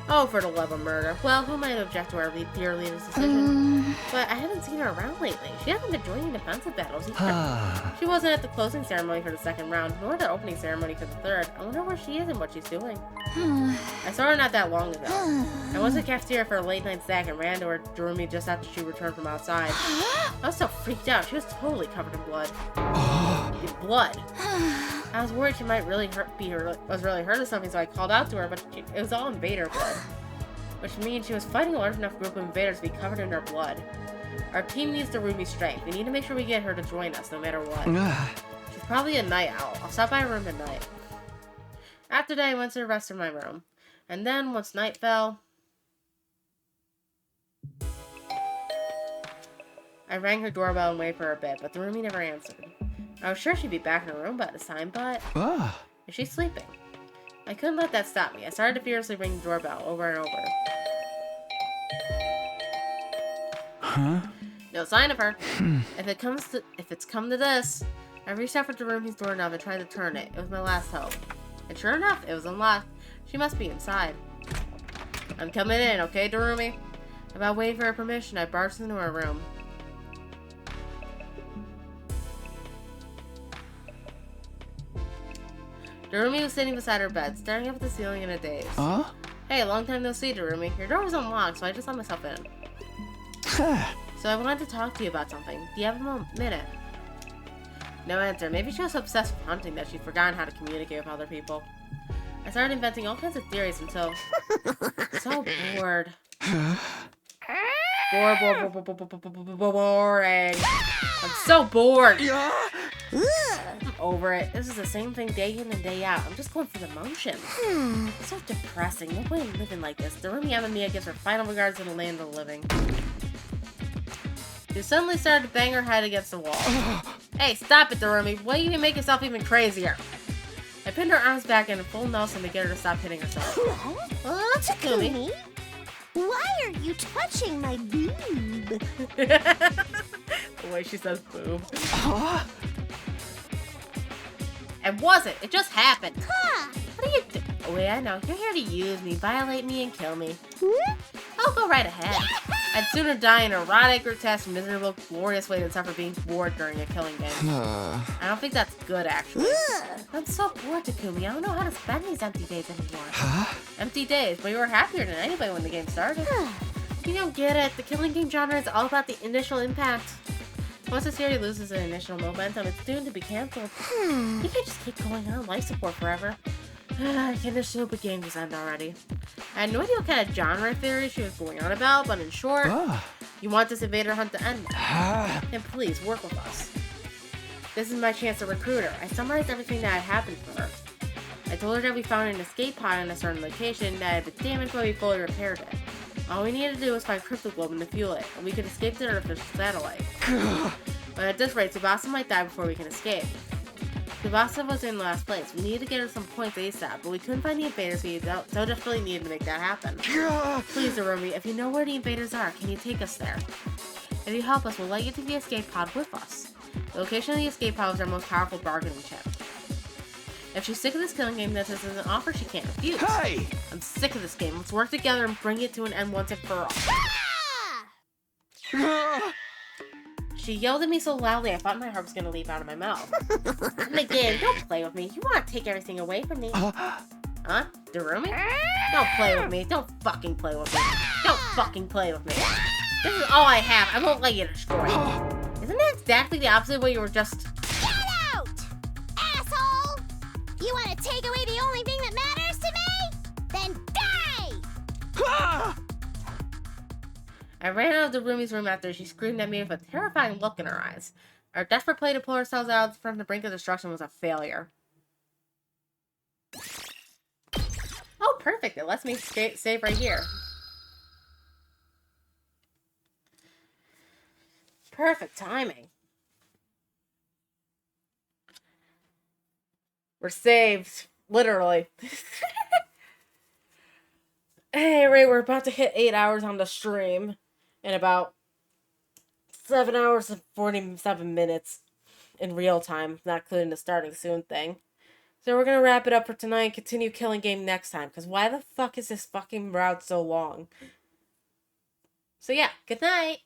Oh, for the love of murder. Well, who might object to our dear leader's decision? But I haven't seen her around lately. She hasn't been joining defensive battles either. She wasn't at the closing ceremony for the second round, nor the opening ceremony for the third. I wonder where she is and what she's doing. I saw her not that long ago. I was at the cafeteria for a late night snack and ran to her Darumi just after she returned from outside. I was so freaked out. She was totally covered in blood. Blood. I was worried she might really was really hurt or something, so I called out to her, but it was all invader blood. Which means she was fighting a large enough group of invaders to be covered in her blood. Our team needs Darumi's strength. We need to make sure we get her to join us, no matter what. She's probably a night owl. I'll stop by her room at night. After that, I went to the rest of my room. And then, once night fell, I rang her doorbell and waited for her a bit, but Darumi never answered. I was sure she'd be back in her room by this time, but is she sleeping? I couldn't let that stop me. I started to furiously ring the doorbell over and over. No sign of her. If it's come to this, I reached out for Darumi's doorknob and tried to turn it. It was my last hope. And sure enough, it was unlocked. She must be inside. I'm coming in, okay, Darumi? Without waiting for her permission, I barged into her room. Darumi was sitting beside her bed, staring up at the ceiling in a daze. Hey, long time no see, Darumi. Your door was unlocked, so I just let myself in. So I wanted to talk to you about something. Do you have a minute? No answer. Maybe she was obsessed with hunting that she'd forgotten how to communicate with other people. I started inventing all kinds of theories until... so bored. Boring. I'm so bored. I'm over it. This is the same thing day in and day out. I'm just going for the motions. It's so depressing. No way I'm living like this. Darumi Amamiya gives her final regards to the land of the living. She suddenly started to bang her head against the wall. Hey, stop it, Darumi. Why you make yourself even crazier? I pinned her arms back in a full Nelson to get her to stop hitting herself. Takumi? Why are you touching my boob? The way she says boob. It wasn't. It just happened. What are you doing? Oh, wait, I know. You're here to use me, violate me, and kill me. I'll go right ahead. I'd sooner die an erotic, grotesque, miserable, glorious way than suffer being bored during a killing game. I don't think that's good, actually. I'm so bored, Takumi. I don't know how to spend these empty days anymore. Huh? Empty days, but you were happier than anybody when the game started. You don't get it. The killing game genre is all about the initial impact. Once a series loses an initial momentum, it's doomed to be cancelled. You can't just keep going on life support forever. Can this stupid game just end already? I had no idea what kind of genre theory she was going on about, but in short, you want this invader hunt to end now. Then please, work with us. This is my chance to recruit her. I summarized everything that had happened for her. I told her that we found an escape pod in a certain location that had been damaged but we fully repaired it. All we needed to do was find Cryptoglobin to fuel it, and we could escape the artificial satellite. But at this rate, Tsubasa might die before we can escape. Tsubasa was in last place. We needed to get her some points ASAP, but we couldn't find the invaders, so desperately needed to make that happen. Please, Arumi, if you know where the invaders are, can you take us there? If you help us, we'll let you to the escape pod with us. The location of the escape pod is our most powerful bargaining chip. If she's sick of this killing game, this is an offer she can't refuse. Hey! I'm sick of this game. Let's work together and bring it to an end once and for all. She yelled at me so loudly I thought my heart was gonna leap out of my mouth. And again, don't play with me. You want to take everything away from me. Huh? Darumi? Don't play with me. Don't fucking play with me. Don't fucking play with me. This is all I have. I won't let you destroy it. Isn't that exactly the opposite of what you were just... Get out! Asshole! You want to take away the only thing that matters to me? Then die! I ran out of Darumi's room after she screamed at me with a terrifying look in her eyes. Our desperate play to pull ourselves out from the brink of destruction was a failure. Oh, perfect. It lets me save right here. Perfect timing. We're saved. Literally. Hey, Ray, we're about to hit 8 hours on the stream in about 7 hours and 47 minutes in real time, not including the starting soon thing. So we're going to wrap it up for tonight and continue killing game next time, because why the fuck is this fucking route so long? So yeah, good night.